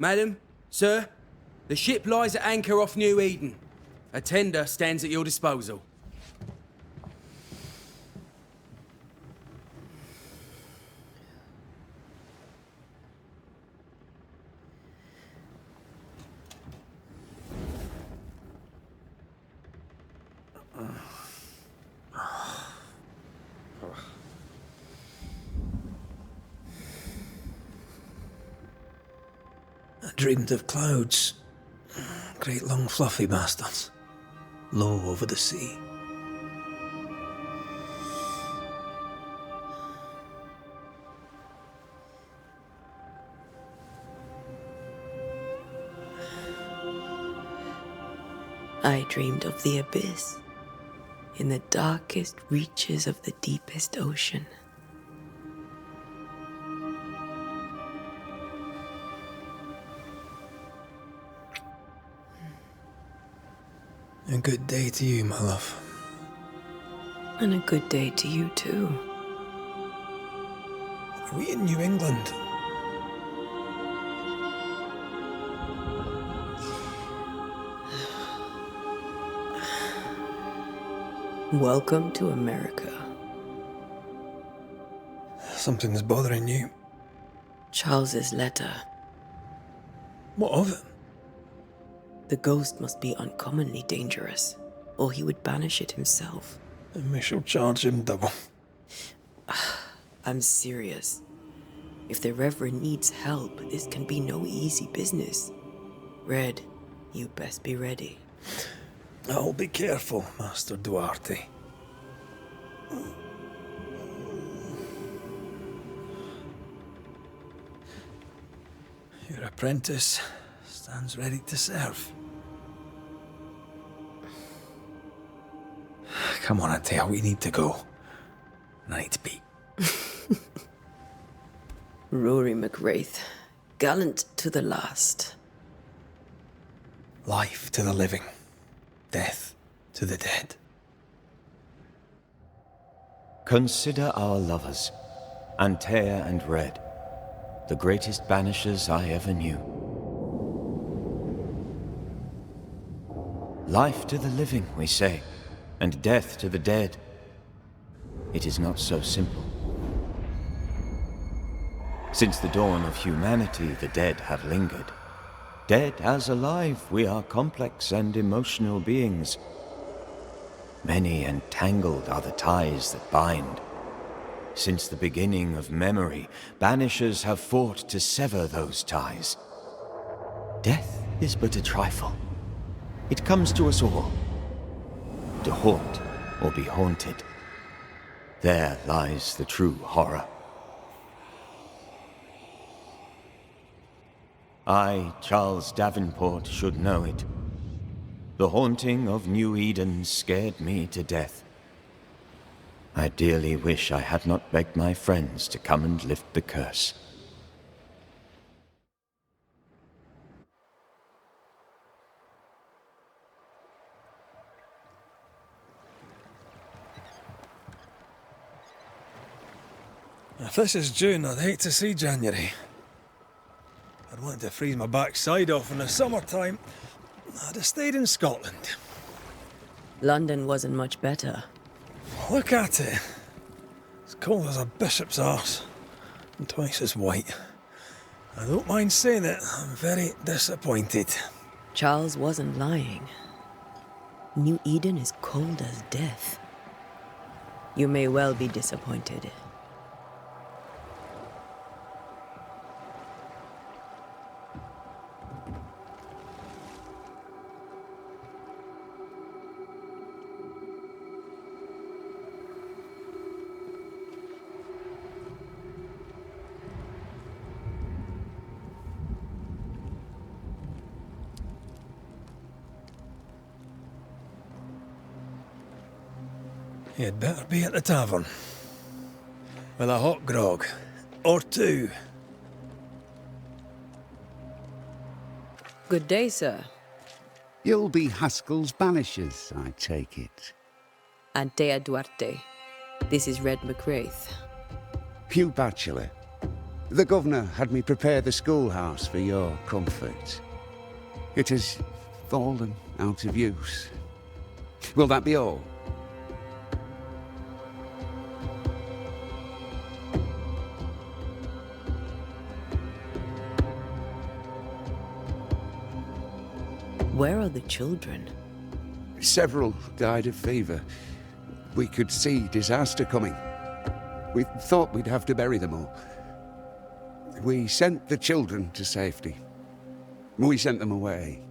Madam, sir, the ship lies at anchor off New-Eden. A tender stands at your disposal. I dreamed of clouds. Great long fluffy bastards. Low over the sea. I dreamed of the abyss, in the darkest reaches of the deepest ocean. A good day to you, my love. And a good day to you too. Are we in New England? Welcome to America. Something's bothering you. Charles's letter. What of it? The ghost must be uncommonly dangerous, or he would banish it himself. And we shall charge him double. I'm serious. If the Reverend needs help, this can be no easy business. Red, you best be ready. I'll be careful, Master Duarte. Your apprentice stands ready to serve. Come on, Antea, we need to go. Night beat. Rory McWraith, gallant to the last. Life to the living, death to the dead. Consider our lovers, Antea and Red, the greatest banishers I ever knew. Life to the living, we say, and death to the dead. It is not so simple. Since the dawn of humanity, the dead have lingered. Dead as alive, we are complex and emotional beings. Many and tangled are the ties that bind. Since the beginning of memory, banishers have fought to sever those ties. Death is but a trifle. It comes to us all. To haunt or be haunted. There lies the true horror. I, Charles Davenport, should know it. The haunting of New Eden scared me to death. I dearly wish I had not begged my friends to come and lift the curse. If this is June, I'd hate to see January. I'd want to freeze my backside off in the summertime. I'd have stayed in Scotland. London wasn't much better. Look at it. As cold as a bishop's arse. And twice as white. I don't mind saying it, I'm very disappointed. Charles wasn't lying. New Eden is cold as death. You may well be disappointed. You'd better be at the tavern. With a hot grog. Or two. Good day, sir. You'll be Haskell's banishers, I take it. Antea Duarte. This is Red McWraith. Hugh Batchelor. The governor had me prepare the schoolhouse for your comfort. It has fallen out of use. Will that be all? Where are the children? Several died of fever. We could see disaster coming. We thought we'd have to bury them all. We sent the children to safety. We sent them away.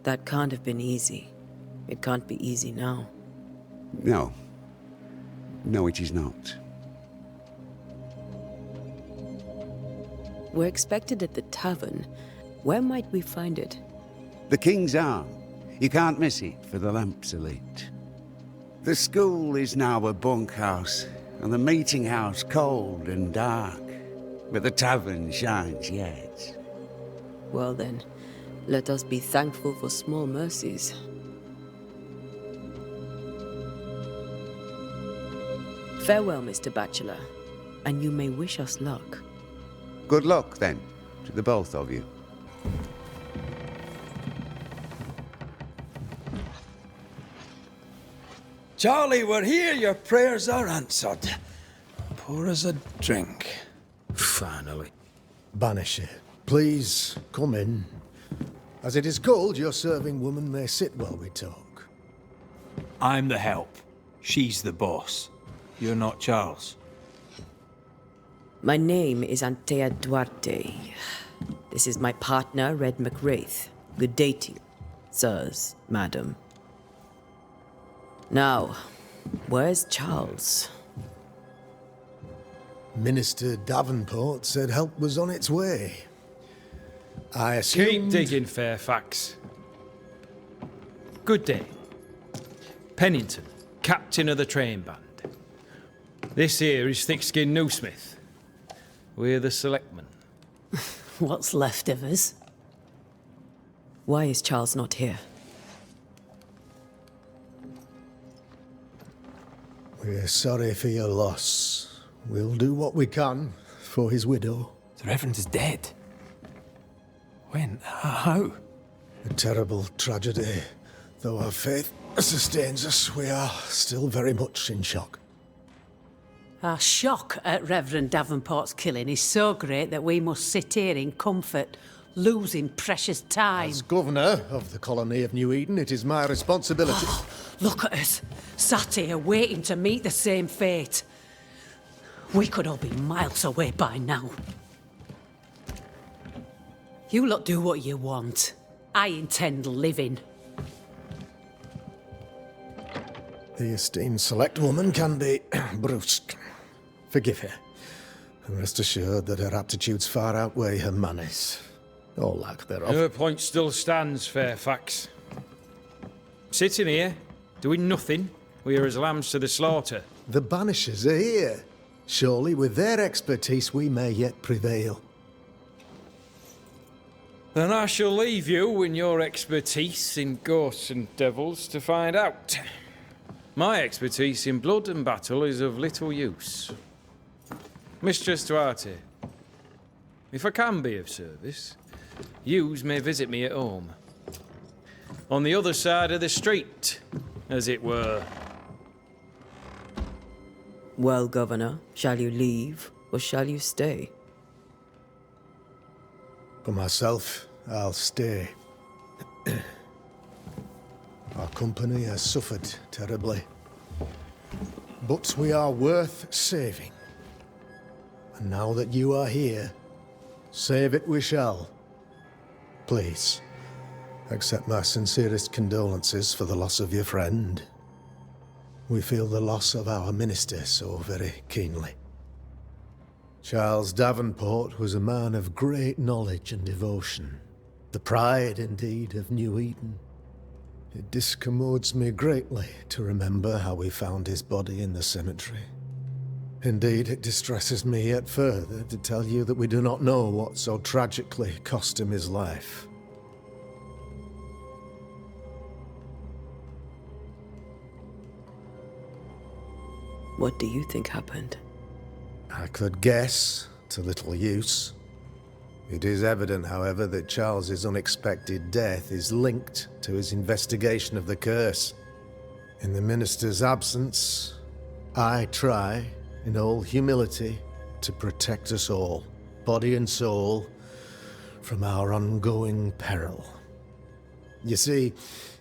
That can't have been easy. It can't be easy now. No. No, it is not. We're expected at the tavern. Where might we find it? The King's Arm. You can't miss it, for the lamps are lit. The school is now a bunkhouse, and the meeting house cold and dark. But the tavern shines yet. Well then, let us be thankful for small mercies. Farewell, Mr. Bachelor, and you may wish us luck. Good luck, then, to the both of you. Charlie, we're here. Your prayers are answered. Pour us a drink. Finally. Banisher, please come in. As it is cold, your serving woman may sit while we talk. I'm the help. She's the boss. You're not Charles. My name is ANTEII Duarte. This is my partner, Red McWraith. Good day to you, sirs, madam. Now, where's Charles? Minister Davenport said help was on its way. I assumed... Keep digging, Fairfax. Good day. Pennington, captain of the train band. This here is thick-skinned Newsmith. We're the selectmen. What's left of us? Why is Charles not here? We're sorry for your loss. We'll do what we can for his widow. The Reverend is dead. When? How? A terrible tragedy. Though our faith sustains us, we are still very much in shock. Our shock at Reverend Davenport's killing is so great that we must sit here in comfort, losing precious time. As governor of the colony of New-Eden, it is my responsibility... Look at us, sat here waiting to meet the same fate. We could all be miles away by now. You lot do what you want. I intend living. The esteemed select woman can be brusque. Forgive her. And rest assured that her aptitudes far outweigh her manners. Or lack thereof. Her point still stands, Fairfax. Sitting here, doing nothing, we're as lambs to the slaughter. The Banishers are here. Surely with their expertise we may yet prevail. Then I shall leave you and your expertise in ghosts and devils to find out. My expertise in blood and battle is of little use. Mistress Duarte, if I can be of service, yous may visit me at home. On the other side of the street, as it were. Well, Governor, shall you leave or shall you stay? For myself, I'll stay. Our company has suffered terribly. But we are worth saving. And now that you are here, save it we shall. Please, accept my sincerest condolences for the loss of your friend. We feel the loss of our minister so very keenly. Charles Davenport was a man of great knowledge and devotion. The pride, indeed, of New-Eden. It discommodes me greatly to remember how we found his body in the cemetery. Indeed, it distresses me yet further to tell you that we do not know what so tragically cost him his life. What do you think happened? I could guess to little use. It is evident, however, that Charles's unexpected death is linked to his investigation of the curse. In the minister's absence, I try, in all humility, to protect us all, body and soul, from our ongoing peril. You see,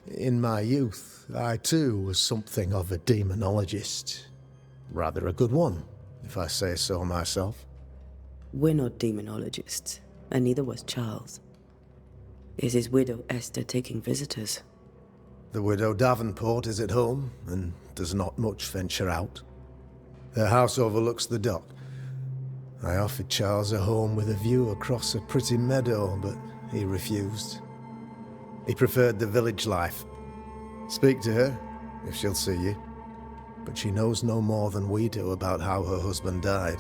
in my youth, I too was something of a demonologist. Rather a good one, if I say so myself. We're not demonologists, and neither was Charles. Is his widow Esther taking visitors? The widow Davenport is at home, and does not much venture out. Their house overlooks the dock. I offered Charles a home with a view across a pretty meadow, but he refused. He preferred the village life. Speak to her, if she'll see you. But she knows no more than we do about how her husband died.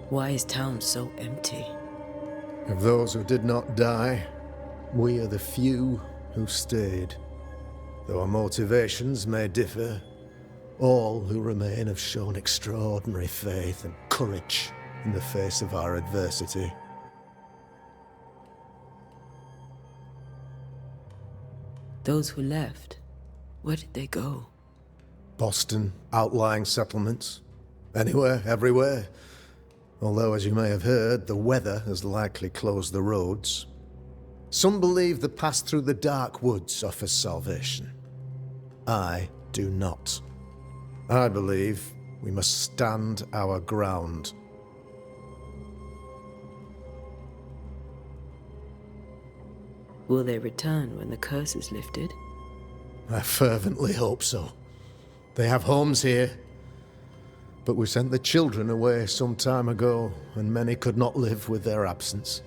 Why is town so empty? Of those who did not die, we are the few who stayed. Though our motivations may differ, all who remain have shown extraordinary faith and courage in the face of our adversity. Those who left, where did they go? Boston, outlying settlements. Anywhere, everywhere. Although, as you may have heard, the weather has likely closed the roads. Some believe the path through the dark woods offers salvation. I do not. I believe we must stand our ground. Will they return when the curse is lifted? I fervently hope so. They have homes here. But we sent the children away some time ago, and many could not live with their absence.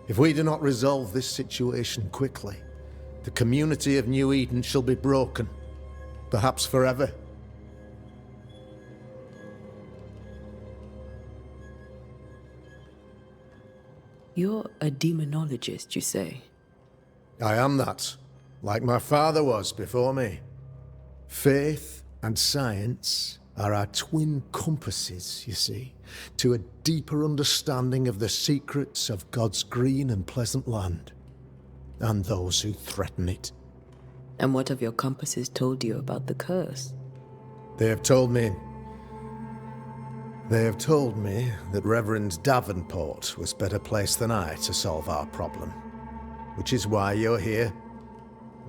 If we do not resolve this situation quickly, the community of New Eden shall be broken, perhaps forever. You're a demonologist, you say? I am that, like my father was before me. Faith and science are our twin compasses, you see, to a deeper understanding of the secrets of God's green and pleasant land, and those who threaten it. And what have your compasses told you about the curse? They have told me that Reverend Davenport was better placed than I to solve our problem, which is why you're here.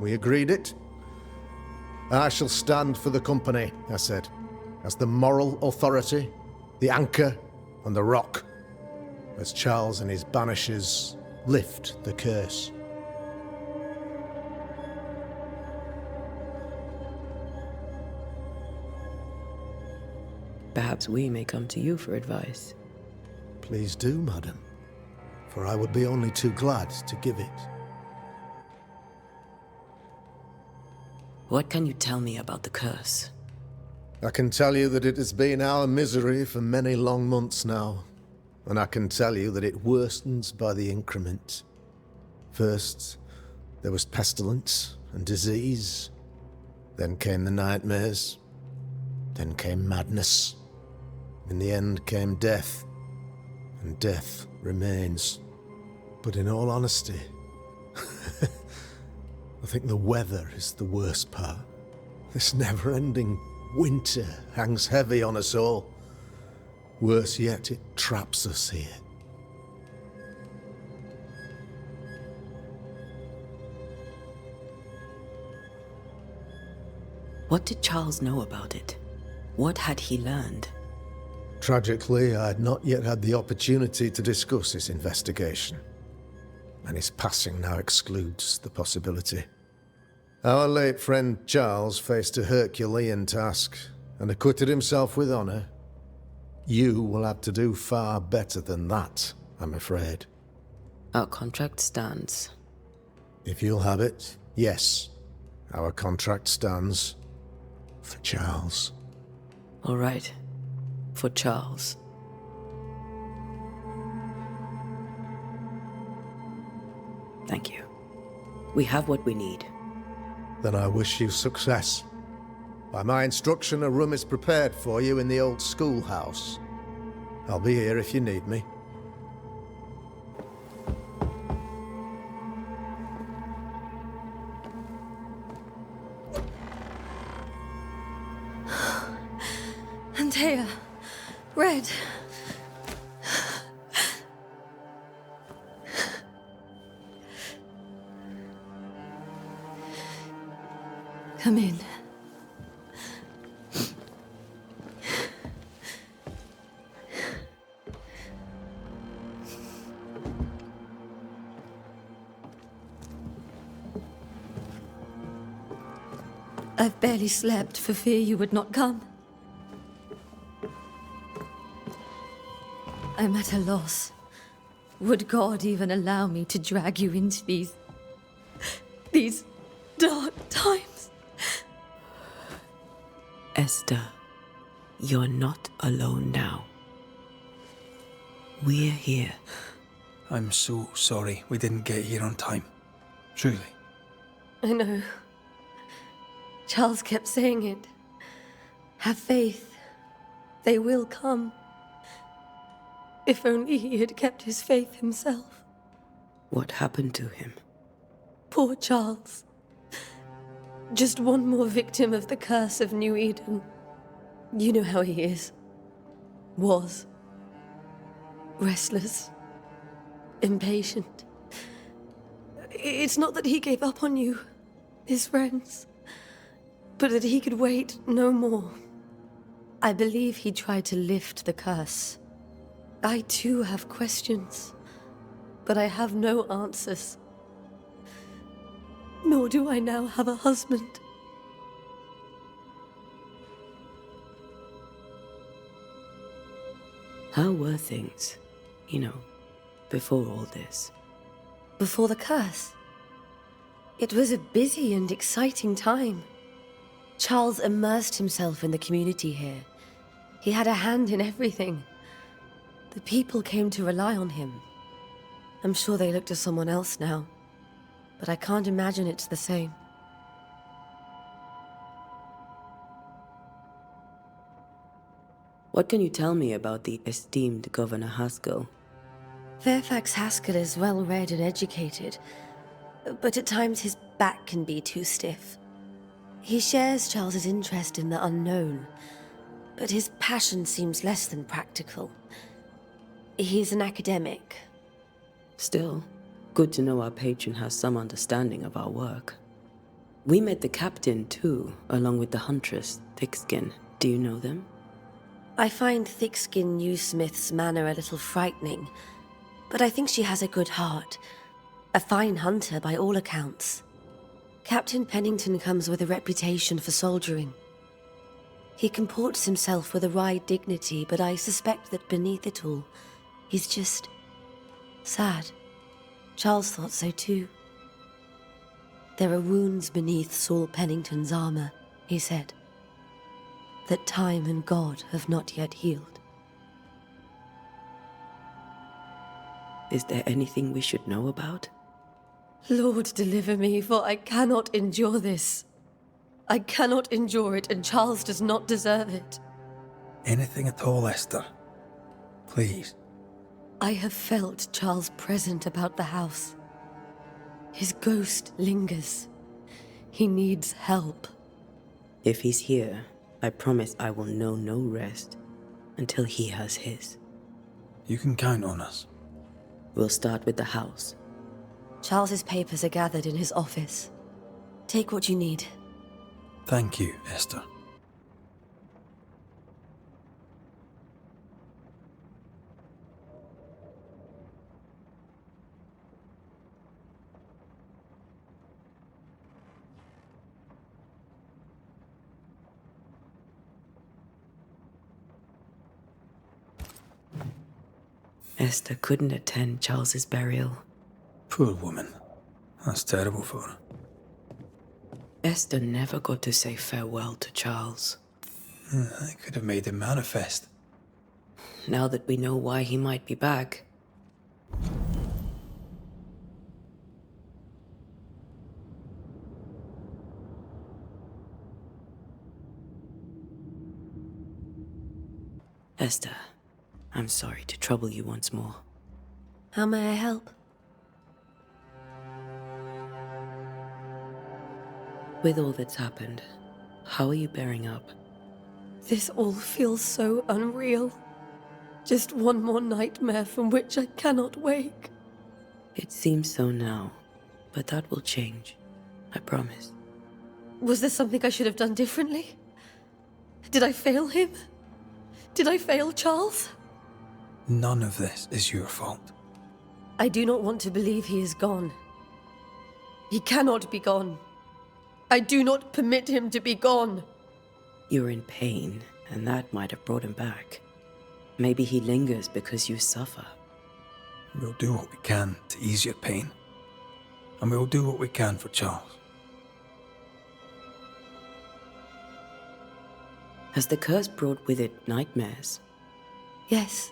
We agreed it. I shall stand for the company, I said, as the moral authority, the anchor, and the rock, as Charles and his Banishers lift the curse. Perhaps we may come to you for advice. Please do, madam, for I would be only too glad to give it. What can you tell me about the curse? I can tell you that it has been our misery for many long months now, and I can tell you that it worsens by the increment. First, there was pestilence and disease. Then came the nightmares. Then came madness. In the end came death, and death remains. But in all honesty, I think the weather is the worst part. This never-ending winter hangs heavy on us all. Worse yet, it traps us here. What did Charles know about it? What had he learned? Tragically, I had not yet had the opportunity to discuss his investigation, and his passing now excludes the possibility. Our late friend Charles faced a Herculean task and acquitted himself with honor. You will have to do far better than that, I'm afraid. Our contract stands. If you'll have it, yes, our contract stands for Charles. All right. For Charles. Thank you. We have what we need. Then I wish you success. By my instruction, a room is prepared for you in the old schoolhouse. I'll be here if you need me. Antea, Red. Come in. I've barely slept for fear you would not come. I'm at a loss. Would God even allow me to drag you into these dark times? Esther, you're not alone now. We're here. I'm so sorry we didn't get here on time. Truly. I know. Charles kept saying it. Have faith. They will come. If only he had kept his faith himself. What happened to him? Poor Charles. Just one more victim of the curse of New Eden. You know how he is. Was. Restless. Impatient. It's not that he gave up on you, his friends, but that he could wait no more. I believe he tried to lift the curse. I too have questions, but I have no answers. Nor do I now have a husband. How were things, before all this? Before the curse? It was a busy and exciting time. Charles immersed himself in the community here. He had a hand in everything. The people came to rely on him. I'm sure they look to someone else now, but I can't imagine it's the same. What can you tell me about the esteemed Governor Haskell? Fairfax Haskell is well-read and educated, but at times his back can be too stiff. He shares Charles's interest in the unknown, but his passion seems less than practical. He's an academic. Still, good to know our patron has some understanding of our work. We met the captain, too, along with the huntress, Thickskin. Do you know them? I find Thickskin Newsmith's manner a little frightening, but I think she has a good heart. A fine hunter by all accounts. Captain Pennington comes with a reputation for soldiering. He comports himself with a wry dignity, but I suspect that beneath it all, he's just sad. Charles thought so too. There are wounds beneath Saul Pennington's armor, he said, that time and God have not yet healed. Is there anything we should know about? Lord, deliver me, for I cannot endure this. I cannot endure it, and Charles does not deserve it. Anything at all, Esther. Please. I have felt Charles present about the house. His ghost lingers. He needs help. If he's here, I promise I will know no rest until he has his. You can count on us. We'll start with the house. Charles's papers are gathered in his office. Take what you need. Thank you, Esther. Esther couldn't attend Charles's burial. Poor woman. That's terrible for her. Esther never got to say farewell to Charles. I could have made him manifest. Now that we know why he might be back. Esther, I'm sorry to trouble you once more. How may I help? With all that's happened, how are you bearing up? This all feels so unreal. Just one more nightmare from which I cannot wake. It seems so now, but that will change. I promise. Was there something I should have done differently? Did I fail him? Did I fail Charles? None of this is your fault. I do not want to believe he is gone. He cannot be gone. I do not permit him to be gone. You're in pain, and that might have brought him back. Maybe he lingers because you suffer. We'll do what we can to ease your pain. And we'll do what we can for Charles. Has the curse brought with it nightmares? Yes.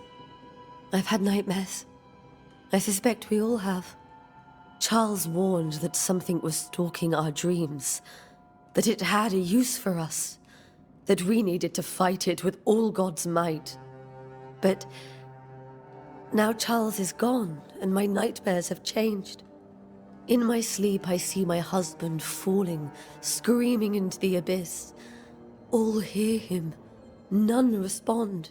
I've had nightmares. I suspect we all have. Charles warned that something was stalking our dreams, that it had a use for us, that we needed to fight it with all God's might. But now Charles is gone, and my nightmares have changed. In my sleep, I see my husband falling, screaming into the abyss. All hear him. None respond.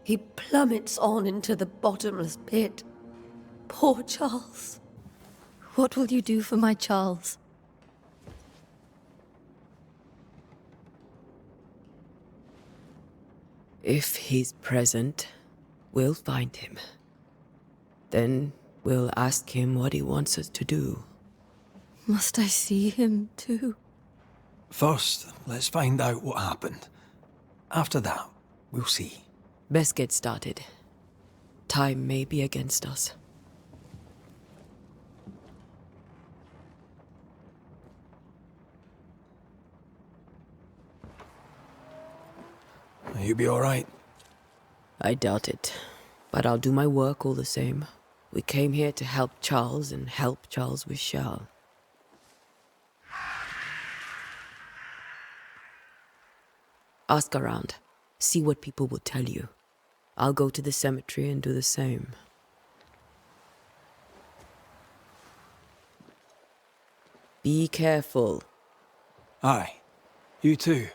He plummets on into the bottomless pit. Poor Charles. What will you do for my Charles? If he's present, we'll find him. Then we'll ask him what he wants us to do. Must I see him too? First, let's find out what happened. After that, we'll see. Best get started. Time may be against us. You be all right? I doubt it, but I'll do my work all the same. We came here to help Charles, and help Charles we shall. Ask around. See what people will tell you. I'll go to the cemetery and do the same. Be careful. Aye. You too.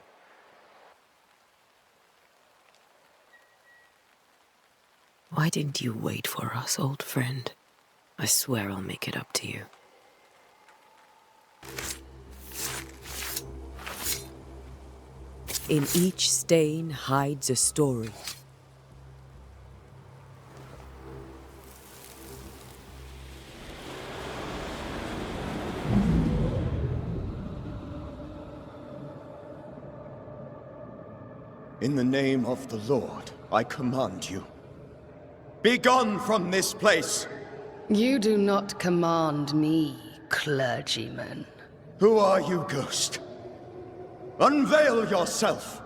Why didn't you wait for us, old friend? I swear I'll make it up to you. In each stain hides a story. In the name of the Lord, I command you. Be gone from this place! You do not command me, clergyman. Who are you, ghost? Unveil yourself!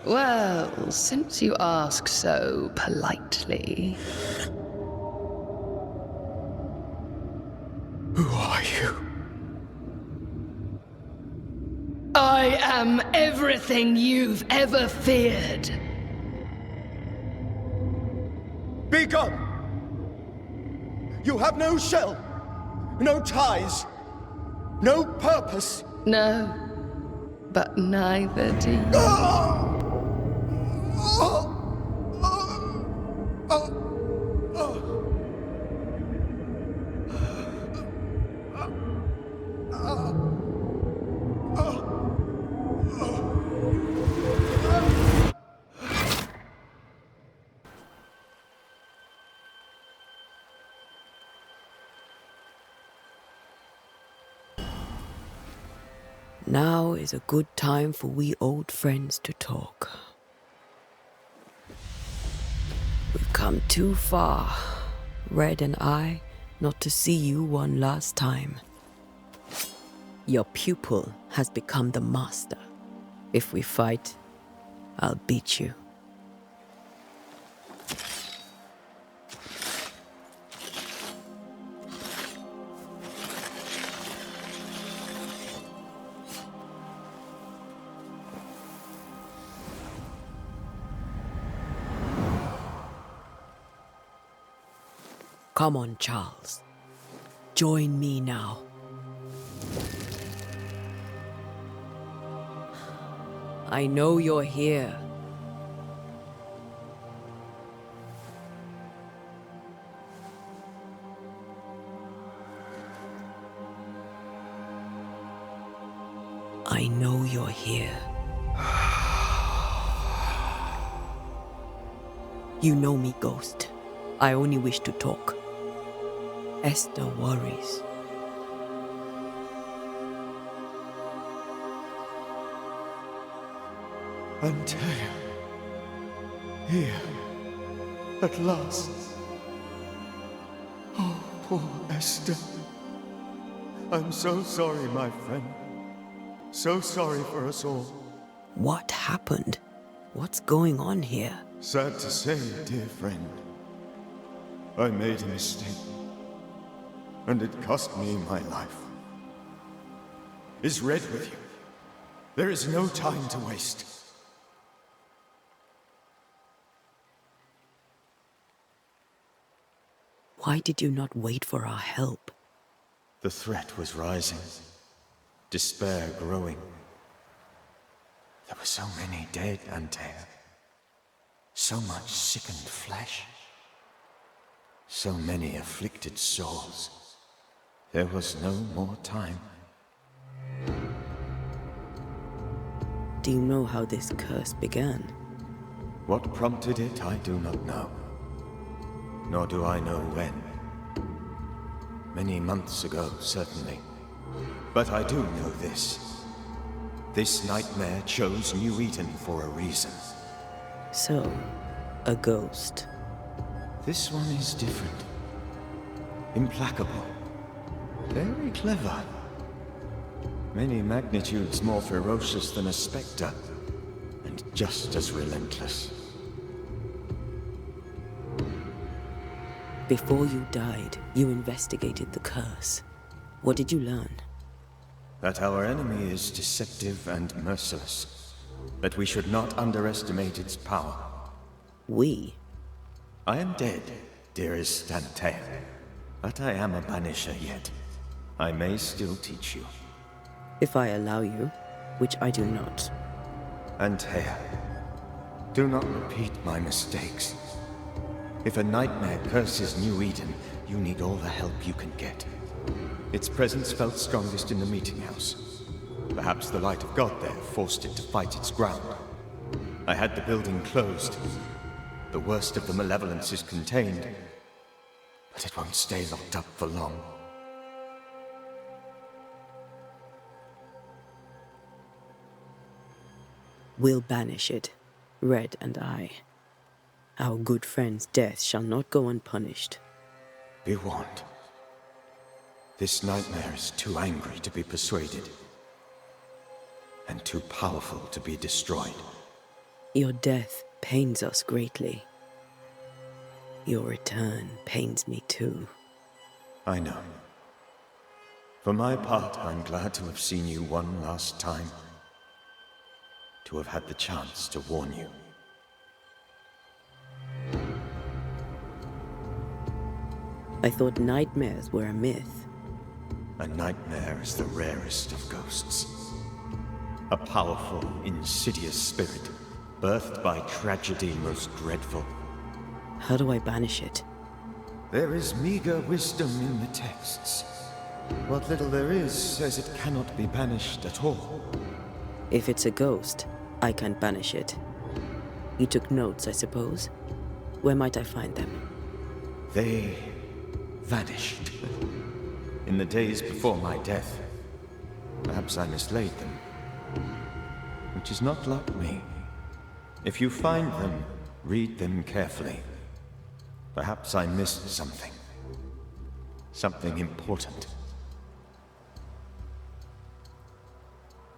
Well, since you ask so politely... Who are you? I am everything you've ever feared. Be gone! You have no shell, no ties, no purpose. No, but neither do you. Now is a good time for we old friends to talk. We've come too far, Red and I, not to see you one last time. Your pupil has become the master. If we fight, I'll beat you. Come on, Charles. Join me now. I know you're here. I know you're here. You know me, Ghost. I only wish to talk. Esther worries. Antea. Here. At last. Oh, poor Esther. I'm so sorry, my friend. So sorry for us all. What happened? What's going on here? Sad to say, dear friend, I made a mistake, and it cost me my life. Is Red with you? There is no time to waste. Why did you not wait for our help? The threat was rising, despair growing. There were so many dead, Antea. So much sickened flesh. So many afflicted souls. There was no more time. Do you know how this curse began? What prompted it, I do not know. Nor do I know when. Many months ago, certainly. But I do know this. This nightmare chose New-Eden for a reason. So, a ghost. This one is different. Implacable. Very clever. Many magnitudes more ferocious than a spectre, and just as relentless. Before you died, you investigated the curse. What did you learn? That our enemy is deceptive and merciless. That we should not underestimate its power. We? I am dead, dearest Antea. But I am a banisher yet. I may still teach you. If I allow you, which I do not. Antea, do not repeat my mistakes. If a nightmare curses New-Eden, you need all the help you can get. Its presence felt strongest in the meeting house. Perhaps the light of God there forced it to fight its ground. I had the building closed. The worst of the malevolence is contained, but it won't stay locked up for long. We'll banish it, Red and I. Our good friend's death shall not go unpunished. Be warned. This nightmare is too angry to be persuaded, and too powerful to be destroyed. Your death pains us greatly. Your return pains me too. I know. For my part, I'm glad to have seen you one last time. To have had the chance to warn you. I thought nightmares were a myth. A nightmare is the rarest of ghosts. A powerful, insidious spirit, birthed by tragedy most dreadful. How do I banish it? There is meager wisdom in the texts. What little there is says it cannot be banished at all. If it's a ghost, I can't banish it. You took notes, I suppose? Where might I find them? They vanished. In the days before my death. Perhaps I mislaid them. Which is not like me. If you find them, read them carefully. Perhaps I missed something. Something important.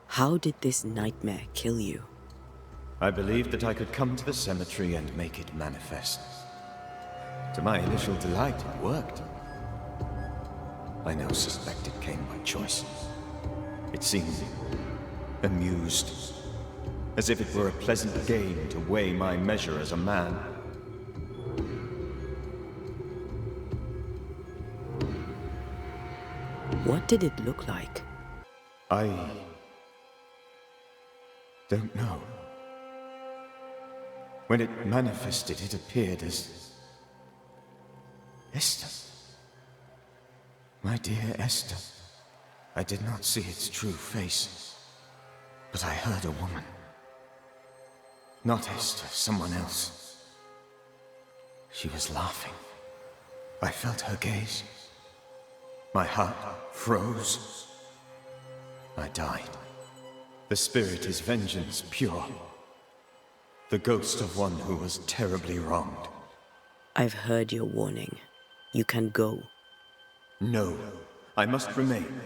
How did this nightmare kill you? I believed that I could come to the cemetery and make it manifest. To my initial delight, it worked. I now suspect it came by choice. It seemed amused, as if it were a pleasant game to weigh my measure as a man. What did it look like? I don't know. When it manifested, it appeared as Esther. My dear Esther. I did not see its true face, but I heard a woman. Not Esther, someone else. She was laughing. I felt her gaze. My heart froze. I died. The spirit is vengeance pure. The ghost of one who was terribly wronged. I've heard your warning. You can go. No, I must remain.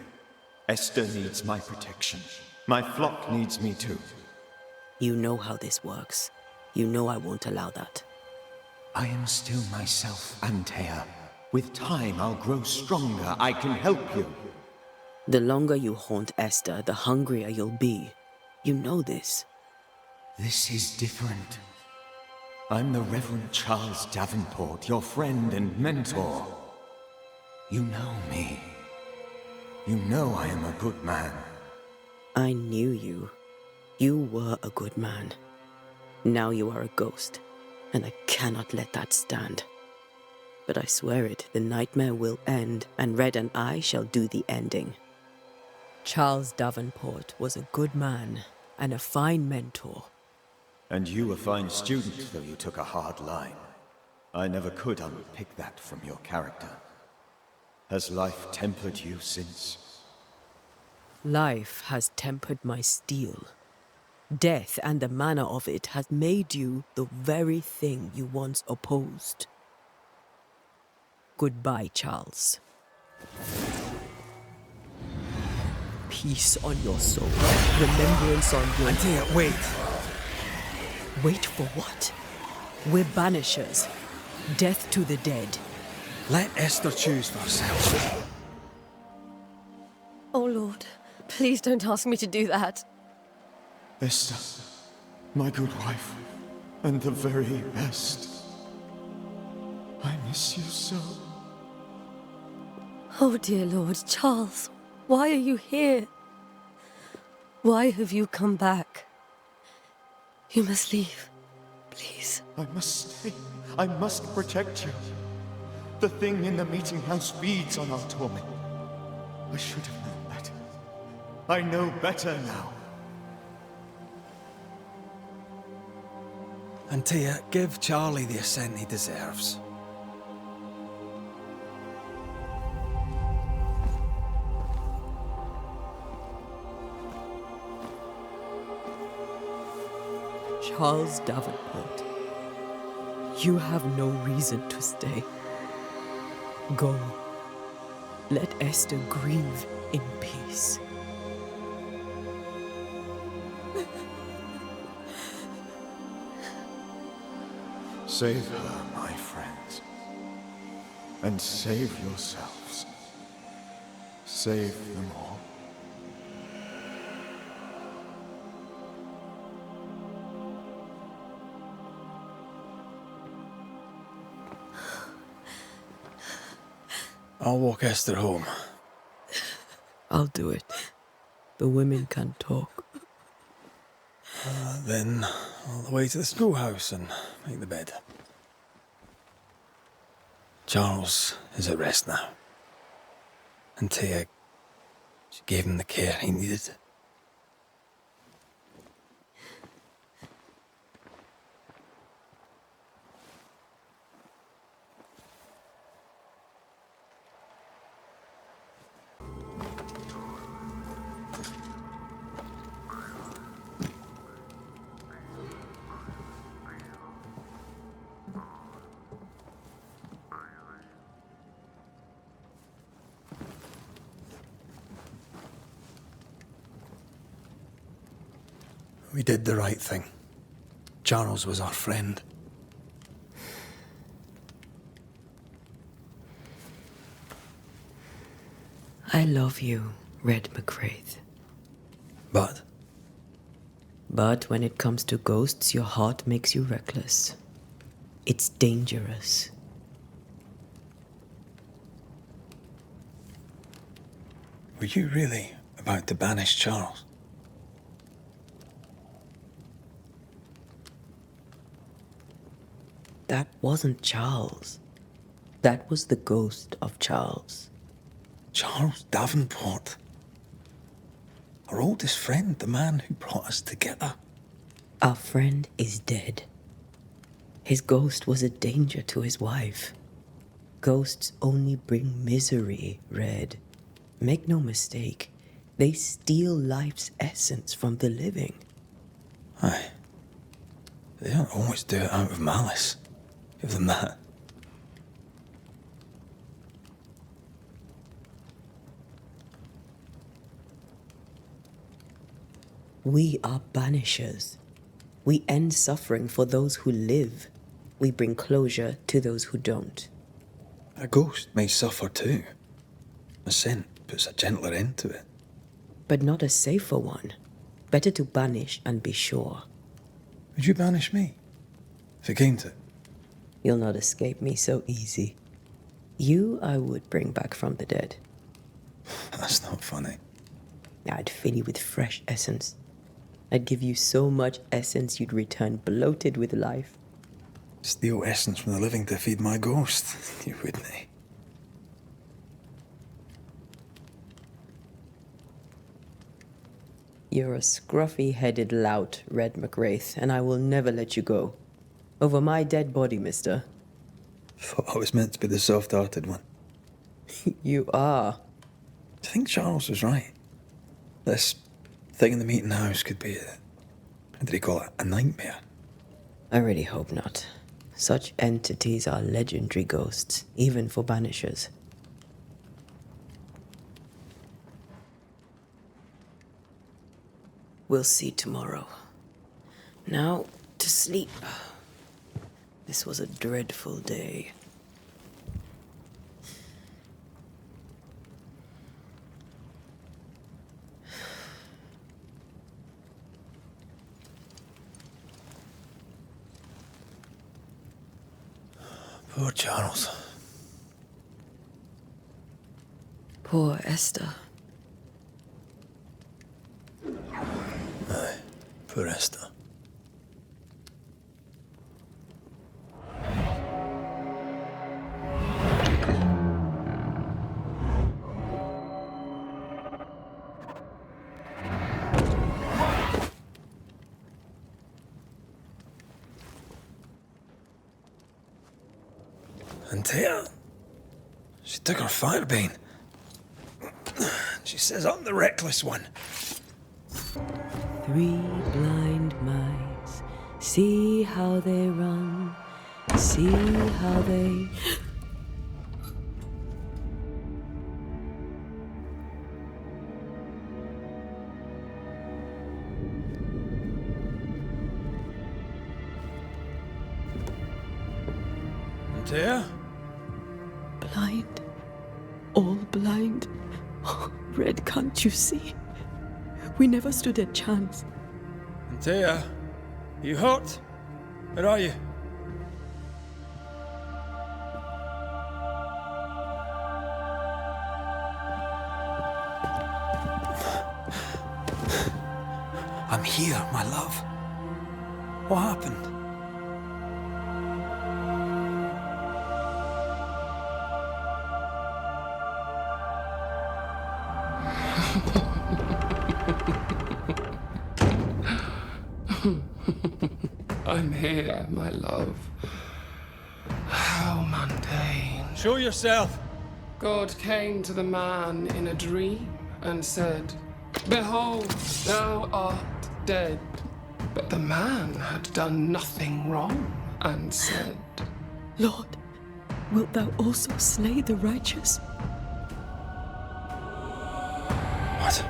Esther needs my protection. My flock needs me too. You know how this works. You know I won't allow that. I am still myself, ANTEII. With time, I'll grow stronger. I can help you. The longer you haunt Esther, the hungrier you'll be. You know this. This is different. I'm the Reverend Charles Davenport, your friend and mentor. You know me. You know I am a good man. I knew you. You were a good man. Now you are a ghost, and I cannot let that stand. But I swear it, the nightmare will end, and Red and I shall do the ending. Charles Davenport was a good man and a fine mentor. And you a fine student, though you took a hard line. I never could unpick that from your character. Has life tempered you since? Life has tempered my steel. Death and the manner of it has made you the very thing you once opposed. Goodbye, Charles. Peace on your soul. Remembrance on your... ANTEII, wait. Wait for what? We're banishers. Death to the dead. Let Esther choose for herself. Oh, Lord, please don't ask me to do that. Esther, my good wife, and the very best. I miss you so. Oh, dear Lord, Charles, why are you here? Why have you come back? You must leave, please. I must stay. I must protect you. The thing in the meeting house feeds on our torment. I should have known better. I know better now. ANTEII, give Charlie the ascent he deserves. Charles Davenport, you have no reason to stay. Go. Let Esther grieve in peace. Save her, my friends. And save yourselves. Save them all. I'll walk Esther home. I'll do it. The women can talk. Then all the way to the schoolhouse and make the bed. Charles is at rest now. ANTEII, she gave him the care he needed. We did the right thing. Charles was our friend. I love you, Red McWraith. But But when it comes to ghosts, your heart makes you reckless. It's dangerous. Were you really about to banish Charles? That wasn't Charles. That was the ghost of Charles. Charles Davenport? Our oldest friend, the man who brought us together. Our friend is dead. His ghost was a danger to his wife. Ghosts only bring misery, Red. Make no mistake, they steal life's essence from the living. Aye. They don't always do it out of malice. Give them that. We are banishers. We end suffering for those who live. We bring closure to those who don't. A ghost may suffer too. A scent puts a gentler end to it. But not a safer one. Better to banish and be sure. Would you banish me? If it came to it? You'll not escape me so easy. You I would bring back from the dead. That's not funny. I'd fill you with fresh essence. I'd give you so much essence you'd return bloated with life. Steal essence from the living to feed my ghost. You wouldn't, eh? You're a scruffy-headed lout, Red McWraith, and I will never let you go. Over my dead body, mister. Thought I was meant to be the soft-hearted one. You are. I think Charles was right. This thing in the meeting house could be what did he call it? A nightmare? I really hope not. Such entities are legendary ghosts, even for banishers. We'll see tomorrow. Now, to sleep. This was a dreadful day. Poor Charles. Poor Esther. Aye, poor Esther. Antea, she took her firebane. She says I'm the reckless one. 3 blind mice, see how they run, see how they... Antea? Blind. All blind. Oh, Red, can't you see? We never stood a chance. Antea, you hurt? Where are you? I'm here, my love. What happened? I'm here, my love. How mundane. Show yourself. God came to the man in a dream and said, "Behold, thou art dead." But the man had done nothing wrong and said, Lord, wilt thou also slay the righteous? What?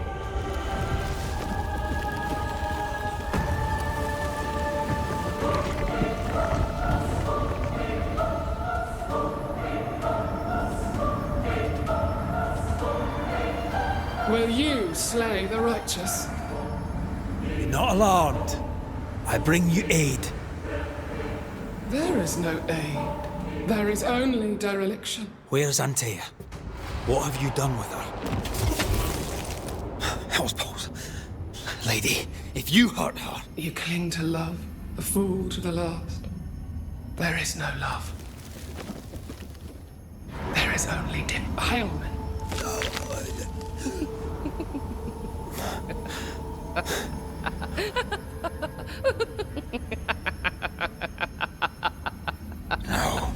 "Will you slay the righteous?" Be not alarmed. I bring you aid. There is no aid. There is only dereliction. Where's Antea? What have you done with her? I suppose. Lady, if you hurt her... You cling to love, a fool to the last. There is no love. There is only defilement. No.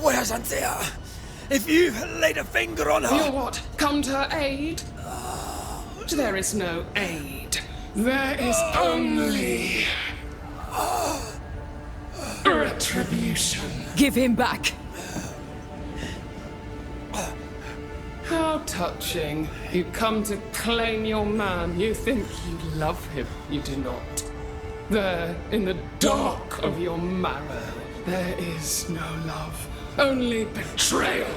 Where's Antea? If you laid a finger on her... You'll what? Come to her aid? There is no aid. There is only... retribution. Give him back! How touching. You come to claim your man. You think you love him. You do not. There, in the dark of your marrow, there is no love. Only betrayal.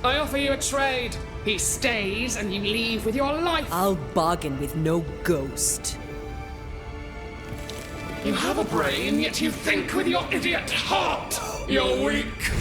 I offer you a trade. He stays and you leave with your life. I'll bargain with no ghost. You have a brain, yet you think with your idiot heart. You're weak.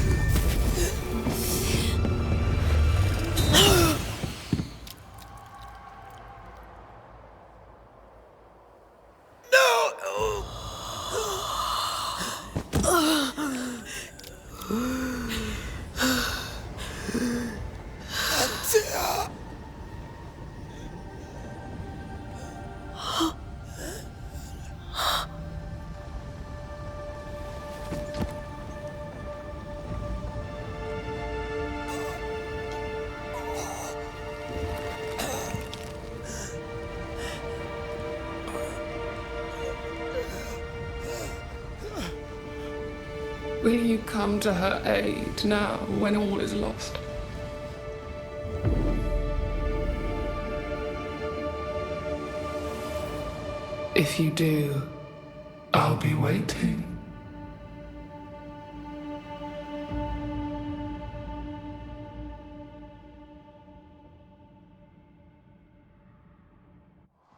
Will you come to her aid now, when all is lost? If you do, I'll be waiting.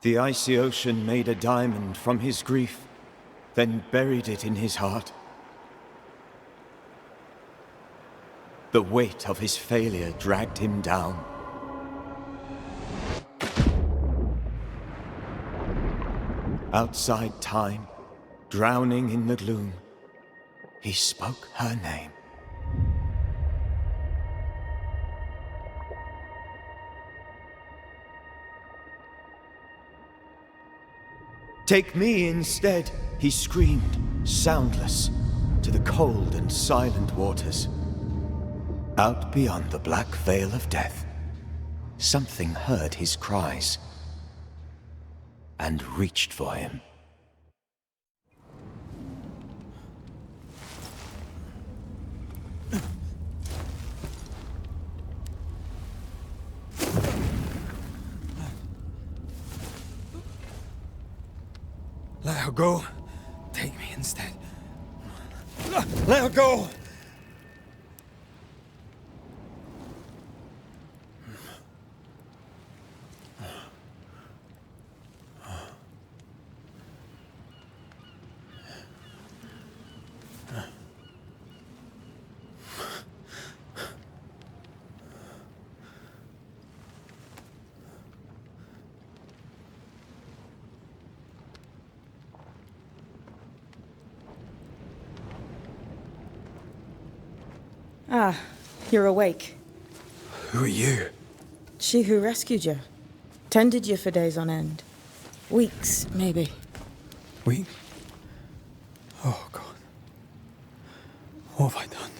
The icy ocean made a diamond from his grief, then buried it in his heart. The weight of his failure dragged him down. Outside time, drowning in the gloom, he spoke her name. Take me instead, he screamed, soundless, to the cold and silent waters. Out beyond the black veil of death, something heard his cries and reached for him. Let her go. Take me instead. Let her go! Ah, you're awake. Who are you? She who rescued you. Tended you for days on end. Weeks, maybe. Weeks? Oh, God. What have I done?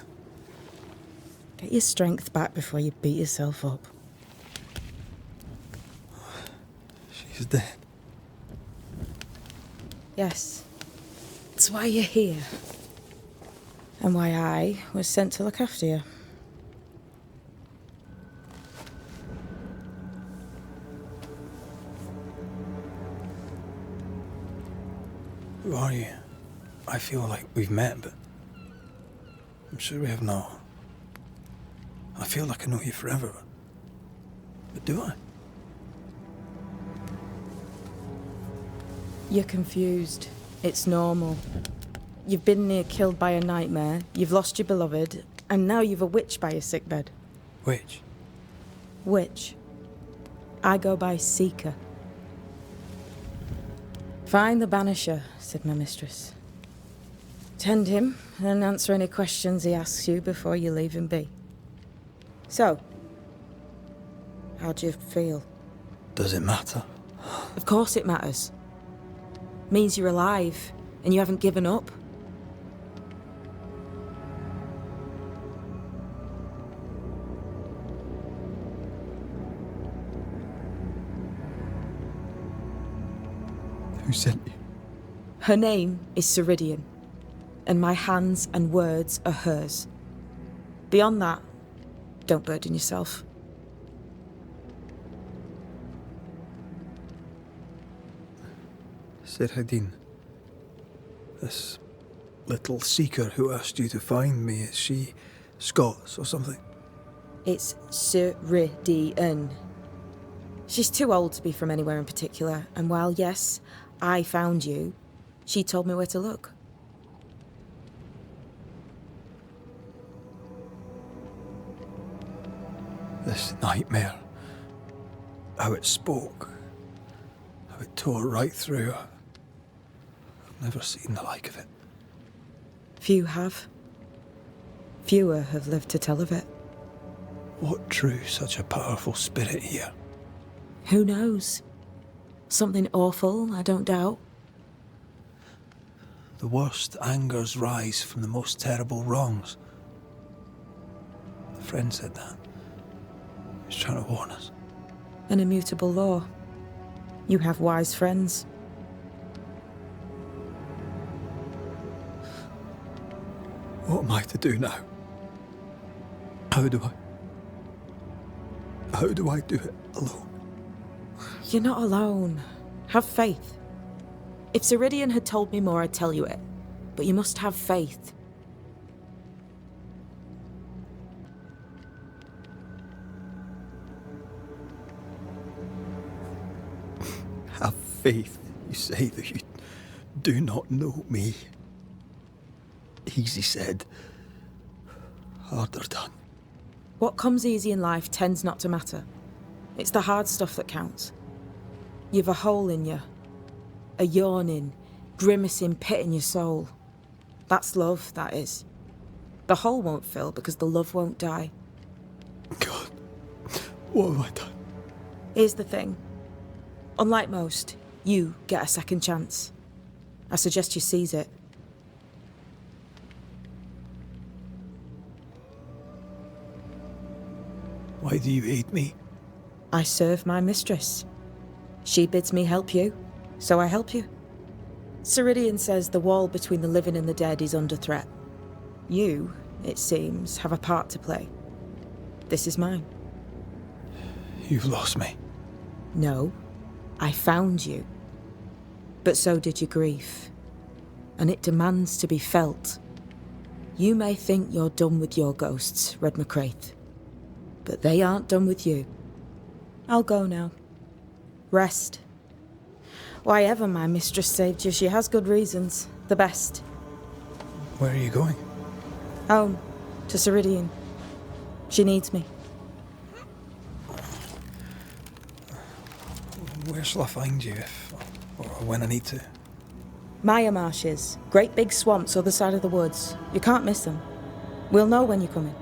Get your strength back before you beat yourself up. She's dead. Yes. It's why you're here. And why I was sent to look after you. Who are you? I feel like we've met, but I'm sure we have not. I feel like I know you forever, but do I? You're confused. It's normal. You've been near killed by a nightmare, you've lost your beloved, and now you've a witch by your sickbed. Witch? Witch. I go by Seeker. Find the Banisher, said my mistress. Tend him, and answer any questions he asks you before you leave him be. So, how do you feel? Does it matter? Of course it matters. Means you're alive, and you haven't given up. Who sent you? Her name is Ceridian, and my hands and words are hers. Beyond that, don't burden yourself. Ceridian. This little seeker who asked you to find me, is she Scots or something? It's Ceridian. She's too old to be from anywhere in particular, and while yes, I found you, she told me where to look. This nightmare, how it spoke, how it tore right through. I've never seen the like of it. Few have. Fewer have lived to tell of it. What drew such a powerful spirit here? Who knows? Something awful, I don't doubt. The worst angers rise from the most terrible wrongs. A friend said that. He was trying to warn us. An immutable law. You have wise friends. What am I to do now? How do I do it alone? You're not alone. Have faith. If Ceridian had told me more, I'd tell you it. But you must have faith. Have faith, you say, that you do not know me. Easy said, harder done. What comes easy in life tends not to matter. It's the hard stuff that counts. You've a hole in you. A yawning, grimacing pit in your soul. That's love, that is. The hole won't fill because the love won't die. God, what have I done? Here's the thing. Unlike most, you get a second chance. I suggest you seize it. Why do you aid me? I serve my mistress. She bids me help you, so I help you. Ceridian says the wall between the living and the dead is under threat. You, it seems, have a part to play. This is mine. You've lost me. No, I found you. But so did your grief. And it demands to be felt. You may think you're done with your ghosts, Red McCraith. But they aren't done with you. I'll go now. Rest. Why ever my mistress saved you, she has good reasons. The best. Where are you going? Home. To Ceridian. She needs me. Where shall I find you if, or when I need to? Maya marshes. Great big swamps other side of the woods. You can't miss them. We'll know when you're coming.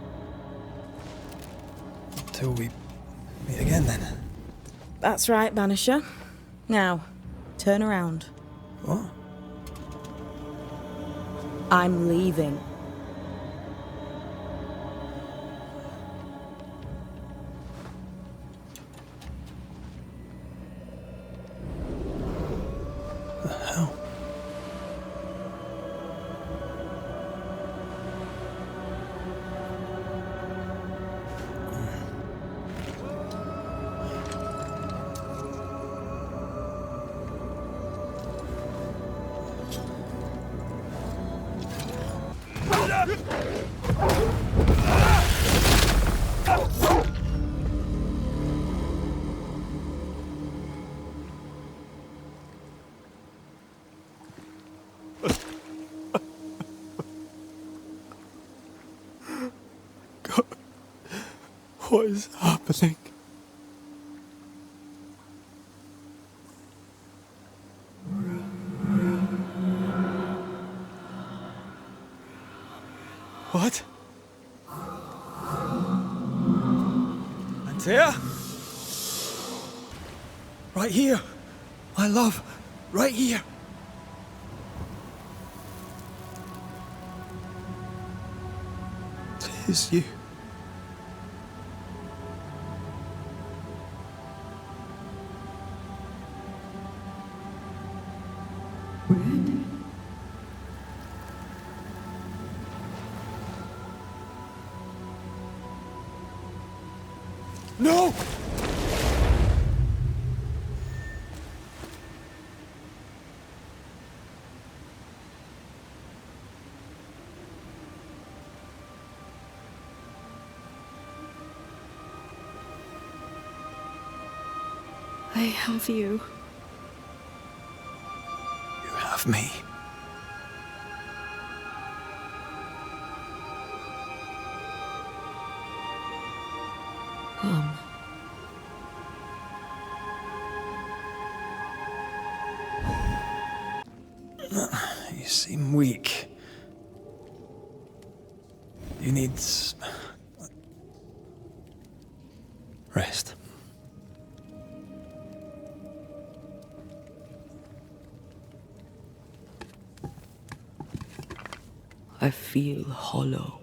Till we meet again then. That's right, Banisher. Now, turn around. What? I'm leaving. The hell? God, what is happening? What? Antea? Right here. My love. Right here. It is you. No! I have you. You have me. Come. You seem weak. You need rest. I feel hollow.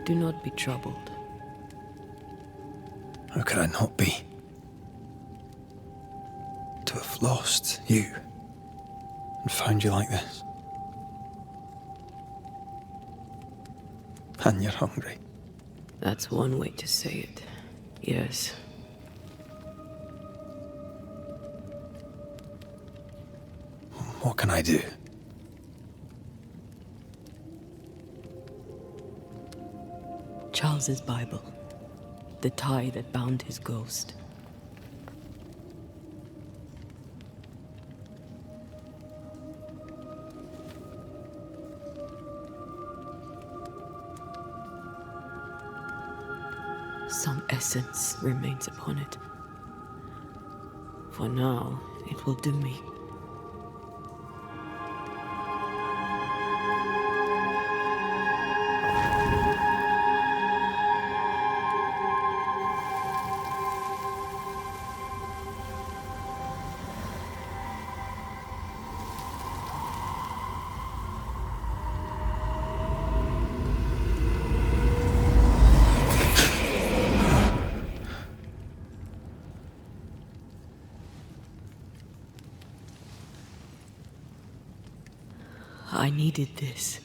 Do not be troubled. How could I not be? To have lost you and found you like this. And you're hungry. That's one way to say it. Yes. What can I do? Charles's Bible. The tie that bound his ghost. Some essence remains upon it. For now, it will do me. I needed this.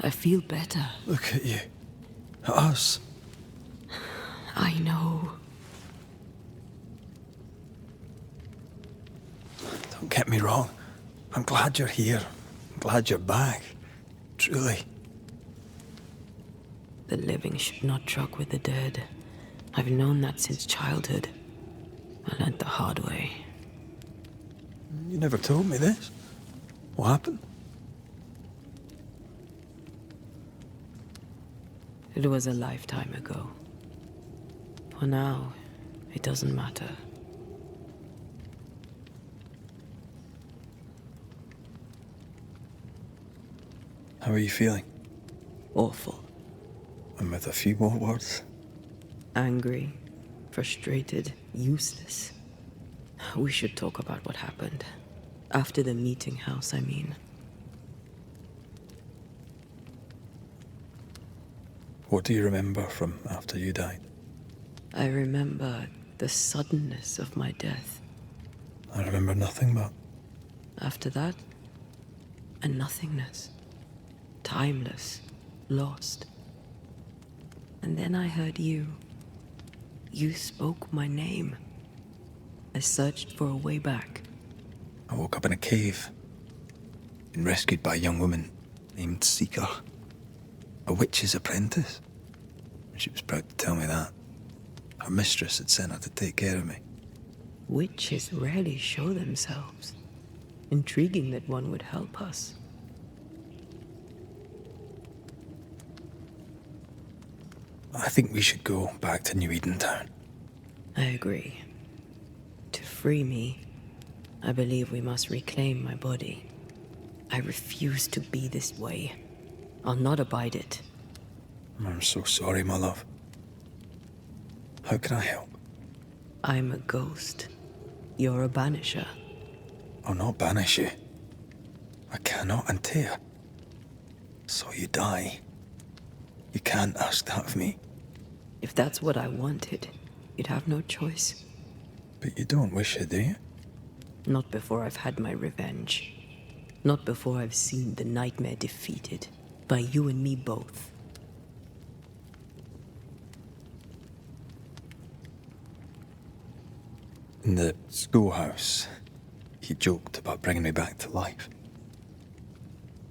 I feel better. Look at you. At us. I know. Don't get me wrong. I'm glad you're here. I'm glad you're back. Truly. The living should not truck with the dead. I've known that since childhood. I learned the hard way. You never told me this. What happened? It was a lifetime ago. For now, it doesn't matter. How are you feeling? Awful. And with a few more words? Angry, frustrated, useless. We should talk about what happened. After the meeting house, I mean. What do you remember from after you died? I remember the suddenness of my death. I remember nothing but... After that, a nothingness. Timeless. Lost. And then I heard you. You spoke my name. I searched for a way back. I woke up in a cave. Been rescued by a young woman named Seeker. A witch's apprentice. And she was proud to tell me that. Her mistress had sent her to take care of me. Witches rarely show themselves. Intriguing that one would help us. I think we should go back to New-Eden Town. I agree. To free me, I believe we must reclaim my body. I refuse to be this way. I'll not abide it. I'm so sorry, my love. How can I help? I'm a ghost. You're a banisher. I'll not banish you. I cannot, ANTEII. So you die. You can't ask that of me. If that's what I wanted, you'd have no choice. But you don't wish it, do you? Not before I've had my revenge. Not before I've seen the nightmare defeated. By you and me both. In the schoolhouse, he joked about bringing me back to life.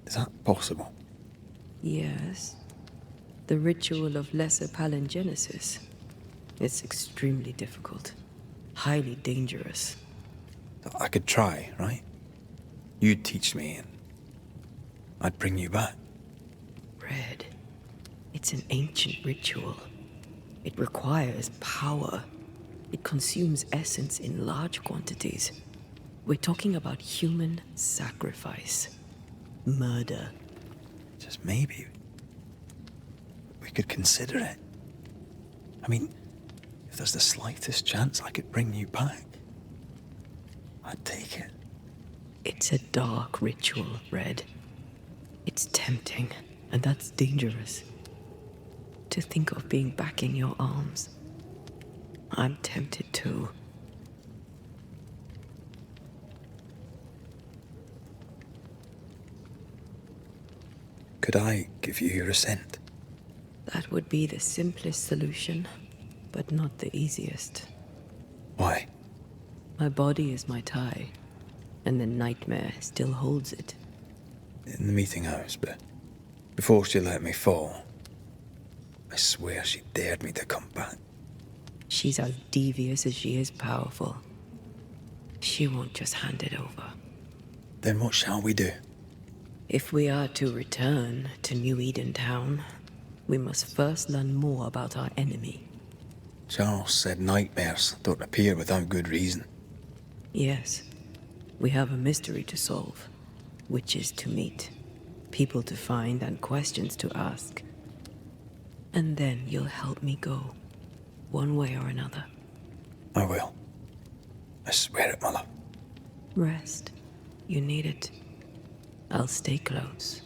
Is that possible? Yes. The ritual of lesser palingenesis. It's extremely difficult. Highly dangerous. I could try, right? You'd teach me and I'd bring you back. Red. It's an ancient ritual. It requires power. It consumes essence in large quantities. We're talking about human sacrifice. Murder. Just maybe we could consider it. I mean, if there's the slightest chance I could bring you back, I'd take it. It's a dark ritual, Red. It's tempting, and that's dangerous. To think of being back in your arms. I'm tempted too. Could I give you your assent? That would be the simplest solution, but not the easiest. Why? My body is my tie, and the nightmare still holds it. In the meeting house, but before she let me fall, I swear she dared me to come back. She's as devious as she is powerful. She won't just hand it over. Then what shall we do? If we are to return to New-Eden Town, we must first learn more about our enemy. Charles said nightmares don't appear without good reason. Yes, we have a mystery to solve, witches to meet, people to find, and questions to ask. And then you'll help me go, one way or another. I will. I swear it, my love. Rest. You need it. I'll stay close.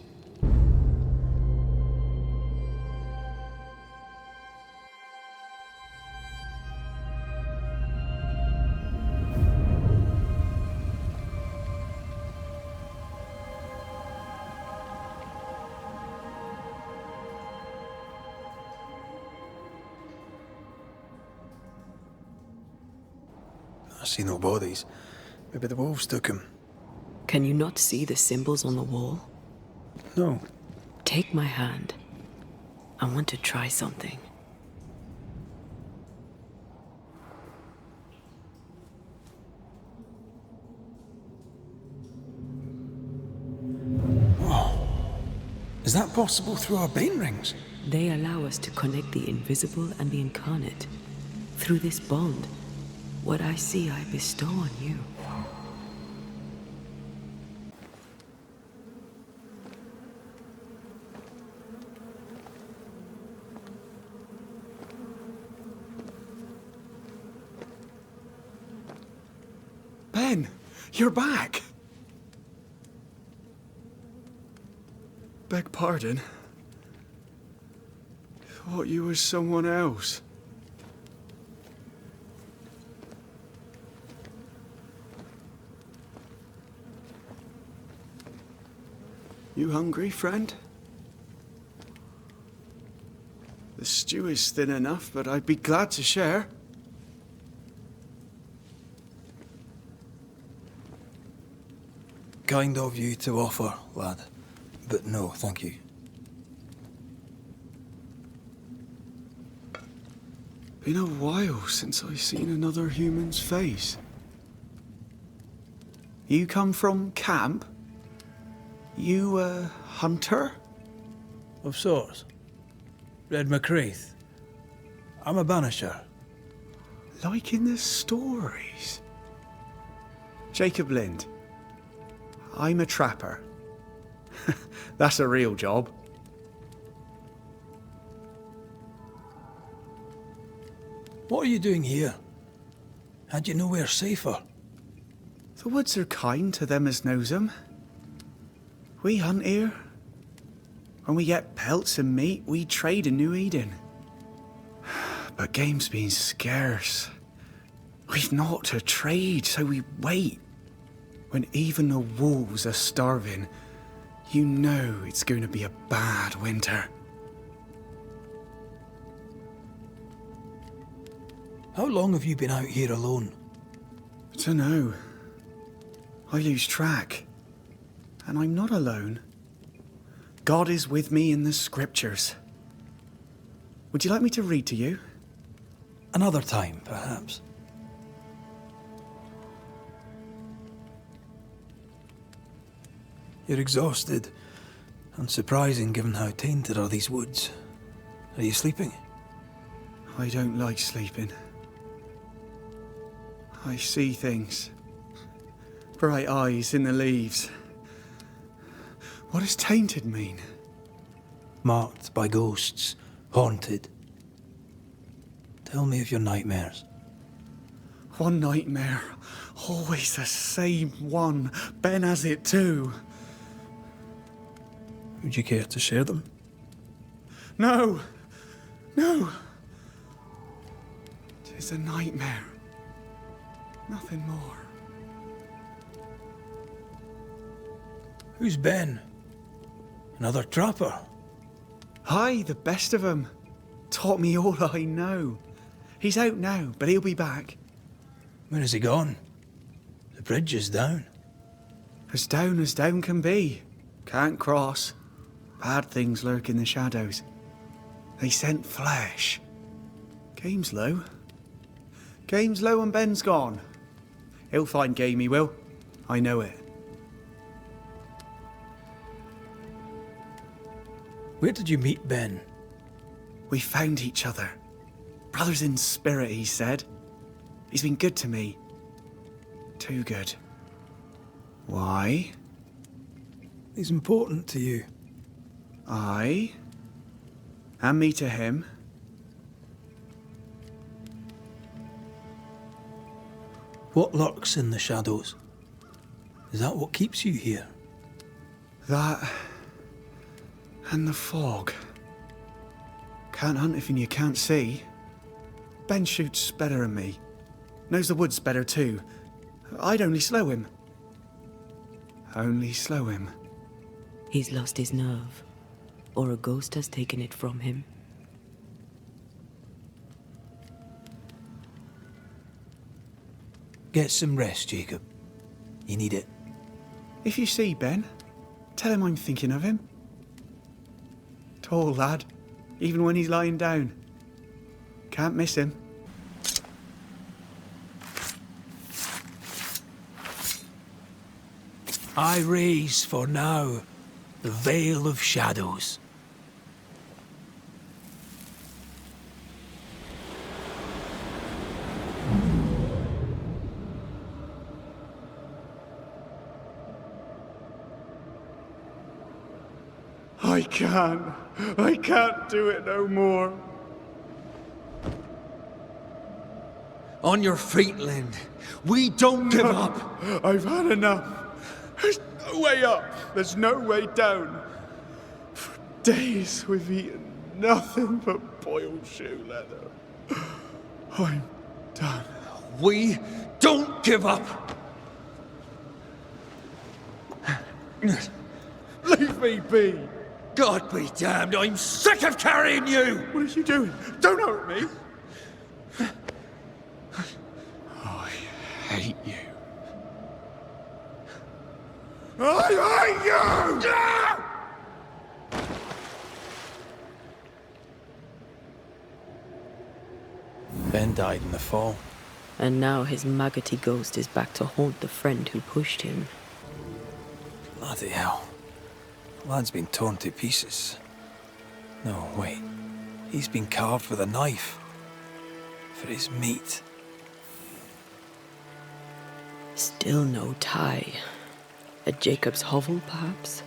I see no bodies. Maybe the wolves took him. Can you not see the symbols on the wall? No. Take my hand. I want to try something. Whoa. Is that possible through our bane rings? They allow us to connect the invisible and the incarnate. Through this bond, what I see I bestow on you. Ben, you're back! Beg pardon. Thought you was someone else. You hungry, friend? The stew is thin enough, but I'd be glad to share. Kind of you to offer, lad. But no, thank you. Been a while since I've seen another human's face. You come from camp? You a hunter? Of sorts. Red McCraith. I'm a banisher. Like in the stories. Jacob Lind. I'm a trapper. That's a real job. What are you doing here? Had you nowhere safer? The woods are kind to them as knows 'em. We hunt here. When we get pelts and meat, we trade in New-Eden. But game's been scarce. We've naught to trade, so we wait. When even the wolves are starving, you know it's going to be a bad winter. How long have you been out here alone? Dunno. I lose track. And I'm not alone. God is with me in the scriptures. Would you like me to read to you? Another time, perhaps. You're exhausted, and surprising given how tainted are these woods. Are you sleeping? I don't like sleeping. I see things. Bright eyes in the leaves. What does tainted mean? Marked by ghosts, haunted. Tell me of your nightmares. One nightmare. Always the same one. Ben has it too. Would you care to share them? No! No! 'Tis a nightmare. Nothing more. Who's Ben? Another trapper? Aye, the best of 'em. Taught me all I know. He's out now, but he'll be back. Where has he gone? The bridge is down. As down can be. Can't cross. Bad things lurk in the shadows. They scent flesh. Game's low. Game's low and Ben's gone. He'll find game, he will. I know it. Where did you meet Ben? We found each other. Brothers in spirit, he said. He's been good to me. Too good. Why? He's important to you. Aye. And me to him. What lurks in the shadows? Is that what keeps you here? That... and the fog. Can't hunt if you can't see. Ben shoots better than me. Knows the woods better too. I'd only slow him. Only slow him. He's lost his nerve, or a ghost has taken it from him. Get some rest, Jacob. You need it. If you see Ben, tell him I'm thinking of him. Tall lad, even when he's lying down. Can't miss him. I raise for now the veil of shadows. I can't do it no more. On your feet, Lind. We don't give up. I've had enough. There's no way up. There's no way down. For days we've eaten nothing but boiled shoe leather. I'm done. We don't give up. Leave me be. God be damned, I'm sick of carrying you! What are you doing? Don't hurt me! I hate you. I hate you! Ben died in the fall. And now his maggoty ghost is back to haunt the friend who pushed him. Bloody hell. Lad's been torn to pieces. No, wait. He's been carved with a knife. For his meat. Still no tie. At Jacob's hovel, perhaps?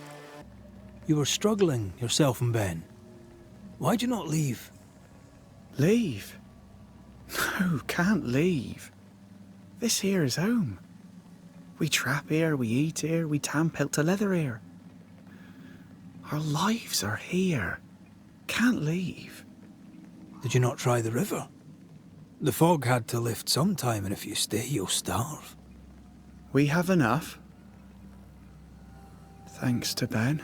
You were struggling, yourself and Ben. Why'd you not leave? Leave? No, can't leave. This here is home. We trap here, we eat here, we tan pelt to leather here. Our lives are here. Can't leave. Did you not try the river? The fog had to lift sometime, and if you stay, you'll starve. We have enough. Thanks to Ben.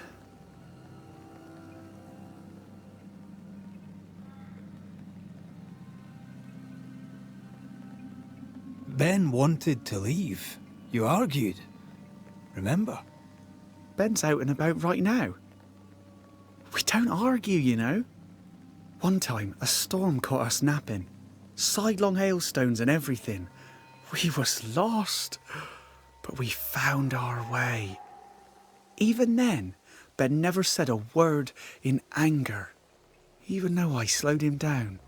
Ben wanted to leave. You argued. Remember? Ben's out and about right now. We don't argue, you know. One time, a storm caught us napping. Sidelong hailstones and everything. We was lost. But we found our way. Even then, Ben never said a word in anger. Even though I slowed him down.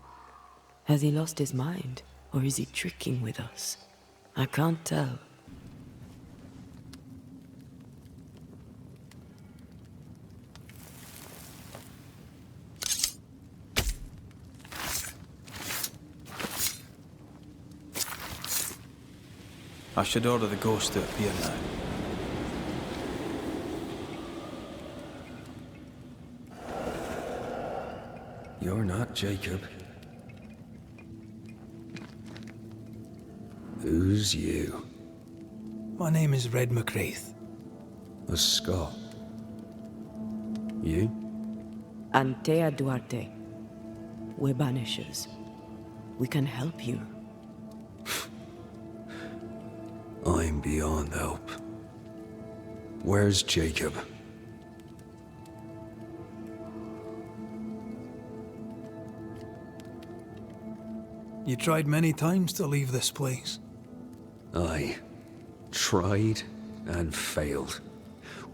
Has he lost his mind? Or is he tricking with us? I can't tell. I should order the ghost to appear now. You're not Jacob. Who's you? My name is Red McWraith. A Scot. You? ANTEII Duarte. We're Banishers. We can help you. I'm beyond help. Where's Jacob? You tried many times to leave this place. I tried and failed.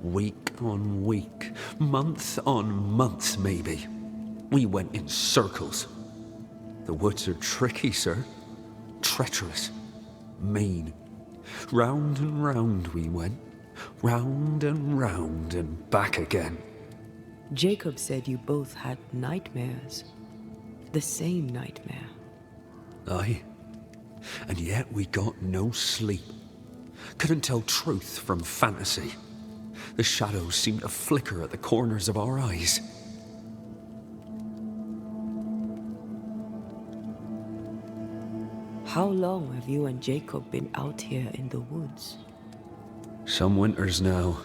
Week on week, month on month maybe. We went in circles. The woods are tricky, sir. Treacherous. Mean. Round and round we went. Round and back again. Jacob said you both had nightmares. The same nightmare. Aye. And yet we got no sleep. Couldn't tell truth from fantasy. The shadows seemed to flicker at the corners of our eyes. How long have you and Jacob been out here in the woods? Some winters now,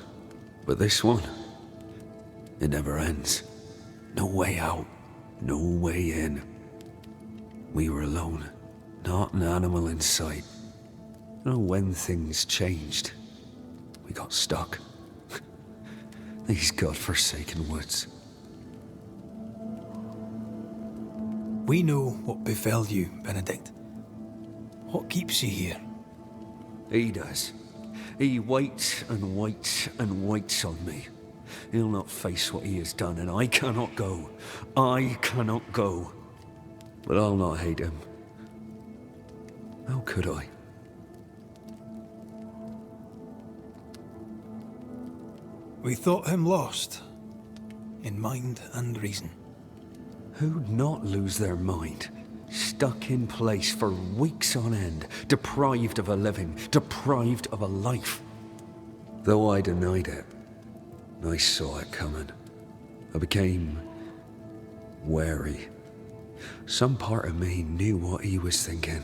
but this one, it never ends. No way out, no way in. We were alone, not an animal in sight. You know, when things changed, we got stuck. These godforsaken woods. We know what befell you, Benedict. What keeps you here? He does. He waits and waits and waits on me. He'll not face what he has done, and I cannot go. I cannot go. But I'll not hate him. How could I? We thought him lost, in mind and reason. Who'd not lose their mind? Stuck in place for weeks on end, deprived of a living, deprived of a life. Though I denied it, I saw it coming. I became wary. Some part of me knew what he was thinking,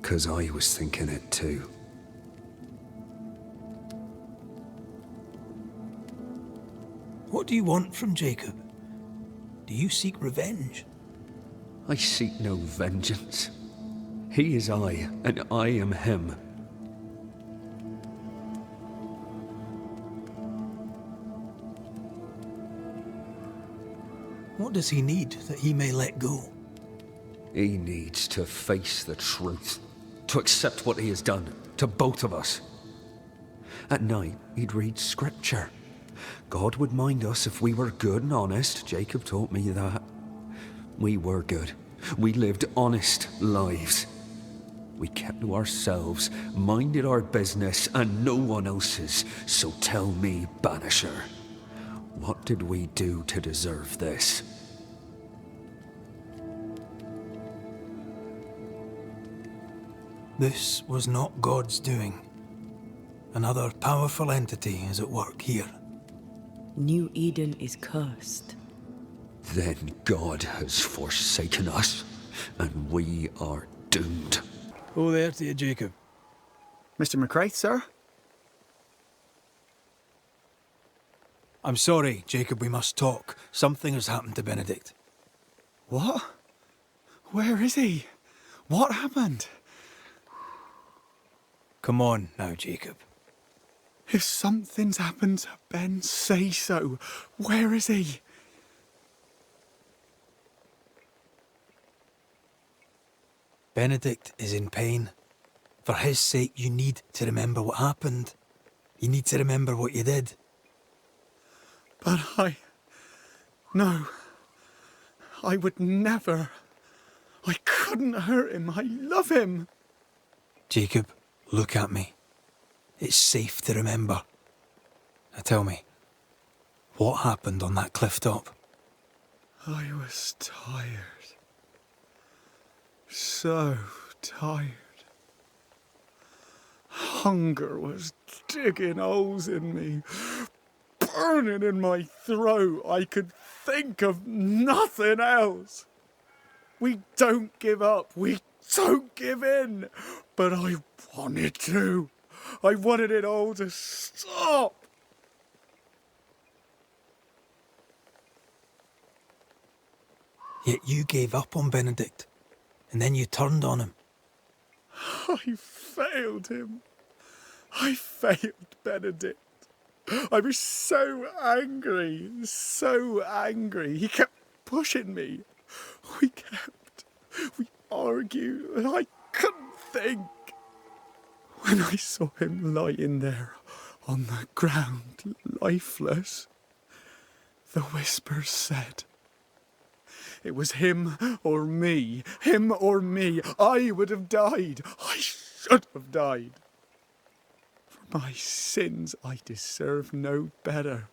'cause I was thinking it too. What do you want from Jacob? Do you seek revenge? I seek no vengeance. He is I, and I am him. What does he need that he may let go? He needs to face the truth, to accept what he has done to both of us. At night, he'd read scripture. God would mind us if we were good and honest. Jacob taught me that. We were good. We lived honest lives. We kept to ourselves, minded our business and no one else's. So tell me, Banisher, what did we do to deserve this? This was not God's doing. Another powerful entity is at work here. New Eden is cursed. Then God has forsaken us, and we are doomed. Oh, there to you, Jacob. Mr. McCraith, sir? I'm sorry, Jacob, we must talk. Something has happened to Benedict. What? Where is he? What happened? Come on now, Jacob. If something's happened to Ben, say so. Where is he? Benedict is in pain. For his sake, you need to remember what happened. You need to remember what you did. But No. I would never. I couldn't hurt him. I love him. Jacob, look at me. It's safe to remember. Now tell me, what happened on that cliff top? I was tired. So tired. Hunger was digging holes in me, burning in my throat. I could think of nothing else. We don't give up. We don't give in. But I wanted to. I wanted it all to stop. Yet you gave up on Benedict, and then you turned on him. I failed him. I failed Benedict. I was so angry, so angry. He kept pushing me. We argued, and I couldn't think. When I saw him lying there on the ground, lifeless, the whispers said, it was him or me, him or me. I would have died. I should have died. For my sins, I deserve no better.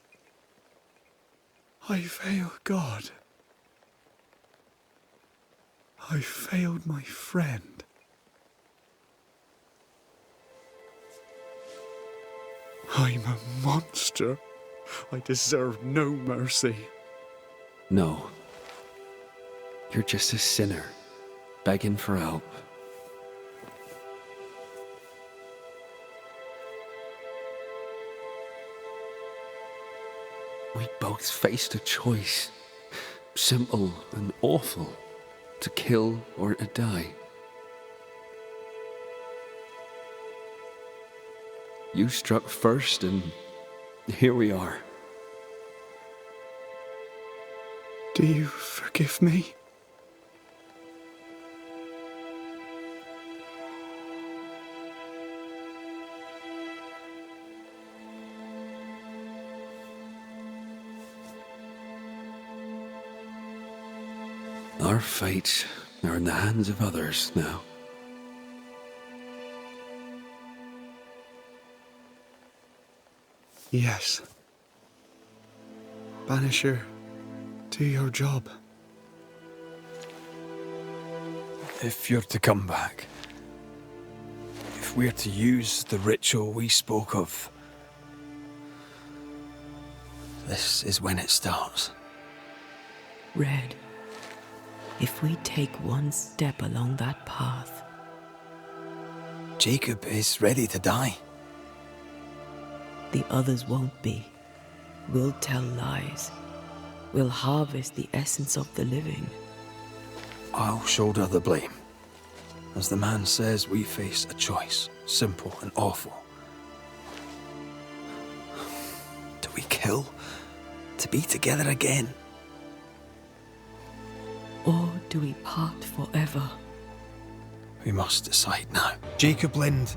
I failed God. I failed my friend. I'm a monster. I deserve no mercy. No. You're just a sinner, begging for help. We both faced a choice, simple and awful, to kill or to die. You struck first, and here we are. Do you forgive me? Our fates are in the hands of others now. Yes. Banisher, do your job. If you're to come back, if we're to use the ritual we spoke of, this is when it starts. Red, if we take one step along that path, Jacob is ready to die. the others won't be. We'll tell lies. We'll harvest the essence of the living. I'll shoulder the blame. As the man says, we face a choice, simple and awful. Do we kill to be together again? Or do we part forever? We must decide now. Jacob Lind,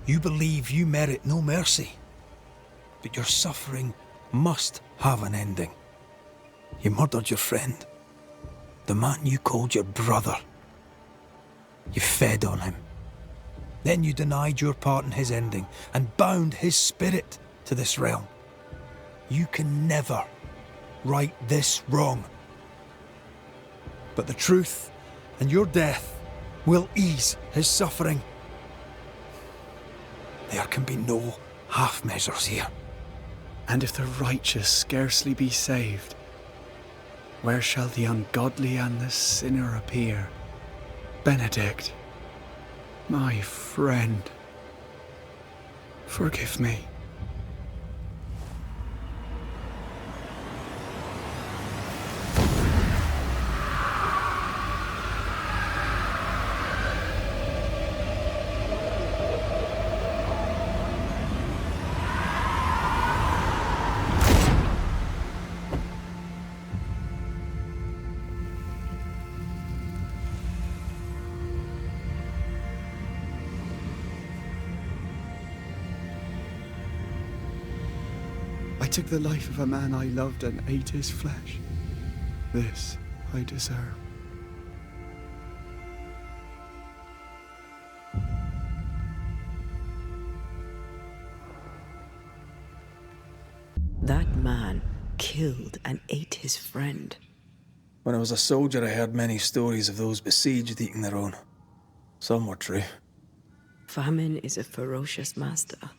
you believe you merit no mercy, but your suffering must have an ending. You murdered your friend, the man you called your brother. You fed on him. Then you denied your part in his ending and bound his spirit to this realm. You can never right this wrong. But the truth and your death will ease his suffering. There can be no half measures here. And if the righteous scarcely be saved, where shall the ungodly and the sinner appear? Benedict, my friend, forgive me. I took the life of a man I loved and ate his flesh. This I deserve. That man killed and ate his friend. When I was a soldier, I heard many stories of those besieged eating their own. Some were true. Famine is a ferocious master.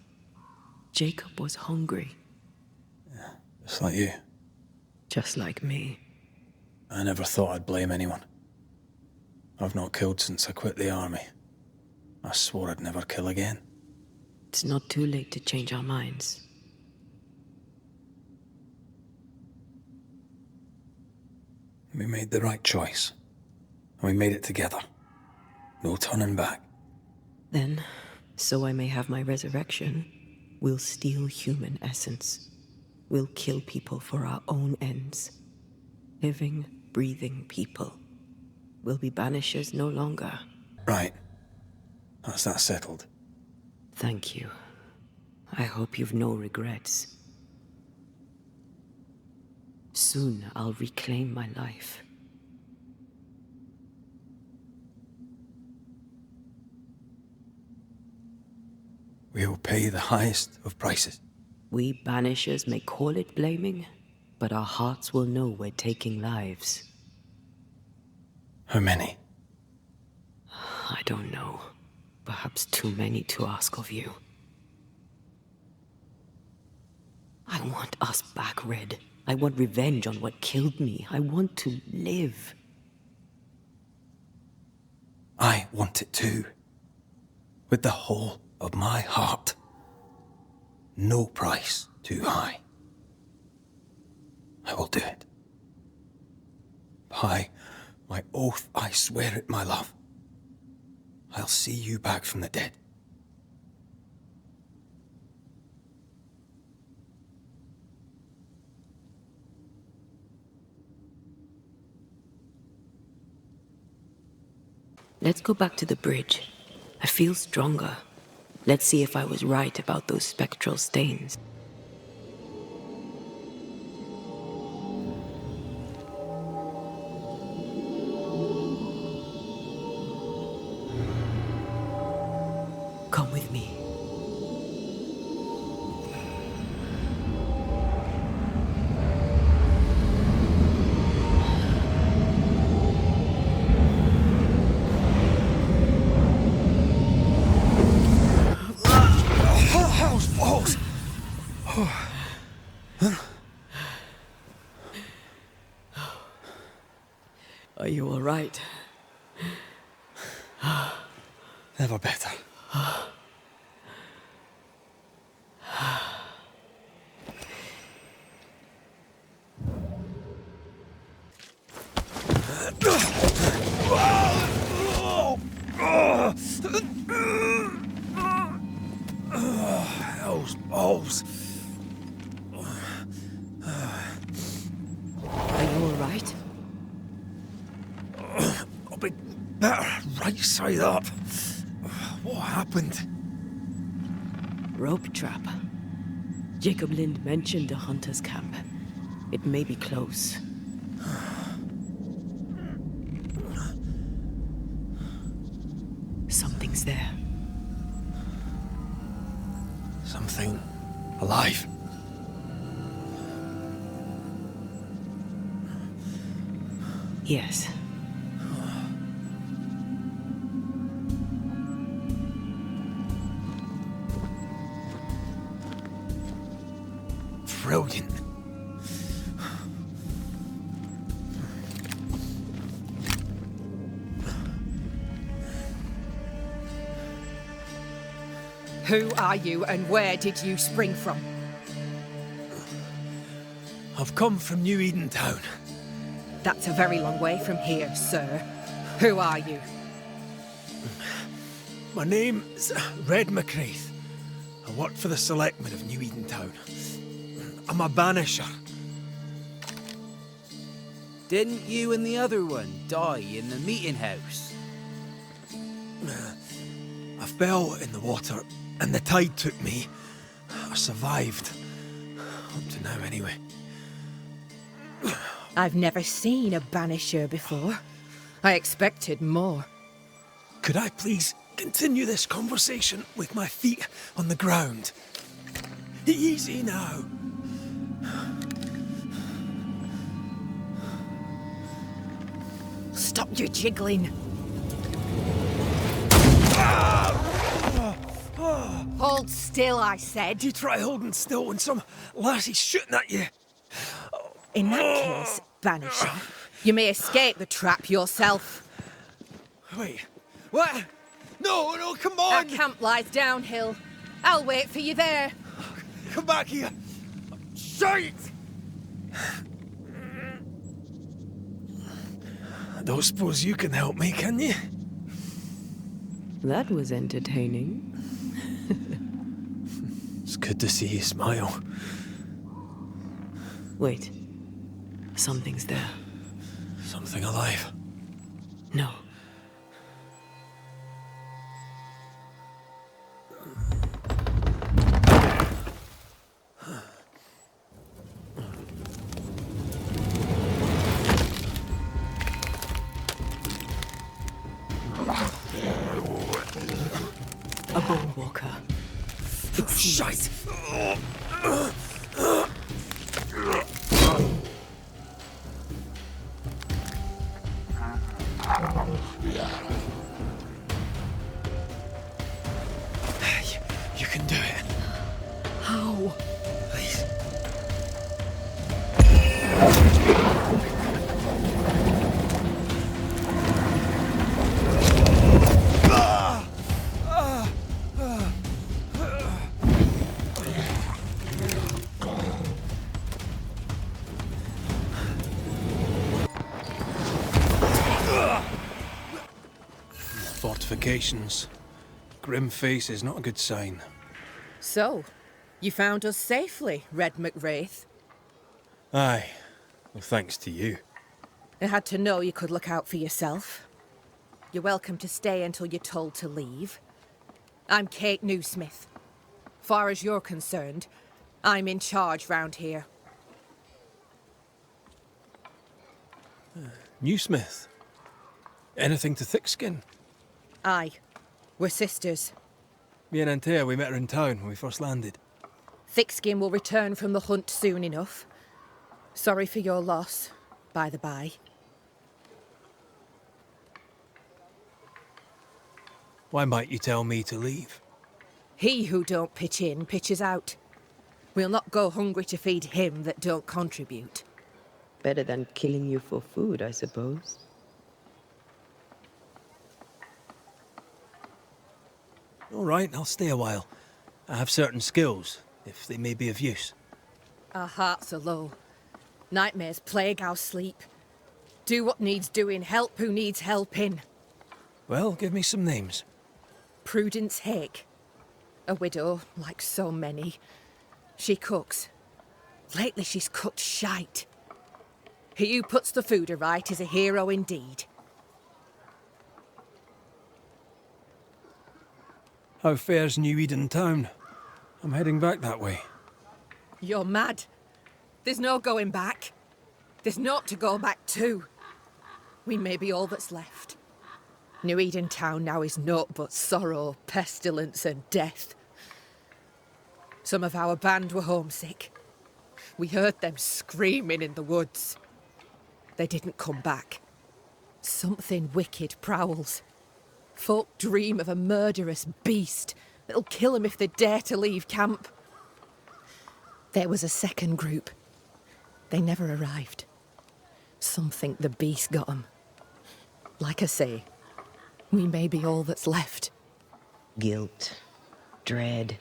Jacob was hungry. Just like you. Just like me. I never thought I'd blame anyone. I've not killed since I quit the army. I swore I'd never kill again. It's not too late to change our minds. We made the right choice. And we made it together. No turning back. Then, so I may have my resurrection, we'll steal human essence. We'll kill people for our own ends. Living, breathing people. We'll be banishers no longer. Right. That's that settled. Thank you. I hope you've no regrets. Soon I'll reclaim my life. We will pay the highest of prices. We banishers may call it blaming, but our hearts will know we're taking lives. How many? I don't know. Perhaps too many to ask of you. I want us back, Red. I want revenge on what killed me. I want to live. I want it too. With the whole of my heart. No price too high. I will do it. By my oath, I swear it, my love. I'll see you back from the dead. Let's go back to the bridge. I feel stronger. Let's see if I was right about those spectral stains. Come with me. Are you all right? Never better. better right side up. What happened? Rope trap. Jacob Lind mentioned a hunter's camp. It may be close. Something's there. Something alive. Yes. Brilliant. Who are you and where did you spring from? I've come from New-Eden town. That's a very long way from here, sir. Who are you? My name's Red McCraith. I work for the selectmen of New-Eden town. I'm a banisher. Didn't you and the other one die in the meeting house? I fell in the water and the tide took me. I survived. Up to now, anyway. I've never seen a banisher before. I expected more. Could I please continue this conversation with my feet on the ground? Easy now. Stop your jiggling. Hold still, I said. You try holding still when some lassie's shooting at you. In that case, banisher, you may escape the trap yourself. Wait, what? No, no, come on! Our camp lies downhill. I'll wait for you there. Come back here. Shite! I don't suppose you can help me, can you? That was entertaining. It's good to see you smile. Wait. Something's there. Something alive? No. A bone walker. It's shite! You can do it. How? Please. Fortifications. Grim face is not a good sign. So, you found us safely, Red McWraith. Aye. Well, thanks to you. I had to know you could look out for yourself. You're welcome to stay until you're told to leave. I'm Kate Newsmith. Far as you're concerned, I'm in charge round here. Newsmith? Anything to thick-skin? Aye. We're sisters. Me and ANTEII, we met her in town when we first landed. Thickskin will return from the hunt soon enough. Sorry for your loss, by the by. Why might you tell me to leave? He who don't pitch in, pitches out. We'll not go hungry to feed him that don't contribute. Better than killing you for food, I suppose. All right, I'll stay a while. I have certain skills, if they may be of use. Our hearts are low. Nightmares plague our sleep. Do what needs doing, help who needs helping. Well, give me some names. Prudence Hake. A widow, like so many. She cooks. Lately she's cooked shite. He who puts the food aright is a hero indeed. How fares New-Eden town? I'm heading back that way. You're mad. There's no going back. There's naught to go back to. We may be all that's left. New-Eden town now is naught but sorrow, pestilence and death. Some of our band were homesick. We heard them screaming in the woods. They didn't come back. Something wicked prowls. Folk dream of a murderous beast that'll kill them if they dare to leave camp. There was a second group. They never arrived. Some think the beast got them. Like I say, we may be all that's left. Guilt, dread.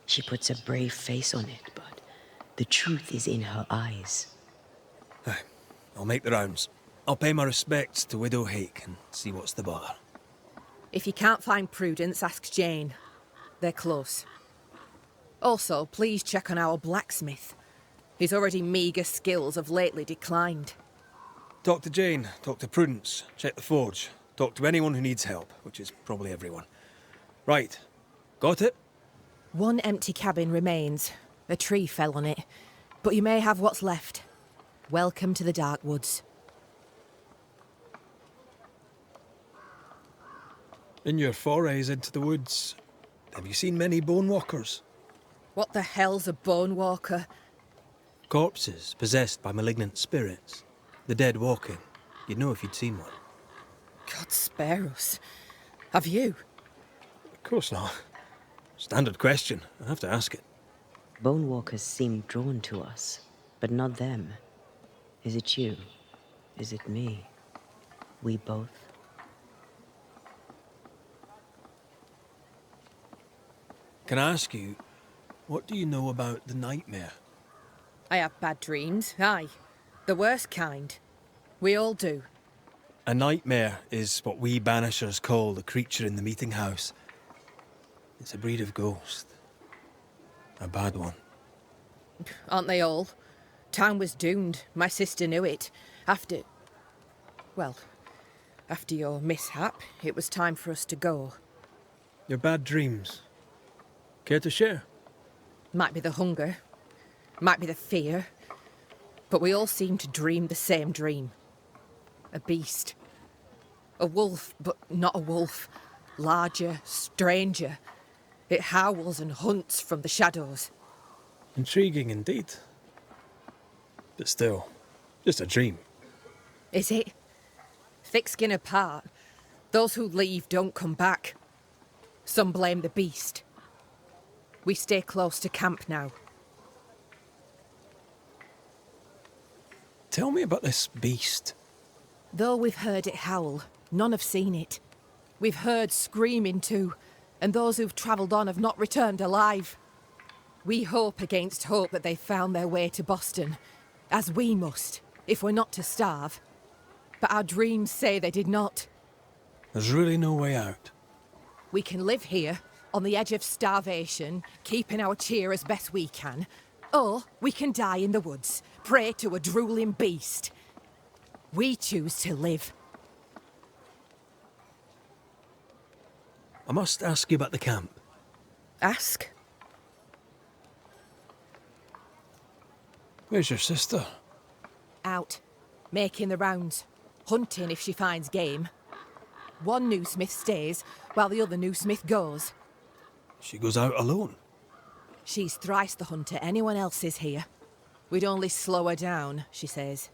She puts a brave face on it, but the truth is in her eyes. Aye, I'll make the rounds. I'll pay my respects to Widow Hake and see what's the bother. If you can't find Prudence, ask Jane. They're close. Also, please check on our blacksmith. His already meagre skills have lately declined. Talk to Jane, talk to Prudence, check the forge, talk to anyone who needs help, which is probably everyone. Right. Got it? One empty cabin remains. A tree fell on it. But you may have what's left. Welcome to the dark woods. In your forays into the woods, have you seen many bone walkers? What the hell's a bone walker? Corpses possessed by malignant spirits. The dead walking. You'd know if you'd seen one. God spare us. Have you? Of course not. Standard question. I have to ask it. Bone walkers seem drawn to us, but not them. Is it you? Is it me? We both? Can I ask you, what do you know about the nightmare? I have bad dreams, aye. The worst kind. We all do. A nightmare is what we Banishers call the creature in the meeting house. It's a breed of ghost. A bad one. Aren't they all? Town was doomed. My sister knew it. After your mishap, it was time for us to go. Your bad dreams. Care to share? Might be the hunger. Might be the fear. But we all seem to dream the same dream. A beast. A wolf, but not a wolf. Larger, stranger. It howls and hunts from the shadows. Intriguing indeed. But still, just a dream. Is it? Thick skin apart, those who leave don't come back. Some blame the beast. We stay close to camp now. Tell me about this beast. Though we've heard it howl, none have seen it. We've heard screaming too, and those who've travelled on have not returned alive. We hope against hope that they found their way to Boston, as we must, if we're not to starve. But our dreams say they did not. There's really no way out. We can live here, on the edge of starvation, keeping our cheer as best we can. Or we can die in the woods, prey to a drooling beast. We choose to live. I must ask you about the camp. Ask? Where's your sister? Out, making the rounds, hunting if she finds game. One new smith stays, while the other new smith goes. She goes out alone? She's thrice the hunter anyone else is here. We'd only slow her down, she says.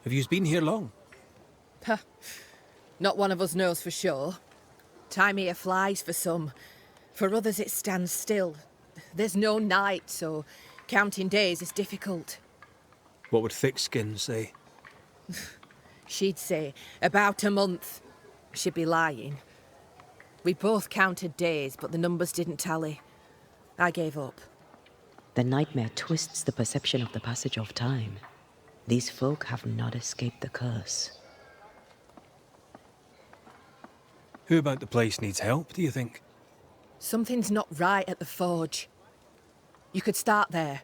Have you been here long? Huh. Not one of us knows for sure. Time here flies for some. For others it stands still. There's no night, so counting days is difficult. What would Thickskin say? She'd say about a month. She'd be lying. We both counted days, but the numbers didn't tally. I gave up. The nightmare twists the perception of the passage of time. These folk have not escaped the curse. Who about the place needs help, do you think? Something's not right at the forge. You could start there.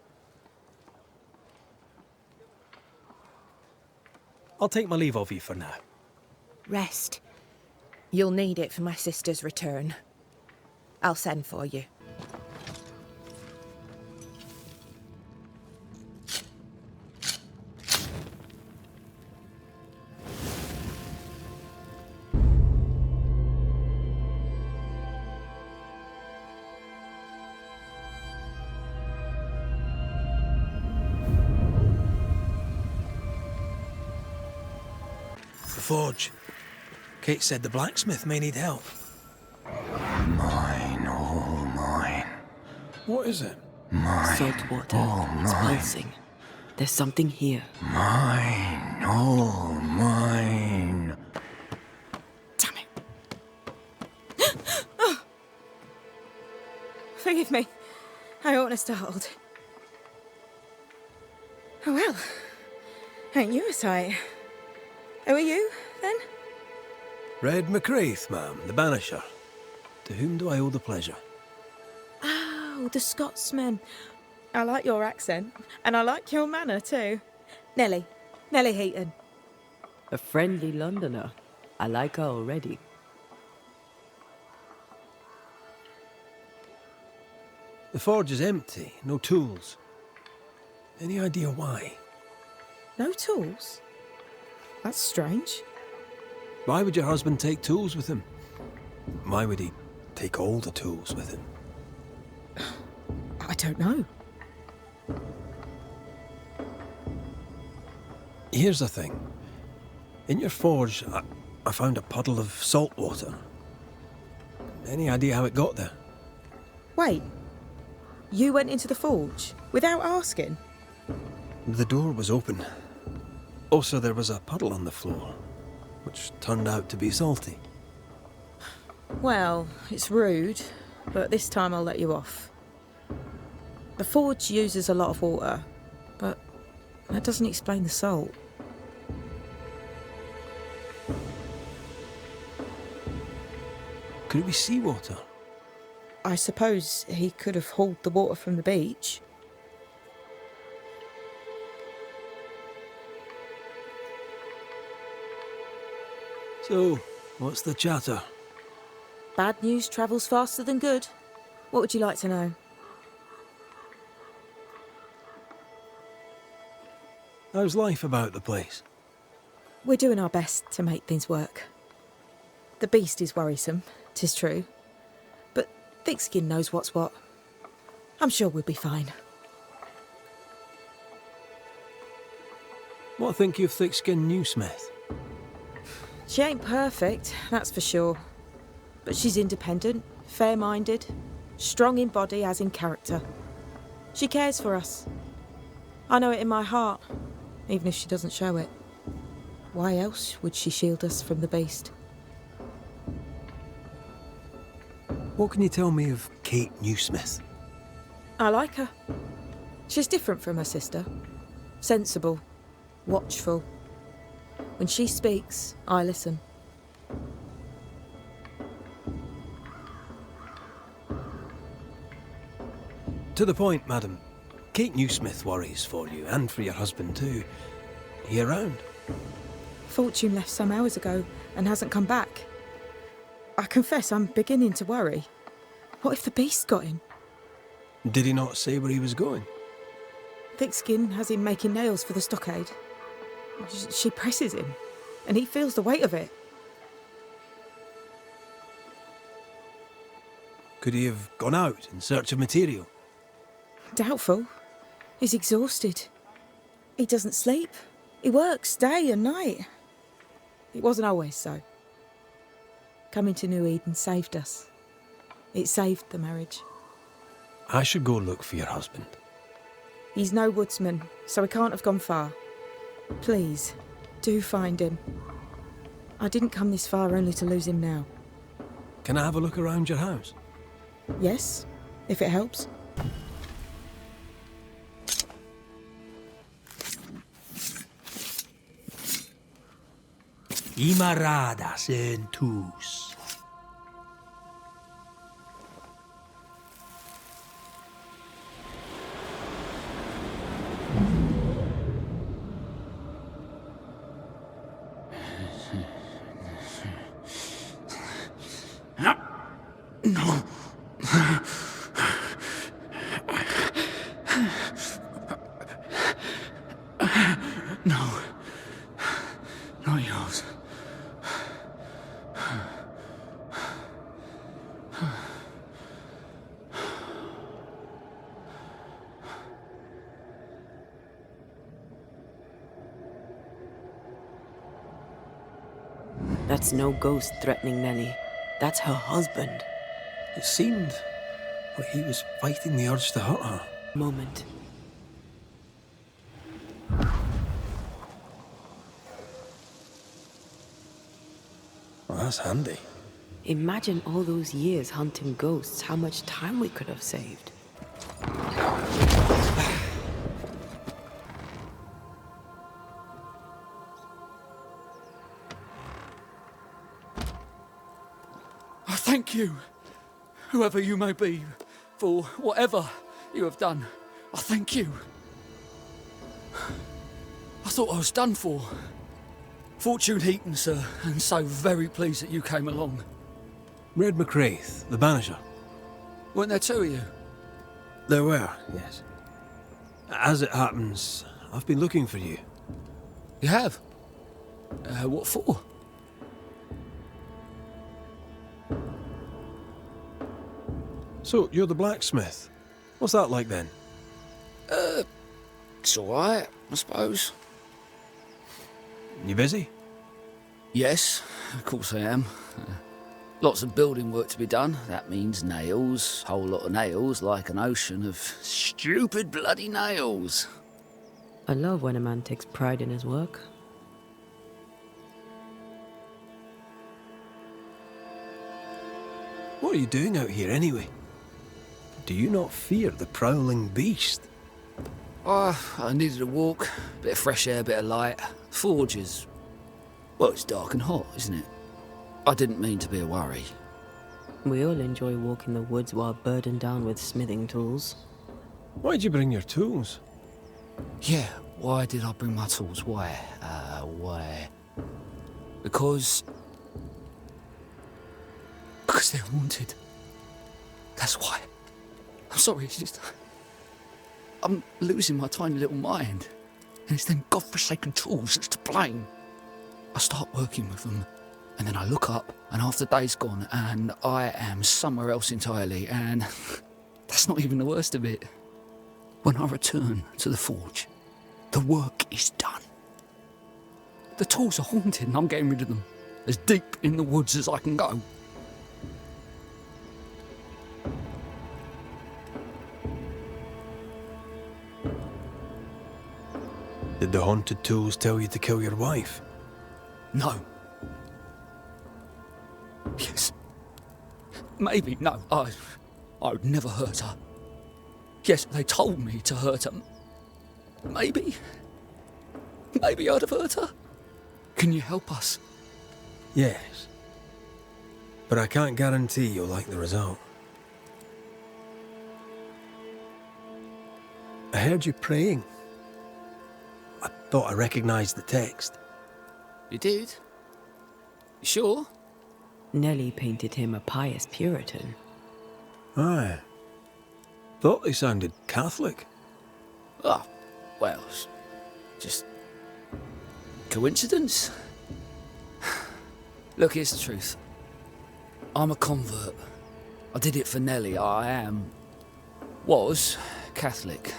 I'll take my leave of you for now. Rest. You'll need it for my sister's return. I'll send for you. Forge. Kate said the blacksmith may need help. Mine, all mine. What is it? Mine, Salt water. all It's mine. pulsing. There's something here. Mine, all mine. Damn it. Oh. Forgive me. I oughtn't have startled. Oh well. Ain't you a sight? Who are you, then? Red McCraith, ma'am, the Banisher. To whom do I owe the pleasure? Oh, the Scotsman. I like your accent, and I like your manner too. Nellie Heaton. A friendly Londoner. I like her already. The forge is empty, no tools. Any idea why? No tools? That's strange. Why would your husband take tools with him? Why would he take all the tools with him? I don't know. Here's the thing. In your forge, I found a puddle of salt water. Any idea how it got there? Wait. You went into the forge without asking? The door was open. Also, there was a puddle on the floor, which turned out to be salty. Well, it's rude, but this time I'll let you off. The forge uses a lot of water, but that doesn't explain the salt. Could it be seawater? I suppose he could have hauled the water from the beach. So, what's the chatter? Bad news travels faster than good. What would you like to know? How's life about the place? We're doing our best to make things work. The beast is worrisome, 'tis true. But Thickskin knows what's what. I'm sure we'll be fine. What think you of Thickskin Newsmith? She ain't perfect, that's for sure. But she's independent, fair-minded, strong in body as in character. She cares for us. I know it in my heart, even if she doesn't show it. Why else would she shield us from the beast? What can you tell me of Kate Newsmith? I like her. She's different from her sister. Sensible, watchful. When she speaks, I listen. To the point, madam. Kate Newsmith worries for you, and for your husband too. He around? Fortune left some hours ago and hasn't come back. I confess I'm beginning to worry. What if the beast got him? Did he not say where he was going? Thickskin has him making nails for the stockade. She presses him, and he feels the weight of it. Could he have gone out in search of material? Doubtful. He's exhausted. He doesn't sleep. He works day and night. It wasn't always so. Coming to New-Eden saved us. It saved the marriage. I should go look for your husband. He's no woodsman, so he can't have gone far. Please, do find him. I didn't come this far only to lose him now. Can I have a look around your house? Yes, if it helps. Imaradas en tus. No. No. Not yours. That's no ghost threatening Nellie. That's her husband. It seemed like he was fighting the urge to hurt her. Moment. Well, that's handy. Imagine all those years hunting ghosts, how much time we could have saved. I thank you, whoever you may be, for whatever you have done. I thank you. I thought I was done for. Fortune Heaton, sir, and so very pleased that you came along. Red McCraith, the Banisher. Weren't there two of you? There were, yes. As it happens, I've been looking for you. You have? What for? So, you're the blacksmith. What's that like then? It's alright, I suppose. You busy? Yes, of course I am. Lots of building work to be done. That means nails. Whole lot of nails, like an ocean of stupid bloody nails. I love when a man takes pride in his work. What are you doing out here anyway? Do you not fear the prowling beast? I needed a walk, bit of fresh air, bit of light. Forge is... well, it's dark and hot, isn't it? I didn't mean to be a worry. We all enjoy walking the woods while burdened down with smithing tools. Why'd you bring your tools? Yeah, why did I bring my tools? Why? Why? Because they're haunted. That's why. I'm sorry, it's just... I'm losing my tiny little mind. And it's them godforsaken tools that's to blame. I start working with them, and then I look up, and half the day's gone, and I am somewhere else entirely, and that's not even the worst of it. When I return to the forge, the work is done. The tools are haunted, and I'm getting rid of them. As deep in the woods as I can go. Did the haunted tools tell you to kill your wife? No. Yes. Maybe, no. I would never hurt her. Yes, they told me to hurt her. Maybe. Maybe I'd have hurt her. Can you help us? Yes. But I can't guarantee you'll like the result. I heard you praying. I thought I recognized the text. You did? You sure? Nellie painted him a pious Puritan. Aye. Thought they sounded Catholic. Oh, well, it's just... coincidence? Look, here's the truth. I'm a convert. I did it for Nellie. was Catholic.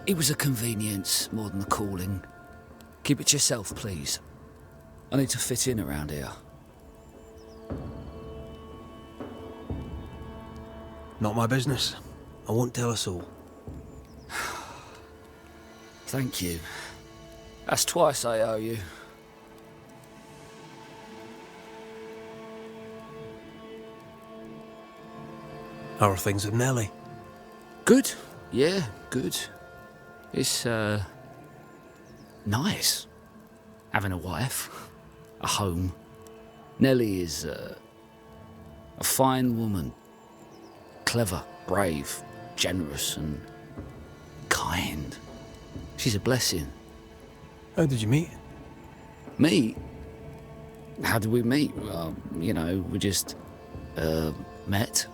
It was a convenience more than a calling. Keep it to yourself, please. I need to fit in around here. Not my business. I won't tell a soul. Thank you. That's twice I owe you. How are things with Nellie? Good. Yeah, good. It's, nice. Having a wife. A home. Nellie is, a fine woman. Clever, brave, generous and kind. She's a blessing. How did you meet? Meet? How did we meet? Well, you know, we just, met.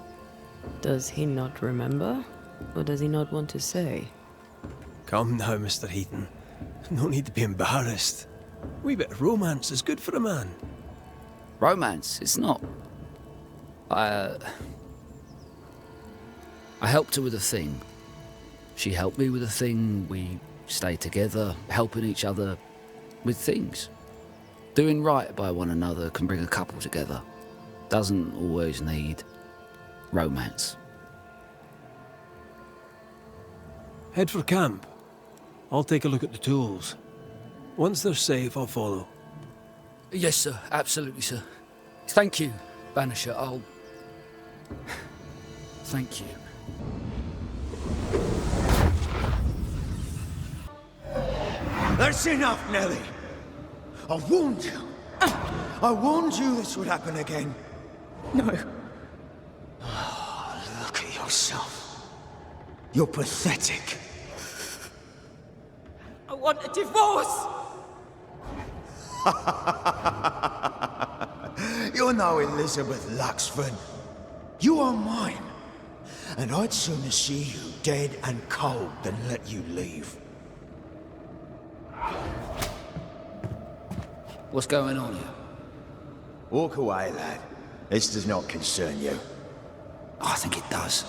Does he not remember? Or does he not want to say? Come now, Mr. Heaton. No need to be embarrassed. A wee bit of romance is good for a man. Romance? It's not. I helped her with a thing. She helped me with a thing. We stayed together, helping each other with things. Doing right by one another can bring a couple together. Doesn't always need romance. Head for camp. I'll take a look at the tools. Once they're safe, I'll follow. Yes, sir. Absolutely, sir. Thank you, Banisher. I'll... Thank you. That's enough, Nellie. I warned you. I warned you this would happen again. No. Oh, look at yourself. You're pathetic. I want a divorce! You're no Elizabeth Luxford. You are mine. And I'd sooner see you dead and cold than let you leave. What's going on here? Walk away, lad. This does not concern you. I think it does.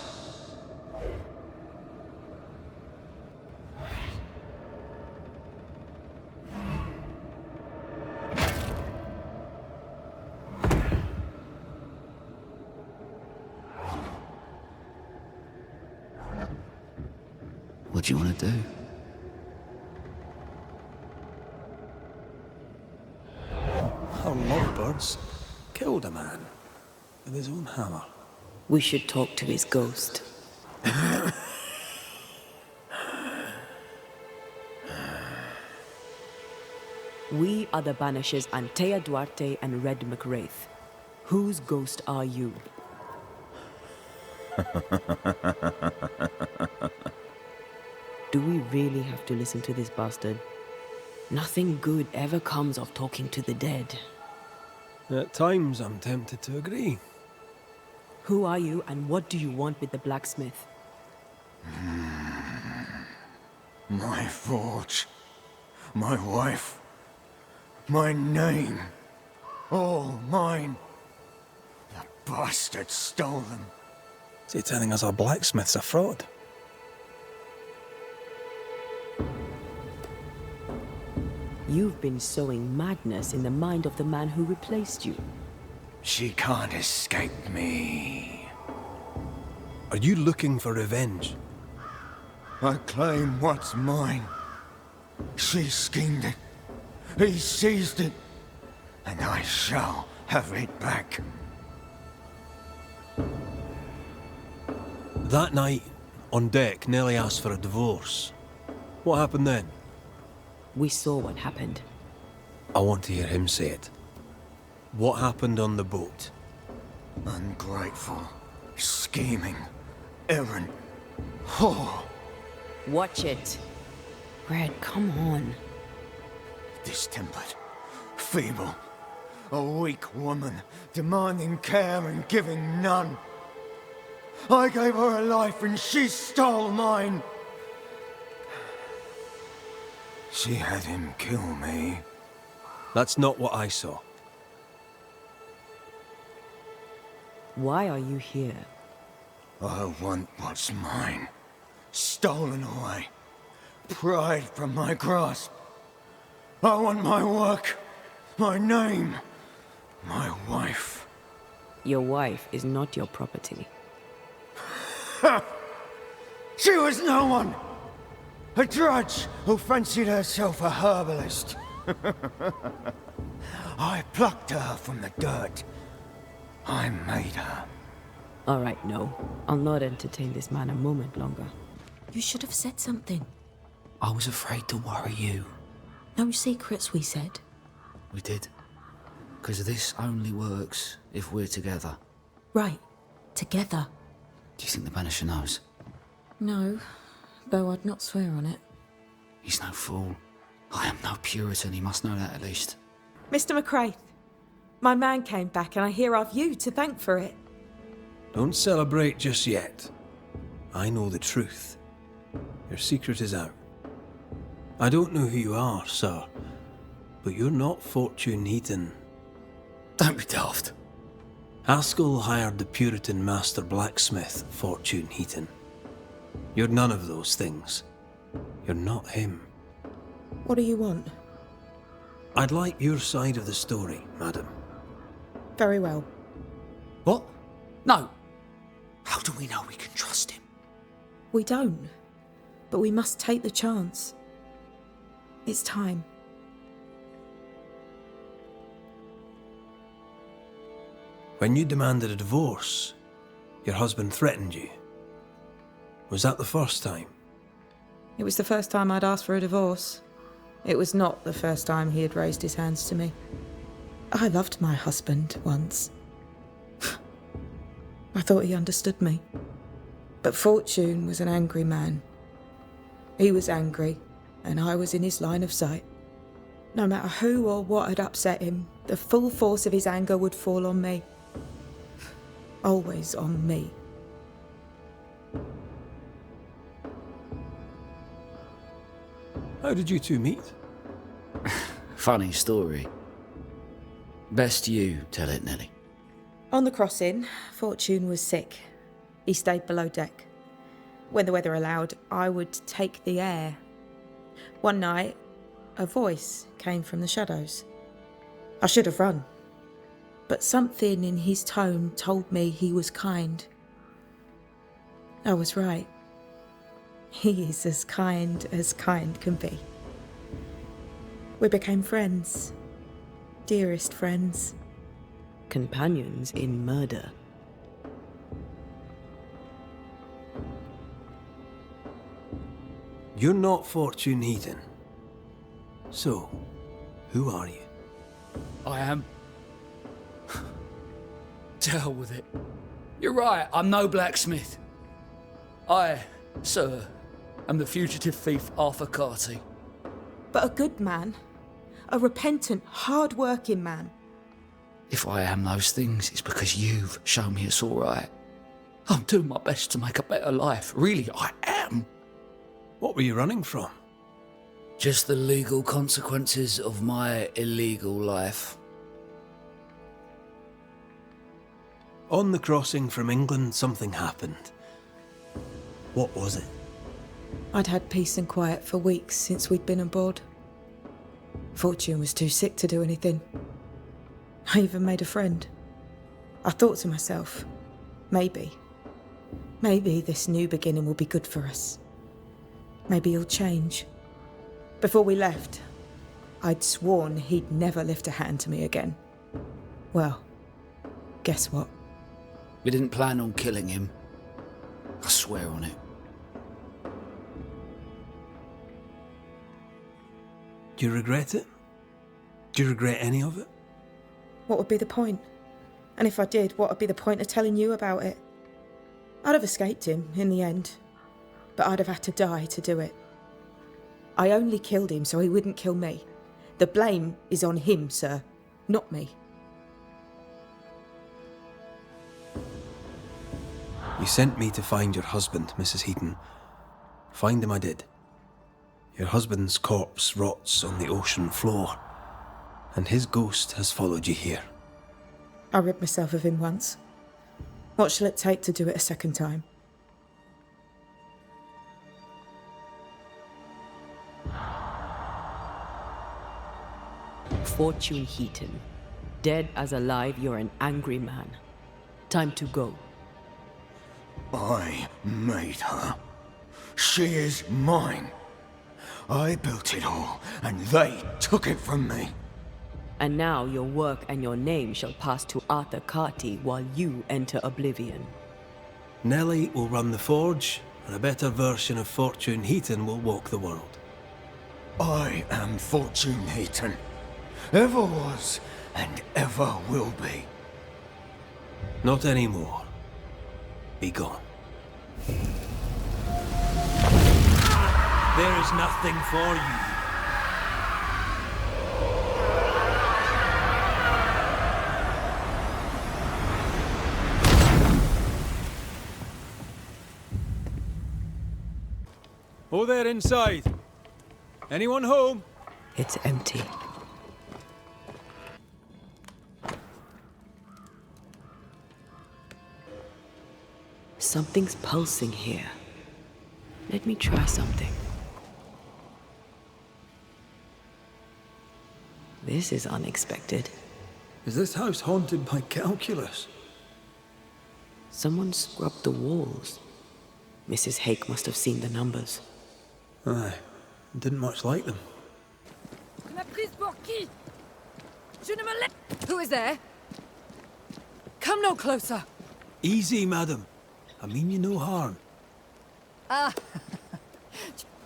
What do you want to do? Our lovebirds killed a man with his own hammer. We should talk to his ghost. We are the Banishers Antea Duarte and Red McWraith. Whose ghost are you? Do we really have to listen to this bastard? Nothing good ever comes of talking to the dead. At times, I'm tempted to agree. Who are you, and what do you want with the blacksmith? My forge. My wife. My name. All mine. The bastard stole them. Is he telling us our blacksmith's a fraud? You've been sowing madness in the mind of the man who replaced you. She can't escape me. Are you looking for revenge? I claim what's mine. She schemed it. He seized it. And I shall have it back. That night, on deck, Nellie asked for a divorce. What happened then? We saw what happened. I want to hear him say it. What happened on the boat? Ungrateful, scheming, errant, whore. Watch it. Red, come on. Distempered, feeble, a weak woman, demanding care and giving none. I gave her a life and she stole mine. She had him kill me. That's not what I saw. Why are you here? I want what's mine. Stolen away. Pried from my grasp. I want my work, my name, my wife. Your wife is not your property. She was no one! A drudge who fancied herself a herbalist. I plucked her from the dirt. I made her. All right, no. I'll not entertain this man a moment longer. You should have said something. I was afraid to worry you. No secrets, we said. We did. Because this only works if we're together. Right. Together. Do you think the Banisher knows? No. Though I'd not swear on it. He's no fool. I am no Puritan, he must know that at least. Mr. McWraith, my man came back and I hear I've you to thank for it. Don't celebrate just yet. I know the truth. Your secret is out. I don't know who you are, sir, but you're not Fortune Heaton. Don't be daft. Haskell hired the Puritan master blacksmith, Fortune Heaton. You're none of those things. You're not him. What do you want? I'd like your side of the story, madam. Very well. What? No. How do we know we can trust him? We don't. But we must take the chance. It's time. When you demanded a divorce, your husband threatened you. Was that the first time? It was the first time I'd asked for a divorce. It was not the first time he had raised his hands to me. I loved my husband once. I thought he understood me. But Fortune was an angry man. He was angry, and I was in his line of sight. No matter who or what had upset him, the full force of his anger would fall on me. Always on me. How did you two meet? Funny story. Best you tell it, Nelly. On the crossing, Fortune was sick. He stayed below deck. When the weather allowed, I would take the air. One night, a voice came from the shadows. I should have run, but something in his tone told me he was kind. I was right. He is as kind can be. We became friends. Dearest friends. Companions in murder. You're not Fortune Heaton. So, who are you? I am. To hell with it. You're right, I'm no blacksmith. I, sir, am the fugitive thief Arthur Carty. But a good man. A repentant, hard-working man. If I am those things, it's because you've shown me it's all right. I'm doing my best to make a better life. Really, I am. What were you running from? Just the legal consequences of my illegal life. On the crossing from England, something happened. What was it? I'd had peace and quiet for weeks since we'd been aboard. Fortune was too sick to do anything. I even made a friend. I thought to myself, maybe this new beginning will be good for us. Maybe he'll change. Before we left, I'd sworn he'd never lift a hand to me again. Well, guess what? We didn't plan on killing him. I swear on it. Do you regret it? Do you regret any of it? What would be the point? And if I did, what would be the point of telling you about it? I'd have escaped him in the end, but I'd have had to die to do it. I only killed him so he wouldn't kill me. The blame is on him, sir, not me. You sent me to find your husband, Mrs. Heaton. Find him I did. Your husband's corpse rots on the ocean floor, and his ghost has followed you here. I rid myself of him once. What shall it take to do it a second time? Fortune Heaton. Dead as alive, you're an angry man. Time to go. I made her. She is mine. I built it all, and they took it from me. And now your work and your name shall pass to Arthur Carty while you enter oblivion. Nellie will run the forge, and a better version of Fortune Heaton will walk the world. I am Fortune Heaton. Ever was, and ever will be. Not anymore. Be gone. There is nothing for you. Oh, there inside. Anyone home? It's empty. Something's pulsing here. Let me try something. This is unexpected. Is this house haunted by calculus? Someone scrubbed the walls. Mrs. Hake must have seen the numbers. Aye, didn't much like them. Who is there? Come no closer. Easy, madam. I mean you no harm.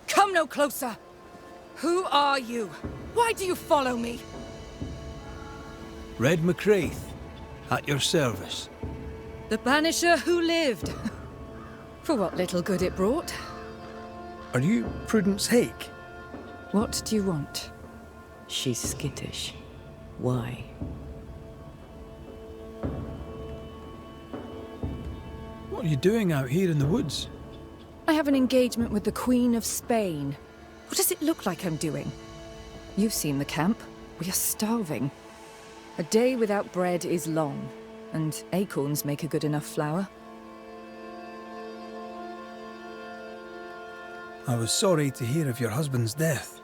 Come no closer. Who are you? Why do you follow me? Red McCraith, at your service. The banisher who lived. For what little good it brought. Are you Prudence Hake? What do you want? She's skittish. Why? What are you doing out here in the woods? I have an engagement with the Queen of Spain. What does it look like I'm doing? You've seen the camp. We are starving. A day without bread is long, and acorns make a good enough flour. I was sorry to hear of your husband's death.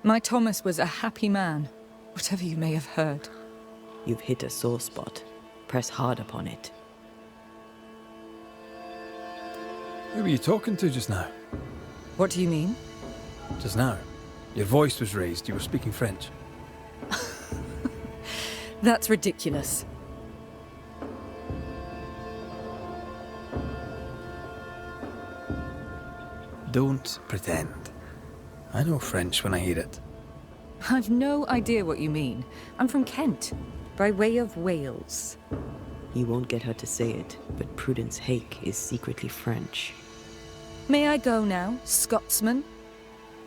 My Thomas was a happy man, whatever you may have heard. You've hit a sore spot. Press hard upon it. Who were you talking to just now? What do you mean? Just now. Your voice was raised. You were speaking French. That's ridiculous. Don't pretend. I know French when I hear it. I've no idea what you mean. I'm from Kent, by way of Wales. You won't get her to say it, but Prudence Hake is secretly French. May I go now, Scotsman?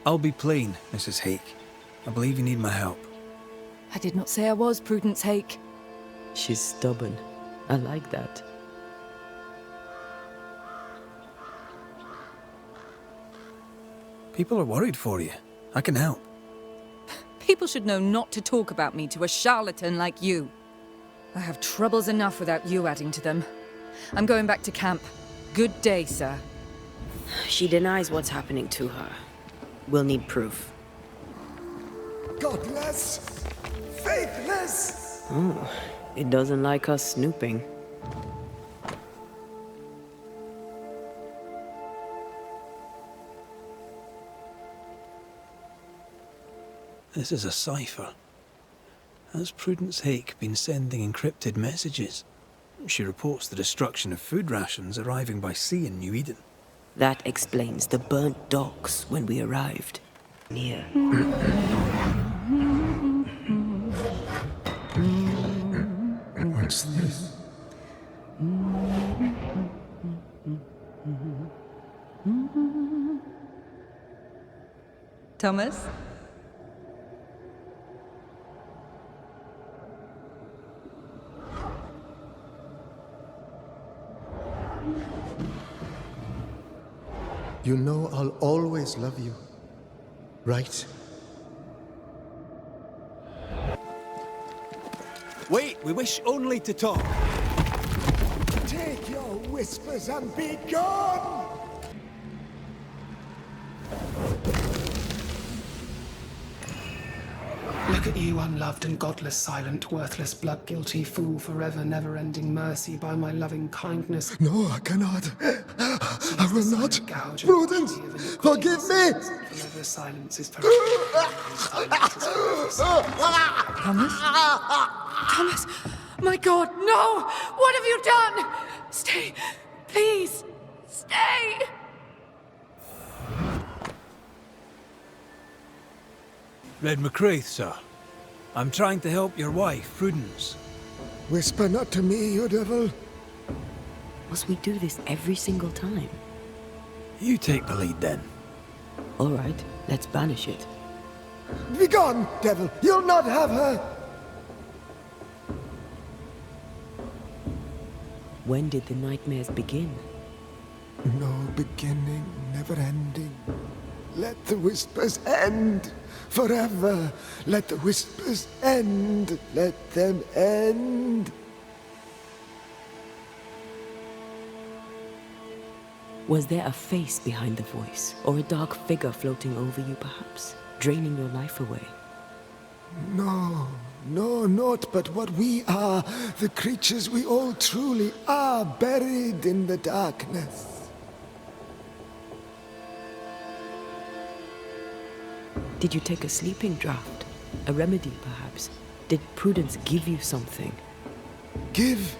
I'll be plain, Mrs. Hake. I believe you need my help. I did not say I was Prudence Hake. She's stubborn. I like that. People are worried for you. I can help. People should know not to talk about me to a charlatan like you. I have troubles enough without you adding to them. I'm going back to camp. Good day, sir. She denies what's happening to her. We'll need proof. Godless! Faithless! Oh, it doesn't like us snooping. This is a cipher. Has Prudence Hake been sending encrypted messages? She reports the destruction of food rations arriving by sea in New-Eden. That explains the burnt docks when we arrived. Here. What's this? Thomas? You know I'll always love you, right? Wait, we wish only to talk. Take your whispers and be gone! Look at you, unloved and godless, silent, worthless, blood-guilty fool, forever, never-ending mercy by my loving kindness. No, I cannot. I will not. Prudence, forgive me! Forever silence is forever. Thomas? Thomas! My God, no! What have you done? Stay, please, stay! Red McCraith, sir. I'm trying to help your wife, Prudence. Whisper not to me, you devil. Must we do this every single time? You take the lead, then. All right, let's banish it. Begone, devil! You'll not have her! When did the nightmares begin? No beginning, never ending. let the whispers end. Forever, let the whispers end. Let them end. Was there a face behind the voice, or a dark figure floating over you perhaps, draining your life away? No, no, not but what we are, the creatures we all truly are, buried in the darkness. Did you take a sleeping draught? A remedy, perhaps? Did Prudence give you something? Give?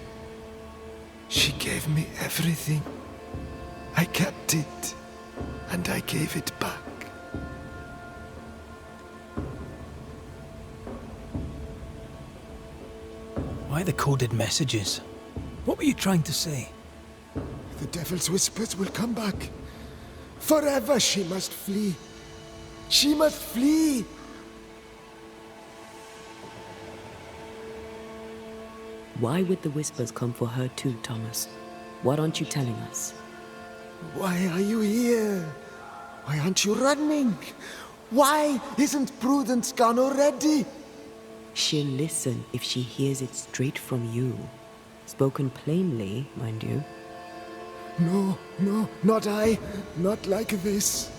She gave me everything. I kept it, and I gave it back. Why the coded messages? What were you trying to say? The devil's whispers will come back. Forever she must flee. She must flee! Why would the whispers come for her too, Thomas? What aren't you telling us? Why are you here? Why aren't you running? Why isn't Prudence gone already? She'll listen if she hears it straight from you. Spoken plainly, mind you. No, no, not I. Not like this.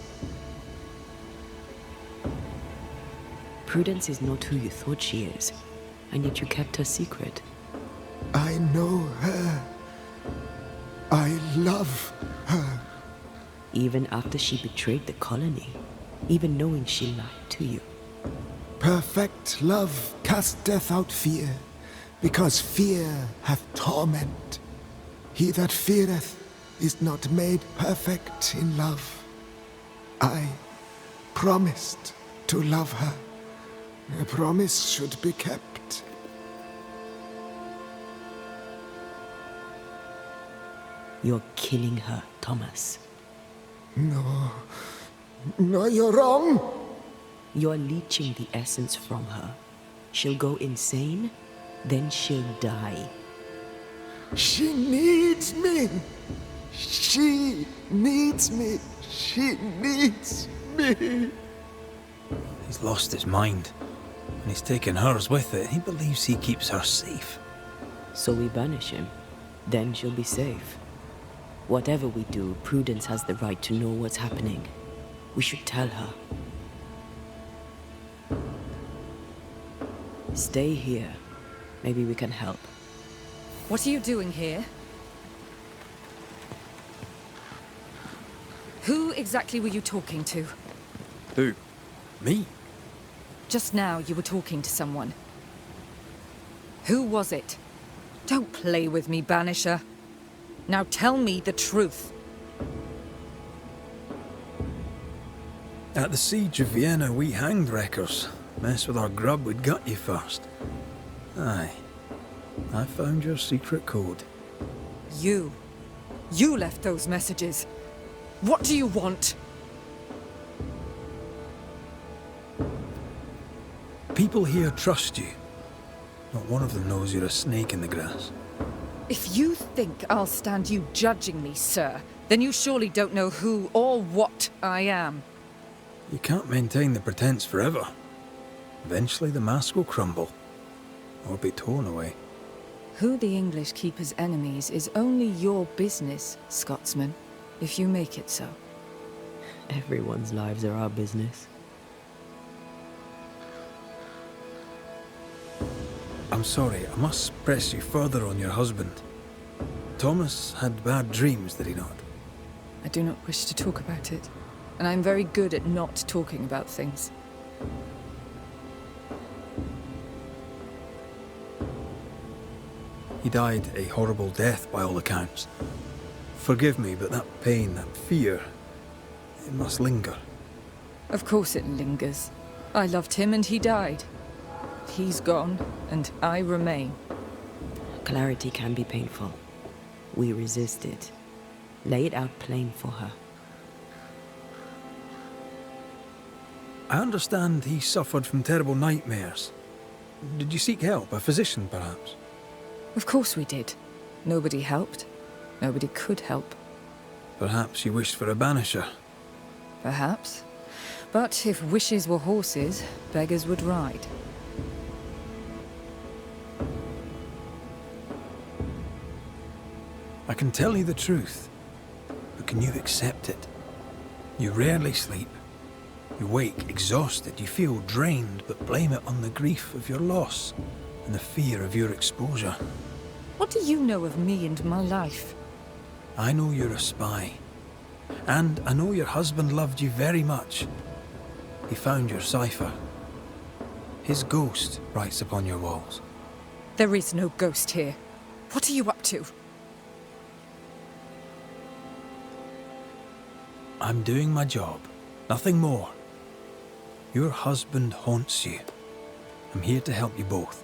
Prudence is not who you thought she is, and yet you kept her secret. I know her. I love her. Even after she betrayed the colony, even knowing she lied to you. Perfect love casteth out fear, because fear hath torment. He that feareth is not made perfect in love. I promised to love her. A promise should be kept. You're killing her, Thomas. No. No, you're wrong. You're leeching the essence from her. She'll go insane, then she'll die. She needs me. She needs me. She needs me. He's lost his mind, and he's taken hers with it. He believes he keeps her safe. So we banish him. Then she'll be safe. Whatever we do, Prudence has the right to know what's happening. We should tell her. Stay here. Maybe we can help. What are you doing here? Who exactly were you talking to? Who? Me? Just now you were talking to someone. Who was it? Don't play with me, Banisher. Now tell me the truth. At the siege of Vienna, we hanged wreckers. Mess with our grub, we'd gut you first. Aye. I found your secret code. You left those messages. What do you want? People here trust you. Not one of them knows you're a snake in the grass. If you think I'll stand you judging me, sir, then you surely don't know who or what I am. You can't maintain the pretense forever. Eventually the mask will crumble, or be torn away. Who the English keep as enemies is only your business, Scotsman, if you make it so. Everyone's lives are our business. I'm sorry, I must press you further on your husband. Thomas had bad dreams, did he not? I do not wish to talk about it, and I'm very good at not talking about things. He died a horrible death by all accounts. Forgive me, but that pain, that fear, it must linger. Of course it lingers. I loved him and he died. He's gone, and I remain. Clarity can be painful. We resist it. Lay it out plain for her. I understand he suffered from terrible nightmares. Did you seek help? A physician, perhaps? Of course we did. Nobody helped. Nobody could help. Perhaps you wished for a banisher. Perhaps. But if wishes were horses, beggars would ride. I can tell you the truth, but can you accept it? You rarely sleep. You wake exhausted, you feel drained, but blame it on the grief of your loss and the fear of your exposure. What do you know of me and my life? I know you're a spy. And I know your husband loved you very much. He found your cipher. His ghost writes upon your walls. There is no ghost here. What are you up to? I'm doing my job. Nothing more. Your husband haunts you. I'm here to help you both.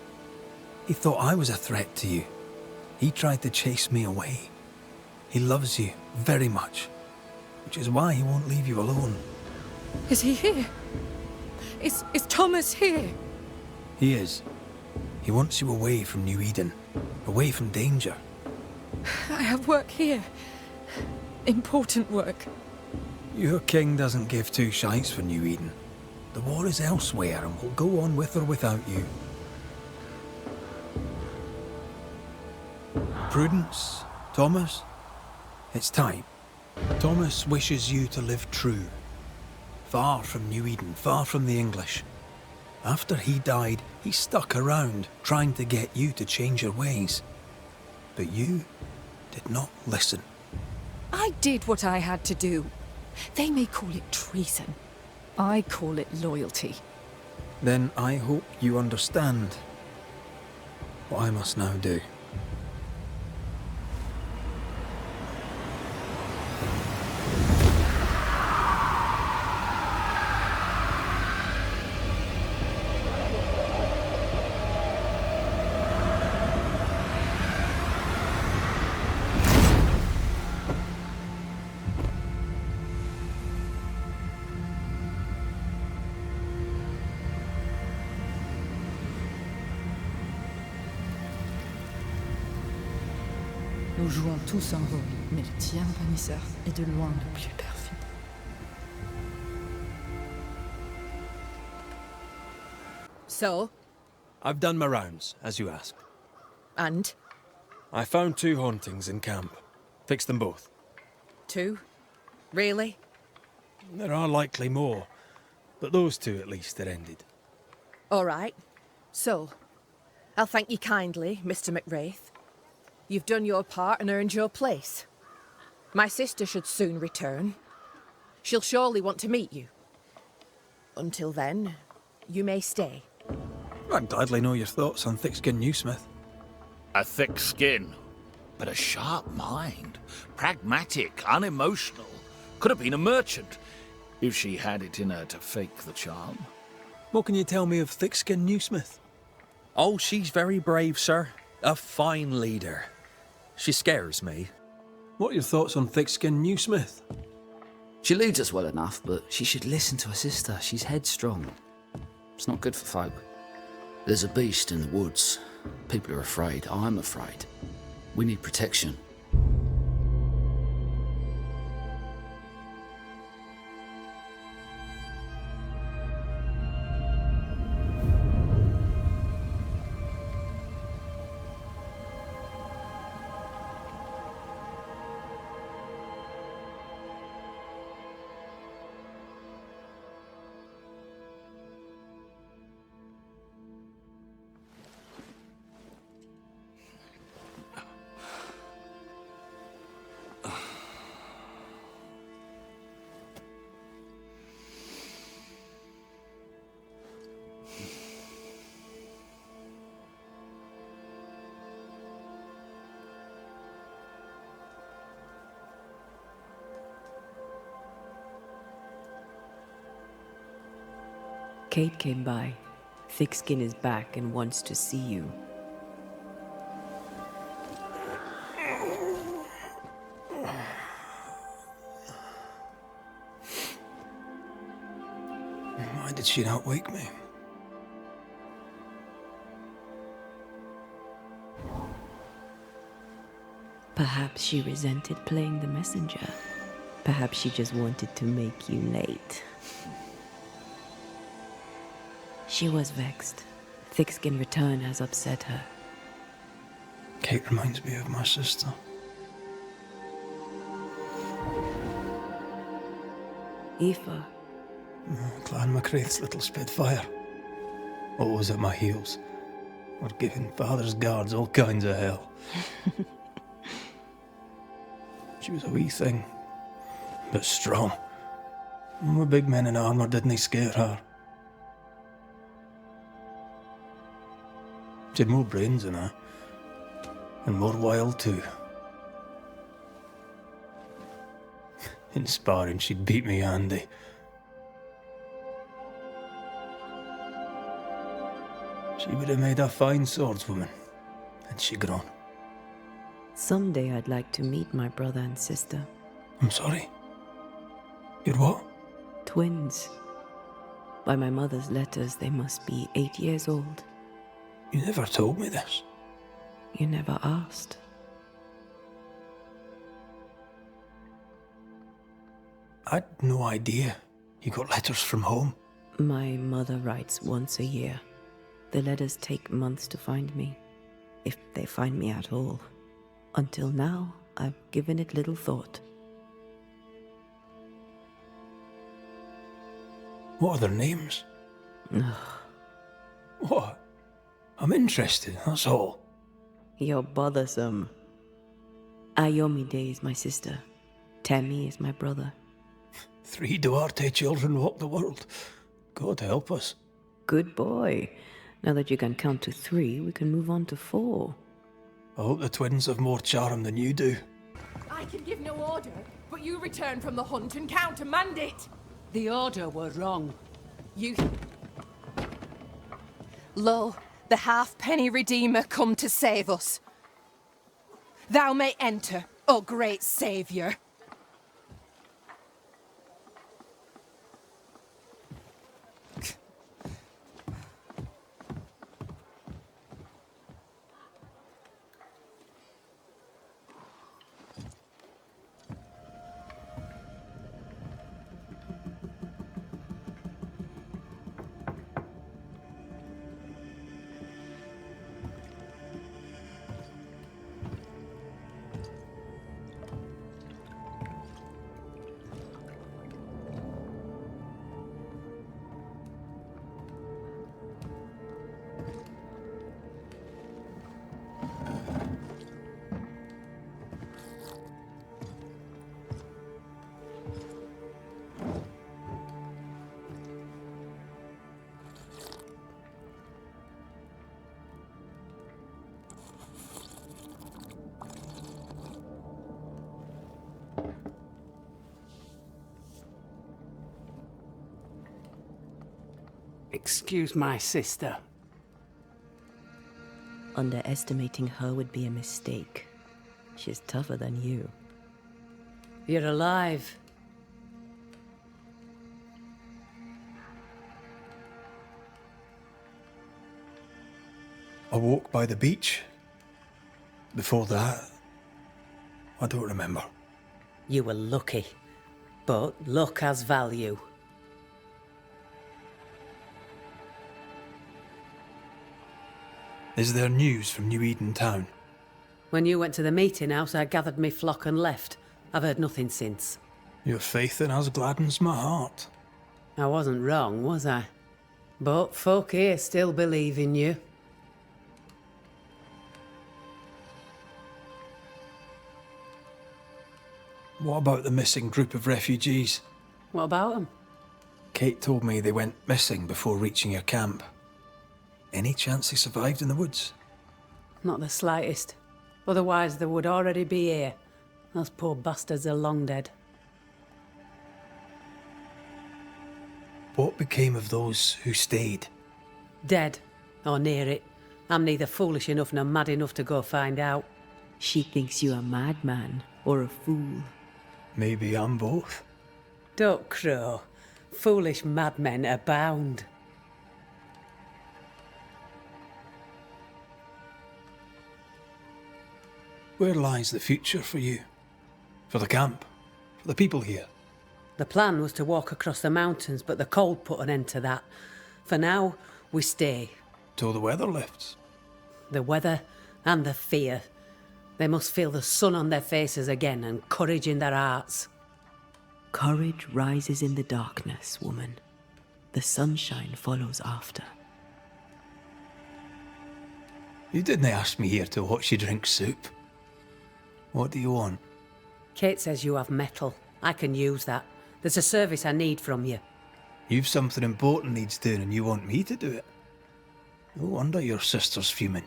He thought I was a threat to you. He tried to chase me away. He loves you very much, which is why he won't leave you alone. Is he here? Is Thomas here? He is. He wants you away from New-Eden, away from danger. I have work here. Important work. Your king doesn't give two shites for New-Eden. The war is elsewhere and will go on with or without you. Prudence, Thomas, it's time. Thomas wishes you to live true. Far from New-Eden, far from the English. After he died, he stuck around, trying to get you to change your ways. But you did not listen. I did what I had to do. They may call it treason. I call it loyalty. Then I hope you understand what I must now do. Nous jouons tous un rôle, mais le tien, Banishers, est de loin le plus perfide. So? I've done my rounds, as you asked. And? I found 2 hauntings in camp. Fixed them both. 2? Really? There are likely more, but those 2 at least are ended. All right. So, I'll thank you kindly, Mr. McWraith. You've done your part and earned your place. My sister should soon return. She'll surely want to meet you. Until then, you may stay. I'd gladly know your thoughts on thick-skinned Newsmith. A thick skin, but a sharp mind. Pragmatic, unemotional. Could have been a merchant, if she had it in her to fake the charm. What can you tell me of thick-skinned Newsmith? Oh, she's very brave, sir. A fine leader. She scares me. What are your thoughts on thick-skinned Newsmith? She leads us well enough, but she should listen to her sister. She's headstrong. It's not good for folk. There's a beast in the woods. People are afraid. I'm afraid. We need protection. Kate came by. Thickskin is back and wants to see you. Why did she not wake me? Perhaps she resented playing the messenger. Perhaps she just wanted to make you late. She was vexed. Thick-skinned return has upset her. Kate reminds me of my sister. Aoife. Clan MacRaith's little spitfire. Always at my heels. Or giving father's guards all kinds of hell. She was a wee thing, but strong. And the big men in armour didn't scare her. She had more brains than I. And more wild too. In sparring, she'd beat me handy. She would have made a fine swordswoman, had she grown. Someday I'd like to meet my brother and sister. I'm sorry. You're what? Twins. By my mother's letters, they must be 8 years old. You never told me this. You never asked. I'd no idea you got letters from home. My mother writes once a year. The letters take months to find me, if they find me at all. Until now, I've given it little thought. What are their names? What? I'm interested, that's all. You're bothersome. Ayomide is my sister. Temi is my brother. 3 Duarte children walk the world. God help us. Good boy. Now that you can count to 3, we can move on to 4. I hope the twins have more charm than you do. I can give no order, but you return from the hunt and countermand it. The order were wrong. You... Lo, the halfpenny redeemer come to save us. Thou may enter, O great saviour. Excuse my sister. Underestimating her would be a mistake. She's tougher than you. You're alive. I walked by the beach. Before that, I don't remember. You were lucky. But luck has value. Is there news from New-Eden town? When you went to the meeting house, I gathered me flock and left. I've heard nothing since. Your faith in us gladdens my heart. I wasn't wrong, was I? But folk here still believe in you. What about the missing group of refugees? What about them? Kate told me they went missing before reaching your camp. Any chance they survived in the woods? Not the slightest. Otherwise they would already be here. Those poor bastards are long dead. What became of those who stayed? Dead. Or near it. I'm neither foolish enough nor mad enough to go find out. She thinks you a madman or a fool. Maybe I'm both. Don't crow. Foolish madmen abound. Where lies the future for you? For the camp? For the people here? The plan was to walk across the mountains, but the cold put an end to that. For now, we stay. Till the weather lifts. The weather and the fear. They must feel the sun on their faces again and courage in their hearts. Courage rises in the darkness, woman. The sunshine follows after. You didn't ask me here to watch you drink soup. What do you want? Kate says you have metal. I can use that. There's a service I need from you. You've something important needs doing and you want me to do it. No wonder your sister's fuming.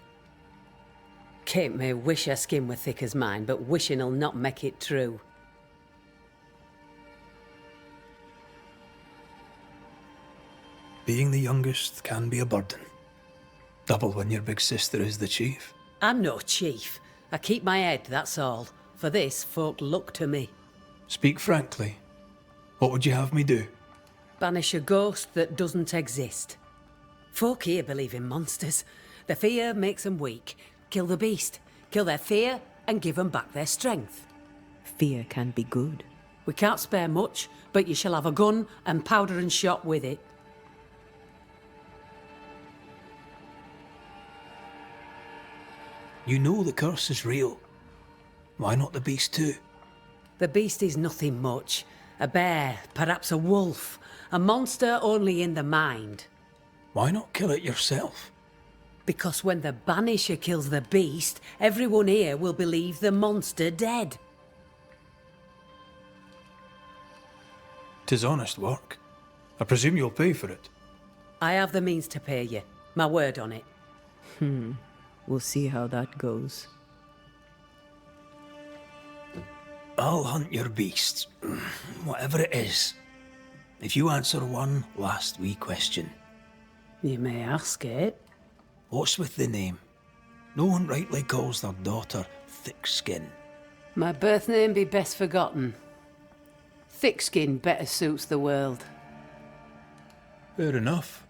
Kate may wish her skin were thick as mine, but wishing'll not make it true. Being the youngest can be a burden. Double when your big sister is the chief. I'm no chief. I keep my head, that's all. For this, folk look to me. Speak frankly. What would you have me do? Banish a ghost that doesn't exist. Folk here believe in monsters. The fear makes them weak. Kill the beast. Kill their fear and give them back their strength. Fear can be good. We can't spare much, but you shall have a gun and powder and shot with it. You know the curse is real. Why not the beast too? The beast is nothing much. A bear, perhaps a wolf. A monster only in the mind. Why not kill it yourself? Because when the Banisher kills the beast, everyone here will believe the monster dead. 'Tis honest work. I presume you'll pay for it. I have the means to pay you. My word on it. We'll see how that goes. I'll hunt your beast, whatever it is, if you answer one last wee question. You may ask it. What's with the name? No one rightly calls their daughter Thick Skin. My birth name be best forgotten. Thick skin better suits the world. Fair enough.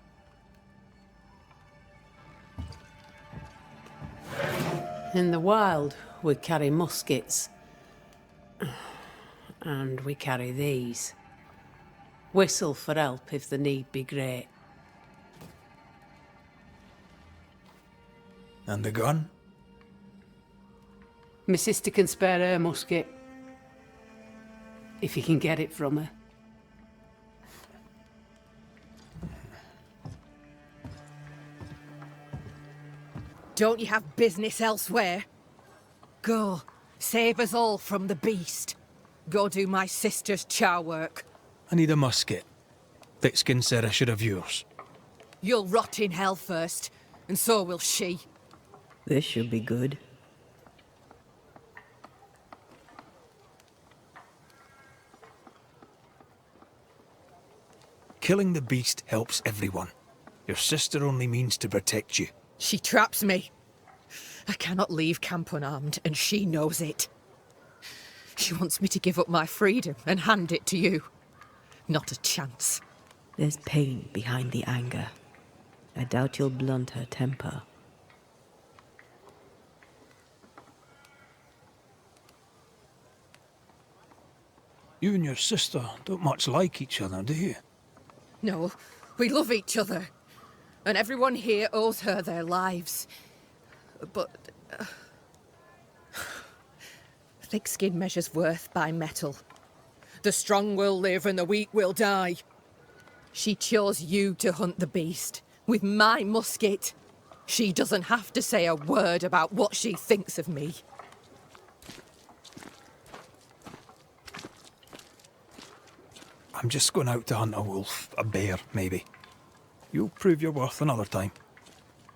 In the wild, we carry muskets. And we carry these. Whistle for help if the need be great. And the gun? My sister can spare her musket. If you can get it from her. Don't you have business elsewhere? Go, save us all from the beast. Go do my sister's char work. I need a musket. Thickskin said I should have yours. You'll rot in hell first, and so will she. This should be good. Killing the beast helps everyone. Your sister only means to protect you. She traps me. I cannot leave camp unarmed, and she knows it. She wants me to give up my freedom and hand it to you. Not a chance. There's pain behind the anger. I doubt you'll blunt her temper. You and your sister don't much like each other, do you? No, we love each other. And everyone here owes her their lives. But... thick skin measures worth by metal. The strong will live and the weak will die. She chose you to hunt the beast, with my musket. She doesn't have to say a word about what she thinks of me. I'm just going out to hunt a wolf, a bear, maybe. You'll prove your worth another time.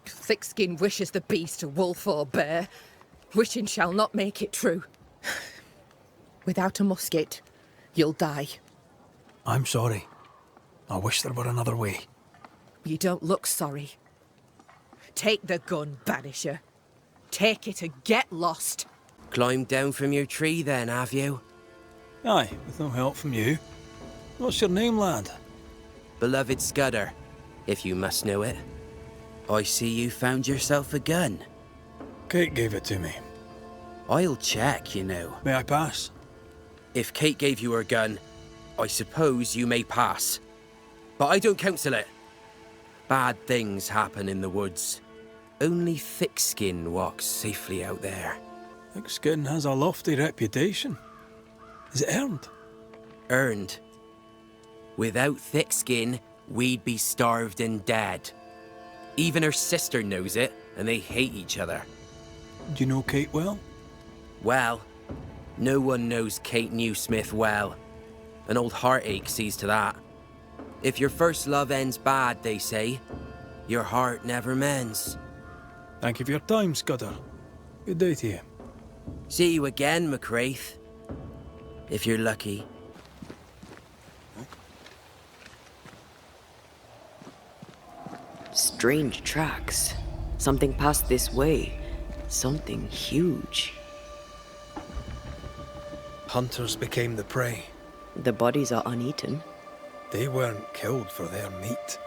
Thickskin wishes the beast a wolf or bear. Wishing shall not make it true. Without a musket, you'll die. I'm sorry. I wish there were another way. You don't look sorry. Take the gun, Banisher. Take it and get lost. Climbed down from your tree then, have you? Aye, with no help from you. What's your name, lad? Beloved Scudder, if you must know it. I see you found yourself a gun. Kate gave it to me. I'll check, you know. May I pass? If Kate gave you her gun, I suppose you may pass. But I don't counsel it. Bad things happen in the woods. Only thick-skin walks safely out there. Thick-skin has a lofty reputation. Is it earned? Earned. Without thick skin, we'd be starved and dead. Even her sister knows it, and they hate each other. Do you know Kate well? Well, no one knows Kate Newsmith well. An old heartache sees to that. If your first love ends bad, they say, your heart never mends. Thank you for your time, Scudder. Good day to you. See you again, McCraith. If you're lucky. Strange tracks. Something passed this way. Something huge. Hunters became the prey. The bodies are uneaten. They weren't killed for their meat.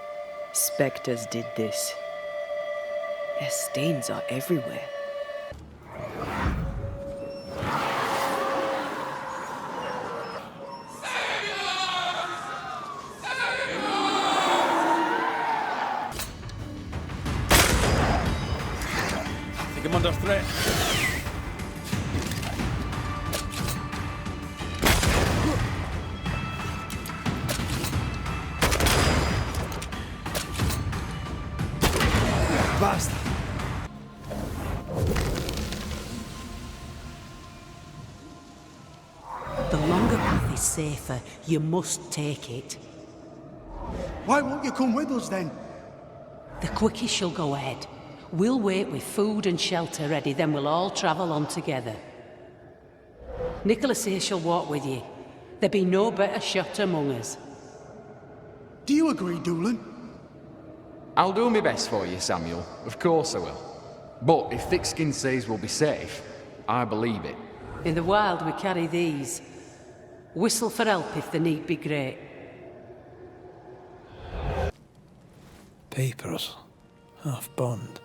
Spectres did this. Their stains are everywhere. I'm under threat. Basta. The longer path is safer. You must take it. Why won't you come with us then? The quickest she'll go ahead. We'll wait with food and shelter ready, then we'll all travel on together. Nicholas here shall walk with you. There be no better shot among us. Do you agree, Doolin? I'll do my best for you, Samuel. Of course I will. But if Thickskin says we'll be safe, I believe it. In the wild we carry these. Whistle for help if the need be great. Papers. Half bond.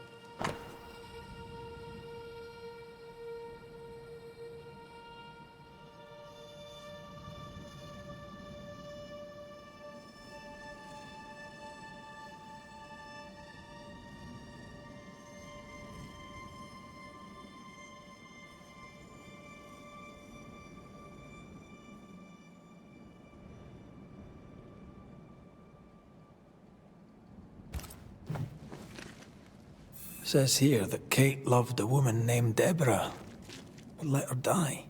It says here that Kate loved a woman named Deborah, but let her die.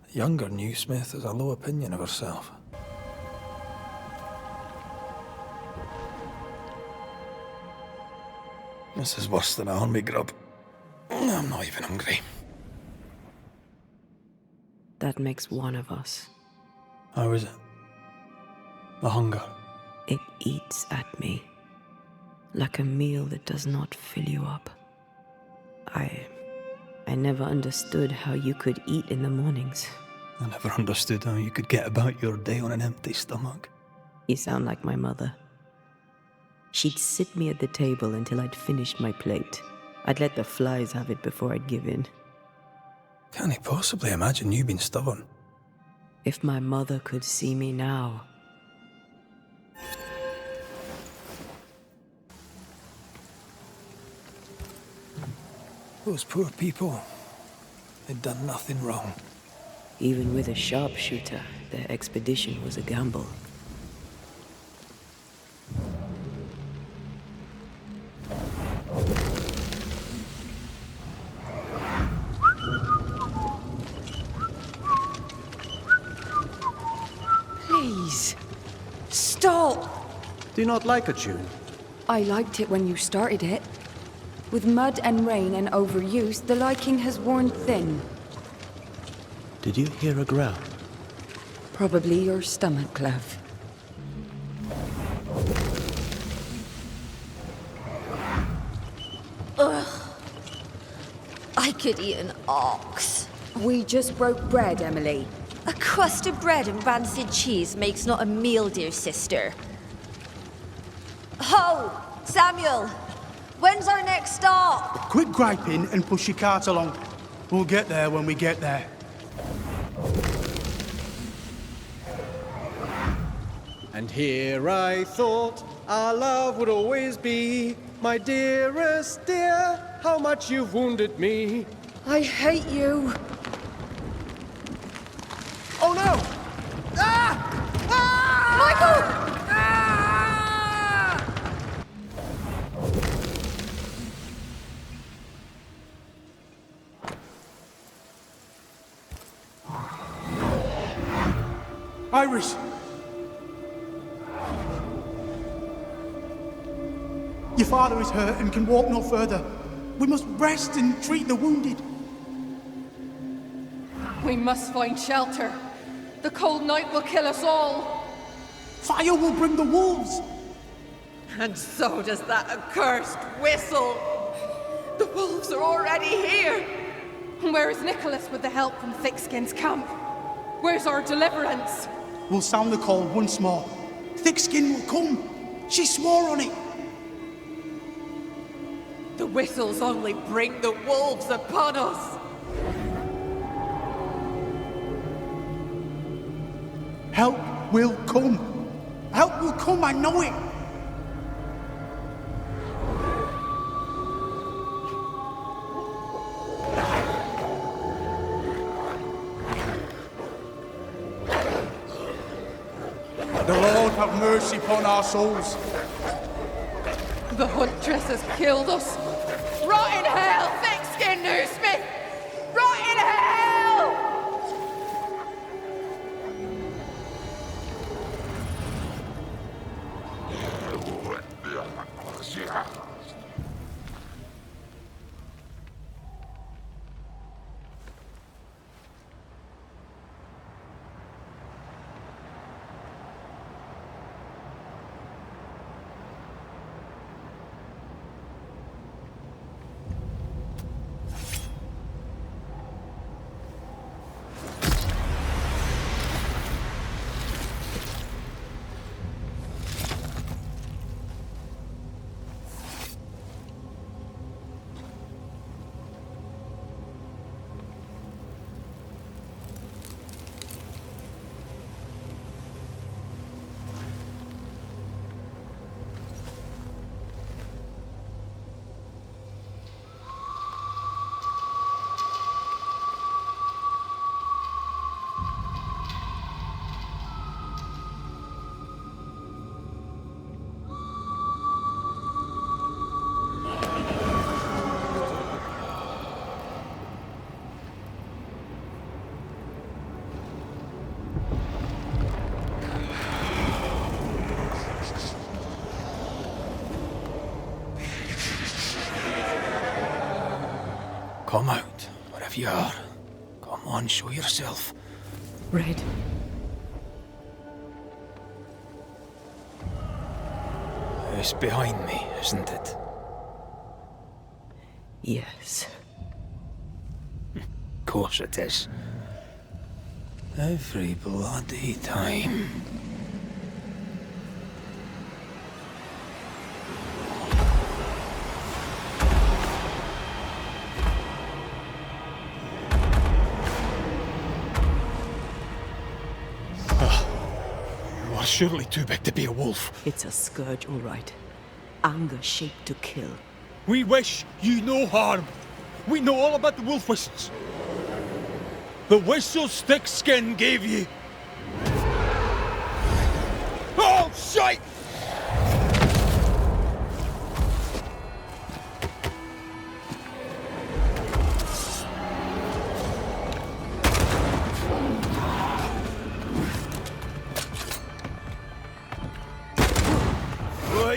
The younger Newsmith has a low opinion of herself. This is worse than a army grub. I'm not even hungry. That makes one of us. How is it? The hunger? It eats at me. Like a meal that does not fill you up. I never understood how you could eat in the mornings. I never understood how you could get about your day on an empty stomach. You sound like my mother. She'd sit me at the table until I'd finished my plate. I'd let the flies have it before I'd give in. Can't he possibly imagine you being stubborn? If my mother could see me now. Those poor people. They'd done nothing wrong. Even with a sharpshooter, their expedition was a gamble. Please, stop! Do you not like a tune? I liked it when you started it. With mud and rain and overuse, the liking has worn thin. Did you hear a growl? Probably your stomach, Clove. Ugh. I could eat an ox. We just broke bread, Emily. A crust of bread and rancid cheese makes not a meal, dear sister. Ho! Samuel! When's our next stop? Quit griping and push your cart along. We'll get there when we get there. And here I thought our love would always be. My dearest dear, how much you've wounded me. I hate you. Oh no! Ah! Ah! Michael! Iris! Your father is hurt and can walk no further. We must rest and treat the wounded. We must find shelter. The cold night will kill us all. Fire will bring the wolves. And so does that accursed whistle. The wolves are already here. Where is Nicholas with the help from Thickskin's camp? Where's our deliverance? We'll sound the call once more. Thickskin will come. She swore on it. The whistles only bring the wolves upon us. Help will come. Help will come, I know it. The Lord have mercy upon our souls. The huntress has killed us. Rot in hell, Thickskin Newsmith! Rot in hell! Come out, wherever you are. Come on, show yourself. Red. It's behind me, isn't it? Yes. Of course it is. Every bloody time. You are surely too big to be a wolf. It's a scourge, all right. Anger shaped to kill. We wish you no harm. We know all about the wolf whistles. The whistles Thickskin gave you. Oh, shite!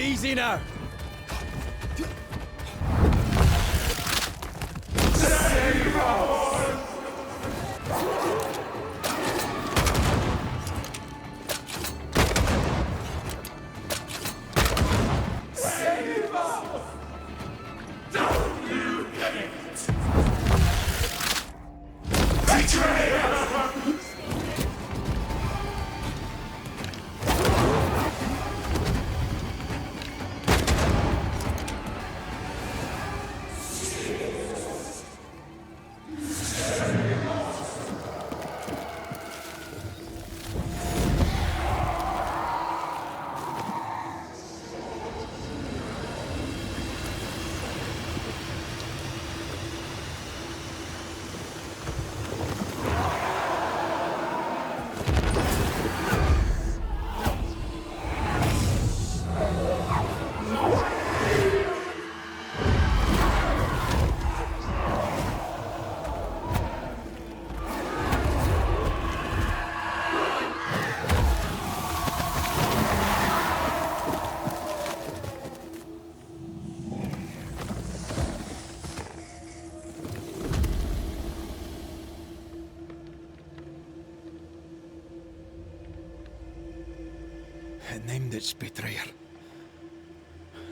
Easy now. Save us! Save us! Don't you get it? Betray us! that named its betrayer.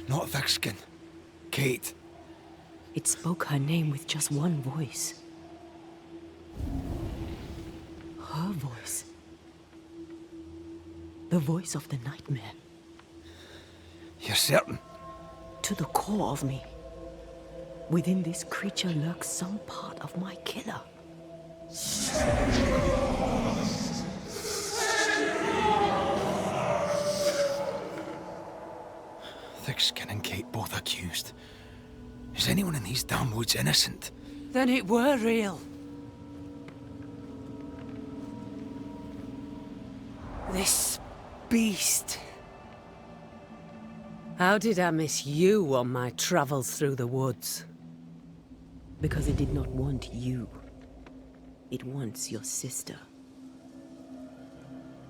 Not Thickskin. Kate. It spoke her name with just one voice. Her voice. The voice of the nightmare. You're certain? To the core of me. Within this creature lurks some part of my killer. Thickskin and Kate both accused. Is anyone in these damn woods innocent? Then it were real. This beast. How did I miss you on my travels through the woods? Because it did not want you. It wants your sister.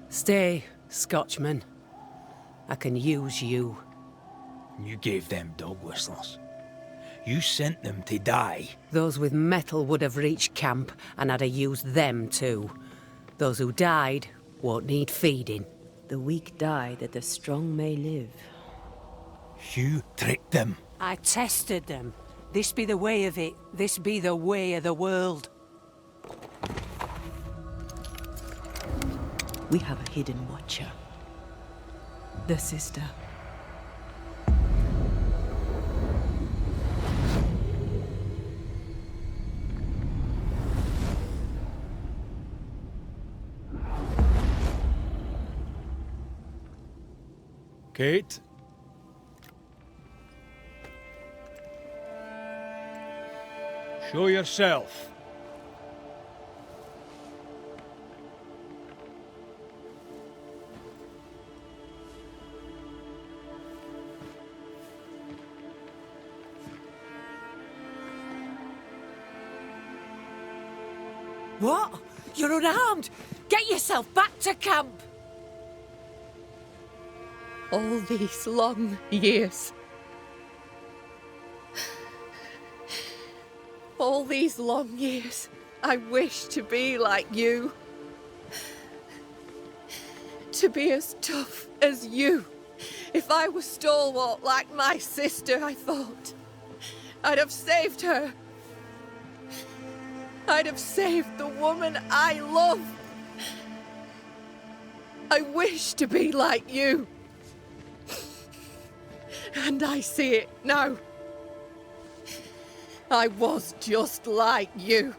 Stay, Scotchman. I can use you. You gave them dog whistles. You sent them to die. Those with metal would have reached camp, and I'd have used them too. Those who died won't need feeding. The weak die that the strong may live. You tricked them. I tested them. This be the way of it. This be the way of the world. We have a hidden watcher. The sister. Kate? Show yourself. What? You're unarmed! Get yourself back to camp! All these long years. All these long years, I wish to be like you. To be as tough as you. If I was stalwart like my sister, I thought, I'd have saved her. I'd have saved the woman I love. I wish to be like you. And I see it now. I was just like you.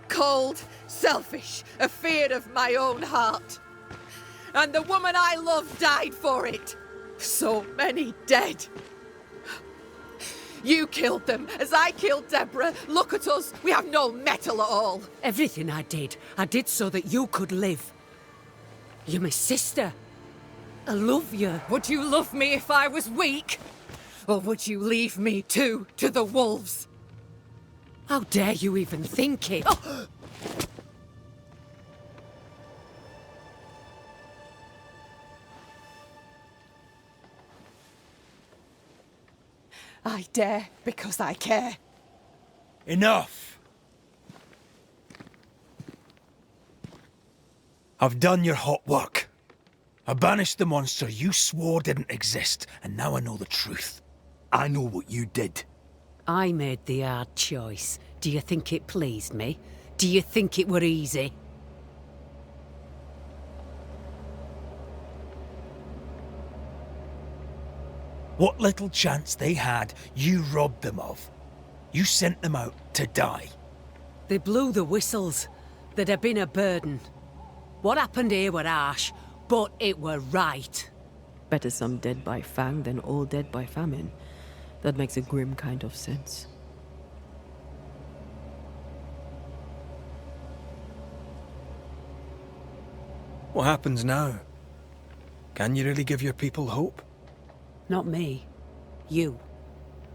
Cold, selfish, afeard of my own heart. And the woman I loved died for it. So many dead. You killed them, as I killed Deborah. Look at us, we have no mettle at all. Everything I did so that you could live. You're my sister. I love you. Would you love me if I was weak? Or would you leave me too to the wolves? How dare you even think it? Oh! I dare because I care. Enough! I've done your hot work. I banished the monster you swore didn't exist, and now I know the truth. I know what you did. I made the hard choice. Do you think it pleased me? Do you think it were easy? What little chance they had, you robbed them of. You sent them out to die. They blew the whistles. There'd have been a burden. What happened here were harsh, but it were right. Better some dead by fang than all dead by famine. That makes a grim kind of sense. What happens now? Can you really give your people hope? Not me. You.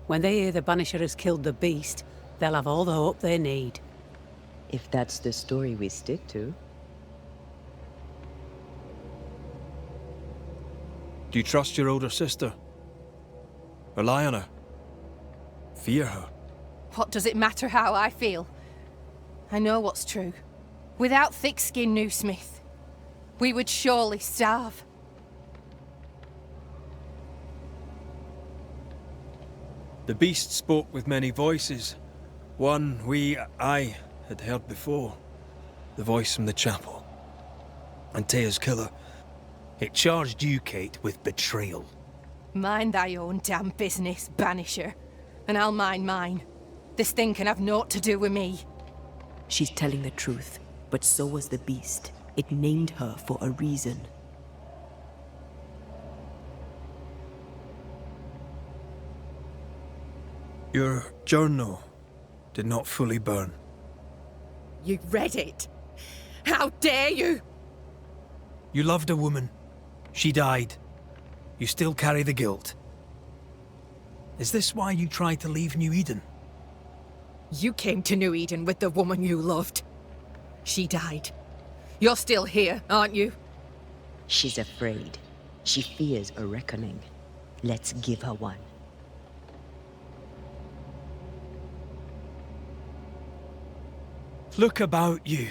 When they hear the Banisher has killed the beast, they'll have all the hope they need. If that's the story we stick to. Do you trust your older sister? Rely on her? Fear her? What does it matter how I feel? I know what's true. Without thick-skinned New Smith, we would surely starve. The beast spoke with many voices. One I had heard before. The voice from the chapel. Antea's killer. It charged you, Kate, with betrayal. Mind thy own damn business, Banisher. And I'll mind mine. This thing can have naught to do with me. She's telling the truth, but so was the beast. It named her for a reason. Your journal did not fully burn. You read it? How dare you? You loved a woman. She died. You still carry the guilt. Is this why you tried to leave New-Eden? You came to New-Eden with the woman you loved. She died. You're still here, aren't you? She's afraid. She fears a reckoning. Let's give her one. Look about you.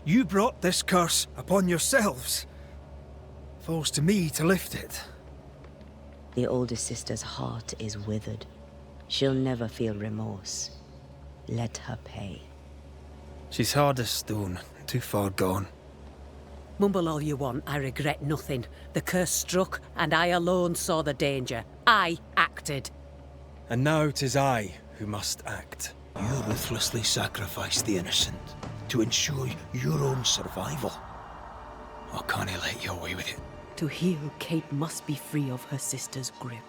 You brought this curse upon yourselves. Falls to me to lift it. The older sister's heart is withered. She'll never feel remorse. Let her pay. She's hard as stone, too far gone. Mumble all you want, I regret nothing. The curse struck, and I alone saw the danger. I acted. And now 'tis I who must act. You ruthlessly sacrifice the innocent to ensure your own survival. Or can't I let you away with it? To heal, Kate must be free of her sister's grip.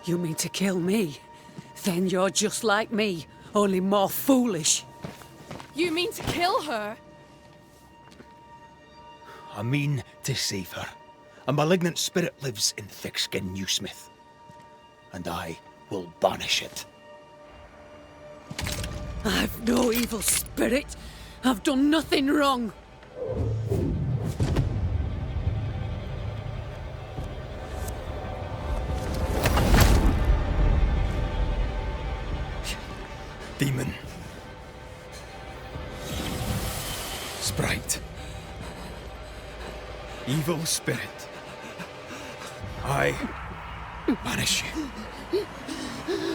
You mean to kill me? Then you're just like me, only more foolish. You mean to kill her? I mean to save her. A malignant spirit lives in thick-skinned Newsmith. And I will banish it. I've no evil spirit. I've done nothing wrong. Demon. Sprite. Evil spirit. I banish you.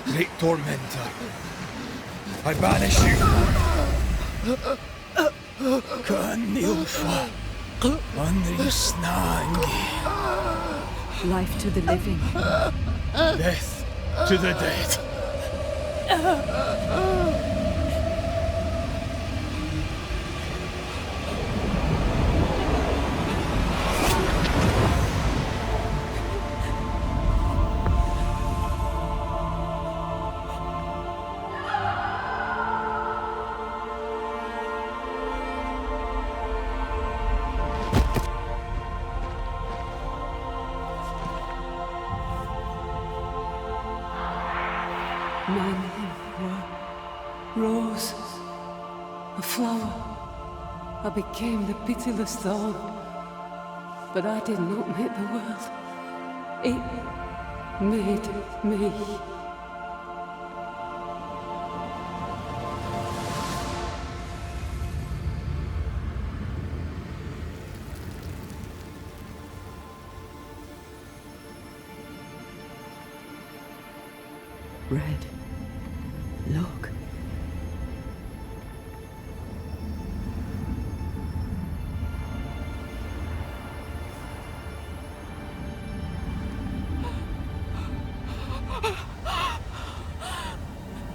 Great tormentor. I banish you. Kanilfa. Andrisnangi. Life to the living. Death to the dead. My name were Rose, a flower. I became the pitiless thorn. But I did not make the world. It made me. Red. Look.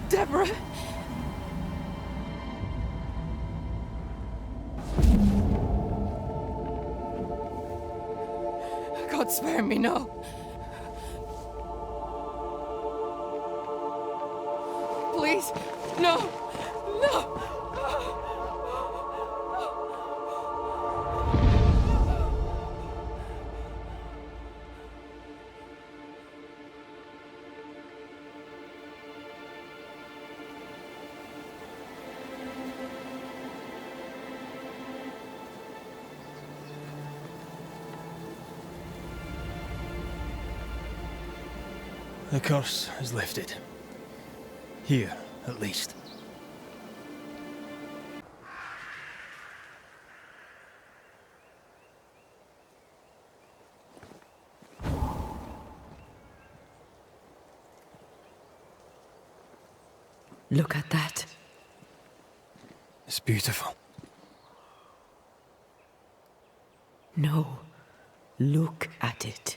Deborah! God spare me, no. Please, no, no. The curse is lifted. Here, at least. Look at that. It's beautiful. No, look at it.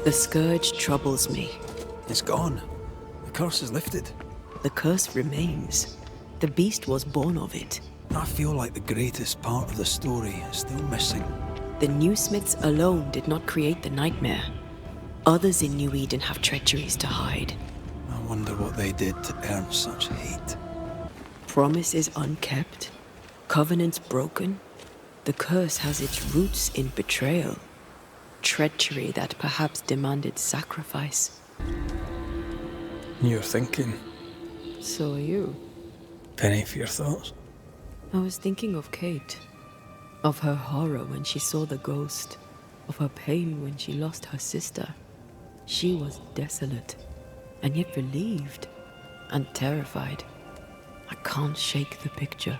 The scourge troubles me. It's gone. The curse is lifted. The curse remains. The beast was born of it. I feel like the greatest part of the story is still missing. The Newsmiths alone did not create the nightmare. Others in New Eden have treacheries to hide. I wonder what they did to earn such hate. Promises unkept, covenants broken. The curse has its roots in betrayal. Treachery that perhaps demanded sacrifice. You're thinking. So are you. Penny for your thoughts. I was thinking of Kate. Of her horror when she saw the ghost. Of her pain when she lost her sister. She was desolate, and yet relieved, and terrified. I can't shake the picture.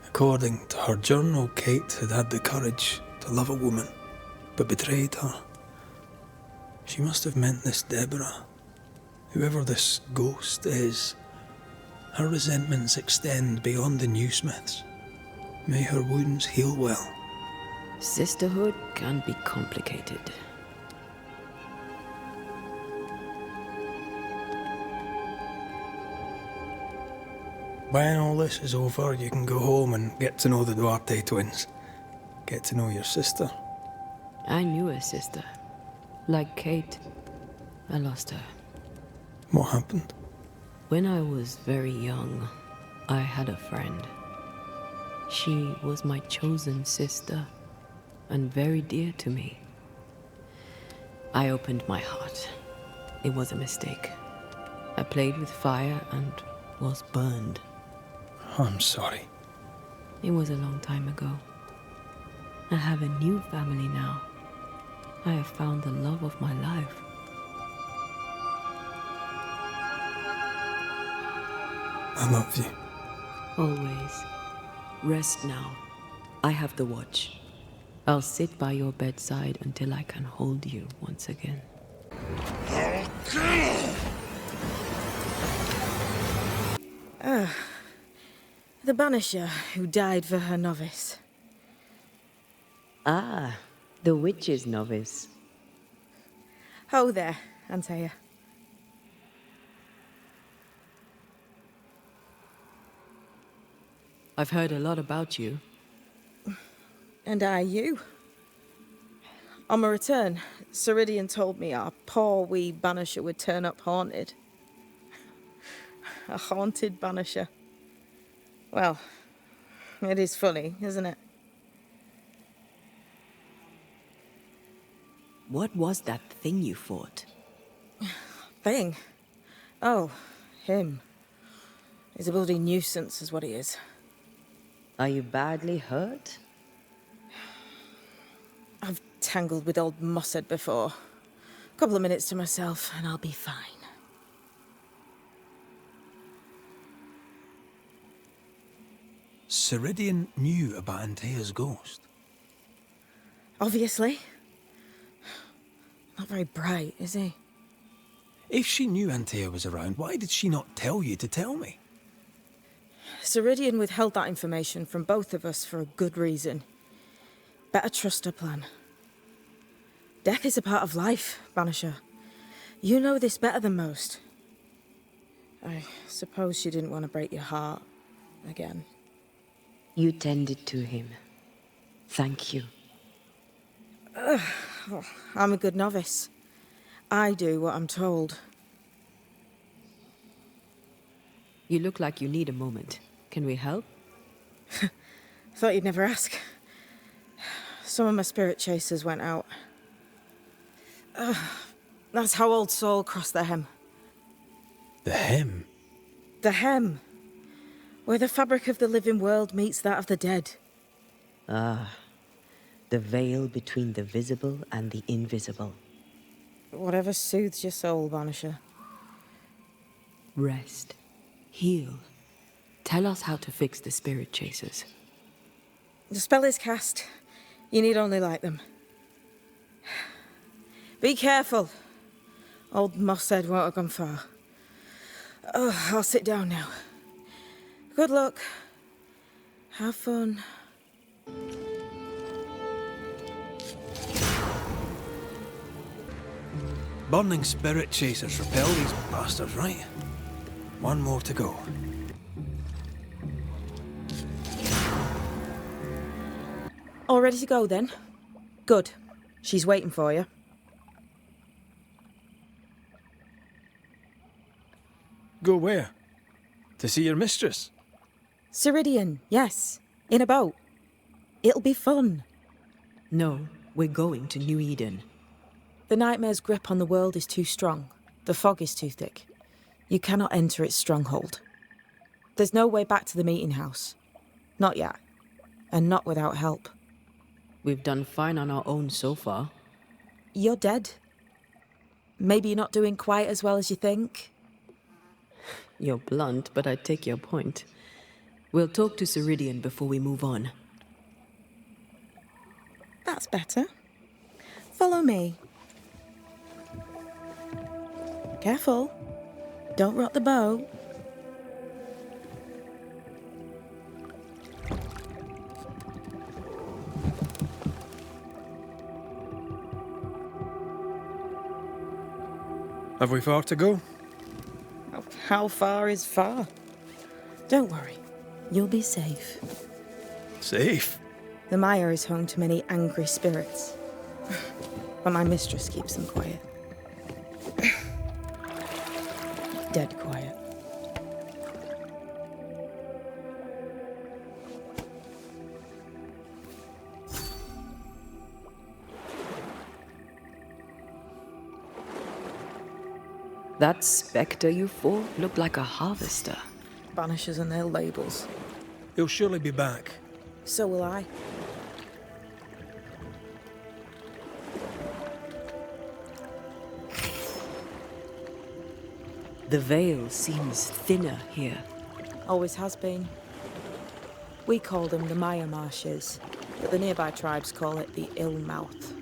According to her journal, Kate had had the courage to love a woman, but betrayed her. She must have meant this Deborah. Whoever this ghost is, her resentments extend beyond the Newsmiths. May her wounds heal well. Sisterhood can be complicated. When all this is over, you can go home and get to know the Duarte twins. Get to know your sister. I knew a sister. Like Kate, I lost her. What happened? When I was very young, I had a friend. She was my chosen sister, and very dear to me. I opened my heart. It was a mistake. I played with fire and was burned. I'm sorry. It was a long time ago. I have a new family now. I have found the love of my life. I love you. Always. Rest now. I have the watch. I'll sit by your bedside until I can hold you once again. The Banisher who died for her novice. Ah, the witch's novice. Ho there, Antea. I've heard a lot about you. And I you. On my return, Ceridian told me our poor wee Banisher would turn up haunted. A haunted Banisher. Well, it is funny, isn't it? What was that thing you fought? Thing? Oh, him. He's a bloody nuisance, is what he is. Are you badly hurt? I've tangled with old Mossad before. A couple of minutes to myself, and I'll be fine. Ceridian knew about Antea's ghost. Obviously. Not very bright, is he? If she knew Antea was around, why did she not tell you to tell me? Ceridian withheld that information from both of us for a good reason. Better trust her plan. Death is a part of life, Banisher. You know this better than most. I suppose she didn't want to break your heart again. You tended to him. Thank you. I'm a good novice. I do what I'm told. You look like you need a moment. Can we help? Thought you'd never ask. Some of my spirit chasers went out. That's how old Saul crossed the hem. The hem? The hem. Where the fabric of the living world meets that of the dead. Ah, the veil between the visible and the invisible. Whatever soothes your soul, Banisher. Rest. heal. Tell us how to fix the spirit chasers. The spell is cast. You need only light them. Be careful. Old Mosshead won't have gone far. Oh, I'll sit down now. Good luck. Have fun. Burning spirit chasers repel these bastards, right? One more to go. All ready to go then? Good. She's waiting for you. Go where? To see your mistress? Ceridian, yes. In a boat. It'll be fun. No, we're going to New-Eden. The nightmare's grip on the world is too strong. The fog is too thick. You cannot enter its stronghold. There's no way back to the meeting house. Not yet. And not without help. We've done fine on our own so far. You're dead. Maybe you're not doing quite as well as you think. You're blunt, but I take your point. We'll talk to Ceridian before we move on. That's better. Follow me. Careful. Don't rock the boat. Have we far to go? How far is far? Don't worry. You'll be safe. Safe? The mire is home to many angry spirits. But my mistress keeps them quiet. Dead quiet. That spectre you fought looked like a harvester. Banishers and their labels. He'll surely be back. So will I. The veil seems thinner here. Always has been. We call them the Maya Marshes, but the nearby tribes call it the Ill Mouth.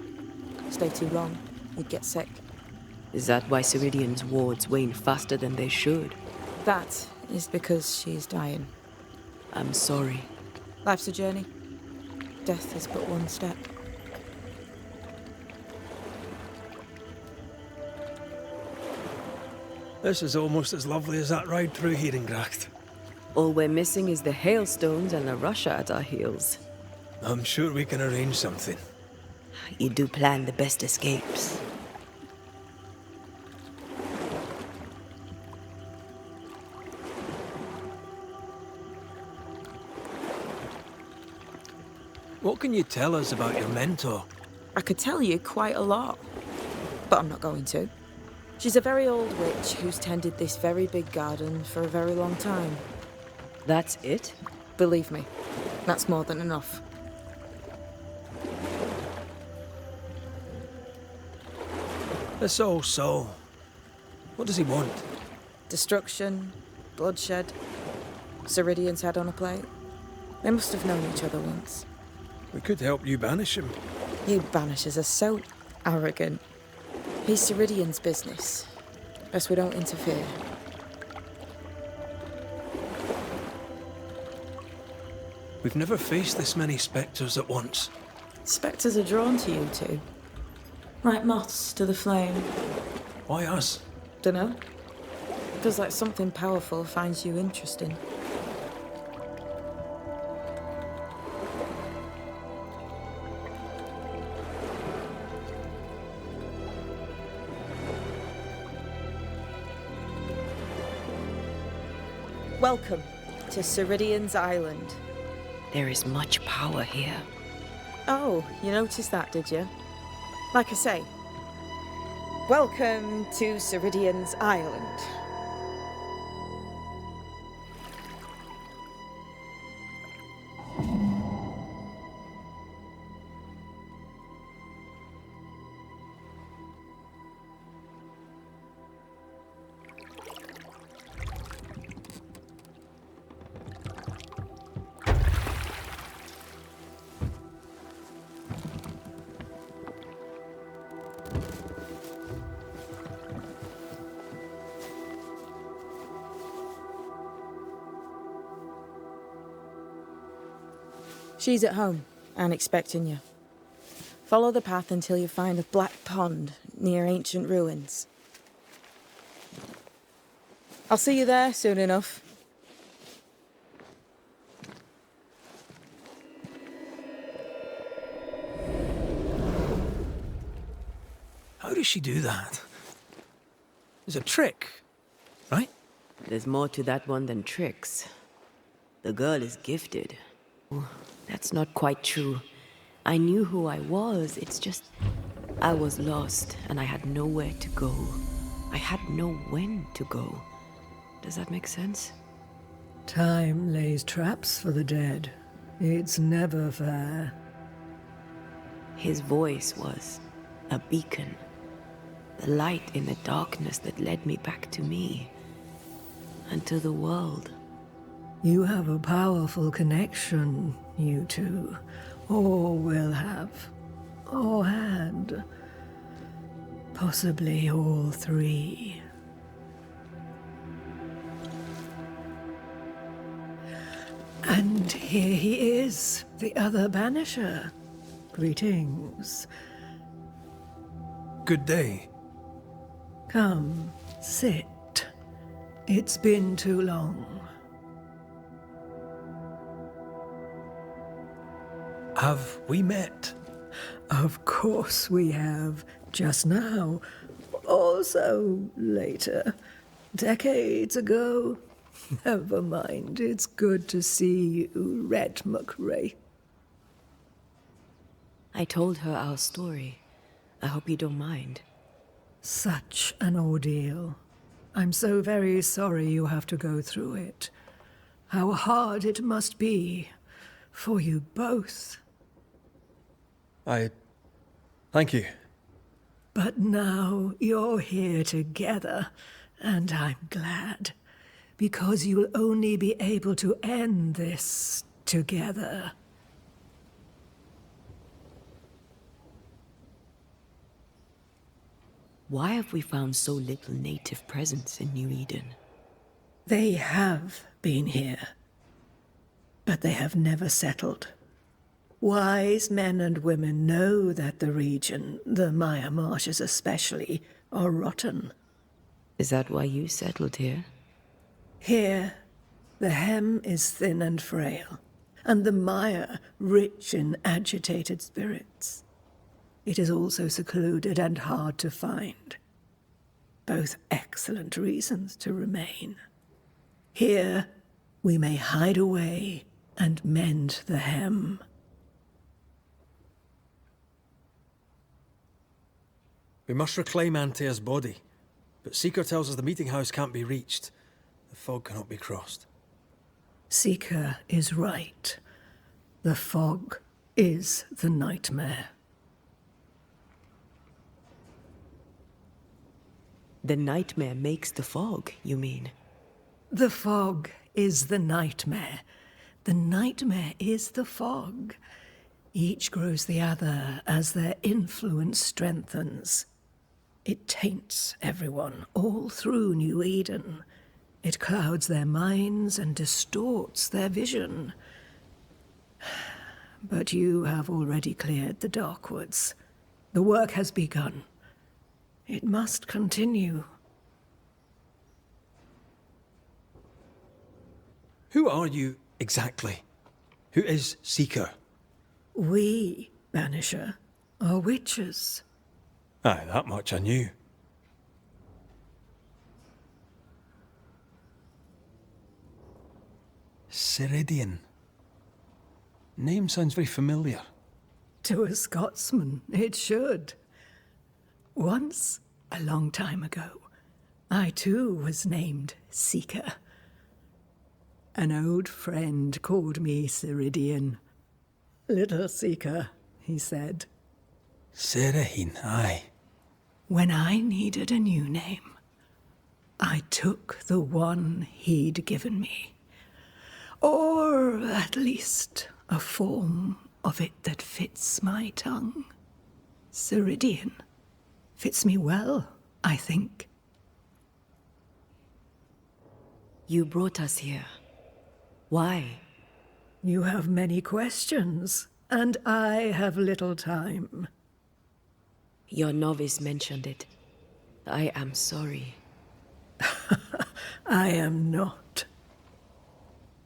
Stay too long, you'd get sick. Is that why Ceridian's wards wane faster than they should? That is because she's dying. I'm sorry. Life's a journey. Death is but one step. This is almost as lovely as that ride through Herengracht. All we're missing is the hailstones and the Russia at our heels. I'm sure we can arrange something. You do plan the best escapes. What can you tell us about your mentor? I could tell you quite a lot, but I'm not going to. She's a very old witch who's tended this very big garden for a very long time. That's it? Believe me, that's more than enough. This old soul. What does he want? Destruction, bloodshed, Ceridian's head on a plate. They must have known each other once. We could help you banish him. You Banishers are so arrogant. He's Ceridian's business. Best we don't interfere. We've never faced this many spectres at once. Spectres are drawn to you two. Like moths to the flame. Why us? Dunno. Feels like something powerful finds you interesting. Welcome to Ceridian's Island. There is much power here. Oh, you noticed that, did you? Like I say, welcome to Ceridian's Island. She's at home and expecting you. Follow the path until you find a black pond near ancient ruins. I'll see you there soon enough. How does she do that? It's a trick, right? There's more to that one than tricks. The girl is gifted. That's not quite true. I knew who I was, it's just... I was lost, and I had nowhere to go. I had no when to go. Does that make sense? Time lays traps for the dead. It's never fair. His voice was a beacon. The light in the darkness that led me back to me. And to the world. You have a powerful connection, you two. Or will have. Or had. Possibly all three. And here he is, the other Banisher. Greetings. Good day. Come, sit. It's been too long. Have we met? Of course we have. Just now. Also later. Decades ago. Never mind. It's good to see you, Red McRae. I told her our story. I hope you don't mind. Such an ordeal. I'm so very sorry you have to go through it. How hard it must be for you both. Thank you. But now you're here together, and I'm glad. Because you'll only be able to end this together. Why have we found so little native presence in New Eden? They have been here, but they have never settled. Wise men and women know that the region, the Maya Marshes especially, are rotten. Is that why you settled here? Here, the hem is thin and frail, and the Maya rich in agitated spirits. It is also secluded and hard to find. Both excellent reasons to remain. Here, we may hide away and mend the hem. We must reclaim Antea's body, but Seeker tells us the meeting house can't be reached. The fog cannot be crossed. Seeker is right. The fog is the nightmare. The nightmare makes the fog, you mean? The fog is the nightmare. The nightmare is the fog. Each grows the other as their influence strengthens. It taints everyone, all through New Eden. It clouds their minds and distorts their vision. But you have already cleared the Darkwoods. The work has begun. It must continue. Who are you exactly? Who is Seeker? We, Banisher, are witches. Aye, that much I knew. Ceridian. Name sounds very familiar. To a Scotsman, it should. Once, a long time ago, I too was named Seeker. An old friend called me Ceridian. Little Seeker, he said. Serahine, aye. When I needed a new name, I took the one he'd given me. Or at least a form of it that fits my tongue. Ceridian. Fits me well, I think. You brought us here. Why? You have many questions, and I have little time. Your novice mentioned it. I am sorry. I am not.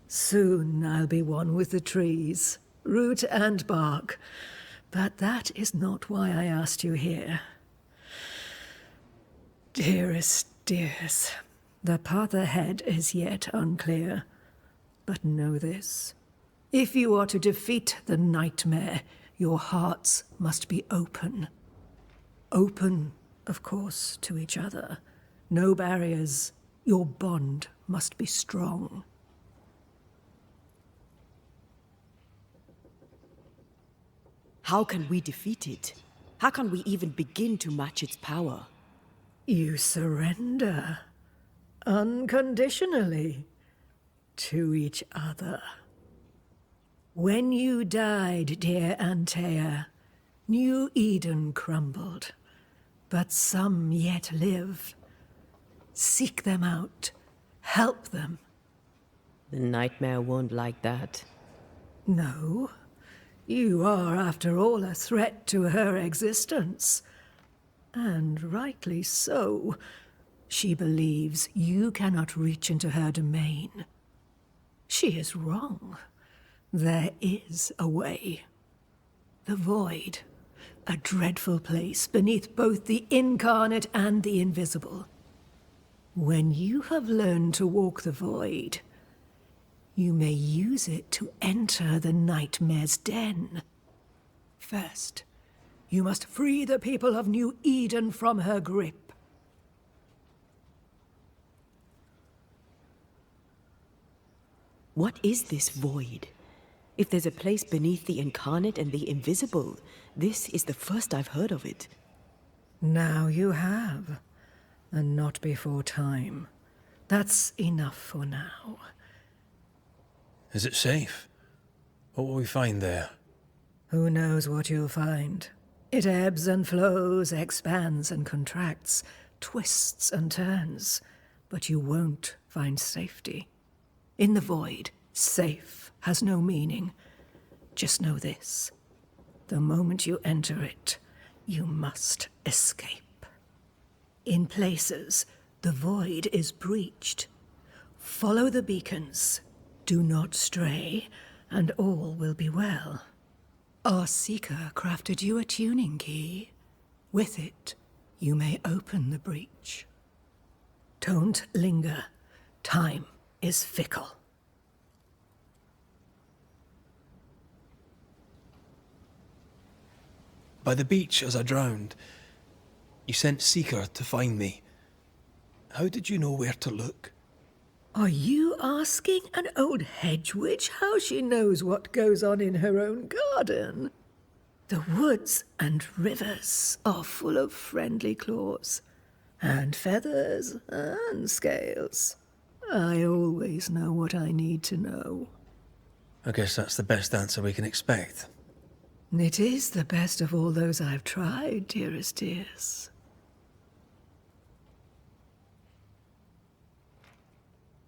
Soon I'll be one with the trees, root and bark. But that is not why I asked you here. Dearest dears, the path ahead is yet unclear. But know this. If you are to defeat the nightmare, your hearts must be open. Open, of course, to each other. No barriers. Your bond must be strong. How can we defeat it? How can we even begin to match its power? You surrender. Unconditionally. To each other. When you died, dear ANTEII, New-Eden crumbled. But some yet live. Seek them out. Help them. The nightmare won't like that. No. You are, after all, a threat to her existence. And rightly so. She believes you cannot reach into her domain. She is wrong. There is a way. The void. A dreadful place beneath both the incarnate and the invisible. When you have learned to walk the void, you may use it to enter the nightmare's den. First, you must free the people of New-Eden from her grip. What is this void? If there's a place beneath the incarnate and the invisible, this is the first I've heard of it. Now you have, and not before time. That's enough for now. Is it safe? What will we find there? Who knows what you'll find? It ebbs and flows, expands and contracts, twists and turns. But you won't find safety. In the void, safe has no meaning. Just know this. The moment you enter it, you must escape. In places, the void is breached. Follow the beacons. Do not stray, and all will be well. Our seeker crafted you a tuning key. With it, you may open the breach. Don't linger. Time is fickle. By the beach as I drowned, you sent Seeker to find me. How did you know where to look? Are you asking an old hedge witch how she knows what goes on in her own garden? The woods and rivers are full of friendly claws, and feathers and scales. I always know what I need to know. I guess that's the best answer we can expect. It is the best of all those I've tried, dearest dears.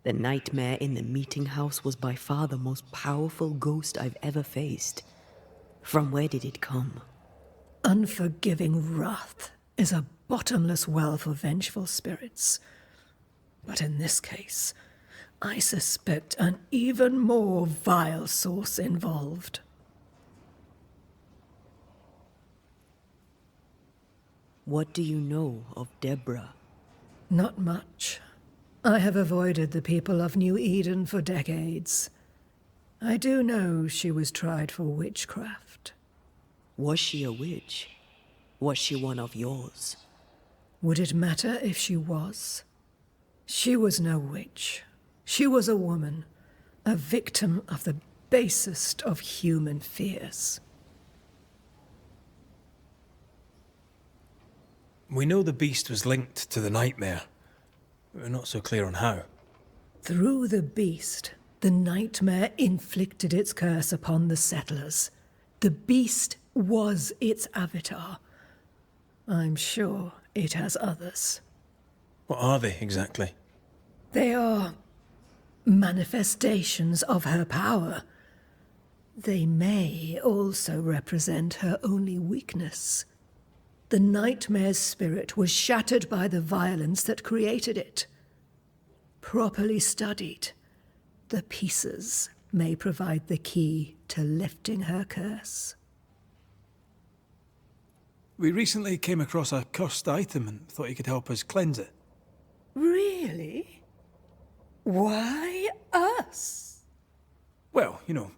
The nightmare in the meeting house was by far the most powerful ghost I've ever faced. From where did it come? Unforgiving wrath is a bottomless well for vengeful spirits. But in this case, I suspect an even more vile source involved. What do you know of Deborah? Not much. I have avoided the people of New-Eden for decades. I do know she was tried for witchcraft. Was she a witch? Was she one of yours? Would it matter if she was? She was no witch. She was a woman, a victim of the basest of human fears. We know the beast was linked to the nightmare. We're not so clear on how. Through the beast, the nightmare inflicted its curse upon the settlers. The beast was its avatar. I'm sure it has others. What are they exactly? They are manifestations of her power. They may also represent her only weakness. The nightmare's spirit was shattered by the violence that created it. Properly studied, the pieces may provide the key to lifting her curse. We recently came across a cursed item and thought you could help us cleanse it. Really? Why us? Well, you know,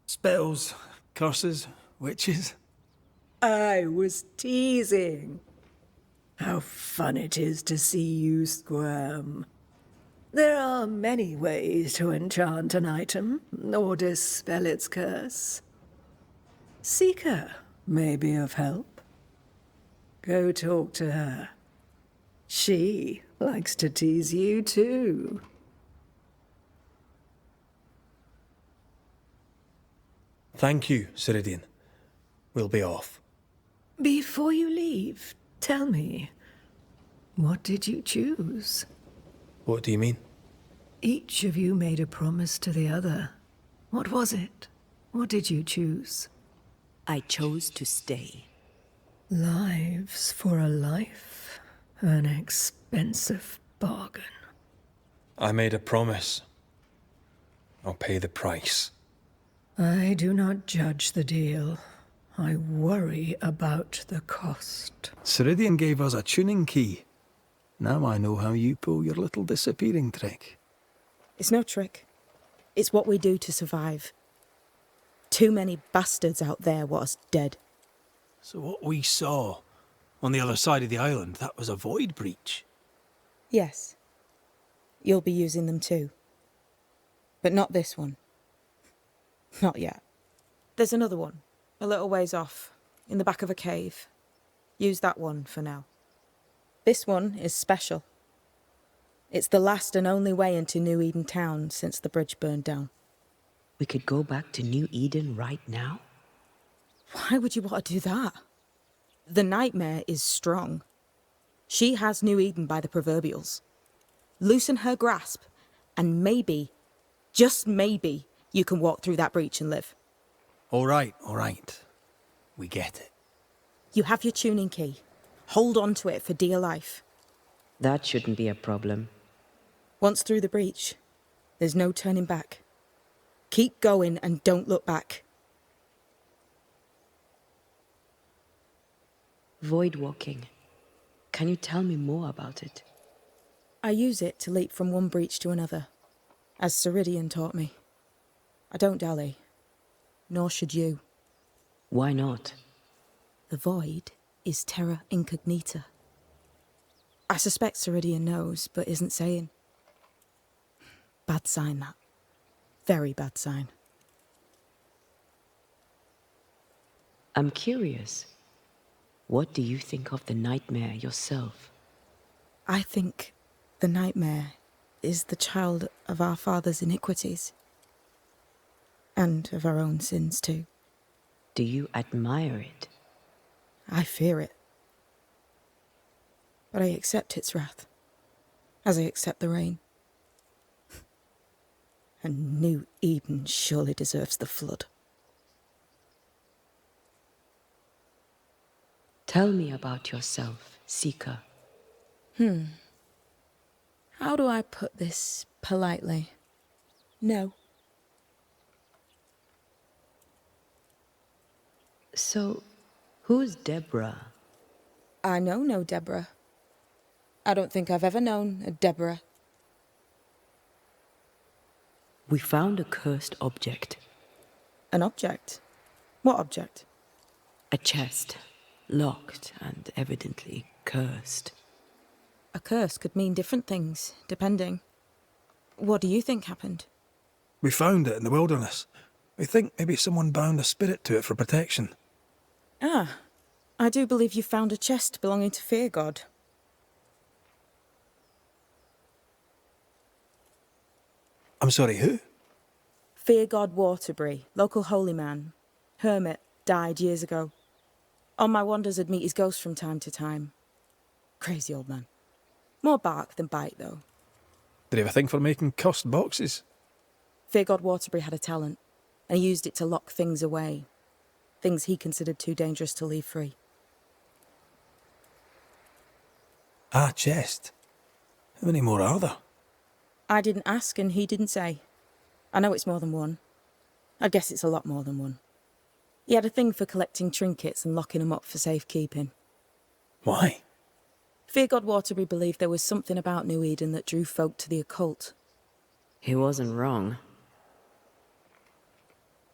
spells, curses, witches. I was teasing. How fun it is to see you squirm. There are many ways to enchant an item or dispel its curse. Seeker may be of help. Go talk to her. She likes to tease you too. Thank you, Ceridian. We'll be off. Before you leave, tell me, what did you choose? What do you mean? Each of you made a promise to the other. What was it? What did you choose? I chose to stay. Lives for a life. An expensive bargain. I made a promise. I'll pay the price. I do not judge the deal. I worry about the cost. Ceridian gave us a tuning key. Now I know how you pull your little disappearing trick. It's no trick. It's what we do to survive. Too many bastards out there want us dead. So what we saw on the other side of the island, that was a void breach? Yes. You'll be using them too. But not this one. Not yet. There's another one, a little ways off, in the back of a cave. Use that one for now. This one is special. It's the last and only way into New Eden town since the bridge burned down. We could go back to New Eden right now? Why would you want to do that? The nightmare is strong. She has New Eden by the proverbials. Loosen her grasp, and maybe, just maybe, you can walk through that breach and live. All right. We get it. You have your tuning key. Hold on to it for dear life. That shouldn't be a problem. Once through the breach, there's no turning back. Keep going and don't look back. Void walking. Can you tell me more about it? I use it to leap from one breach to another, as Ceridian taught me. I don't dally, nor should you. Why not? The void is terra incognita. I suspect Ceridian knows, but isn't saying. Bad sign, that. Very bad sign. I'm curious. What do you think of the nightmare yourself? I think the nightmare is the child of our father's iniquities. And of our own sins too. Do you admire it? I fear it. But I accept its wrath, as I accept the rain. And New Eden surely deserves the flood. Tell me about yourself, Seeker. How do I put this politely? No. So, who's Deborah? I know no Deborah. I don't think I've ever known a Deborah. We found a cursed object. An object? What object? A chest, locked and evidently cursed. A curse could mean different things, depending. What do you think happened? We found it in the wilderness. We think maybe someone bound a spirit to it for protection. Ah, I do believe you found a chest belonging to Fear God. I'm sorry, who? Fear God Waterbury, local holy man. Hermit, died years ago. On my wanders I'd meet his ghost from time to time. Crazy old man. More bark than bite, though. Did he have a thing for making cursed boxes? Fear God Waterbury had a talent. and he used it to lock things away. Things he considered too dangerous to leave free. Ah, chest. How many more are there? I didn't ask and he didn't say. I know it's more than one. I guess it's a lot more than one. He had a thing for collecting trinkets and locking them up for safekeeping. Why? Feargod Waterbury believed there was something about New Eden that drew folk to the occult. He wasn't wrong.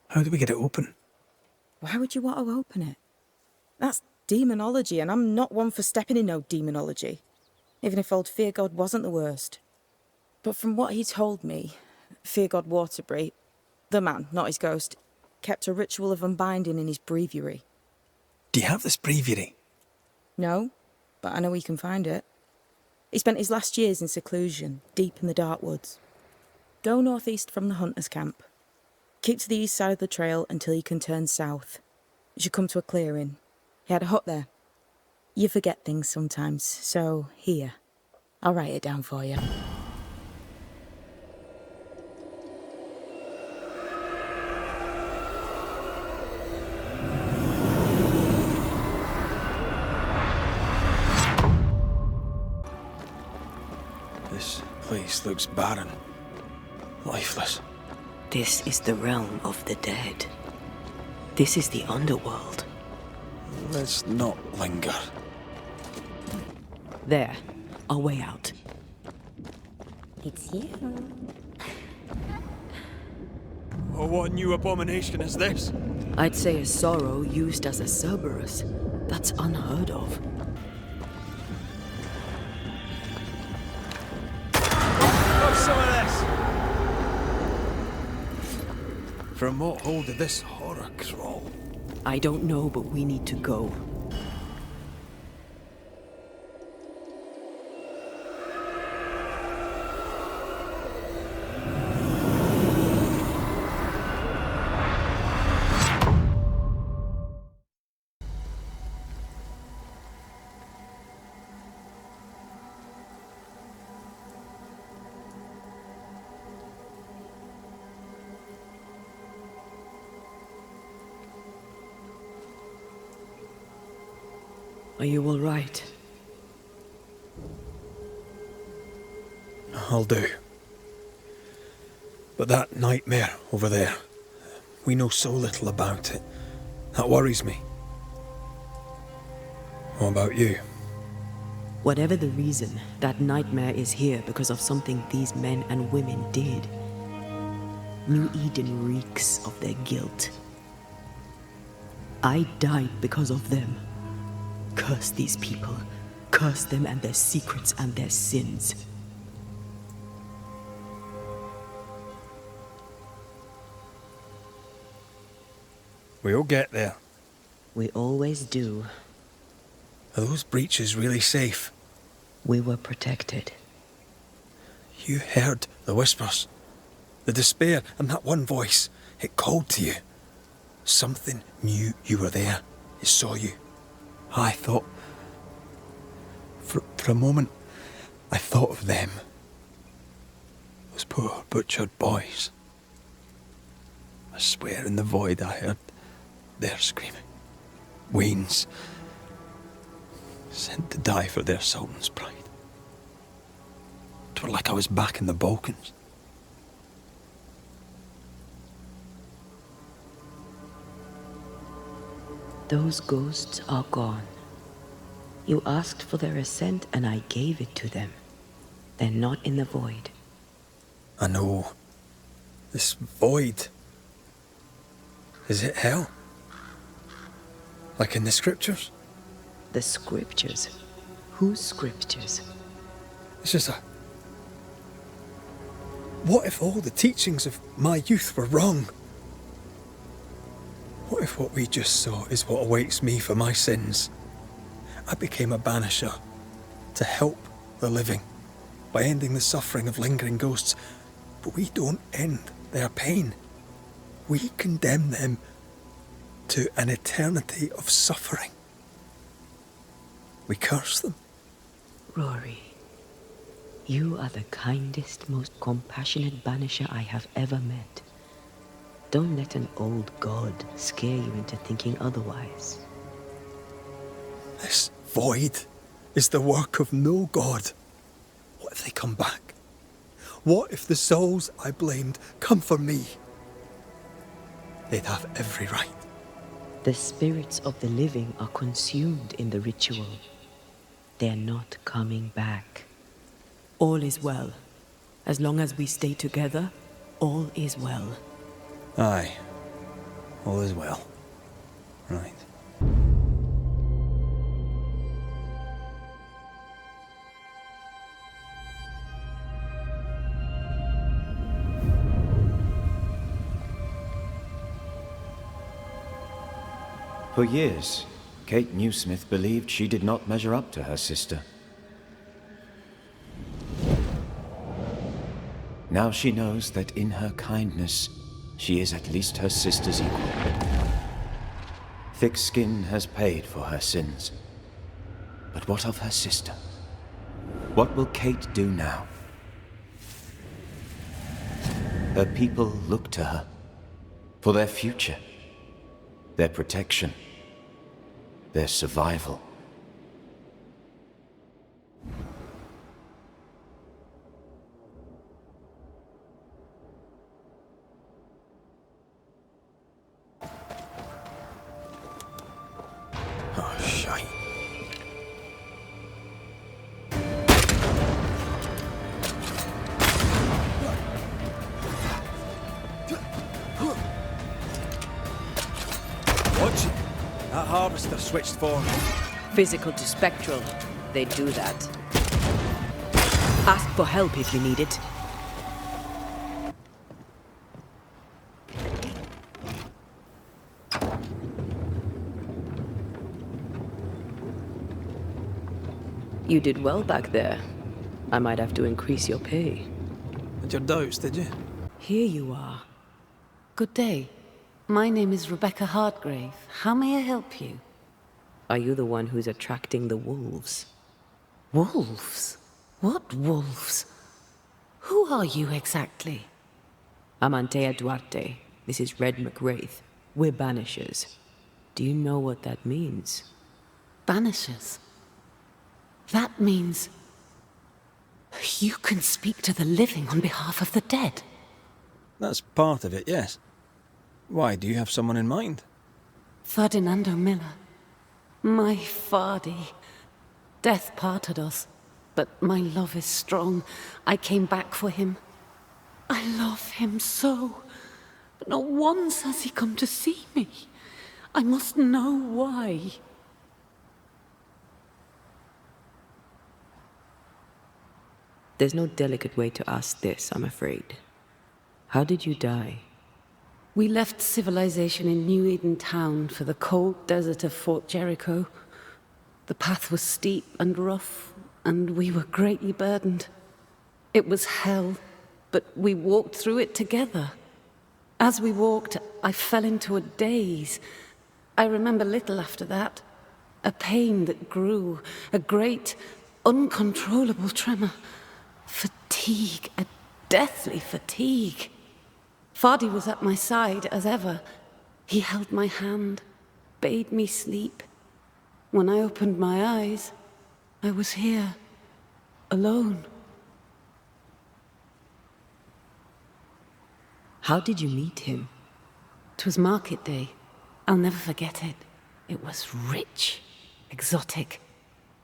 How do we get it open? Why would you want to open it? That's demonology, and I'm not one for stepping in no demonology. Even if old Feargod wasn't the worst. But from what he told me, Feargod Waterbury, the man, not his ghost, kept a ritual of unbinding in his breviary. Do you have this breviary? No, but I know he can find it. He spent his last years in seclusion, deep in the dark woods. Go northeast from the hunters' camp. Keep to the east side of the trail until you can turn south. You should come to a clearing. He had a hut there. You forget things sometimes, so here. I'll write it down for you. This place looks barren. Lifeless. This is the realm of the dead. This is the underworld. Let's not linger. There, our way out. It's you. Oh, what new abomination is this? I'd say a sorrow used as a Cerberus. That's unheard of. Have some of this! From what hole did this horror crawl? I don't know, but we need to go. Are you all right? I'll do. But that nightmare over there, we know so little about it. That worries me. What about you? Whatever the reason, that nightmare is here because of something these men and women did. New Eden reeks of their guilt. I died because of them. Curse these people. Curse them and their secrets and their sins. We'll get there. We always do. Are those breaches really safe? We were protected. You heard the whispers, the despair, and that one voice. It called to you. Something knew you were there. It saw you. I thought... For a moment, I thought of them. Those poor butchered boys. I swear in the void I heard their screaming. Wains. Sent to die for their sultan's pride. It were like I was back in the Balkans. Those ghosts are gone. You asked for their ascent and I gave it to them. They're not in the void. I know. This void. Is it hell? Like in the scriptures? The scriptures? Whose scriptures? It's just a... What if all the teachings of my youth were wrong? What if what we just saw is what awaits me for my sins? I became a banisher to help the living by ending the suffering of lingering ghosts, but we don't end their pain. We condemn them to an eternity of suffering. We curse them. Rory, you are the kindest, most compassionate banisher I have ever met. Don't let an old god scare you into thinking otherwise. This void is the work of no god. What if they come back? What if the souls I blamed come for me? They'd have every right. The spirits of the living are consumed in the ritual. They're not coming back. All is well. As long as we stay together, all is well. Aye. All is well. Right. For years, Kate Newsmith believed she did not measure up to her sister. Now she knows that in her kindness, she is at least her sister's equal. Thick skin has paid for her sins. But what of her sister? What will Kate do now? Her people look to her for their future, their protection, their survival. Oh, shite. Watch it. That harvester switched form. Physical to spectral. They do that. Ask for help if you need it. You did well back there. I might have to increase your pay. Had your doubts, did you? Here you are. Good day. My name is Rebecca Hartgrave. How may I help you? Are you the one who's attracting the wolves? Wolves? What wolves? Who are you exactly? I'm Antea Duarte. This is Red McWraith. We're Banishers. Do you know what that means? Banishers? That means you can speak to the living on behalf of the dead. That's part of it, yes. Why, do you have someone in mind? Ferdinando Miller. My Fardy. Death parted us, but my love is strong. I came back for him. I love him so, but not once has he come to see me. I must know why. There's no delicate way to ask this, I'm afraid. How did you die? We left civilization in New-Eden town for the cold desert of Fort Jericho. The path was steep and rough, and we were greatly burdened. It was hell, but we walked through it together. As we walked, I fell into a daze. I remember little after that. A pain that grew, a great, uncontrollable tremor. Fatigue, a deathly fatigue. Fardy was at my side as ever. He held my hand, bade me sleep. When I opened my eyes, I was here, alone. How did you meet him? 'Twas market day. I'll never forget it. It was rich, exotic,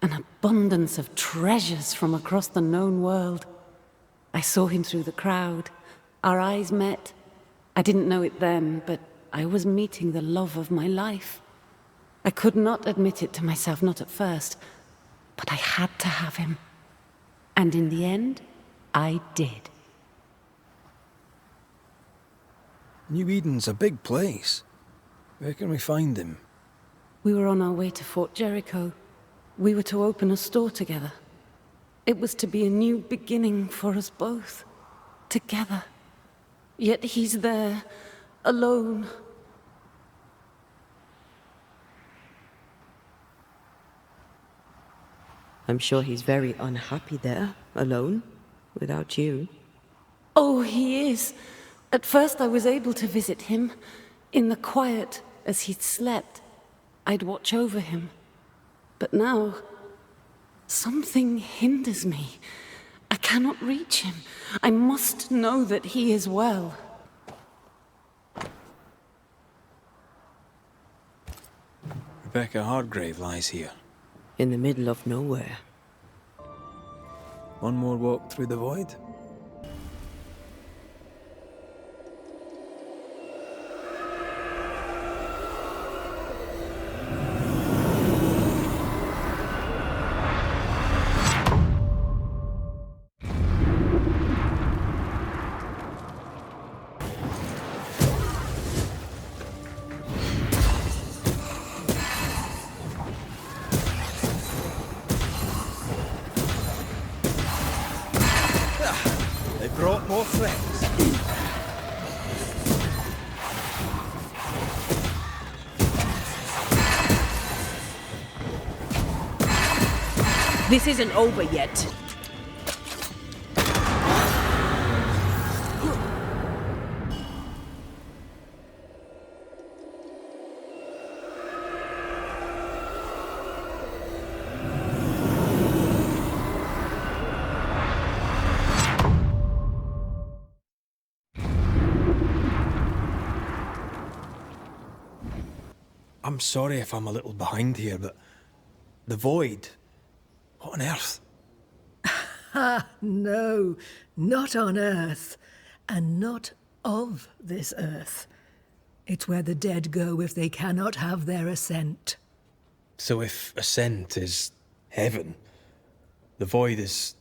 an abundance of treasures from across the known world. I saw him through the crowd. Our eyes met. I didn't know it then, but I was meeting the love of my life. I could not admit it to myself, not at first, but I had to have him. And in the end, I did. New Eden's a big place. Where can we find him? We were on our way to Fort Jericho. We were to open a store together. It was to be a new beginning for us both. Together. Yet he's there, alone. I'm sure he's very unhappy there, alone, without you. Oh, he is. At first I was able to visit him. In the quiet, as he'd slept, I'd watch over him. But now, something hinders me. I cannot reach him. I must know that he is well. Rebecca Hardgrave lies here. In the middle of nowhere. One more walk through the void? Brought more friends. This isn't over yet. I'm sorry if I'm a little behind here, but the void, what on earth? Ah, no, not on Earth, and not of this Earth. It's where the dead go if they cannot have their ascent. So if ascent is heaven, the void is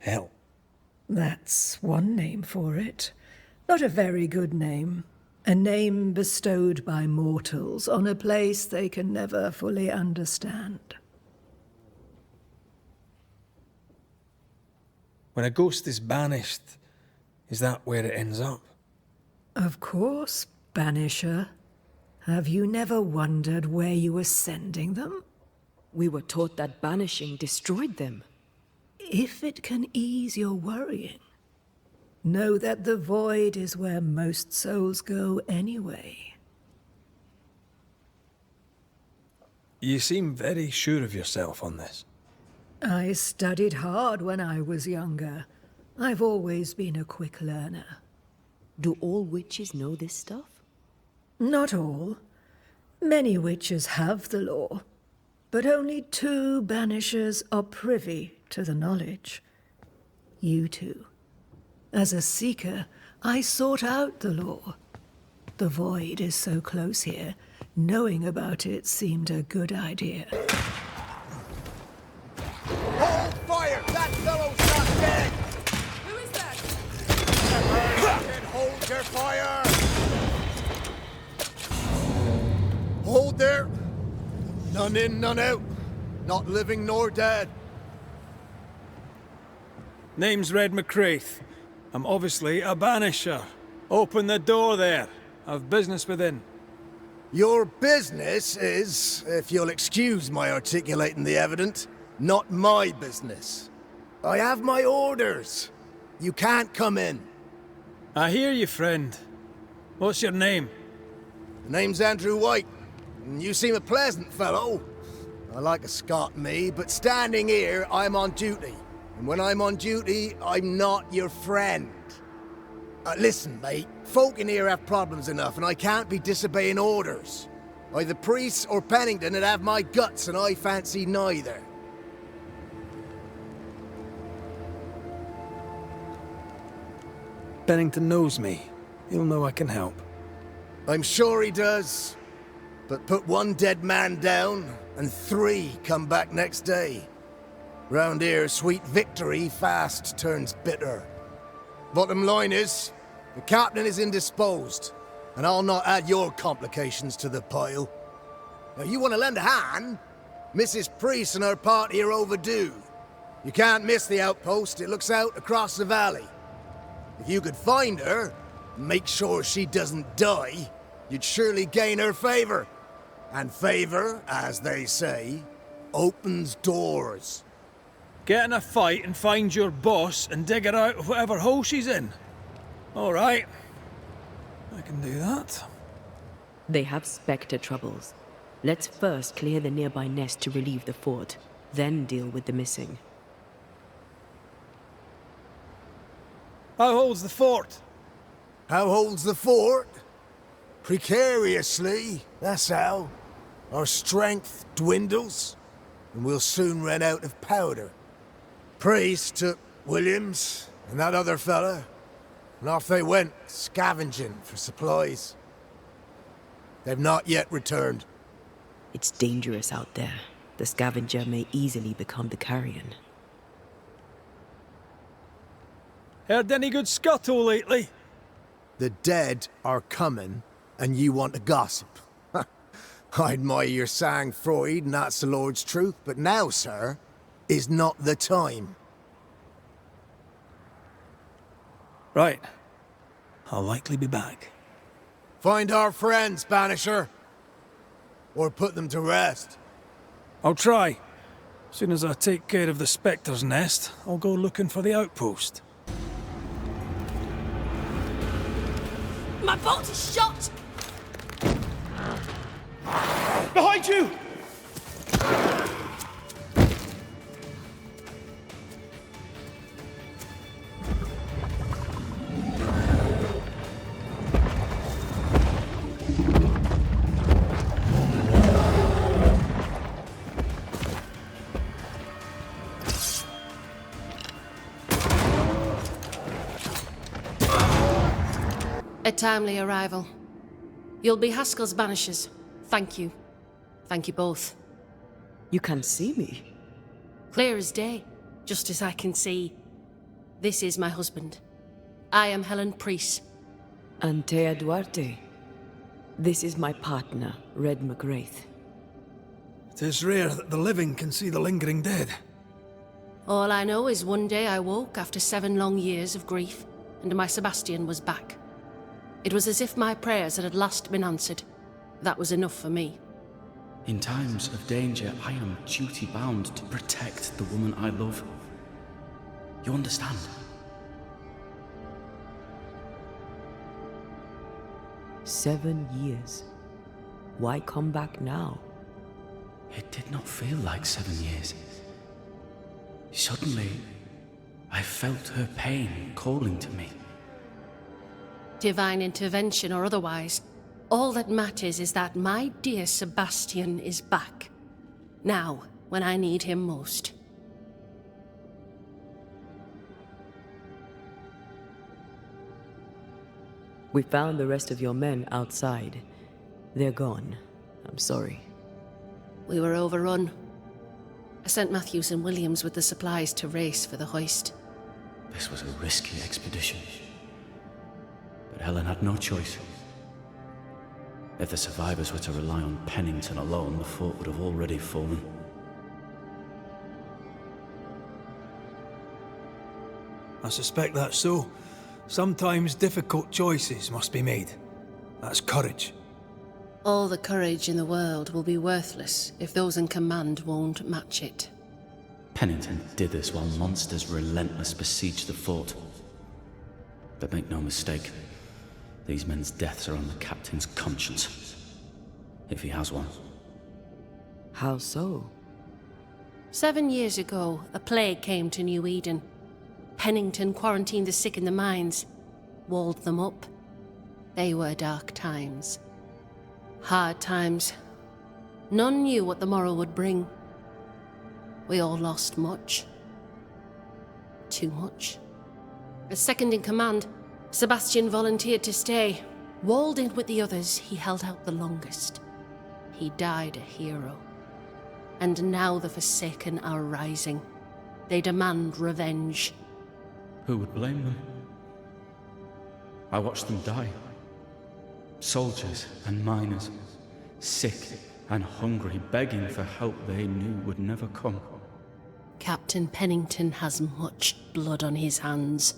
hell. That's one name for it. Not a very good name. A name bestowed by mortals on a place they can never fully understand. When a ghost is banished, is that where it ends up? Of course, Banisher. Have you never wondered where you were sending them? We were taught that banishing destroyed them. If it can ease your worrying, know that the void is where most souls go anyway. You seem very sure of yourself on this. I studied hard when I was younger. I've always been a quick learner. Do all witches know this stuff? Not all. Many witches have the law, but only 2 banishers are privy to the knowledge. You two. As a seeker, I sought out the law. The void is so close here, knowing about it seemed a good idea. Hold fire! That fellow's not dead! Who is that? Hold your fire! Hold there! None in, none out. Not living nor dead. Name's Red McCraith. I'm obviously a banisher. Open the door there. I've business within. Your business is, if you'll excuse my articulating the evident, not my business. I have my orders. You can't come in. I hear you, friend. What's your name? The name's Andrew White. And you seem a pleasant fellow. I like a Scot, me, but standing here, I'm on duty. And when I'm on duty, I'm not your friend. Listen, mate, folk in here have problems enough, and I can't be disobeying orders. Either priests or Pennington would have my guts, and I fancy neither. Pennington knows me. He'll know I can help. I'm sure he does. But put 1 dead man down, and 3 come back next day. Round here, sweet victory fast turns bitter. Bottom line is, the captain is indisposed, and I'll not add your complications to the pile. Now, you want to lend a hand? Mrs. Priest and her party are overdue. You can't miss the outpost, it looks out across the valley. If you could find her, and make sure she doesn't die, you'd surely gain her favor. And favor, as they say, opens doors. Get in a fight and find your boss and dig her out of whatever hole she's in. All right, I can do that. They have Spectre troubles. Let's first clear the nearby nest to relieve the fort, then deal with the missing. How holds the fort? How holds the fort? Precariously, that's how. Our strength dwindles, and we'll soon run out of powder. Priest took Williams and that other fella, and off they went, scavenging for supplies. They've not yet returned. It's dangerous out there. The scavenger may easily become the carrion. Heard any good scuttle lately? The dead are coming, and you want to gossip. I admire your sang-froid, and that's the Lord's truth, but now, sir, is not the time. Right. I'll likely be back. Find our friends, Banisher. Or put them to rest. I'll try. As soon as I take care of the Spectre's nest, I'll go looking for the outpost. My bolt is shot! Behind you! A timely arrival. You'll be Haskell's Banishers. Thank you. Thank you both. You can see me? Clear as day, just as I can see. This is my husband. I am Helen Priest. Antea Duarte. This is my partner, Red McGrath. It is rare that the living can see the lingering dead. All I know is one day I woke after 7 long years of grief, and my Sebastian was back. It was as if my prayers had at last been answered. That was enough for me. In times of danger, I am duty-bound to protect the woman I love. You understand? "7 years. Why come back now?" It did not feel like 7 years. Suddenly, I felt her pain calling to me. Divine intervention or otherwise, all that matters is that my dear Sebastian is back. Now, when I need him most. We found the rest of your men outside. They're gone. I'm sorry. We were overrun. I sent Matthews and Williams with the supplies to race for the hoist. This was a risky expedition. But Helen had no choice. If the survivors were to rely on Pennington alone, the fort would have already fallen. I suspect that's so. Sometimes difficult choices must be made. That's courage. All the courage in the world will be worthless if those in command won't match it. Pennington did this while monsters relentless besieged the fort. But make no mistake, these men's deaths are on the captain's conscience. If he has one. How so? 7 years ago, a plague came to New-Eden. Pennington quarantined the sick in the mines, walled them up. They were dark times. Hard times. None knew what the morrow would bring. We all lost much. Too much. As second in command, Sebastian volunteered to stay. Walled in with the others, he held out the longest. He died a hero. And now the Forsaken are rising. They demand revenge. Who would blame them? I watched them die. Soldiers and miners, sick and hungry, begging for help they knew would never come. Captain Pennington has much blood on his hands.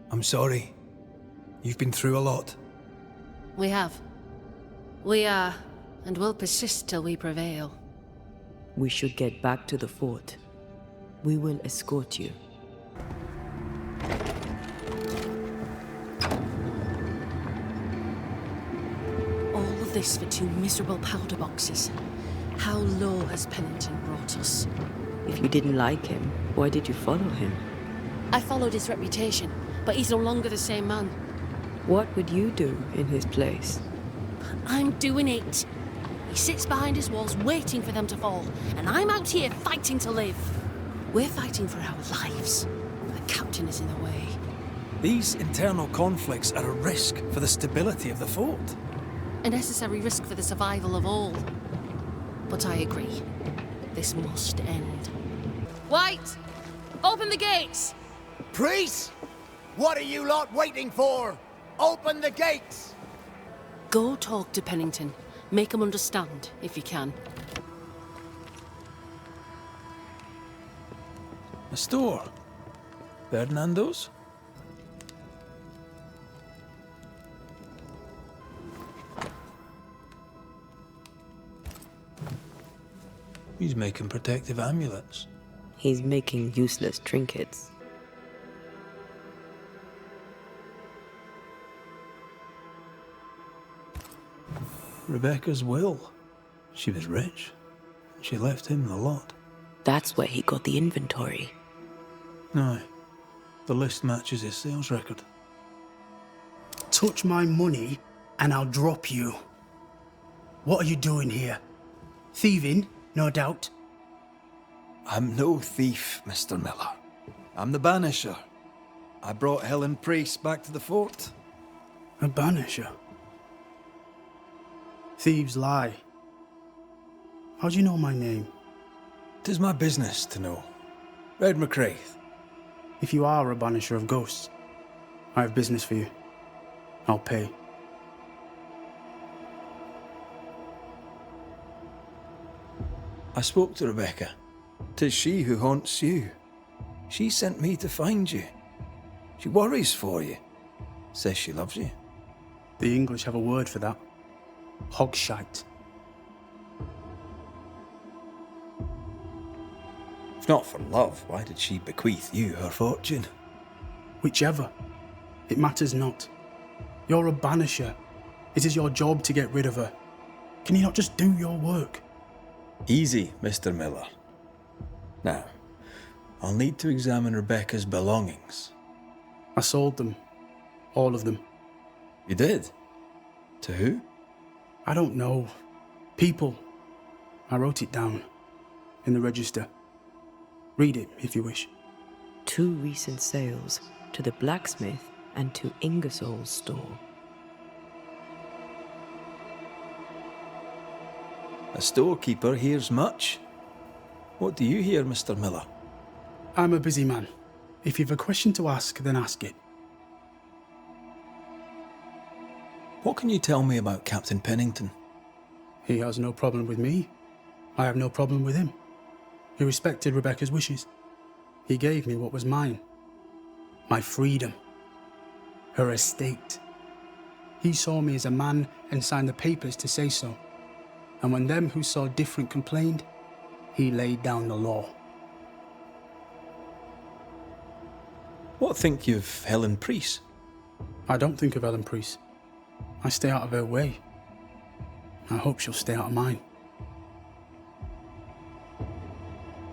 I'm sorry. You've been through a lot. We have. We are, and will persist till we prevail. We should get back to the fort. We will escort you. this for 2 miserable powder boxes. How low has Pennington brought us? If you didn't like him, why did you follow him? I followed his reputation, but he's no longer the same man. What would you do in his place? I'm doing it. He sits behind his walls waiting for them to fall, and I'm out here fighting to live. We're fighting for our lives. The captain is in the way. These internal conflicts are a risk for the stability of the fort. A necessary risk for the survival of all. But I agree. This must end. White! Open the gates! Priests! What are you lot waiting for? Open the gates! Go talk to Pennington. Make him understand, if you can. A store? Ferdinando's? He's making protective amulets. He's making useless trinkets. Rebecca's will. She was rich. She left him the lot. That's where he got the inventory. Aye. The list matches his sales record. Touch my money and I'll drop you. What are you doing here? Thieving, no doubt. I'm no thief, Mr. Miller. I'm the Banisher. I brought Helen Priest back to the fort. A Banisher? Thieves lie. How do you know my name? 'Tis my business to know. Red McCraith. If you are a Banisher of ghosts, I have business for you. I'll pay. I spoke to Rebecca. 'Tis she who haunts you. She sent me to find you. She worries for you. Says she loves you. The English have a word for that. Hogshite. If not for love, why did she bequeath you her fortune? Whichever. It matters not. You're a Banisher. It is your job to get rid of her. Can you not just do your work? Easy, Mr. Miller. Now, I'll need to examine Rebecca's belongings. I sold them. All of them. You did? To who? I don't know. People. I wrote it down. In the register. Read it, if you wish. 2 recent sales to the blacksmith and to Ingersoll's store. A storekeeper hears much. What do you hear, Mr. Miller? I'm a busy man. If you've a question to ask, then ask it. What can you tell me about Captain Pennington? He has no problem with me. I have no problem with him. He respected Rebecca's wishes. He gave me what was mine. My freedom. Her estate. He saw me as a man and signed the papers to say so. And when them who saw different complained, he laid down the law. What think you of Helen Priest? I don't think of Helen Priest. I stay out of her way. I hope she'll stay out of mine.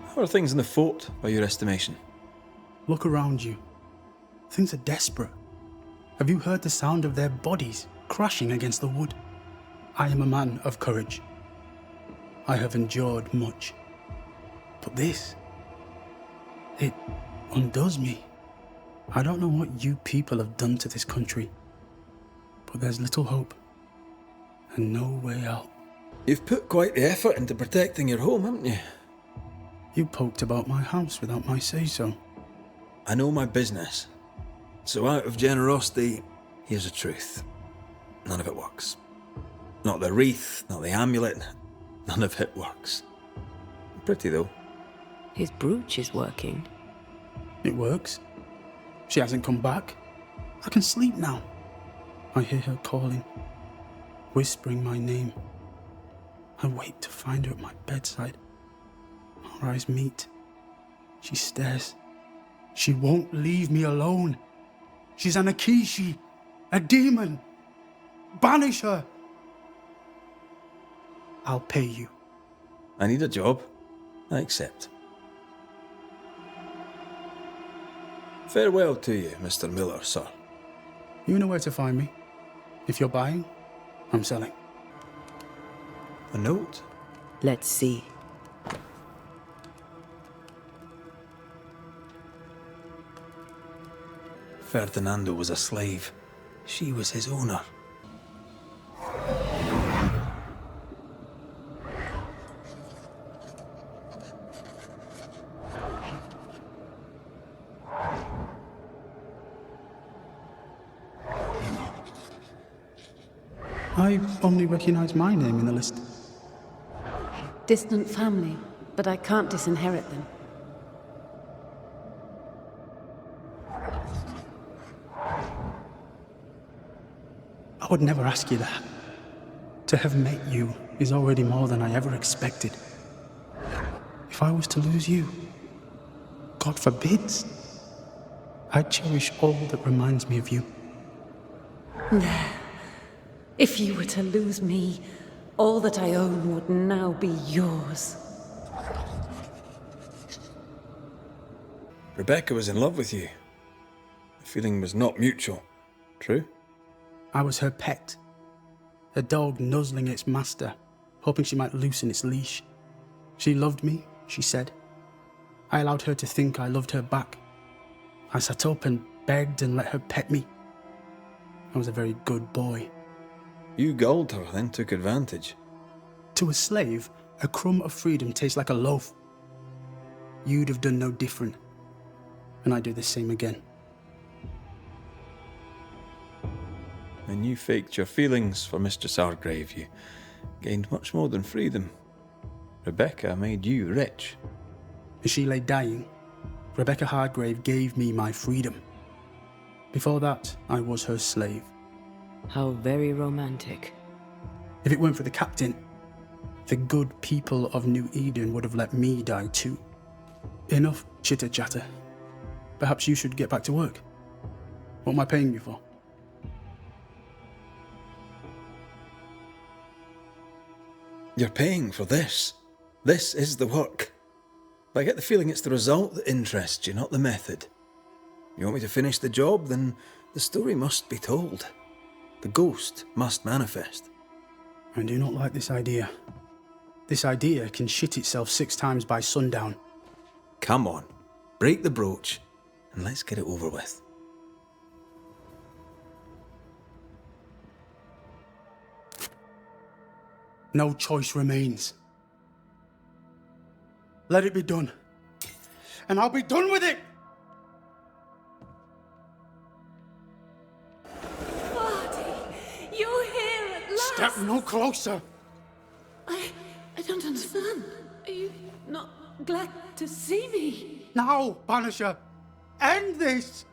How are things in the fort, by your estimation? Look around you. Things are desperate. Have you heard the sound of their bodies crashing against the wood? I am a man of courage. I have endured much. But this, it undoes me. I don't know what you people have done to this country, but there's little hope and no way out. You've put quite the effort into protecting your home, haven't you? You poked about my house without my say-so. I know my business. So out of generosity, here's the truth. None of it works. Not the wreath, not the amulet, none of it works. Pretty though. His brooch is working. It works. She hasn't come back. I can sleep now. I hear her calling, whispering my name. I wait to find her at my bedside. Our eyes meet. She stares. She won't leave me alone. She's an Akishi, a demon. Banish her. I'll pay you. I need a job. I accept. Farewell to you, Mr. Miller, sir. You know where to find me. If you're buying, I'm selling. A note? Let's see. Ferdinando was a slave. She was his owner. I only recognize my name in the list. Distant family, but I can't disinherit them. I would never ask you that. To have met you is already more than I ever expected. If I was to lose you, God forbids, I'd cherish all that reminds me of you. If you were to lose me, all that I own would now be yours. Rebecca was in love with you. The feeling was not mutual. True? I was her pet. A dog nuzzling its master, hoping she might loosen its leash. She loved me, she said. I allowed her to think I loved her back. I sat up and begged and let her pet me. I was a very good boy. You gulled her, then took advantage. To a slave, a crumb of freedom tastes like a loaf. You'd have done no different, and I'd do the same again. And you faked your feelings for Mistress Hargrave. You gained much more than freedom. Rebecca made you rich. As she lay dying, Rebecca Hargrave gave me my freedom. Before that, I was her slave. How very romantic. If it weren't for the captain, the good people of New Eden would have let me die too. Enough chitter-chatter. Perhaps you should get back to work. What am I paying you for? You're paying for this. This is the work. But I get the feeling it's the result that interests you, not the method. You want me to finish the job, then the story must be told. The ghost must manifest. I do not like this idea. This idea can shit itself 6 times by sundown. Come on, break the brooch, and let's get it over with. No choice remains. Let it be done. And I'll be done with it! You're here at last! Step no closer! I don't understand. Are you not glad to see me? Now, Banisher! End this!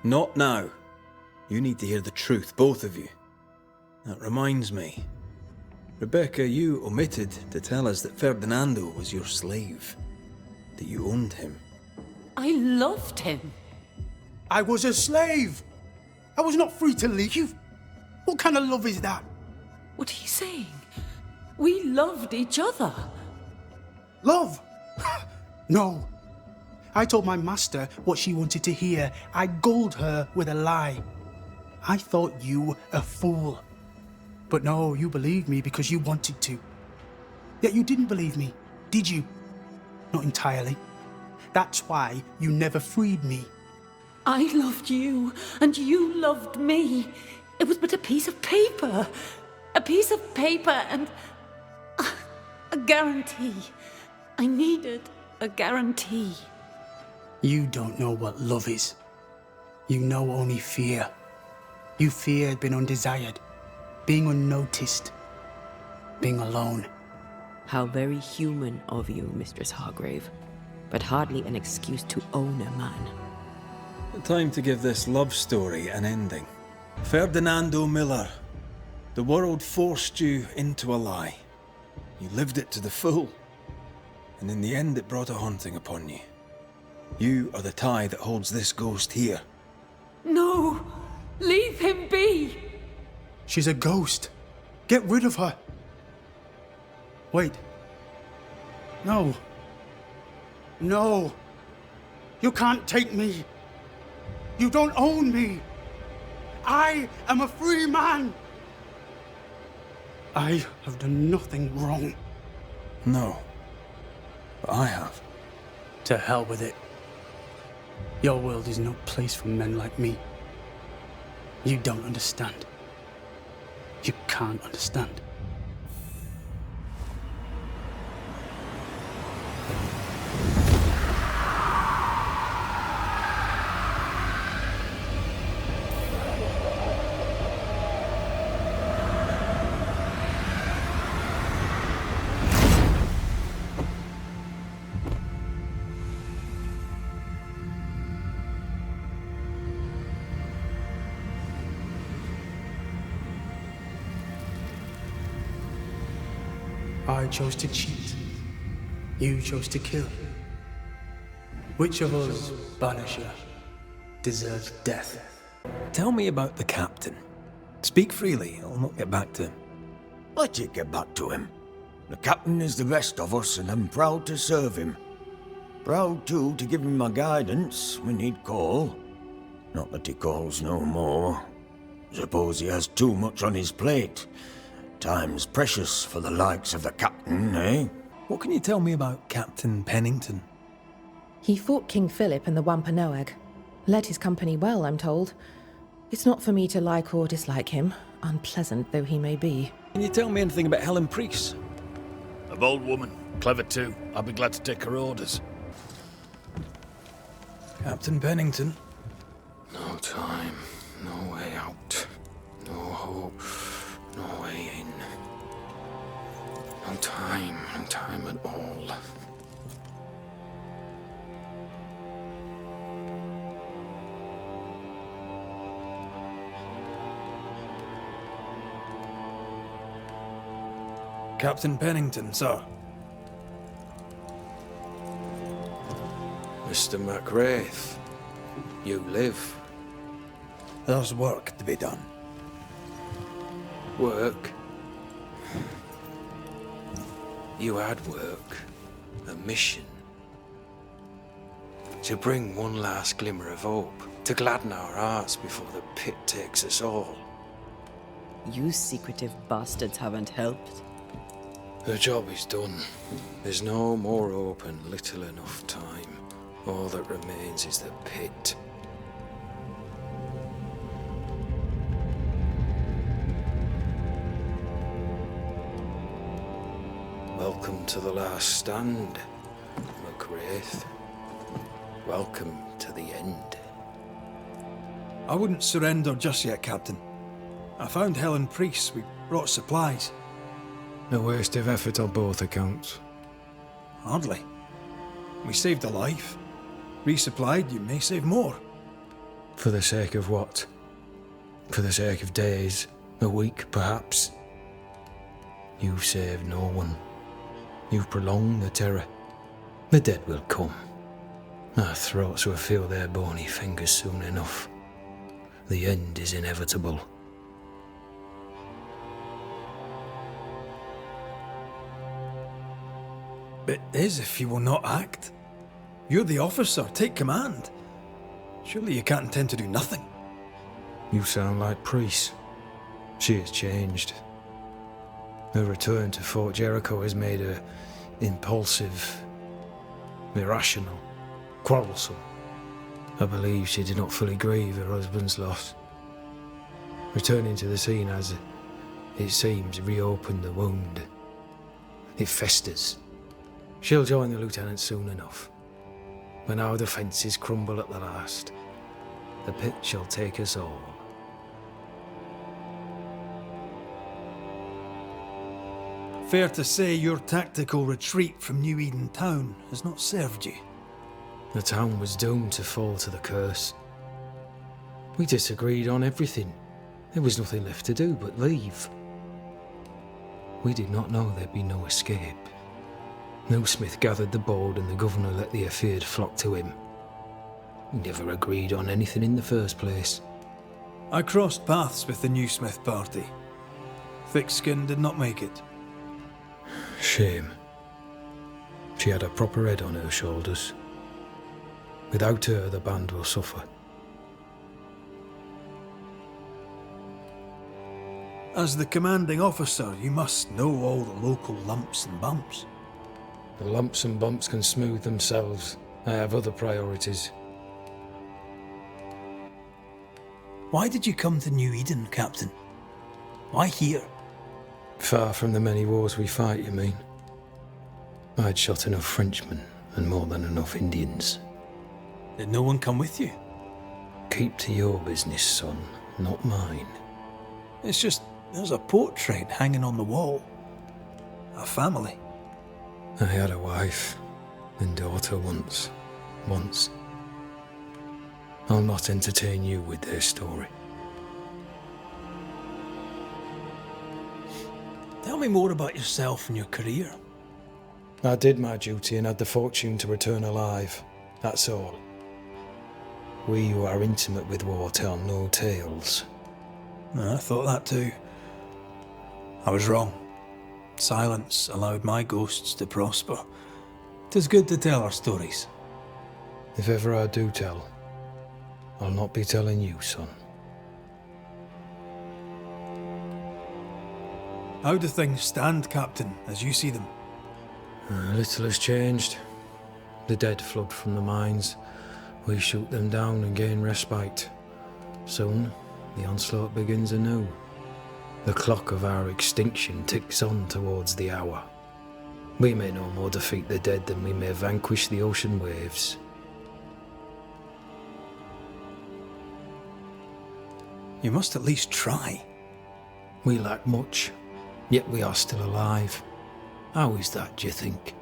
Not now. You need to hear the truth, both of you. That reminds me. Rebecca, you omitted to tell us that Ferdinando was your slave. That you owned him. I loved him. I was a slave! I was not free to leave. What kind of love is that? What are you saying? We loved each other. Love? No. I told my master what she wanted to hear. I gulled her with a lie. I thought you a fool. But no, you believed me because you wanted to. Yet you didn't believe me, did you? Not entirely. That's why you never freed me. I loved you, and you loved me. It was but a piece of paper. A piece of paper and a guarantee. I needed a guarantee. You don't know what love is. You know only fear. You feared being undesired, being unnoticed, being alone. How very human of you, Mistress Hargrave, but hardly an excuse to own a man. Time to give this love story an ending. Ferdinando Miller, the world forced you into a lie. You lived it to the full, and in the end it brought a haunting upon you. You are the tie that holds this ghost here. No! Leave him be! She's a ghost. Get rid of her. Wait. No. No. You can't take me. You don't own me. I am a free man. I have done nothing wrong. No. But I have. To hell with it. Your world is no place for men like me. You don't understand. You can't understand. I chose to cheat. You chose to kill. Which of us, Banisher, deserves death? Tell me about the captain. Speak freely, I'll not get back to him. Let you get back to him. The captain is the best of us, and I'm proud to serve him. Proud, too, to give him my guidance when he'd call. Not that he calls no more. Suppose he has too much on his plate. Time's precious for the likes of the captain, eh? What can you tell me about Captain Pennington? He fought King Philip in the Wampanoag. Led his company well, I'm told. It's not for me to like or dislike him, unpleasant though he may be. Can you tell me anything about Helen Priest? A bold woman, clever too. I'll be glad to take her orders. Captain Pennington? No time, no way out, no hope, no way in. No time at all. Captain Pennington, sir. Mr. MacWraith, you live. There's work to be done. Work? You had work. A mission. To bring one last glimmer of hope. To gladden our hearts before the pit takes us all. You secretive bastards haven't helped. The job is done. There's no more hope and little enough time. All that remains is the pit. Welcome to the last stand, MacWraith. Welcome to the end. I wouldn't surrender just yet, Captain. I found Helen Priest. We brought supplies. A waste of effort on both accounts. Hardly. We saved a life. Resupplied, you may save more. For the sake of what? For the sake of days, a week perhaps? You've saved no one. You've prolonged the terror. The dead will come. Our throats will feel their bony fingers soon enough. The end is inevitable. It is if you will not act. You're the officer, take command. Surely you can't intend to do nothing. You sound like Priest. She has changed. Her return to Fort Jericho has made her impulsive, irrational, quarrelsome. I believe she did not fully grieve her husband's loss. Returning to the scene has, it seems, reopened the wound. It festers. She'll join the lieutenant soon enough. When our defences crumble at the last, the pit shall take us all. Fair to say your tactical retreat from New-Eden town has not served you. The town was doomed to fall to the curse. We disagreed on everything. There was nothing left to do but leave. We did not know there'd be no escape. Smith gathered the board and the governor let the affair flock to him. We never agreed on anything in the first place. I crossed paths with the New Smith party. Thick-Skin did not make it. Shame. She had a proper head on her shoulders. Without her, the band will suffer. As the commanding officer, you must know all the local lumps and bumps. The lumps and bumps can smooth themselves. I have other priorities. Why did you come to New Eden, Captain? Why here? Far from the many wars we fight, you mean? I'd shot enough Frenchmen and more than enough Indians. Did no one come with you? Keep to your business, son, not mine. It's just, there's a portrait hanging on the wall. A family. I had a wife and daughter once. I'll not entertain you with their story. Tell me more about yourself and your career. I did my duty and had the fortune to return alive. That's all. We who are intimate with war tell no tales. I thought that too. I was wrong. Silence allowed my ghosts to prosper. 'Tis good to tell our stories. If ever I do tell, I'll not be telling you, son. How do things stand, Captain, as you see them? Little has changed. The dead flood from the mines. We shoot them down and gain respite. Soon, the onslaught begins anew. The clock of our extinction ticks on towards the hour. We may no more defeat the dead than we may vanquish the ocean waves. You must at least try. We lack much, yet we are still alive. How is that, do you think?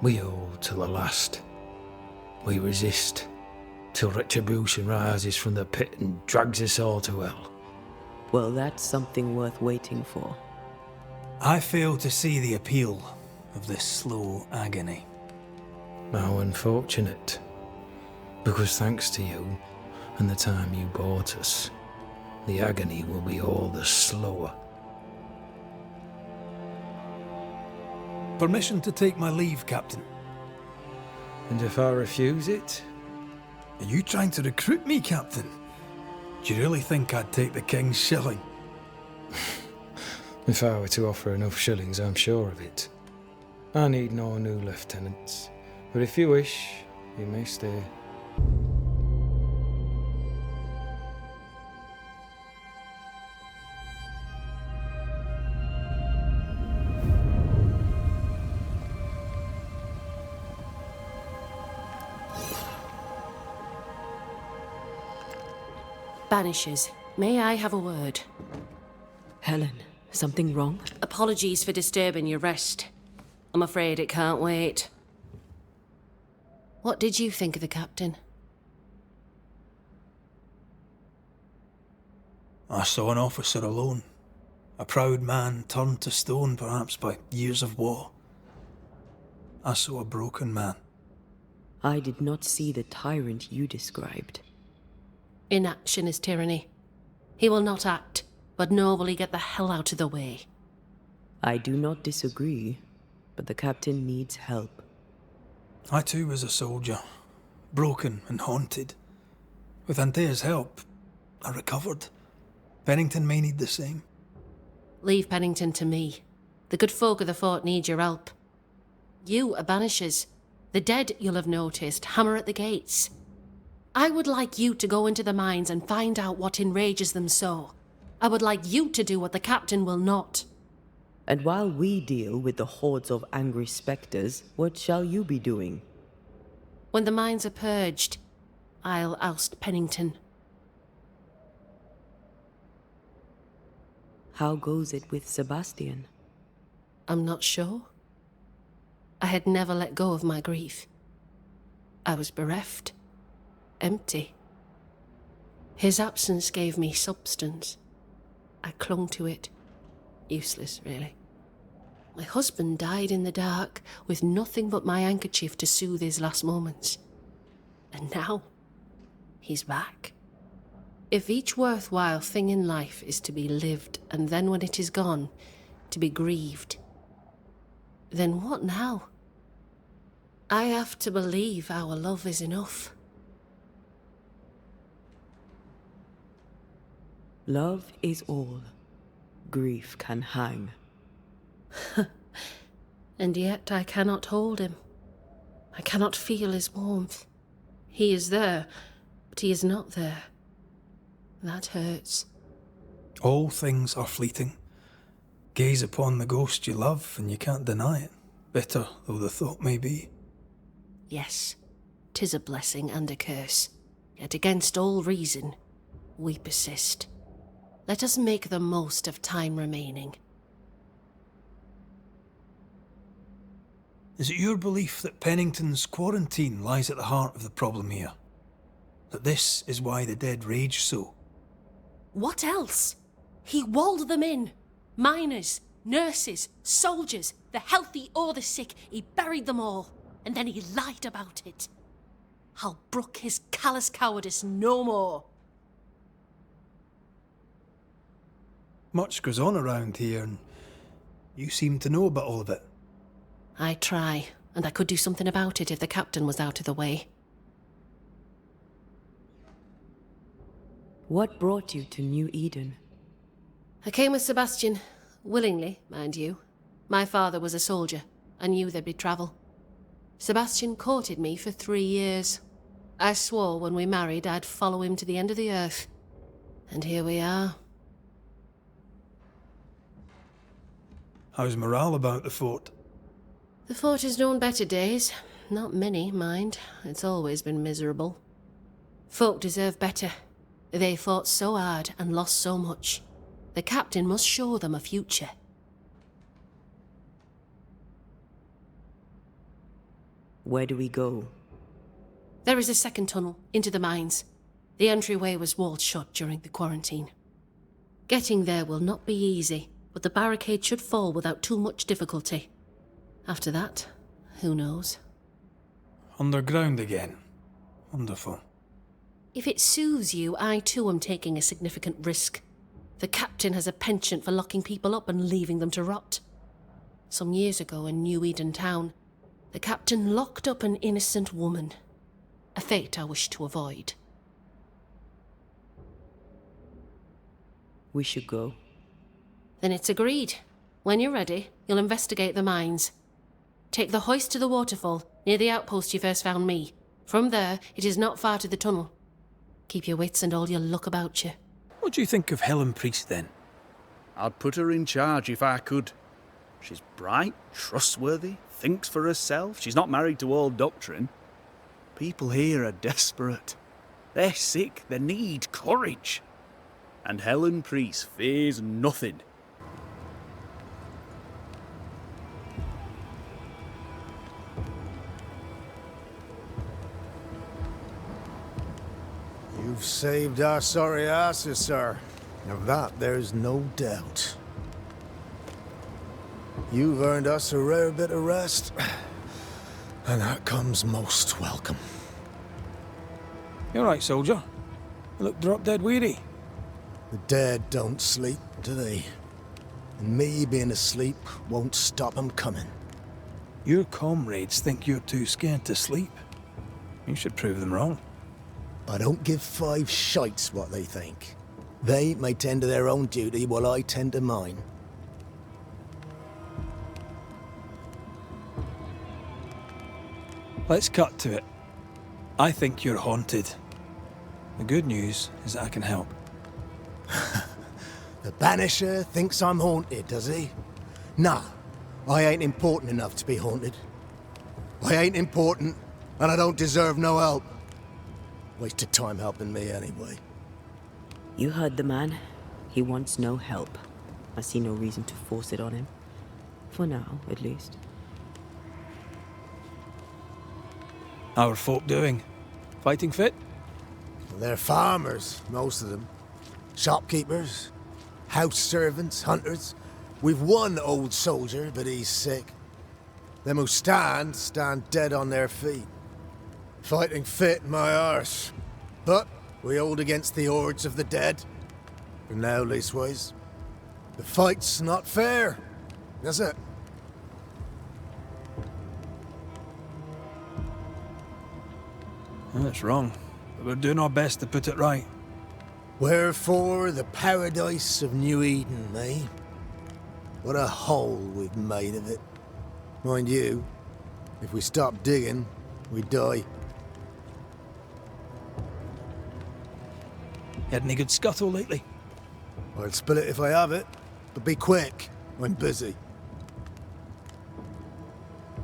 We hold till the last. We resist, till retribution rises from the pit and drags us all to hell. Well, that's something worth waiting for. I fail to see the appeal of this slow agony. How unfortunate. Because thanks to you and the time you bought us, the agony will be all the slower. Permission to take my leave, Captain. And if I refuse it? Are you trying to recruit me, Captain? Do you really think I'd take the King's shilling? If I were to offer enough shillings, I'm sure of it. I need no new lieutenants, but if you wish, you may stay. Banishers, may I have a word? Helen, something wrong? Apologies for disturbing your rest. I'm afraid it can't wait. What did you think of the captain? I saw an officer alone. A proud man turned to stone, perhaps by years of war. I saw a broken man. I did not see the tyrant you described. Inaction is tyranny. He will not act, but nor will he get the hell out of the way. I do not disagree, but the captain needs help. I too was a soldier, broken and haunted. With ANTEI's help, I recovered. Pennington may need the same. Leave Pennington to me. The good folk of the fort need your help. You are Banishers. The dead, you'll have noticed, hammer at the gates. I would like you to go into the mines and find out what enrages them so. I would like you to do what the captain will not. And while we deal with the hordes of angry spectres, what shall you be doing? When the mines are purged, I'll oust Pennington. How goes it with Sebastian? I'm not sure. I had never let go of my grief. I was bereft. Empty. His absence gave me substance. I clung to it. Useless, really. My husband died in the dark, with nothing but my handkerchief to soothe his last moments. And now, he's back. If each worthwhile thing in life is to be lived, and then when it is gone, to be grieved, Then what now? I have to believe our love is enough. Love is all. Grief can hang. And yet I cannot hold him. I cannot feel his warmth. He is there, but he is not there. That hurts. All things are fleeting. Gaze upon the ghost you love, and you can't deny it, bitter though the thought may be. Yes, 'tis a blessing and a curse. Yet against all reason, we persist. Let us make the most of time remaining. Is it your belief that Pennington's quarantine lies at the heart of the problem here? That this is why the dead rage so? What else? He walled them in. Miners, nurses, soldiers, the healthy or the sick, he buried them all, and then he lied about it. I'll brook his callous cowardice no more. Much goes on around here, and you seem to know about all of it. I try, and I could do something about it if the captain was out of the way. What brought you to New Eden? I came with Sebastian, willingly, mind you. My father was a soldier. I knew there'd be travel. Sebastian courted me for 3 years. I swore when we married I'd follow him to the end of the earth. And here we are. How's morale about the fort? The fort has known better days. Not many, mind. It's always been miserable. Folk deserve better. They fought so hard and lost so much. The captain must show them a future. Where do we go? There is a second tunnel into the mines. The entryway was walled shut during the quarantine. Getting there will not be easy, but the barricade should fall without too much difficulty. After that, who knows? Underground again. Wonderful. If it soothes you, I too am taking a significant risk. The captain has a penchant for locking people up and leaving them to rot. Some years ago in New-Eden town, the captain locked up an innocent woman. A fate I wish to avoid. We should go. Then it's agreed. When you're ready, you'll investigate the mines. Take the hoist to the waterfall, near the outpost you first found me. From there, it is not far to the tunnel. Keep your wits and all your luck about you. What do you think of Helen Priest, then? I'd put her in charge if I could. She's bright, trustworthy, thinks for herself. She's not married to old doctrine. People here are desperate. They're sick, they need courage. And Helen Priest fears nothing. You've saved our sorry asses, sir. Of that, there's no doubt. You've earned us a rare bit of rest, and that comes most welcome. You all right, soldier? You look drop-dead weary. The dead don't sleep, do they? And me being asleep won't stop them coming. Your comrades think you're too scared to sleep. You should prove them wrong. I don't give 5 shites what they think. They may tend to their own duty while I tend to mine. Let's cut to it. I think you're haunted. The good news is that I can help. The Banisher thinks I'm haunted, does he? Nah, I ain't important enough to be haunted. I ain't important, and I don't deserve no help. Wasted time helping me anyway. You heard the man. He wants no help. I see no reason to force it on him. For now, at least. How are folk doing? Fighting fit? They're farmers, most of them. Shopkeepers, house servants, hunters. We've one old soldier, but he's sick. Them who stand dead on their feet. Fighting fit, my arse. But we hold against the hordes of the dead. For now, leastways. The fight's not fair, is it? That's wrong, but we're doing our best to put it right. Wherefore the paradise of New-Eden, eh? What a hole we've made of it. Mind you, if we stop digging, we die. Had any good scuttle lately? I'll spill it if I have it, but be quick. I'm busy.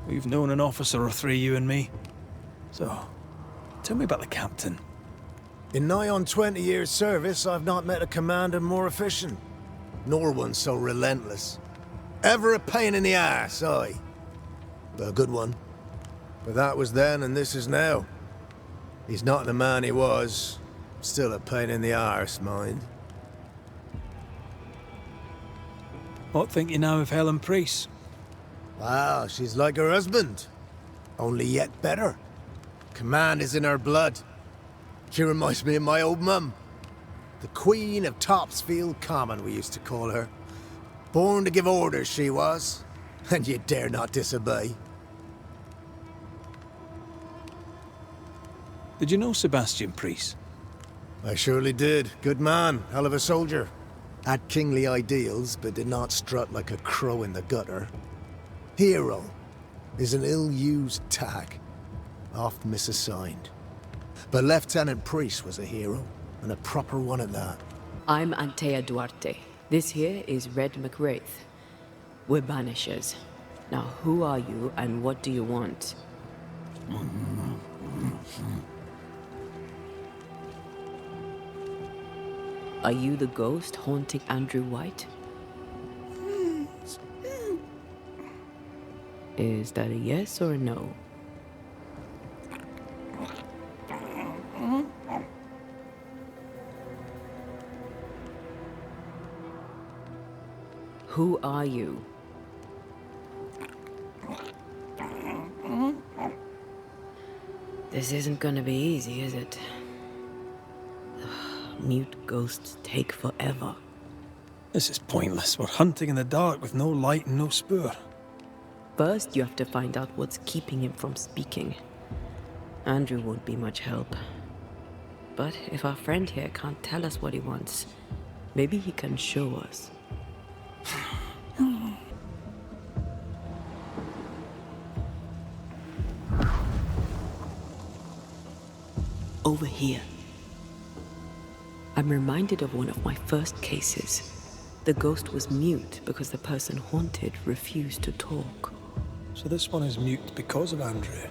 We've known an officer or three, you and me. So, tell me about the captain. In nigh on 20 years' service, I've not met a commander more efficient, nor one so relentless. Ever a pain in the ass, aye. But a good one. But that was then and this is now. He's not the man he was. Still a pain in the arse, mind. What think you now of Helen Priest? Wow, she's like her husband. Only yet better. Command is in her blood. She reminds me of my old mum. The Queen of Topsfield Common, we used to call her. Born to give orders, she was. And you dare not disobey. Did you know Sebastian Priest? I surely did. Good man, hell of a soldier. Had kingly ideals, but did not strut like a crow in the gutter. Hero is an ill-used tag, oft misassigned. But Lieutenant Priest was a hero, and a proper one at that. I'm ANTEII Duarte. This here is Red McWraith. We're Banishers. Now, who are you, and what do you want? Are you the ghost haunting Andrew White? Is that a yes or a no? Who are you? This isn't gonna be easy, is it? Mute ghosts take forever. This is pointless. We're hunting in the dark with no light and no spoor. First, you have to find out what's keeping him from speaking. Andrew won't be much help. But if our friend here can't tell us what he wants, maybe he can show us. Over here. I'm reminded of one of my first cases. The ghost was mute because the person haunted refused to talk. So this one is mute because of Andrew?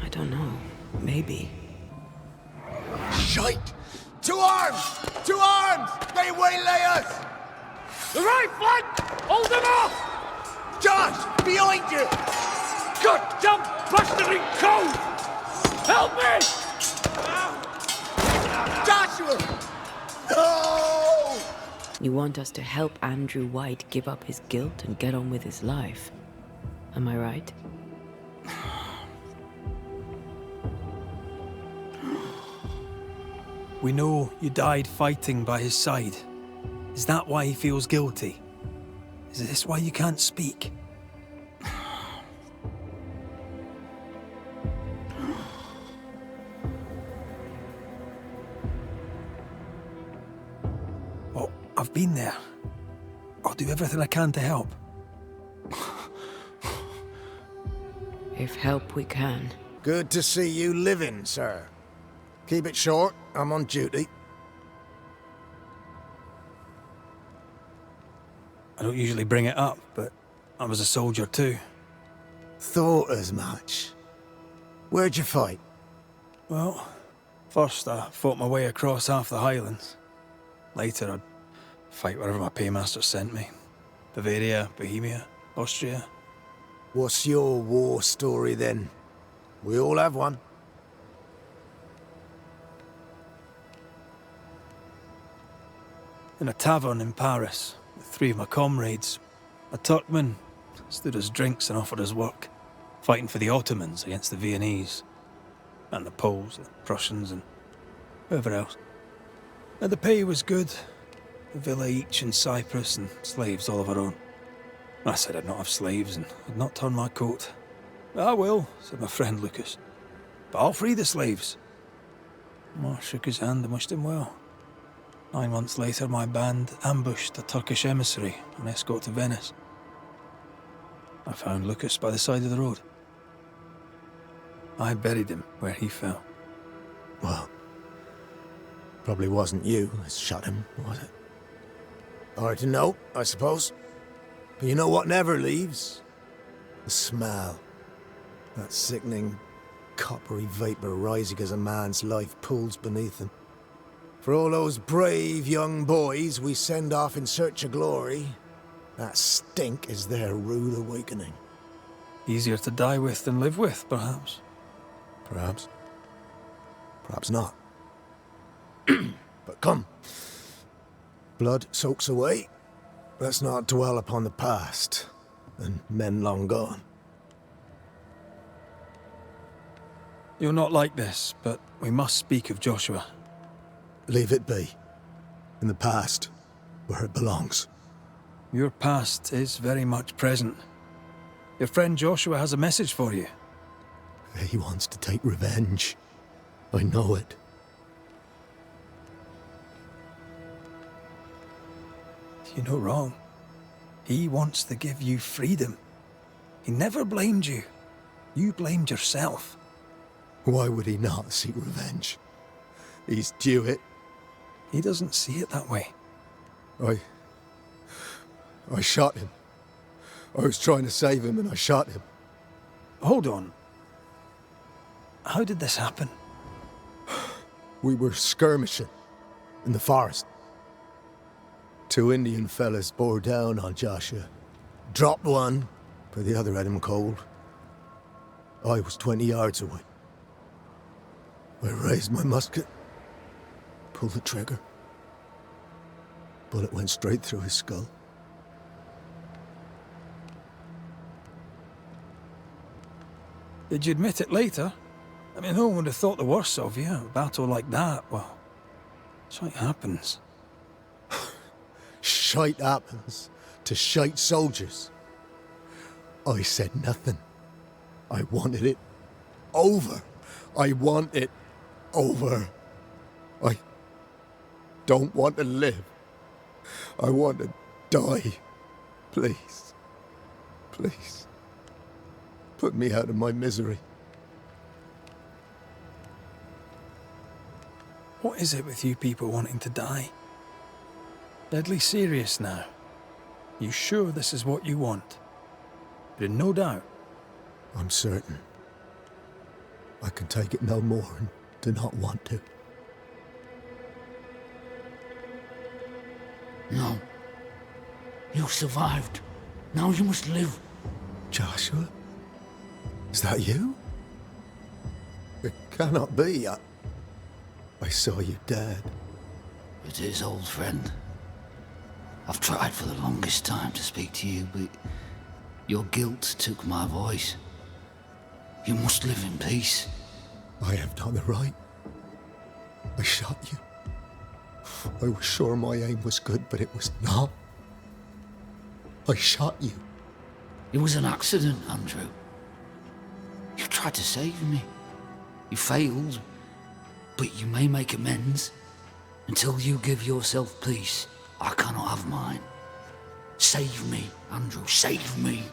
I don't know. Maybe. Shite! To arms! To arms! They waylay us! The right flank! Hold them off! Josh! Behind you! Goddamn blustering cold! Help me! Joshua! No! You want us to help Andrew White give up his guilt and get on with his life. Am I right? We know you died fighting by his side. Is that why he feels guilty? Is this why you can't speak? Oh, I've been there. I'll do everything I can to help. If help we can. Good to see you living, sir. Keep it short, I'm on duty. I don't usually bring it up, but I was a soldier too. Thought as much. Where'd you fight? Well, first I fought my way across half the Highlands. Later I'd fight wherever my paymaster sent me. Bavaria, Bohemia, Austria. What's your war story then? We all have one. In a tavern in Paris, with three of my comrades, a Turkman stood us drinks and offered us work, fighting for the Ottomans against the Viennese, and the Poles, the Prussians, and whoever else. And the pay was good, a villa each in Cyprus and slaves all of our own. I said I'd not have slaves and I'd not turn my coat. "I will," said my friend Lucas, "but I'll free the slaves." I shook his hand and wished him well. 9 months later, my band ambushed a Turkish emissary on escort to Venice. I found Lucas by the side of the road. I buried him where he fell. Well, probably wasn't you who shot him, was it? Hard to know, I suppose. But you know what never leaves? The smell. That sickening, coppery vapour rising as a man's life pulls beneath him. For all those brave young boys we send off in search of glory, that stink is their rude awakening. Easier to die with than live with, perhaps. Perhaps. Perhaps not. But come. Blood soaks away. Let's not dwell upon the past and men long gone. You're not like this, but we must speak of Joshua. Leave it be. In the past, where it belongs. Your past is very much present. Your friend Joshua has a message for you. He wants to take revenge. I know it. You're no wrong. He wants to give you freedom. He never blamed you. You blamed yourself. Why would he not seek revenge? He's due it. He doesn't see it that way. I shot him. I was trying to save him and I shot him. Hold on. How did this happen? We were skirmishing in the forest. 2 Indian fellas bore down on Joshua. Dropped one, but the other had him cold. I was 20 yards away. I raised my musket, pulled the trigger. Bullet went straight through his skull. Did you admit it later? I mean, no one would have thought the worst of you. A battle like that, well, shite happens. Shite happens to shite soldiers. I said nothing. I wanted it over. I want it over. I don't want to live. I want to die. Please. Please. Put me out of my misery. What is it with you people wanting to die? Deadly serious now. You sure this is what you want? But in no doubt. I'm certain. I can take it no more and do not want to. No. You survived. Now you must live. Joshua? Is that you? It cannot be. I saw you dead. It is, old friend. I've tried for the longest time to speak to you, but your guilt took my voice. You must live in peace. I have done the right. I shot you. I was sure my aim was good, but it was not. I shot you. It was an accident, Andrew. You tried to save me. You failed, but you may make amends. Until you give yourself peace, I cannot have mine. Save me, Andrew, save me.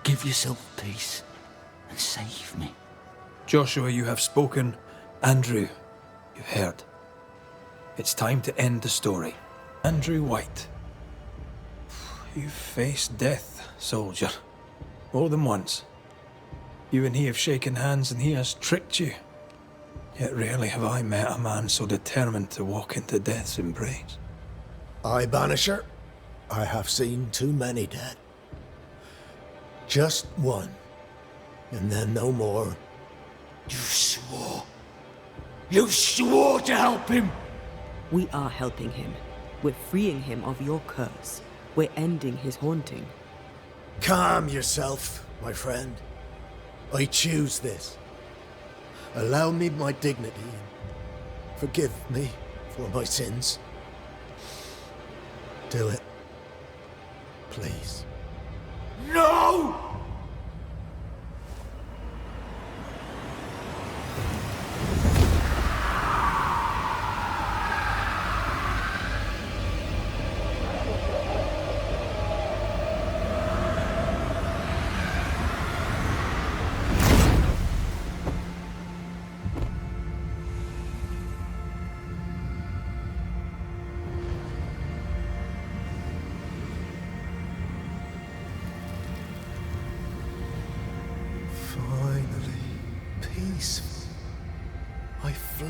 Give yourself peace and save me. Joshua, you have spoken. Andrew, you've heard. It's time to end the story. Andrew White. You've faced death, soldier. More than once. You and he have shaken hands and he has tricked you. Yet rarely have I met a man so determined to walk into death's embrace. I, Banisher, I have seen too many dead. Just one, and then no more. You swore. You swore to help him. We are helping him. We're freeing him of your curse. We're ending his haunting. Calm yourself, my friend. I choose this. Allow me my dignity and forgive me for my sins. Do it. Please. No!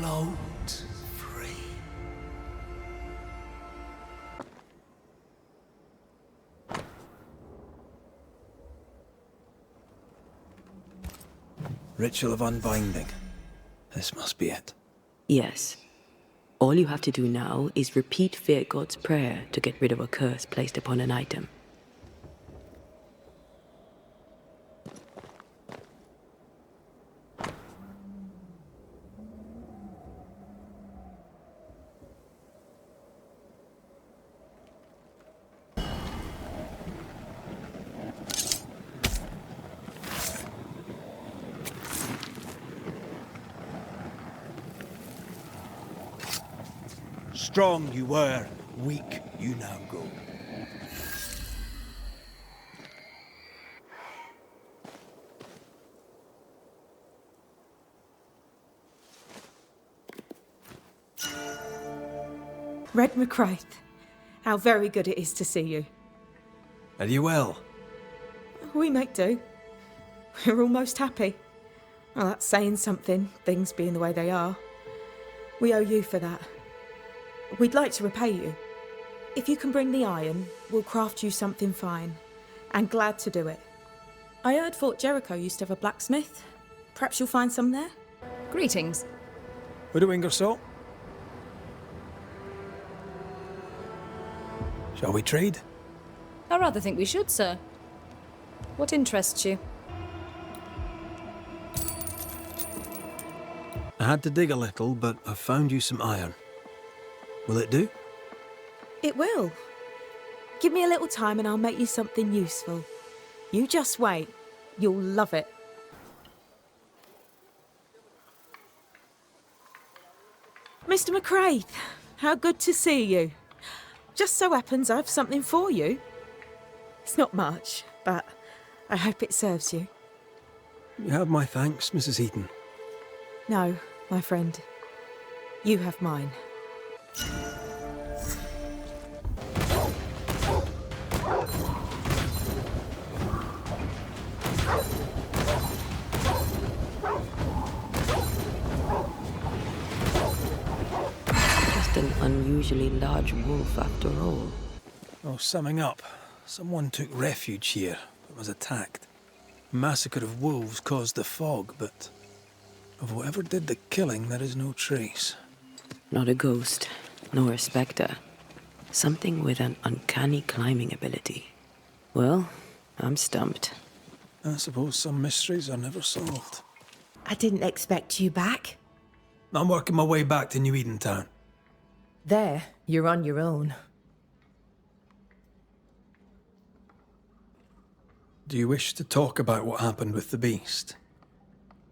float free. Ritual of unbinding. This must be it. Yes. All you have to do now is repeat Fear God's prayer to get rid of a curse placed upon an item. Strong you were, weak you now go. Red McCraith, how very good it is to see you. Are you well? We make do. We're almost happy. Well, that's saying something, things being the way they are. We owe you for that. We'd like to repay you. If you can bring the iron, we'll craft you something fine. And glad to do it. I heard Fort Jericho used to have a blacksmith. Perhaps you'll find some there? Greetings. Widow Ingersoll? Shall we trade? I rather think we should, sir. What interests you? I had to dig a little, but I've found you some iron. Will it do? It will. Give me a little time and I'll make you something useful. You just wait. You'll love it. Mr. McCraith, how good to see you. Just so happens I've something for you. It's not much, but I hope it serves you. You have my thanks, Mrs. Heaton. No, my friend. You have mine. Just an unusually large wolf after all. Oh, summing up, someone took refuge here but was attacked. A massacre of wolves caused the fog, but of whoever did the killing, there is no trace. Not a ghost, nor a spectre. Something with an uncanny climbing ability. Well, I'm stumped. I suppose some mysteries are never solved. I didn't expect you back. I'm working my way back to New-Eden town. There, you're on your own. Do you wish to talk about what happened with the beast?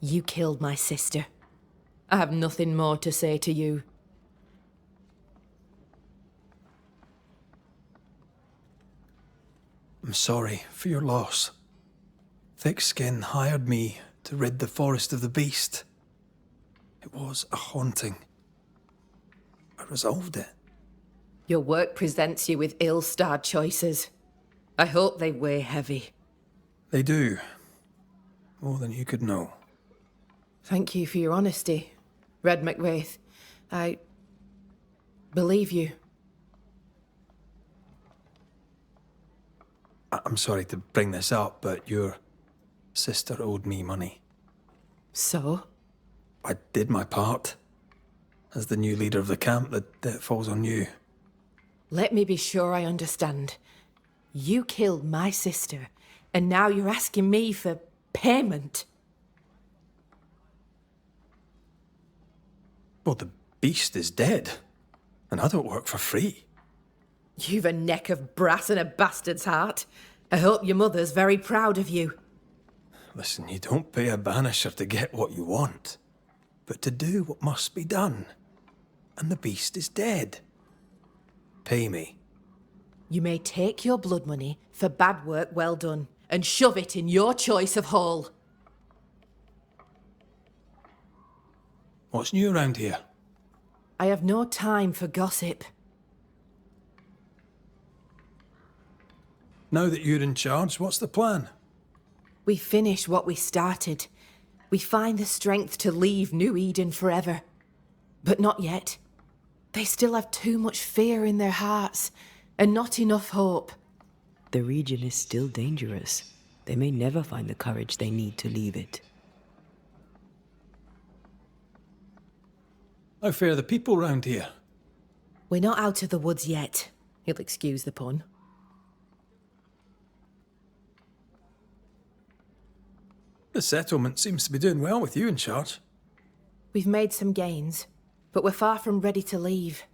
You killed my sister. I have nothing more to say to you. I'm sorry for your loss. Thickskin hired me to rid the forest of the beast. It was a haunting. I resolved it. Your work presents you with ill-starred choices. I hope they weigh heavy. They do. More than you could know. Thank you for your honesty, Red McWraith. I believe you. I'm sorry to bring this up, but your sister owed me money. So? I did my part. As the new leader of the camp, the debt falls on you. Let me be sure I understand. You killed my sister, and now you're asking me for payment. Well, the beast is dead, and I don't work for free. You've a neck of brass and a bastard's heart. I hope your mother's very proud of you. Listen, you don't pay a banisher to get what you want, but to do what must be done. And the beast is dead. Pay me. You may take your blood money for bad work well done, and shove it in your choice of hole. What's new around here? I have no time for gossip. Now that you're in charge, what's the plan? We finish what we started. We find the strength to leave New Eden forever. But not yet. They still have too much fear in their hearts, and not enough hope. The region is still dangerous. They may never find the courage they need to leave it. How fare the people round here? We're not out of the woods yet. You'll excuse the pun. The settlement seems to be doing well with you in charge. We've made some gains, but we're far from ready to leave.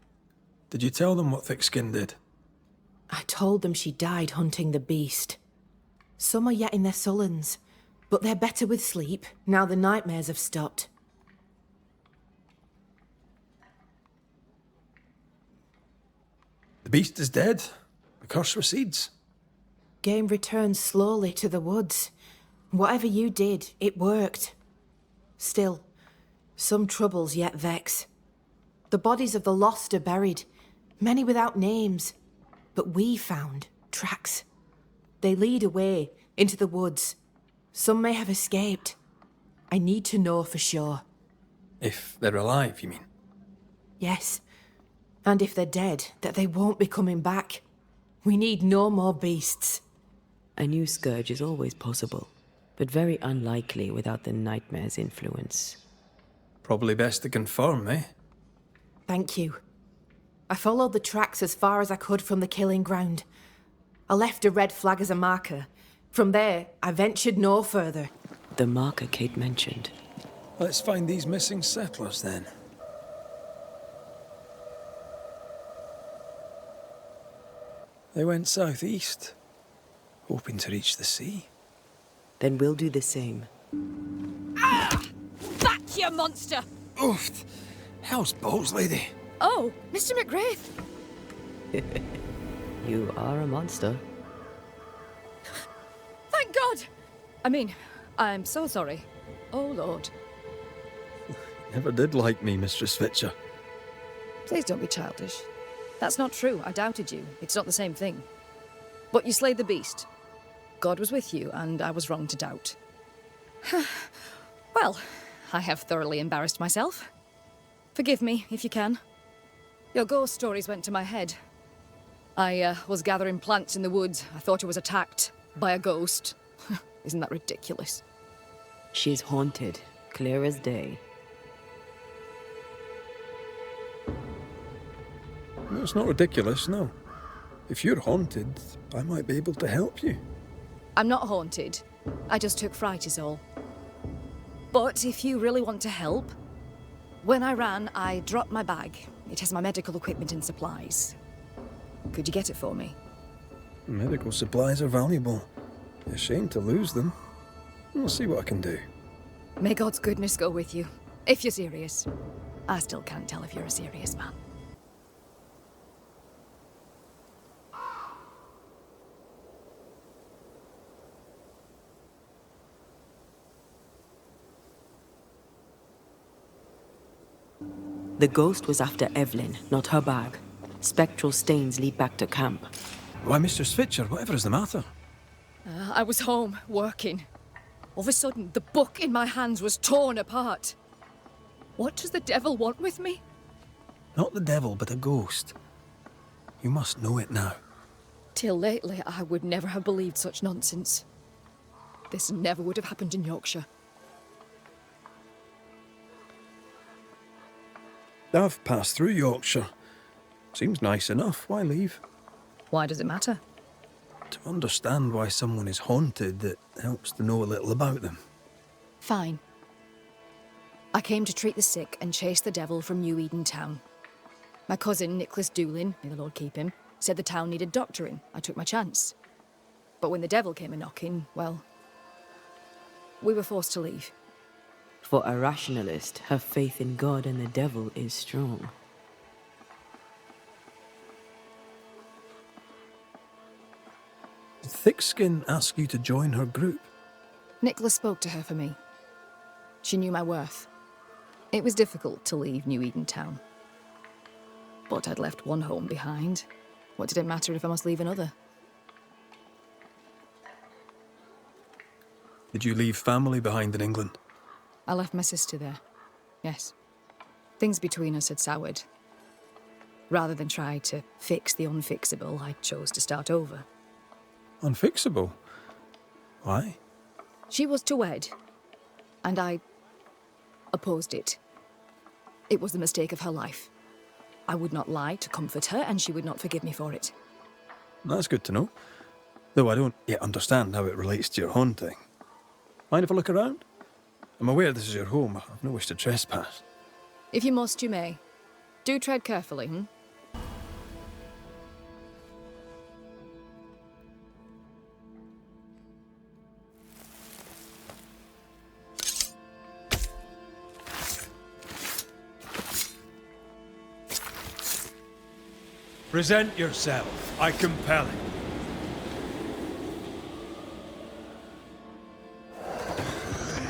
Did you tell them what Thickskin did? I told them she died hunting the beast. Some are yet in their sullens, but they're better with sleep now the nightmares have stopped. The beast is dead. The curse recedes. Game returns slowly to the woods. Whatever you did, it worked. Still, some troubles yet vex. The bodies of the lost are buried, many without names. But we found tracks. They lead away into the woods. Some may have escaped. I need to know for sure. If they're alive, you mean? Yes. And if they're dead, that they won't be coming back. We need no more beasts. A new scourge is always possible, but very unlikely without the nightmare's influence. Probably best to confirm, eh? Thank you. I followed the tracks as far as I could from the killing ground. I left a red flag as a marker. From there, I ventured no further. The marker Kate mentioned. Let's find these missing settlers then. They went southeast, hoping to reach the sea. Then we'll do the same. Ah! Back, you monster! Oof! Hell's balls, lady. Oh, Mr. McGrath. You are a monster. Thank God! I mean, I'm so sorry. Oh, Lord. Never did like me, Mistress Fitcher. Please don't be childish. That's not true. I doubted you. It's not the same thing. But you slayed the beast. God was with you, and I was wrong to doubt. Well, I have thoroughly embarrassed myself. Forgive me, if you can. Your ghost stories went to my head. I was gathering plants in the woods. I thought I was attacked by a ghost. Isn't that ridiculous? She's haunted, clear as day. No, it's not ridiculous, no. If you're haunted, I might be able to help you. I'm not haunted. I just took fright is all. But if you really want to help, when I ran, I dropped my bag. It has my medical equipment and supplies. Could you get it for me? Medical supplies are valuable. A shame to lose them. I'll see what I can do. May God's goodness go with you. If you're serious. I still can't tell if you're a serious man. The ghost was after Evelyn, not her bag. Spectral stains lead back to camp. Why, Mistress Fitcher, whatever is the matter? I was home, working. All of a sudden, the book in my hands was torn apart. What does the devil want with me? Not the devil, but a ghost. You must know it now. Till lately, I would never have believed such nonsense. This never would have happened in Yorkshire. I've passed through Yorkshire. Seems nice enough. Why leave? Why does it matter? To understand why someone is haunted, it helps to know a little about them. Fine. I came to treat the sick and chase the devil from New-Eden town. My cousin, Nicholas Doolin, may the Lord keep him, said the town needed doctoring. I took my chance. But when the devil came a-knocking, well, we were forced to leave. For a rationalist, her faith in God and the devil is strong. Did Thickskin ask you to join her group? Nicholas spoke to her for me. She knew my worth. It was difficult to leave New-Eden town. But I'd left one home behind. What did it matter if I must leave another? Did you leave family behind in England? I left my sister there. Yes. Things between us had soured. Rather than try to fix the unfixable, I chose to start over. Unfixable? Why? She was to wed, and I opposed it. It was the mistake of her life. I would not lie to comfort her, and she would not forgive me for it. That's good to know. Though I don't yet understand how it relates to your haunting. Mind if I look around? I'm aware this is your home. I've no wish to trespass. If you must, you may. Do tread carefully, Present yourself, I compel it.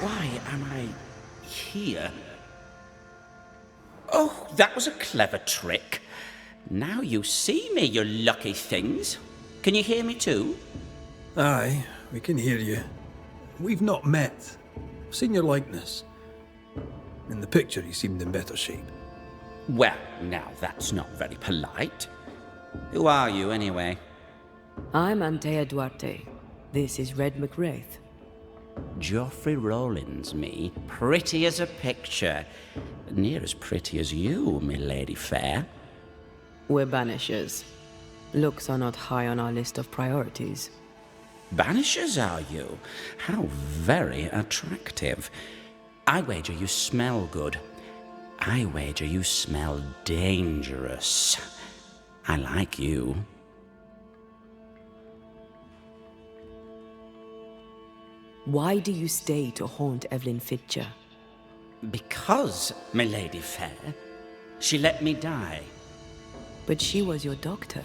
Why am I here? Oh, that was a clever trick. Now you see me, you lucky things. Can you hear me too? Aye, we can hear you. We've not met. I've seen your likeness. In the picture, you seemed in better shape. Well, now that's not very polite. Who are you, anyway? I'm Antea Duarte. This is Red McWraith. Geoffrey Rollins, me. Pretty as a picture. Near as pretty as you, me lady fair. We're Banishers. Looks are not high on our list of priorities. Banishers, are you? How very attractive. I wager you smell good. I wager you smell dangerous. I like you. Why do you stay to haunt Evelyn Fitcher? Because, my lady fair, she let me die. But she was your doctor.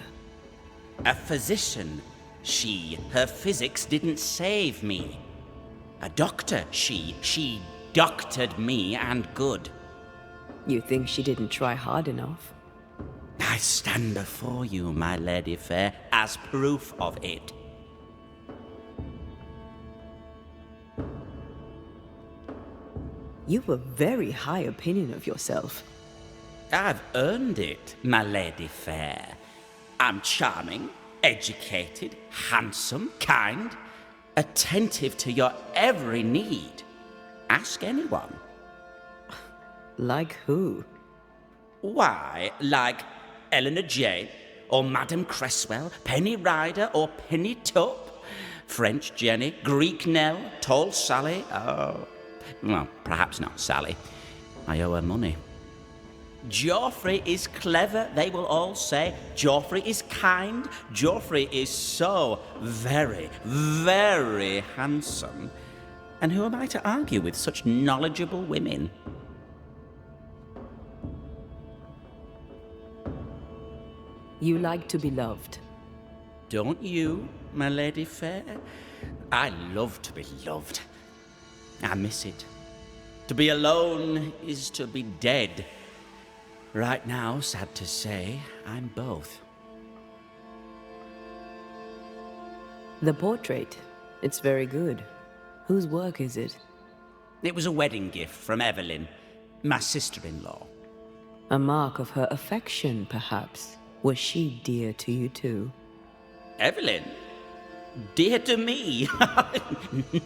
A physician, she. Her physics didn't save me. A doctor, she doctored me and good. You think she didn't try hard enough? I stand before you, my lady fair, as proof of it. You've a very high opinion of yourself. I've earned it, my lady fair. I'm charming, educated, handsome, kind, attentive to your every need. Ask anyone. Like who? Why, like Eleanor Jane, or Madame Cresswell, Penny Ryder, or Penny Tup, French Jenny, Greek Nell, Tall Sally, well, perhaps not Sally. I owe her money. Geoffrey is clever, they will all say. Geoffrey is kind. Geoffrey is so very, very handsome. And who am I to argue with such knowledgeable women? You like to be loved. Don't you, my lady fair? I love to be loved. I miss it. To be alone is to be dead. Right now, sad to say, I'm both. The portrait. It's very good. Whose work is it? It was a wedding gift from Evelyn, my sister-in-law. A mark of her affection, perhaps. Was she dear to you too? Evelyn? Dear to me?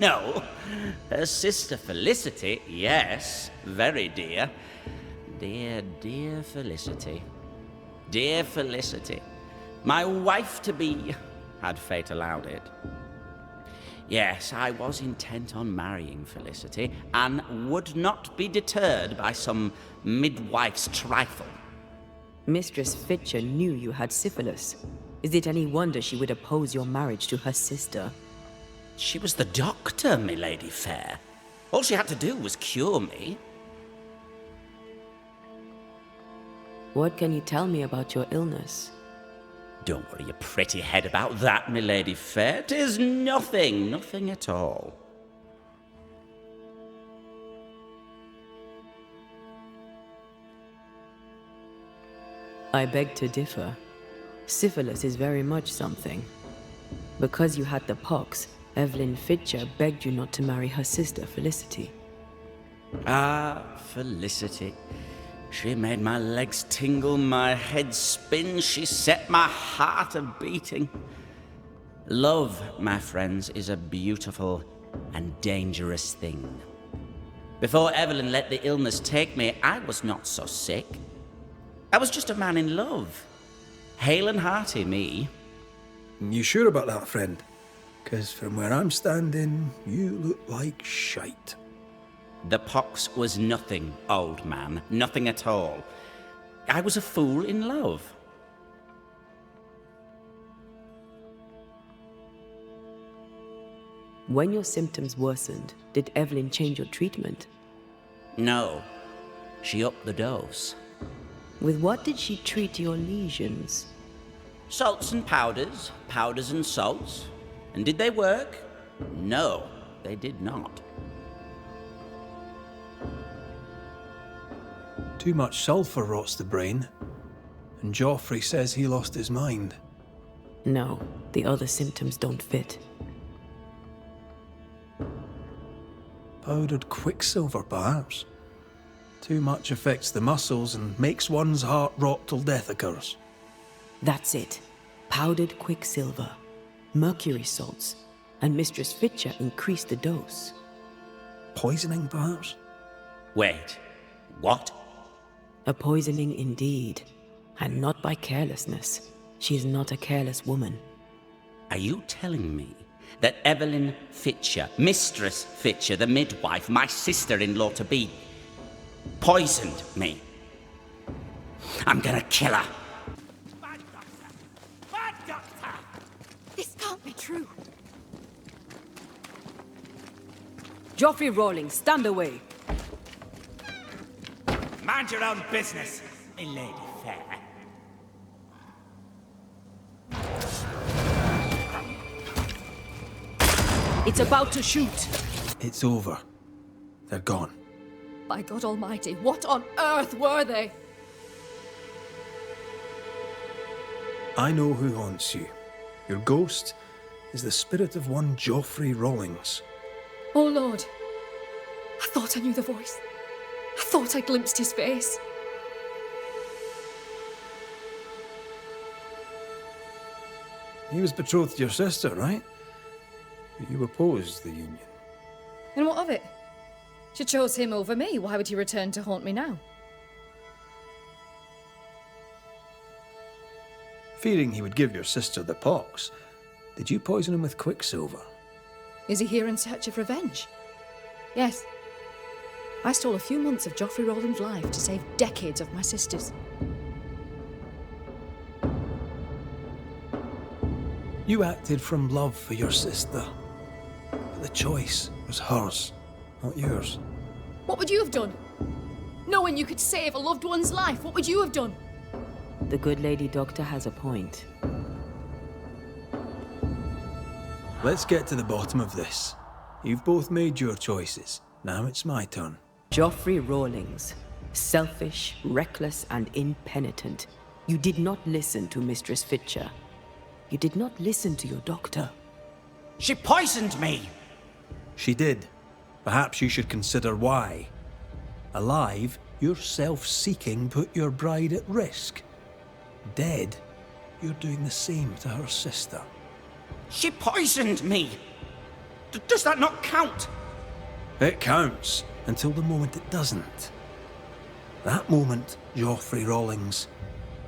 No. Her sister Felicity, yes, very dear. Dear, dear Felicity. Dear Felicity. My wife-to-be, had fate allowed it. Yes, I was intent on marrying Felicity, and would not be deterred by some midwife's trifle. Mistress Fitcher knew you had syphilis. Is it any wonder she would oppose your marriage to her sister? She was the doctor, my lady fair. All she had to do was cure me. What can you tell me about your illness? Don't worry your pretty head about that, my lady fair. 'Tis nothing, nothing at all. I beg to differ. Syphilis is very much something. Because you had the pox, Evelyn Fitcher begged you not to marry her sister, Felicity. Ah, Felicity. She made my legs tingle, my head spin. She set my heart a-beating. Love, my friends, is a beautiful and dangerous thing. Before Evelyn let the illness take me, I was not so sick. I was just a man in love. Hale and hearty, me. You sure about that, friend? Because from where I'm standing, you look like shite. The pox was nothing, old man. Nothing at all. I was a fool in love. When your symptoms worsened, did Evelyn change your treatment? No. She upped the dose. With what did she treat your lesions? Salts and powders, powders and salts. And did they work? No, they did not. Too much sulfur rots the brain, and Joffrey says he lost his mind. No, the other symptoms don't fit. Powdered quicksilver, perhaps. Too much affects the muscles and makes one's heart rot till death occurs. That's it. Powdered quicksilver, mercury salts, and Mistress Fitcher increased the dose. Poisoning, perhaps? Wait, what? A poisoning indeed, and not by carelessness. She is not a careless woman. Are you telling me that Evelyn Fitcher, Mistress Fitcher, the midwife, my sister-in-law-to-be, poisoned me? I'm gonna kill her. This can't be true. Joffrey Rawlings, stand away. Mind your own business, my lady fair. It's about to shoot. It's over. They're gone. By God Almighty, what on earth were they? I know who haunts you. Your ghost is the spirit of one Joffrey Rawlings. Oh Lord, I thought I knew the voice. I thought I glimpsed his face. He was betrothed to your sister, right? You opposed the union. And what of it? She chose him over me. Why would he return to haunt me now? Fearing he would give your sister the pox, did you poison him with quicksilver? Is he here in search of revenge? Yes. I stole a few months of Joffrey Rawlings' life to save decades of my sister's. You acted from love for your sister. But the choice was hers, not yours. What would you have done? Knowing you could save a loved one's life, what would you have done? The good lady doctor has a point. Let's get to the bottom of this. You've both made your choices. Now it's my turn. Joffrey Rawlings, selfish, reckless, and impenitent. You did not listen to Mistress Fitcher. You did not listen to your doctor. She poisoned me! She did. Perhaps you should consider why. Alive, your self-seeking put your bride at risk. Dead, you're doing the same to her sister. She poisoned me! Does that not count? It counts, until the moment it doesn't. That moment, Joffrey Rawlings,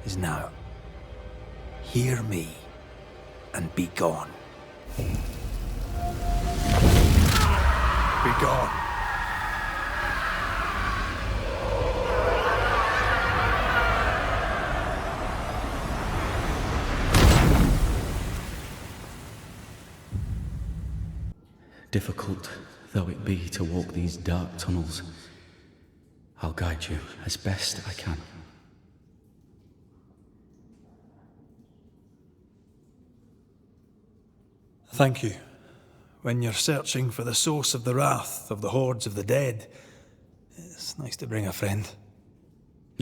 is now. Hear me, and be gone. Be gone. Difficult though it be to walk these dark tunnels, I'll guide you as best I can. Thank you. When you're searching for the source of the wrath of the hordes of the dead, it's nice to bring a friend.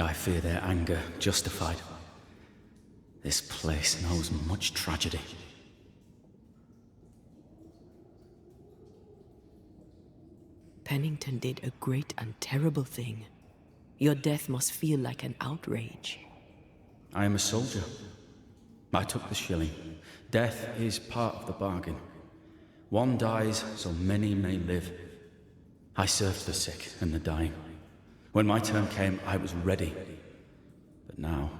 I fear their anger justified. This place knows much tragedy. Pennington did a great and terrible thing. Your death must feel like an outrage. I am a soldier. I took the shilling. Death is part of the bargain. One dies so many may live. I served the sick and the dying. When my turn came, I was ready. But now,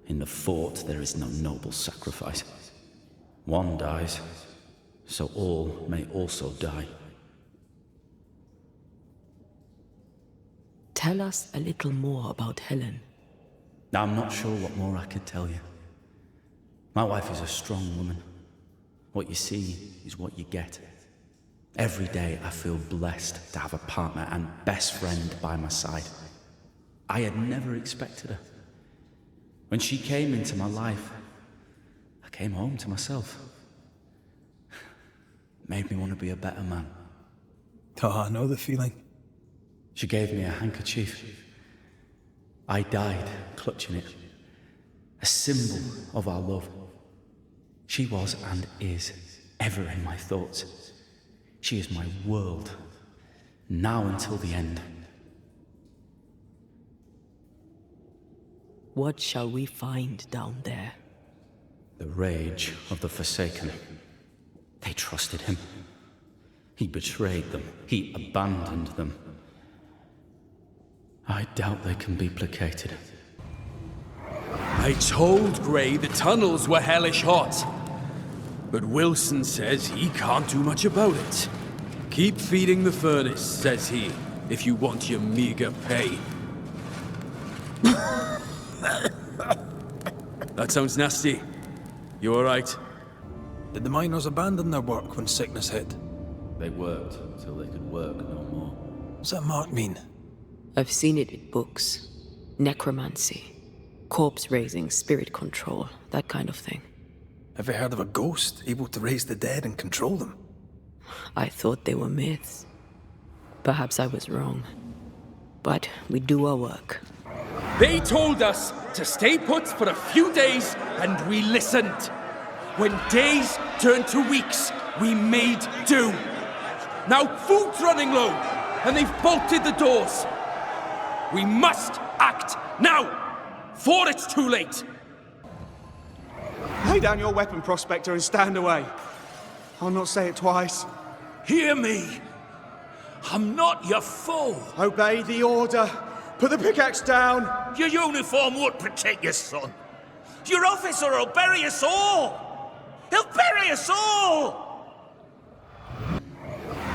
in the fort, there is no noble sacrifice. One dies, so all may also die. Tell us a little more about Helen. I'm not sure what more I could tell you. My wife is a strong woman. What you see is what you get. Every day I feel blessed to have a partner and best friend by my side. I had never expected her. When she came into my life, I came home to myself. It made me want to be a better man. Oh, I know the feeling. She gave me a handkerchief. I died clutching it. A symbol of our love. She was and is ever in my thoughts. She is my world, now until the end. What shall we find down there? The rage of the Forsaken. They trusted him. He betrayed them. He abandoned them. I doubt they can be placated. I told Grey the tunnels were hellish hot. But Wilson says he can't do much about it. Keep feeding the furnace, says he, if you want your meager pay. That sounds nasty. You alright? Did the miners abandon their work when sickness hit? They worked until they could work no more. What's that mark mean? I've seen it in books. Necromancy. Corpse raising, spirit control, that kind of thing. Have you heard of a ghost able to raise the dead and control them? I thought they were myths. Perhaps I was wrong. But we do our work. They told us to stay put for a few days, and we listened. When days turned to weeks, we made do. Now food's running low, and they've bolted the doors. We must act now, for it's too late. Lay down your weapon, Prospector, and stand away. I'll not say it twice. Hear me. I'm not your foe. Obey the order. Put the pickaxe down. Your uniform won't protect your son. Your officer will bury us all. He'll bury us all.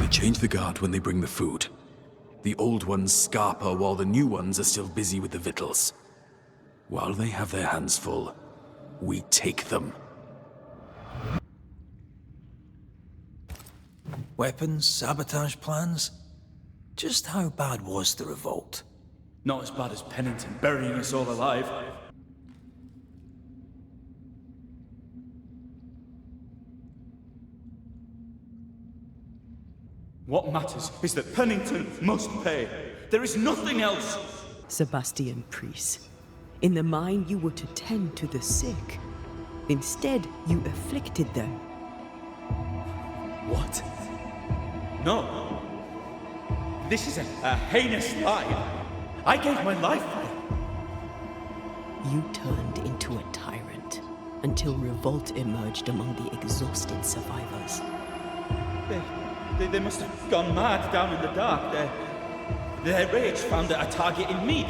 They change the guard when they bring the food. The old ones scarper while the new ones are still busy with the victuals. While they have their hands full, we take them. Weapons, sabotage plans? Just how bad was the revolt? Not as bad as Pennington burying us all alive. What matters is that Pennington must pay. There is nothing else. Sebastian Priest, in the mine you were to tend to the sick. Instead, you afflicted them. What? No. This is a heinous lie. I gave my life for it. You turned into a tyrant until revolt emerged among the exhausted survivors. They must have gone mad down in the dark. Their rage found a target in me,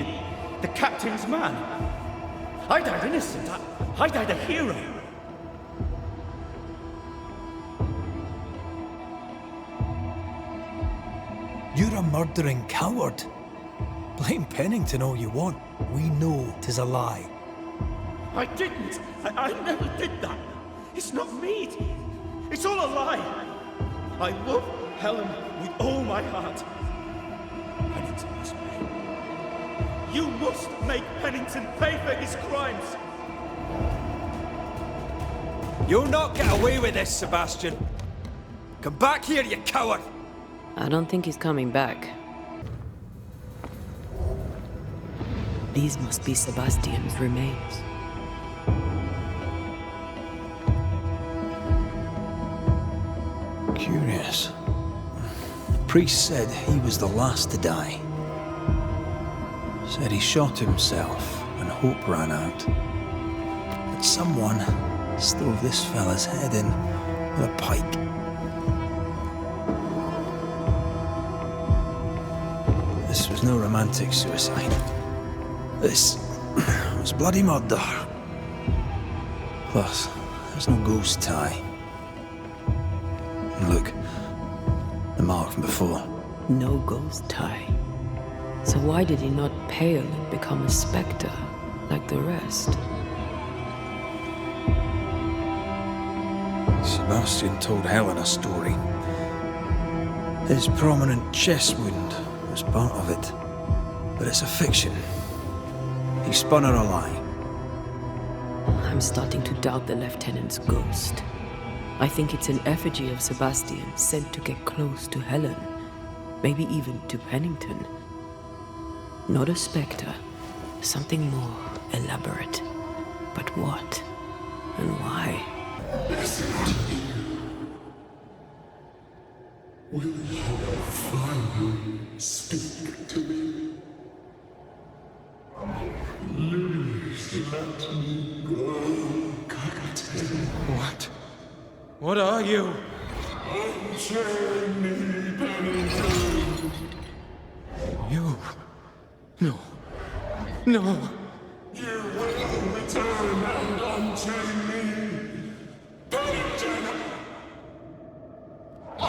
the captain's man. I died innocent. I died a hero. You're a murdering coward. Blame Pennington all you want. We know 'tis a lie. I didn't. I never did that. It's not me. It's all a lie. I love Helen with all my heart. Pennington must pay. You must make Pennington pay for his crimes. You'll not get away with this, Sebastian. Come back here, you coward! I don't think he's coming back. These must be Sebastian's remains. Curious. The priest said he was the last to die. Said he shot himself when hope ran out. That someone stove this fella's head in with a pike. This was no romantic suicide. This was bloody murder. Plus, there's no ghost tie. And look, the mark from before. No ghost tie. So why did he not pale and become a spectre like the rest? Sebastian told Helen a story. His prominent chest wound was part of it. But it's a fiction. He spun her a lie. I'm starting to doubt the lieutenant's ghost. I think it's an effigy of Sebastian sent to get close to Helen. Maybe even to Pennington. Not a spectre. Something more elaborate. But what? And why? Will you finally speak to me? Please let me go, Captain. What? What are you? Unchain me, Pennington. You? No. No. You will return and unchain me, Pennington. I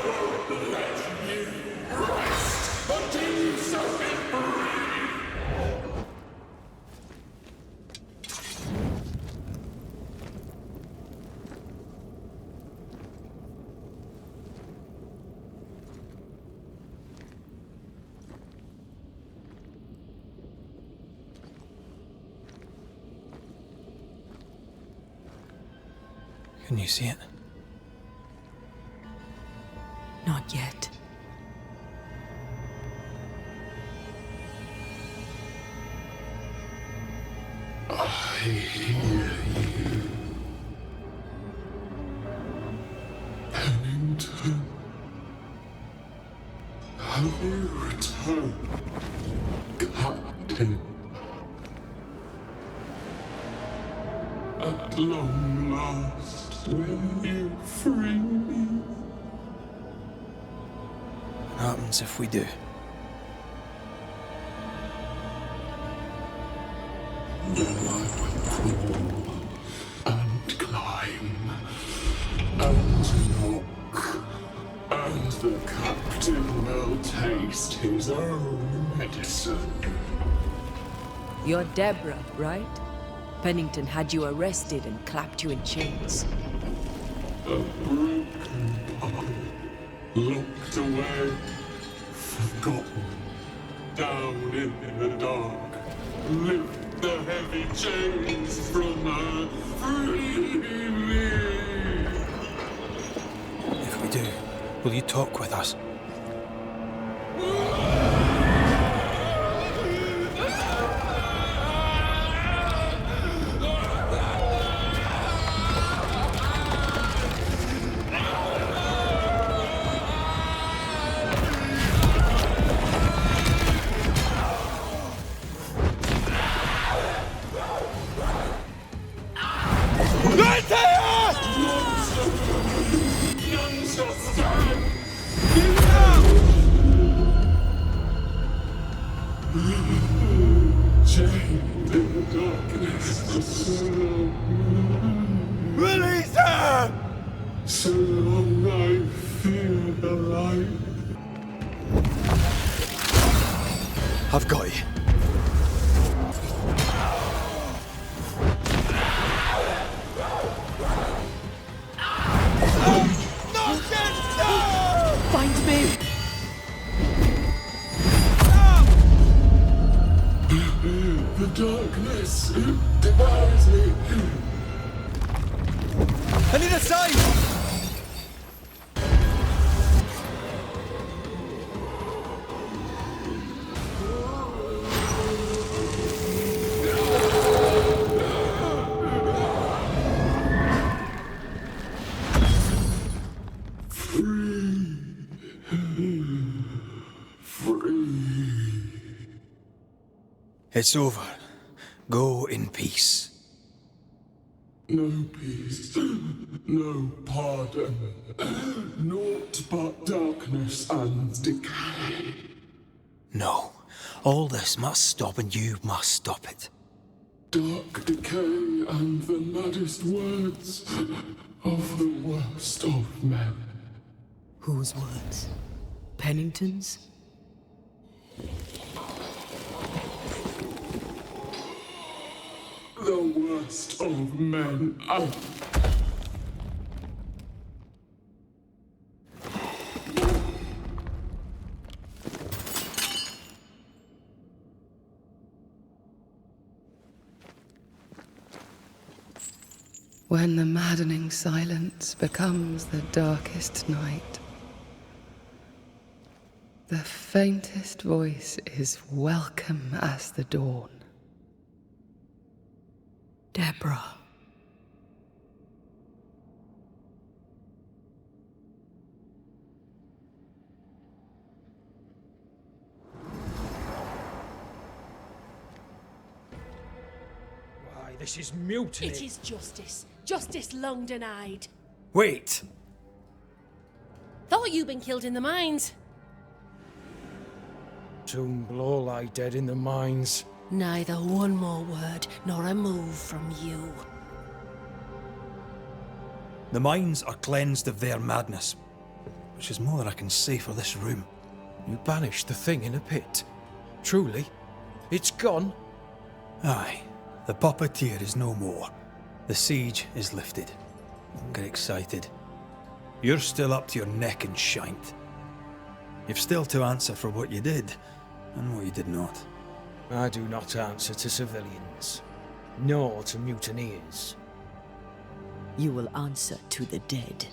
won't let you rest until you set me free. Can you see it? Not yet. I hear you. Pennington. Have you returned, Captain? At long last, will you free me? What happens if we do? Then I will crawl and climb and knock, and the captain will taste his own medicine. You're Deborah, right? Pennington had you arrested and clapped you in chains. A broken bottle, locked away, forgotten, down in the dark. Lift the heavy chains from her, free me. If we do, will you talk with us? Release her! So long I feel the light. I've got you. Find me! The darkness, it devours me. I need a sign! It's over. Go in peace. No peace, no pardon, naught but darkness and decay. No. All this must stop, and you must stop it. Dark decay and the maddest words of the worst of men. Whose words? Pennington's? The worst of men. When the maddening silence becomes the darkest night, the faintest voice is welcome as the dawn. Deborah. Why, this is mutiny. It is justice. Justice long denied. Wait! Thought you'd been killed in the mines. Soon blow lie dead in the mines. Neither one more word nor a move from you. The mines are cleansed of their madness, which is more than I can say for this room. You banished the thing in a pit. Truly? It's gone? Aye. The puppeteer is no more. The siege is lifted. Don't get excited. You're still up to your neck in shite. You've still to answer for what you did, and what you did not. I do not answer to civilians, nor to mutineers. You will answer to the dead.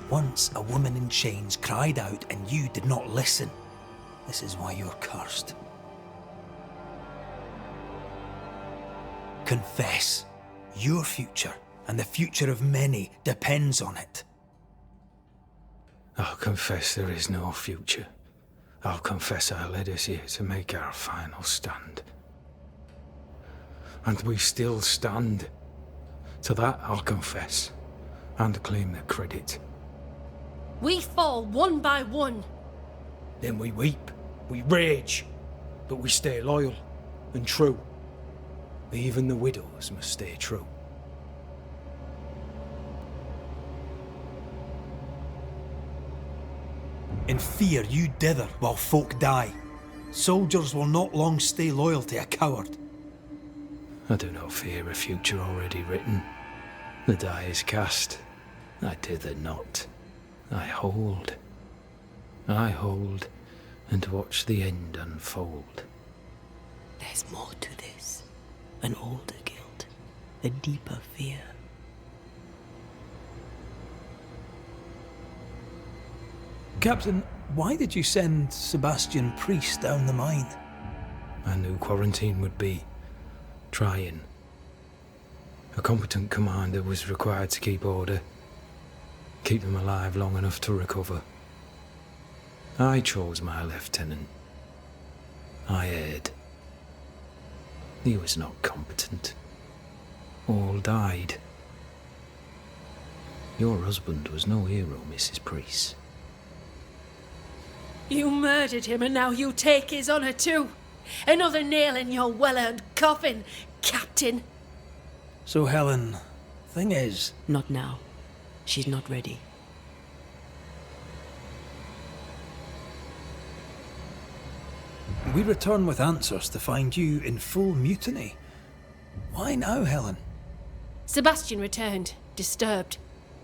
Once a woman in chains cried out and you did not listen. This is why you're cursed. Confess. Your future, and the future of many, depends on it. I'll confess there is no future. I'll confess I led us here to make our final stand. And we still stand. To that I'll confess, and claim the credit. We fall one by one. Then we weep, we rage, but we stay loyal and true. Even the widows must stay true. In fear you dither while folk die. Soldiers will not long stay loyal to a coward. I do not fear a future already written. The die is cast. I dither not. I hold. I hold and watch the end unfold. There's more to this. An older guilt. A deeper fear. Captain, why did you send Sebastian Priest down the mine? I knew quarantine would be trying. A competent commander was required to keep order, keep them alive long enough to recover. I chose my lieutenant. I erred. He was not competent. All died. Your husband was no hero, Mrs. Priest. You murdered him and now you take his honour too. Another nail in your well-earned coffin, Captain. So, Helen, thing is... Not now. She's not ready. We return with answers to find you in full mutiny. Why now, Helen? Sebastian returned, disturbed.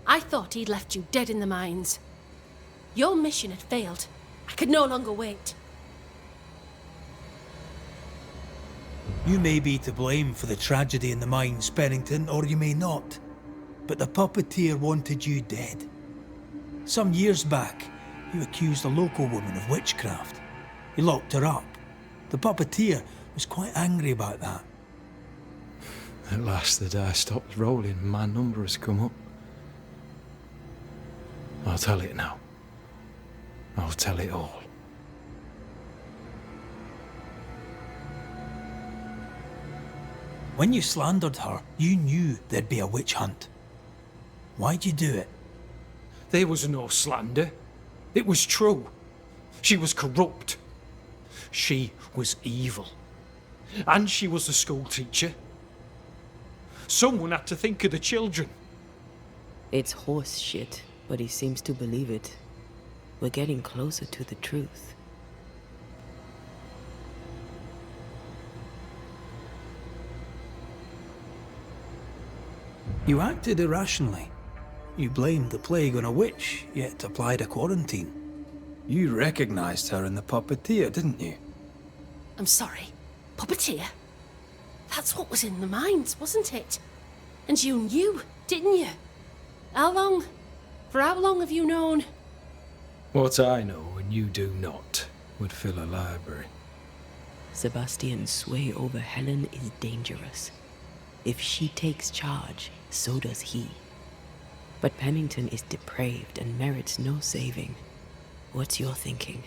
I thought he'd left you dead in the mines. Your mission had failed. I could no longer wait. You may be to blame for the tragedy in the mines, Pennington, or you may not. But the puppeteer wanted you dead. Some years back, you accused a local woman of witchcraft. You locked her up. The puppeteer was quite angry about that. At last the die stopped rolling and my number has come up. I'll tell it now. I'll tell it all. When you slandered her, you knew there'd be a witch hunt. Why'd you do it? There was no slander. It was true. She was corrupt. She was evil. And she was a school teacher. Someone had to think of the children. It's horse shit, but he seems to believe it. We're getting closer to the truth. You acted irrationally. You blamed the plague on a witch, yet applied a quarantine. You recognized her in the puppeteer, didn't you? I'm sorry. Puppeteer? That's what was in the mines, wasn't it? And you knew, didn't you? How long? For how long have you known? What I know and you do not would fill a library. Sebastian's sway over Helen is dangerous. If she takes charge, so does he. But Pennington is depraved and merits no saving. What's your thinking?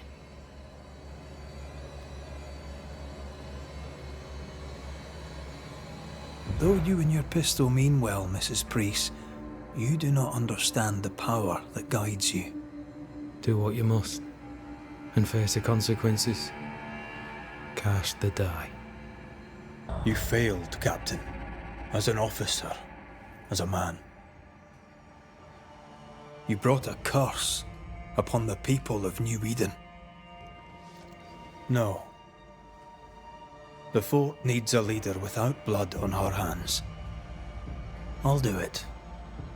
Though you and your pistol mean well, Mrs. Priest, you do not understand the power that guides you. Do what you must, and face the consequences. Cast the die. You failed, Captain. As an officer, as a man. You brought a curse upon the people of New-Eden. No. The fort needs a leader without blood on her hands. I'll do it.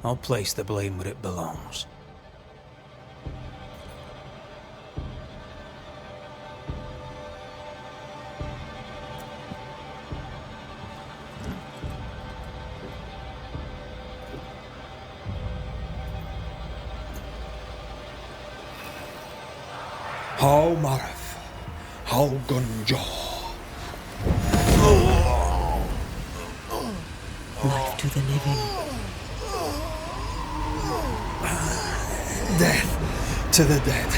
I'll place the blame where it belongs. How Marif, how Gunjo. Life to the living. Death to the dead.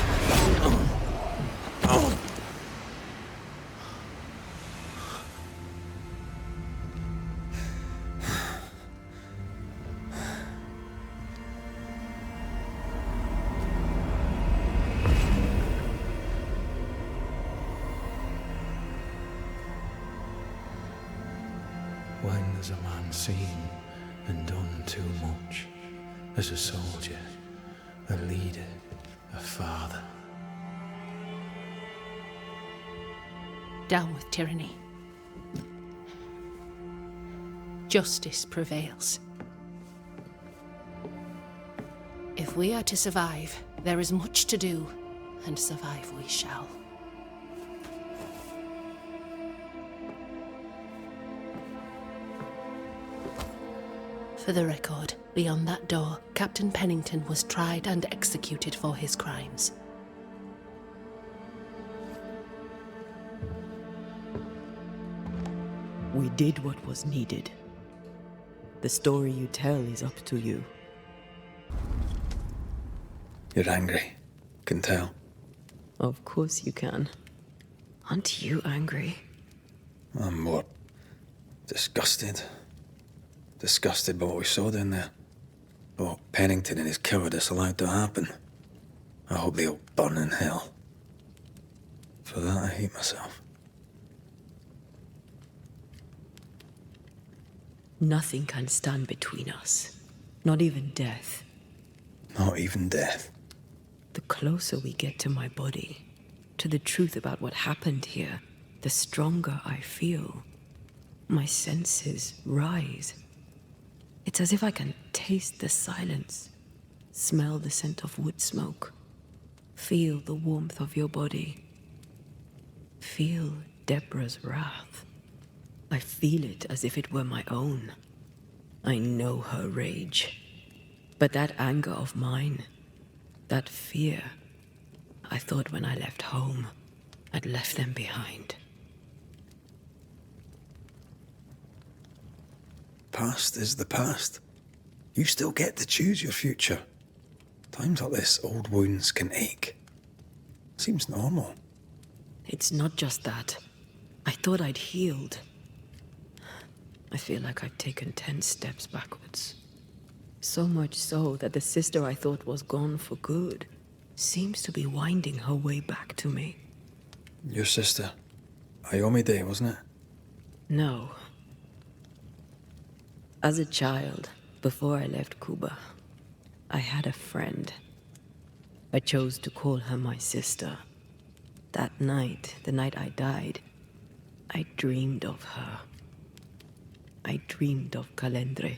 When there's a man seen and done too much, as a soldier, a leader, a father. Down with tyranny. Justice prevails. If we are to survive, there is much to do, and survive we shall. For the record, beyond that door, Captain Pennington was tried and executed for his crimes. We did what was needed. The story you tell is up to you. You're angry. Can tell. Of course you can. Aren't you angry? I'm more disgusted. Disgusted by what we saw down there. What Pennington and his cowardice allowed to happen. I hope they'll burn in hell. For that I hate myself. Nothing can stand between us. Not even death. Not even death. The closer we get to my body, to the truth about what happened here, the stronger I feel. My senses rise. It's as if I can taste the silence, smell the scent of wood smoke, feel the warmth of your body, feel Deborah's wrath. I feel it as if it were my own. I know her rage. But that anger of mine, that fear, I thought when I left home, I'd left them behind. Past is the past. You still get to choose your future. Times like this, old wounds can ache. Seems normal. It's not just that. I thought I'd healed. I feel like I've taken 10 steps backwards. So much so that the sister I thought was gone for good seems to be winding her way back to me. Your sister. Ayomide, wasn't it? No. As a child, before I left Cuba, I had a friend. I chose to call her my sister. That night, the night I died, I dreamed of her. I dreamed of Calendre.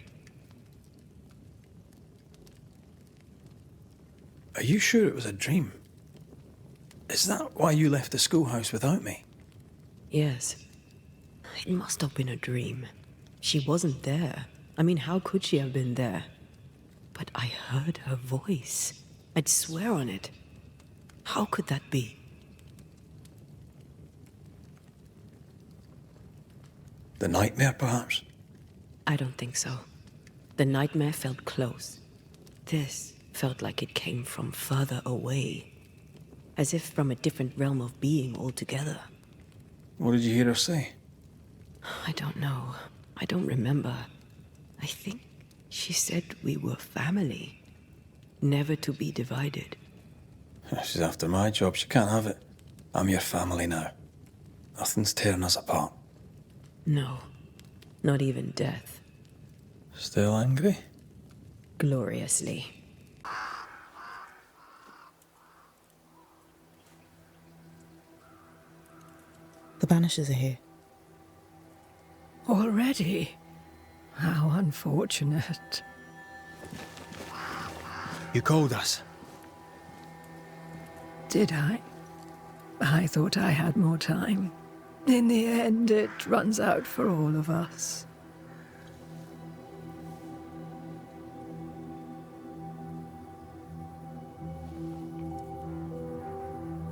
Are you sure it was a dream? Is that why you left the schoolhouse without me? Yes. It must have been a dream. She wasn't there. I mean, how could she have been there? But I heard her voice. I'd swear on it. How could that be? The nightmare, perhaps? I don't think so. The nightmare felt close. This felt like it came from further away. As if from a different realm of being altogether. What did you hear her say? I don't know. I don't remember. I think she said we were family. Never to be divided. She's after my job. She can't have it. I'm your family now. Nothing's tearing us apart. No. Not even death. Still angry? Gloriously. The Banishers are here. Already? How unfortunate. You called us. Did I? I thought I had more time. In the end, it runs out for all of us.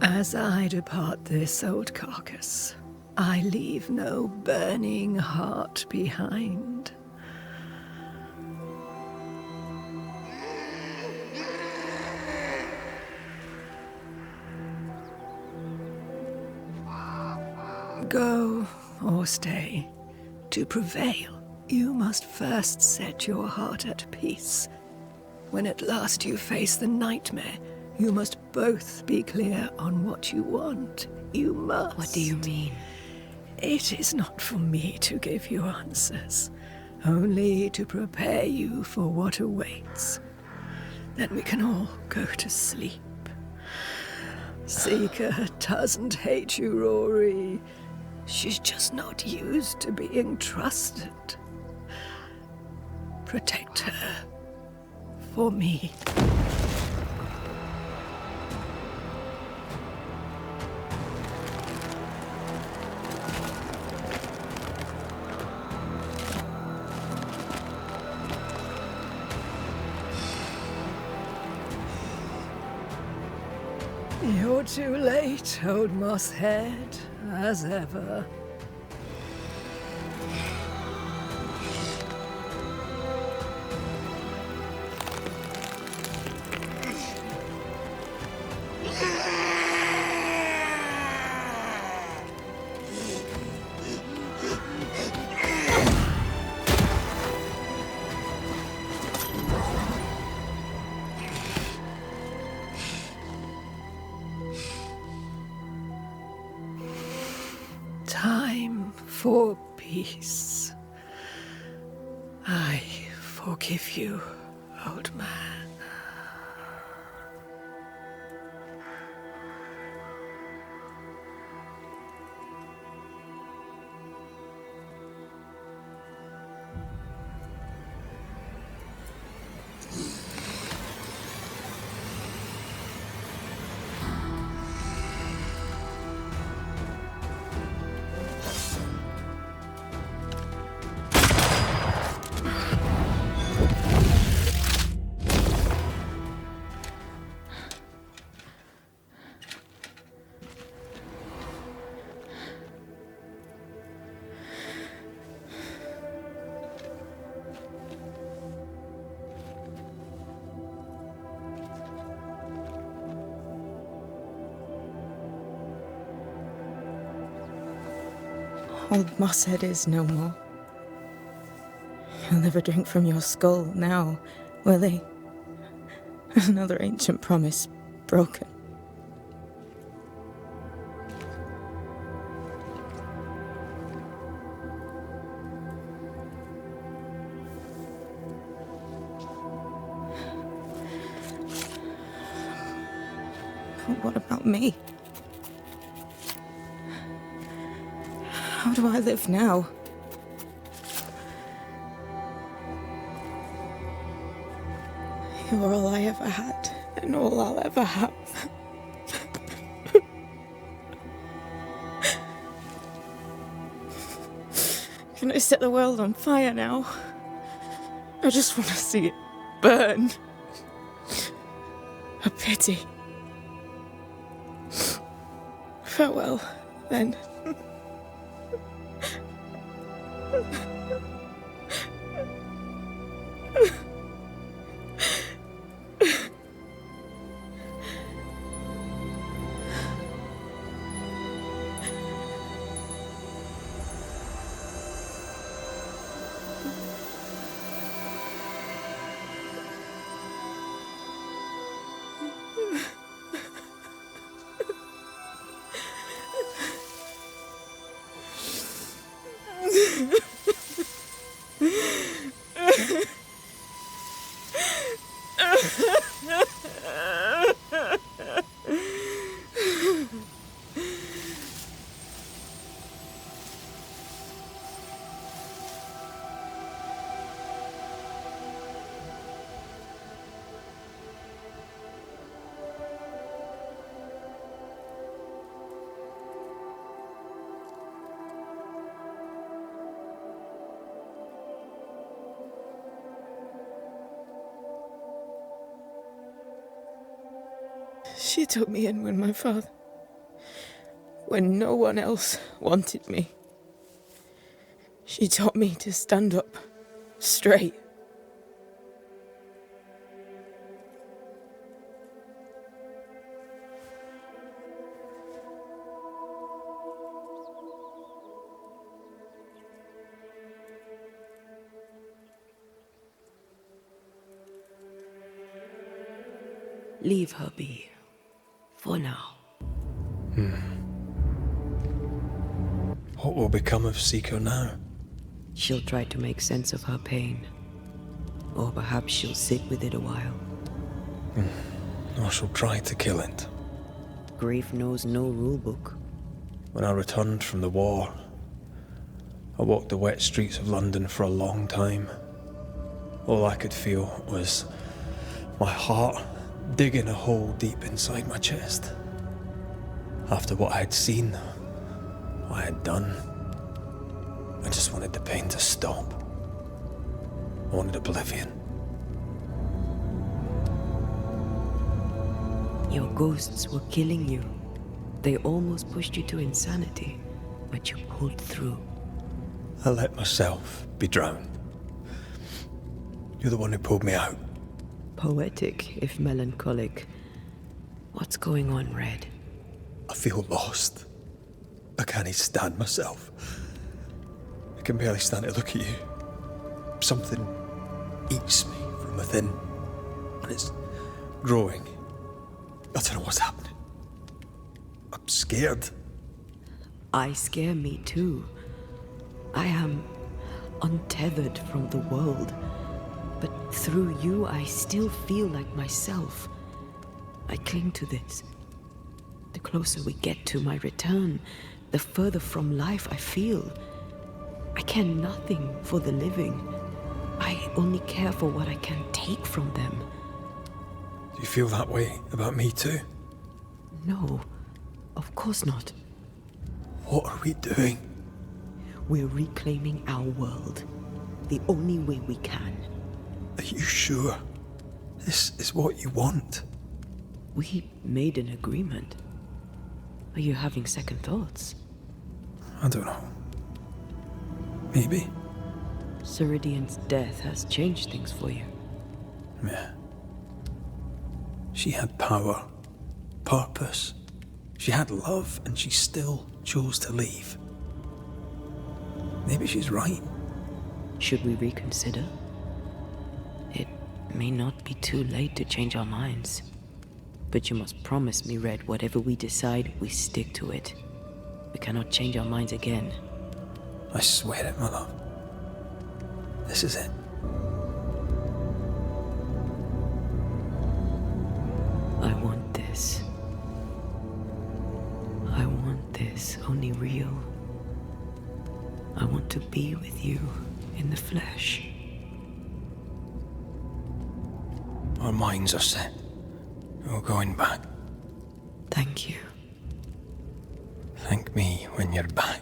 As I depart this old carcass, I leave no burning heart behind. Go or stay. To prevail, you must first set your heart at peace. When at last you face the nightmare, you must both be clear on what you want. You must. What do you mean? It is not for me to give you answers, only to prepare you for what awaits. Then we can all go to sleep. Seeker doesn't hate you, Rory. She's just not used to being trusted. Protect her. For me. You're too late, old mosshead, as ever. Time for peace. I forgive you, old man. Old Mosshead is no more. He'll never drink from your skull now, will he? Another ancient promise broken. But what about me? How do I live now? You're all I ever had, and all I'll ever have. Can I set the world on fire now? I just want to see it burn. A pity. Farewell, then. She took me in when no one else wanted me. She taught me to stand up straight. Leave her be. For now. What will become of Seeker now? She'll try to make sense of her pain. Or perhaps she'll sit with it a while. Or she'll try to kill it. Grief knows no rule book. When I returned from the war, I walked the wet streets of London for a long time. All I could feel was my heart digging a hole deep inside my chest. After what I had seen, what I had done, I just wanted the pain to stop. I wanted oblivion. Your ghosts were killing you. They almost pushed you to insanity, but you pulled through. I let myself be drowned. You're the one who pulled me out. Poetic, if melancholic. What's going on, Red? I feel lost. I can't even stand myself. I can barely stand to look at you. Something eats me from within, and it's growing. I don't know what's happening. I'm scared. I scare me too. I am untethered from the world. But through you, I still feel like myself. I cling to this. The closer we get to my return, the further from life I feel. I care nothing for the living. I only care for what I can take from them. Do you feel that way about me too? No, of course not. What are we doing? We're reclaiming our world. The only way we can. Are you sure? This is what you want? We made an agreement. Are you having second thoughts? I don't know. Maybe. Ceridian's death has changed things for you. Yeah. She had power, purpose. She had love, and she still chose to leave. Maybe she's right. Should we reconsider? It may not be too late to change our minds. But you must promise me, Red, whatever we decide, we stick to it. We cannot change our minds again. I swear it, my love. This is it. I want this. I want this, only real. I want to be with you in the flesh. Our minds are set. We're going back. Thank you. Thank me when you're back.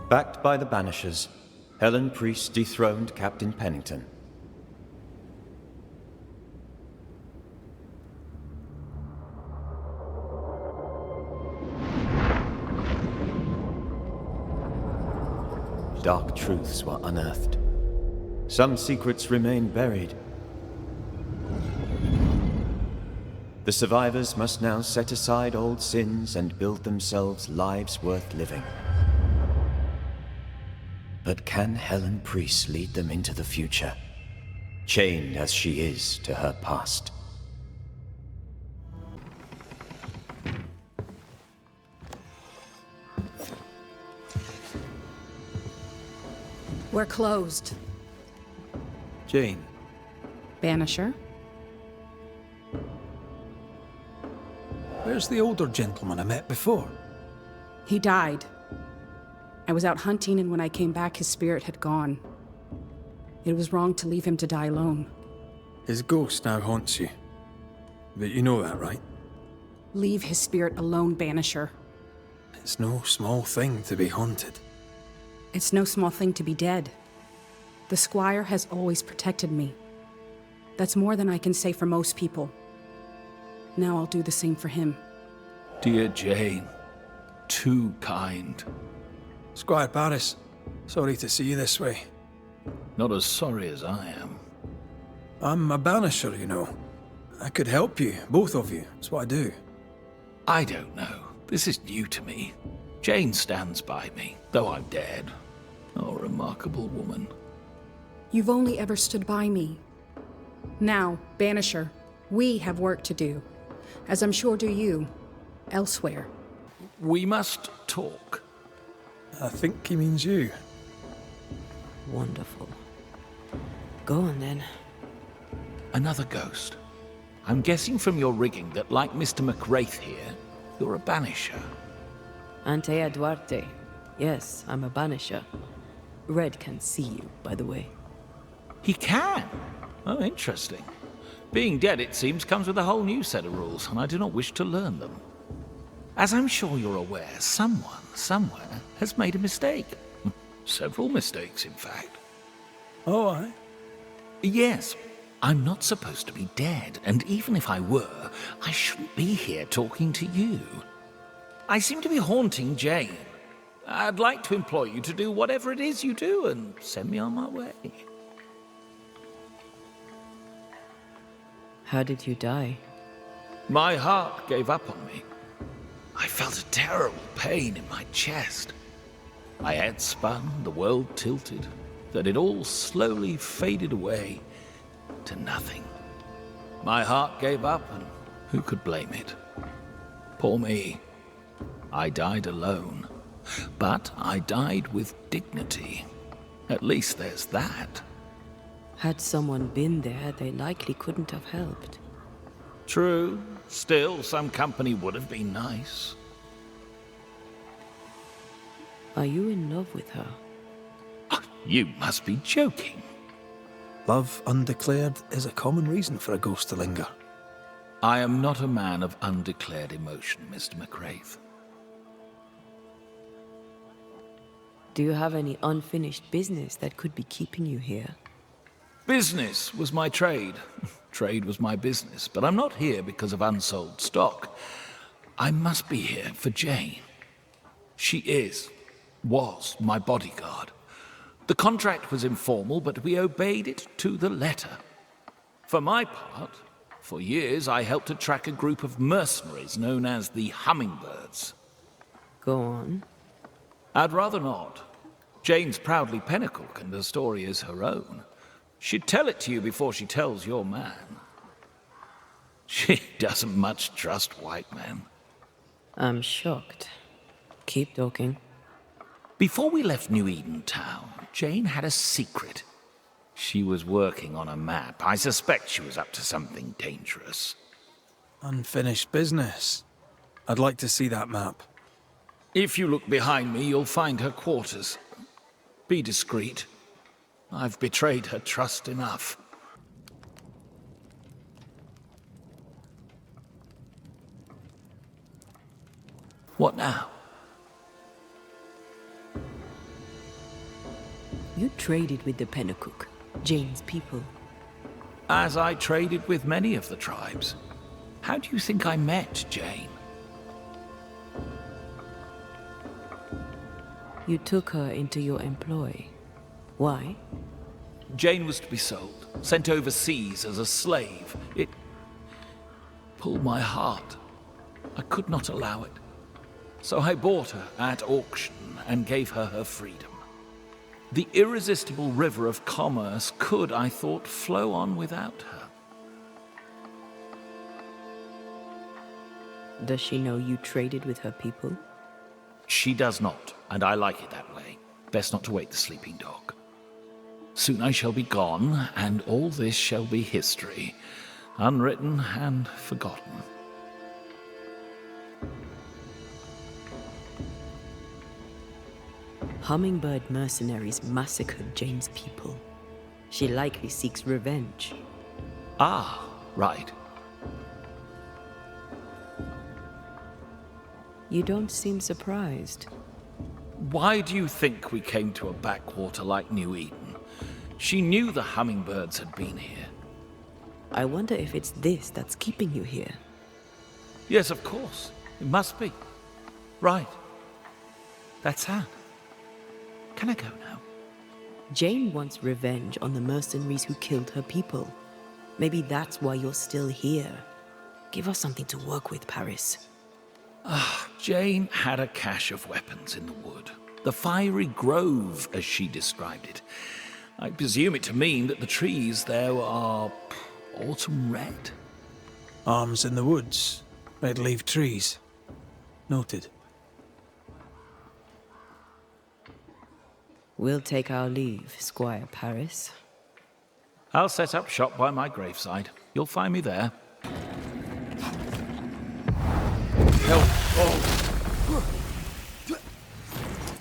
Backed by the Banishers, Helen Priest dethroned Captain Pennington. Dark truths were unearthed. Some secrets remain buried. The survivors must now set aside old sins and build themselves lives worth living. But can Helen Priest lead them into the future, chained as she is to her past? We're closed. Jane. Banisher? Where's the older gentleman I met before? He died. I was out hunting, and when I came back, his spirit had gone. It was wrong to leave him to die alone. His ghost now haunts you. But you know that, right? Leave his spirit alone, Banisher. It's no small thing to be haunted. It's no small thing to be dead. The Squire has always protected me. That's more than I can say for most people. Now I'll do the same for him. Dear Jane, too kind. Squire Paris, sorry to see you this way. Not as sorry as I am. I'm a banisher, you know. I could help you, both of you. That's what I do. I don't know. This is new to me. Jane stands by me, though I'm dead. Oh, remarkable woman. You've only ever stood by me. Now, Banisher, we have work to do, as I'm sure do you, elsewhere. We must talk. I think he means you. Wonderful. Go on, then. Another ghost. I'm guessing from your rigging that, like Mr. McWraith here, you're a banisher. ANTEII Duarte. Yes, I'm a banisher. Red can see you, by the way. He can? Oh, interesting. Being dead, it seems, comes with a whole new set of rules, and I do not wish to learn them. As I'm sure you're aware, someone, somewhere, has made a mistake. Several mistakes, in fact. Oh, aye? Yes. I'm not supposed to be dead, and even if I were, I shouldn't be here talking to you. I seem to be haunting Jane. I'd like to employ you to do whatever it is you do and send me on my way. How did you die? My heart gave up on me. I felt a terrible pain in my chest. My head spun, the world tilted, then it all slowly faded away to nothing. My heart gave up, and who could blame it? Poor me. I died alone, but I died with dignity. At least there's that. Had someone been there, they likely couldn't have helped. True. Still, some company would have been nice. Are you in love with her? You must be joking. Love undeclared is a common reason for a ghost to linger. I am not a man of undeclared emotion, Mr. McWraith. Do you have any unfinished business that could be keeping you here? Business was my trade. Trade was my business. But I'm not here because of unsold stock. I must be here for Jane. She was my bodyguard. The contract was informal, but we obeyed it to the letter. For my part, for years I helped to track a group of mercenaries known as the Hummingbirds. Go on. I'd rather not. Jane's proudly Pennacook, and the story is her own. She'd tell it to you before she tells your man. She doesn't much trust white men. I'm shocked. Keep talking. Before we left New-Eden town, Jane had a secret. She was working on a map. I suspect she was up to something dangerous. Unfinished business. I'd like to see that map. If you look behind me, you'll find her quarters. Be discreet. I've betrayed her trust enough. What now? You traded with the Pennacook, Jane's people. As I traded with many of the tribes. How do you think I met Jane? You took her into your employ. Why? Jane was to be sold, sent overseas as a slave. It pulled my heart. I could not allow it. So I bought her at auction and gave her her freedom. The irresistible river of commerce could, I thought, flow on without her. Does she know you traded with her people? She does not, and I like it that way. Best not to wake the sleeping dog. Soon I shall be gone, and all this shall be history, unwritten and forgotten. Hummingbird mercenaries massacred Jane's people. She likely seeks revenge. Ah, right. You don't seem surprised. Why do you think we came to a backwater like New-Eden? She knew the Hummingbirds had been here. I wonder if it's this that's keeping you here. Yes, of course. It must be. Right. That's sad. Can I go now? Jane wants revenge on the mercenaries who killed her people. Maybe that's why you're still here. Give us something to work with, Paris. Jane had a cache of weapons in the wood. The fiery grove, as she described it. I presume it to mean that the trees there are autumn red. Arms in the woods. Red leaf trees. Noted. We'll take our leave, Squire Paris. I'll set up shop by my graveside. You'll find me there. Help!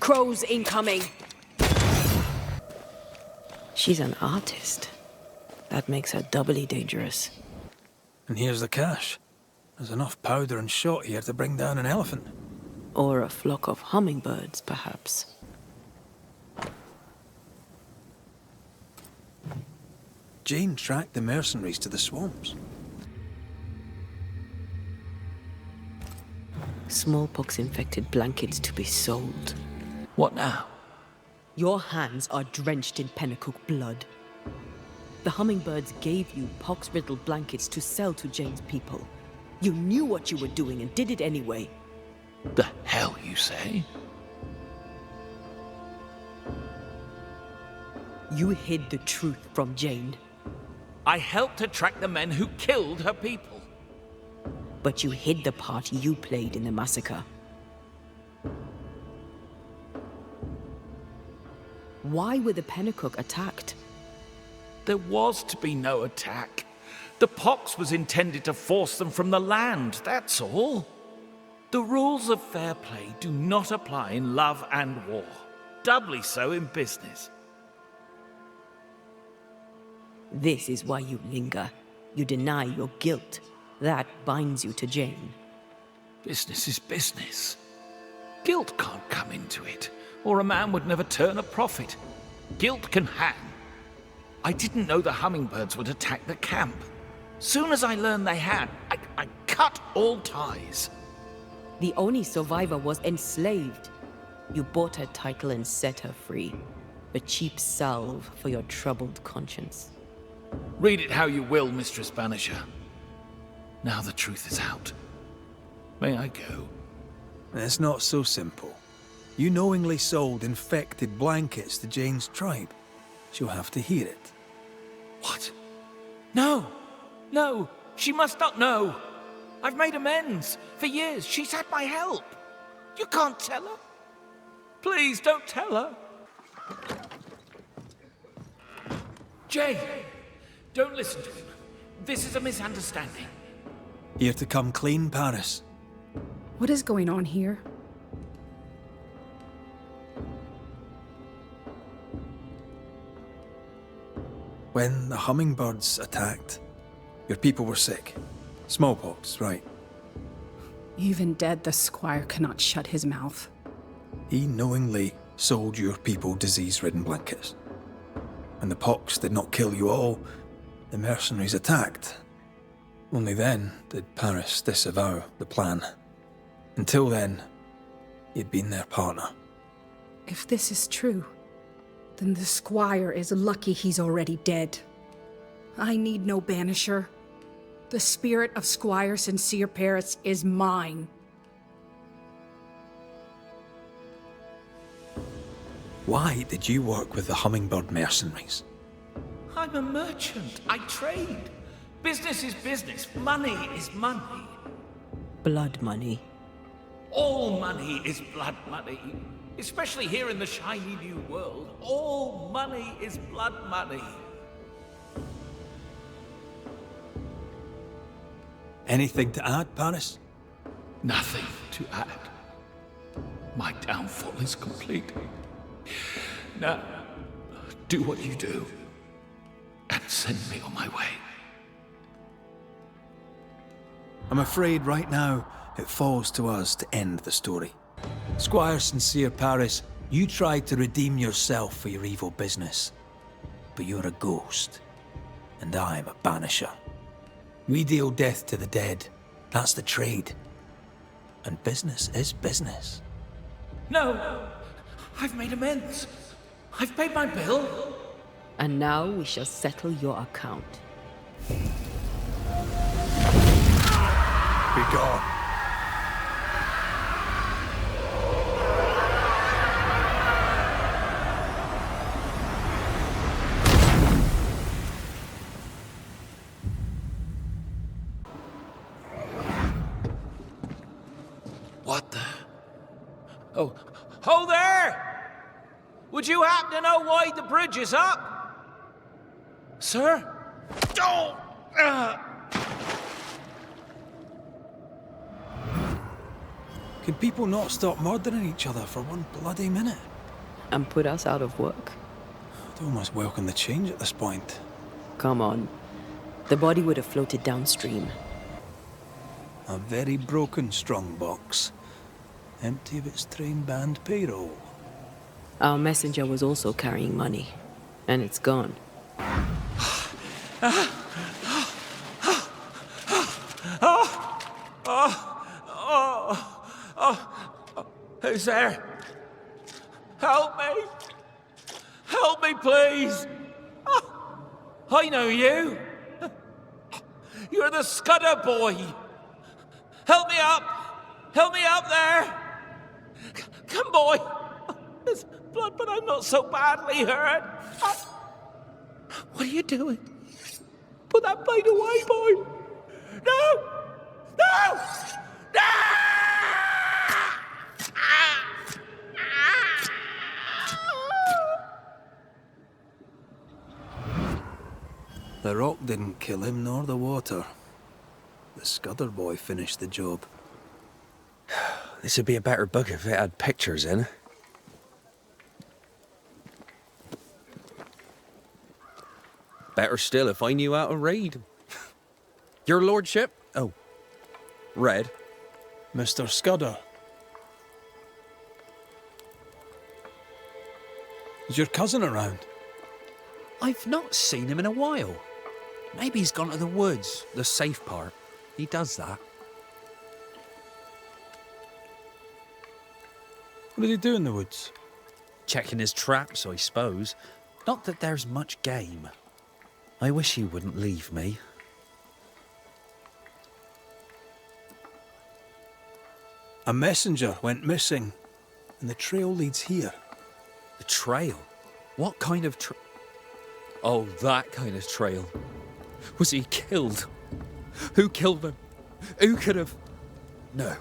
Crows incoming! She's an artist. That makes her doubly dangerous. And here's the cash. There's enough powder and shot here to bring down an elephant. Or a flock of hummingbirds, perhaps. Jane tracked the mercenaries to the swamps. Smallpox-infected blankets to be sold. What now? Your hands are drenched in Pennacook blood. The hummingbirds gave you pox-riddled blankets to sell to Jane's people. You knew what you were doing and did it anyway. The hell you say? You hid the truth from Jane. I helped her track the men who killed her people. But you hid the part you played in the massacre. Why were the Pennacook attacked? There was to be no attack. The pox was intended to force them from the land, that's all. The rules of fair play do not apply in love and war. Doubly so in business. This is why you linger. You deny your guilt. That binds you to Jane. Business is business. Guilt can't come into it, or a man would never turn a profit. Guilt can hang. I didn't know the hummingbirds would attack the camp. Soon as I learned they had, I cut all ties. The only survivor was enslaved. You bought her title and set her free. A cheap salve for your troubled conscience. Read it how you will, Mistress Banisher. Now the truth is out. May I go? It's not so simple. You knowingly sold infected blankets to Jane's tribe. She'll have to hear it. What? No! No! She must not know! I've made amends. For years, she's had my help. You can't tell her. Please, don't tell her. Jay! Don't listen to him. This is a misunderstanding. Here to come clean, Paris. What is going on here? When the hummingbirds attacked, your people were sick. Smallpox, right? Even dead, the squire cannot shut his mouth. He knowingly sold your people disease-ridden blankets. When the pox did not kill you all, the mercenaries attacked. Only then did Paris disavow the plan. Until then, he'd been their partner. If this is true, then the squire is lucky he's already dead. I need no banisher. The spirit of Squire Sincere Paris is mine. Why did you work with the hummingbird mercenaries? I'm a merchant. I trade. Business is business. Money is money. Blood money. All money is blood money. Especially here in the shiny new world. All money is blood money. Anything to add, Paris? Nothing to add. My downfall is complete. Now, do what you do, and send me on my way. I'm afraid right now it falls to us to end the story. Squire Sincere Paris, you tried to redeem yourself for your evil business. But you're a ghost, and I'm a banisher. We deal death to the dead. That's the trade. And business is business. No! I've made amends. I've paid my bill. And now we shall settle your account. Be gone. What the? Oh, there! Would you happen to know why the bridge is up? Sir? Oh! Can people not stop murdering each other for one bloody minute? And put us out of work? I'd almost welcome the change at this point. Come on. The body would have floated downstream. A very broken strongbox. Empty of its train band payroll. Our messenger was also carrying money. And it's gone. Who's there? Help me! Help me, please! I know you! You're the Scudder boy! Help me up! Help me up there! Come, boy! There's blood, but I'm not so badly hurt. What are you doing? Put that blade away, boy! No! No! No! The rock didn't kill him, nor the water. The Scudder boy finished the job. This would be a better book if it had pictures in. Better still if I knew how to read. Your lordship? Oh. Red. Mr. Scudder. Is your cousin around? I've not seen him in a while. Maybe he's gone to the woods, the safe part. He does that. What did he do in the woods? Checking his traps, I suppose. Not that there's much game. I wish he wouldn't leave me. A messenger went missing, and the trail leads here. The trail? What kind of Oh, that kind of trail. Was he killed? Who killed him? Who could have? No.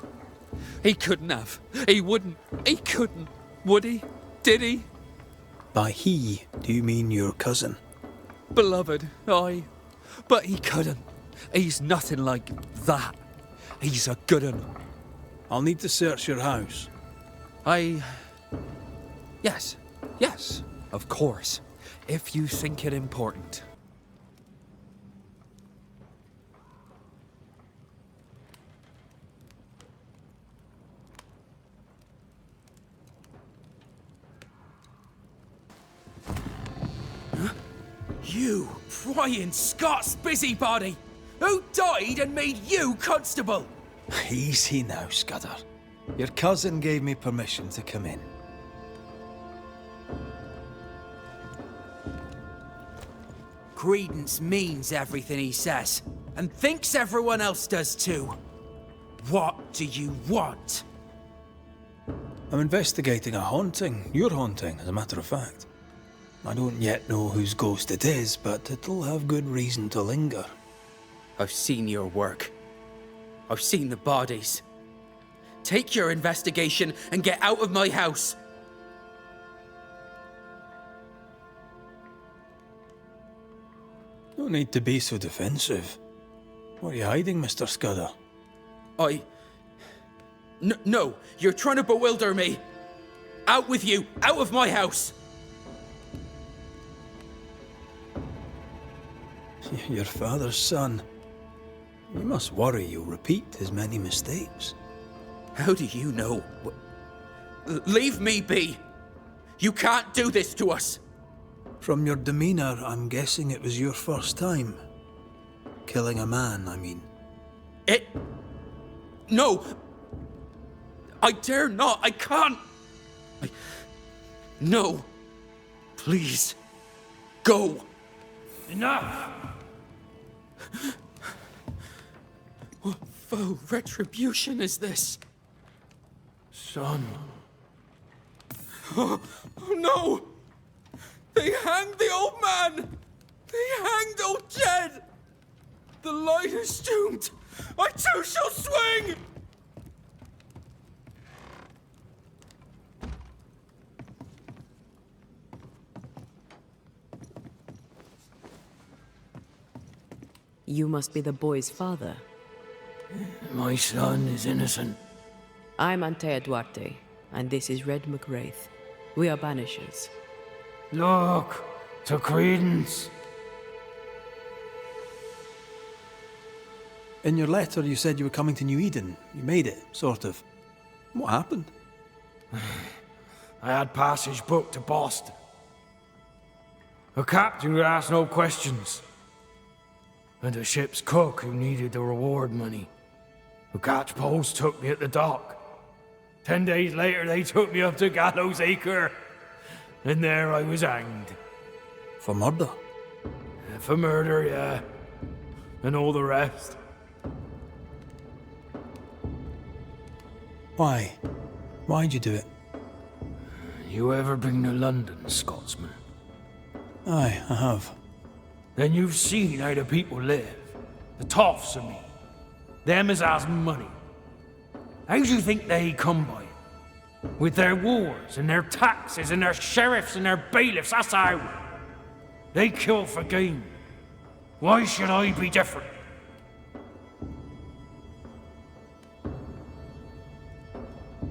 He couldn't have. He wouldn't. He couldn't. Would he? Did he? By he, do you mean your cousin? Beloved, aye. But he couldn't. He's nothing like that. He's a good un. I'll need to search your house. Yes. Yes, of course. If you think it important. You prying Scots busybody! Who died and made you constable? Easy now, Scudder. Your cousin gave me permission to come in. Credence means everything he says, and thinks everyone else does too. What do you want? I'm investigating a haunting. Your haunting, as a matter of fact. I don't yet know whose ghost it is, but it'll have good reason to linger. I've seen your work. I've seen the bodies. Take your investigation and get out of my house. No need to be so defensive. What are you hiding, Mr. Scudder? No, you're trying to bewilder me. Out with you, out of my house. Your father's son. You must worry you'll repeat his many mistakes. How do you know? Leave me be. You can't do this to us. From your demeanor, I'm guessing it was your first time. Killing a man, I mean. No! I dare not! I can't! No! Please! Go! Enough! What foul retribution is this? Son. Oh no! They hanged the old man! They hanged old Jed! The light is doomed! I too shall swing! You must be the boy's father. My son is innocent. I'm Antea Duarte, and this is Red McWraith. We are Banishers. Look, to Credence. In your letter, you said you were coming to New-Eden. You made it, sort of. What happened? I had passage booked to Boston. A captain would ask no questions. And a ship's cook who needed the reward money. The catch post took me at the dock. 10 days later, they took me up to Gallows Acre. And there I was hanged. For murder? For murder, yeah. And all the rest. Why? Why'd you do it? You ever been to London, Scotsman? Aye, I have. Then you've seen how the people live. The toffs, I mean. Them as has money. How do you think they come by it? With their wars, and their taxes, and their sheriffs, and their bailiffs, that's how. They kill for gain. Why should I be different?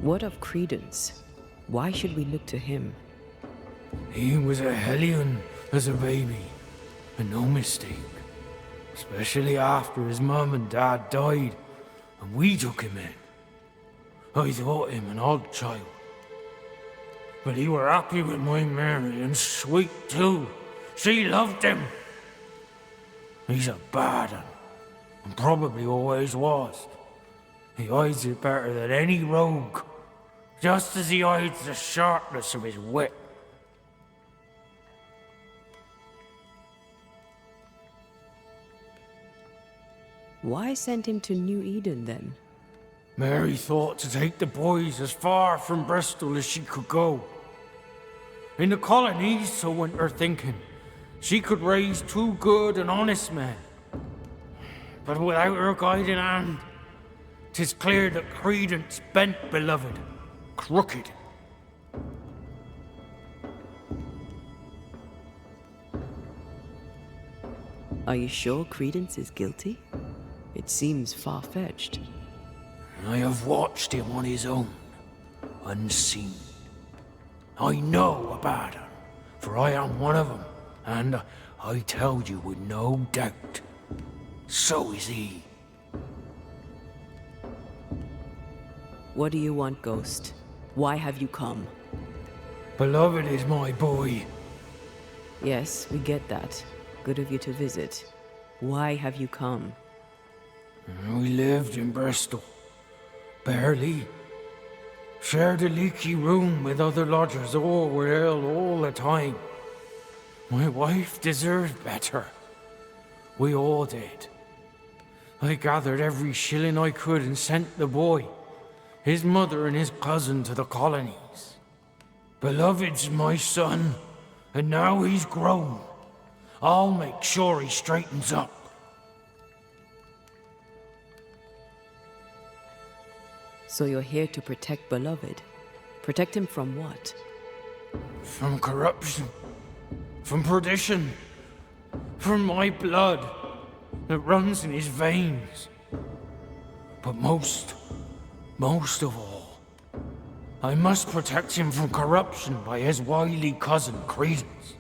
What of Credence? Why should we look to him? He was a hellion as a baby, and no mistake. Especially after his mum and dad died, and we took him in. I thought him an odd child. But he were happy with my Mary, and sweet too. She loved him. He's a bad un, and probably always was. He hides it better than any rogue, just as he hides the sharpness of his wit. Why send him to New-Eden then? Mary thought to take the boys as far from Bristol as she could go. In the colonies, so went her thinking, she could raise two good and honest men. But without her guiding hand, 'tis clear that Credence bent beloved, crooked. Are you sure Credence is guilty? It seems far-fetched. I have watched him on his own, unseen. I know about him, for I am one of them, and I tell you with no doubt, so is he. What do you want, Ghost? Why have you come? Beloved is my boy. Yes, we get that. Good of you to visit. Why have you come? We lived in Bristol. Barely. Shared a leaky room with other lodgers, all were ill all the time. My wife deserved better. We all did. I gathered every shilling I could and sent the boy, his mother and his cousin to the colonies. Beloved's my son, and now he's grown. I'll make sure he straightens up. So you're here to protect Beloved? Protect him from what? From corruption. From perdition. From my blood that runs in his veins. But most of all, I must protect him from corruption by his wily cousin Credence.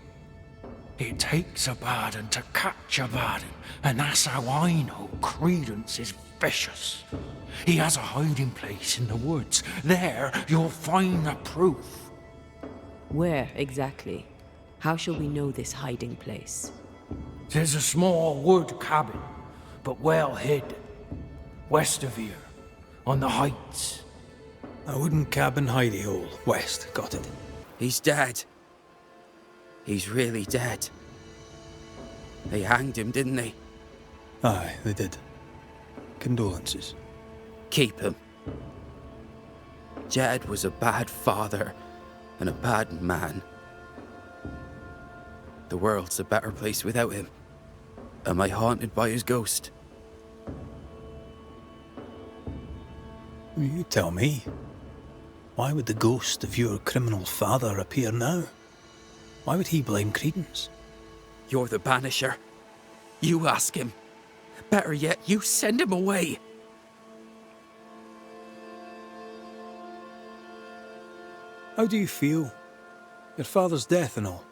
It takes a bad un to catch a bad un, and that's how I know Credence is vicious. He has a hiding place in the woods. There, you'll find the proof. Where, exactly? How shall we know this hiding place? There's a small wood cabin, but well hid. West of here, on the heights. A wooden cabin hidey hole, west, got it. He's dead. He's really dead. They hanged him, didn't they? Aye, they did. Condolences. Keep him. Jed was a bad father and a bad man. The world's a better place without him. Am I haunted by his ghost? You tell me. Why would the ghost of your criminal father appear now? Why would he blame Credence? You're the Banisher. You ask him. Better yet, you send him away. How do you feel? Your father's death and all.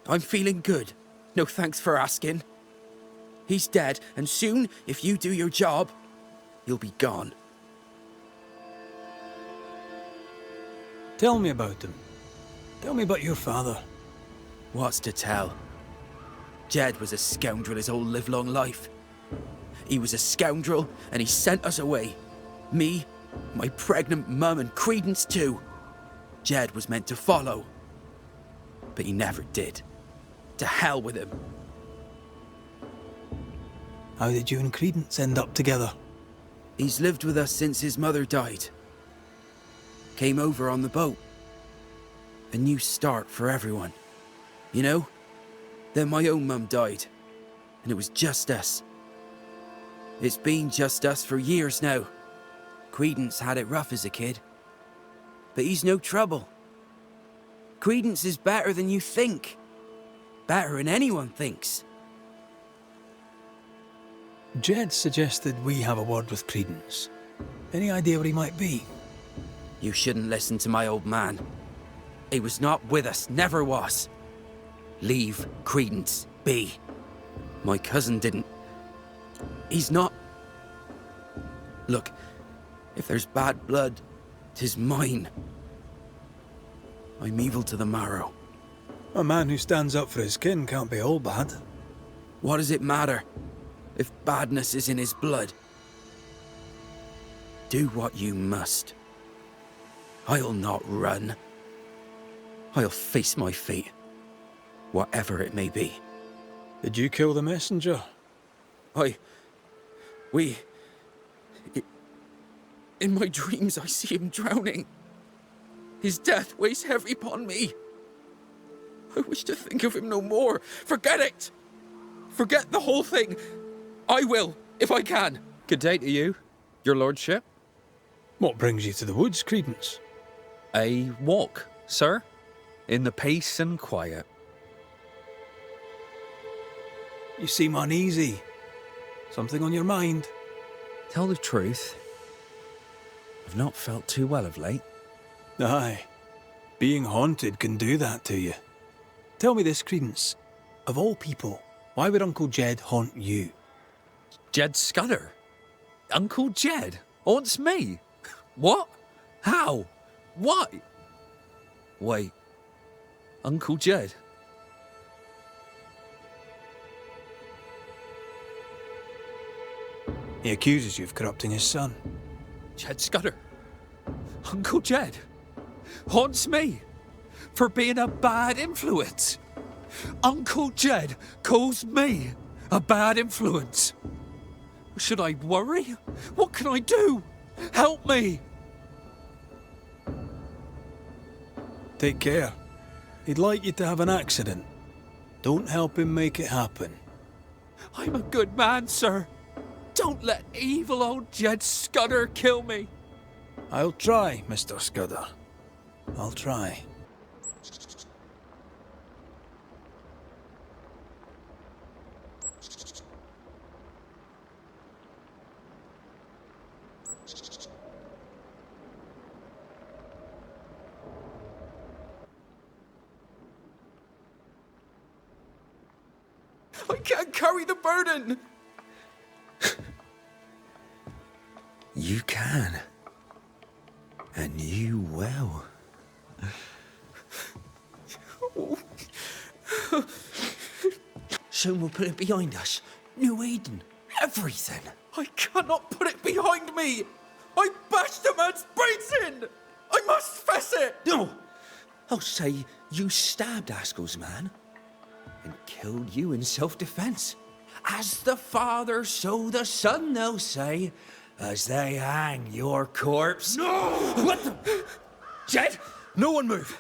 I'm feeling good. No thanks for asking. He's dead, and soon, if you do your job, you'll be gone. Tell me about him. Tell me about your father. What's to tell? Jed was a scoundrel his whole livelong life. He was a scoundrel, and he sent us away. Me, my pregnant mum, and Credence too. Jed was meant to follow. But he never did. To hell with him. How did you and Credence end up together? He's lived with us since his mother died. Came over on the boat. A new start for everyone. You know? Then my own mum died. And it was just us. It's been just us for years now. Credence had it rough as a kid. But he's no trouble. Credence is better than you think. Better than anyone thinks. Jed suggested we have a word with Credence. Any idea where he might be? You shouldn't listen to my old man. He was not with us, never was. Leave Credence be. My cousin didn't. He's not. Look, if there's bad blood, 'tis mine. I'm evil to the marrow. A man who stands up for his kin can't be all bad. What does it matter if badness is in his blood? Do what you must. I'll not run. I'll face my fate, whatever it may be. Did you kill the messenger? In my dreams I see him drowning. His death weighs heavy upon me. I wish to think of him no more. Forget it! Forget the whole thing. I will, if I can. Good day to you, your lordship. What brings you to the woods, Credence? A walk, sir, in the peace and quiet. You seem uneasy. Something on your mind? Tell the truth, I've not felt too well of late. Aye. Being haunted can do that to you. Tell me this, Credence. Of all people, why would Uncle Jed haunt you? Jed Scudder? Uncle Jed haunts me? What? How? Why? Wait. Uncle Jed? He accuses you of corrupting his son. Jed Scudder? Uncle Jed haunts me for being a bad influence. Uncle Jed calls me a bad influence. Should I worry? What can I do? Help me! Take care. He'd like you to have an accident. Don't help him make it happen. I'm a good man, sir. Don't let evil old Jed Scudder kill me. I'll try, Mr. Scudder. I'll try. I can't carry the burden. You can. And you will. Soon we'll put it behind us. New-Eden. Everything. I cannot put it behind me. I bashed a man's brains in. I must fess it. No. I'll say you stabbed Askell's man and killed you in self-defense. As the Father, so the Son, they'll say, as they hang your corpse. No! What the? Jed? No one move,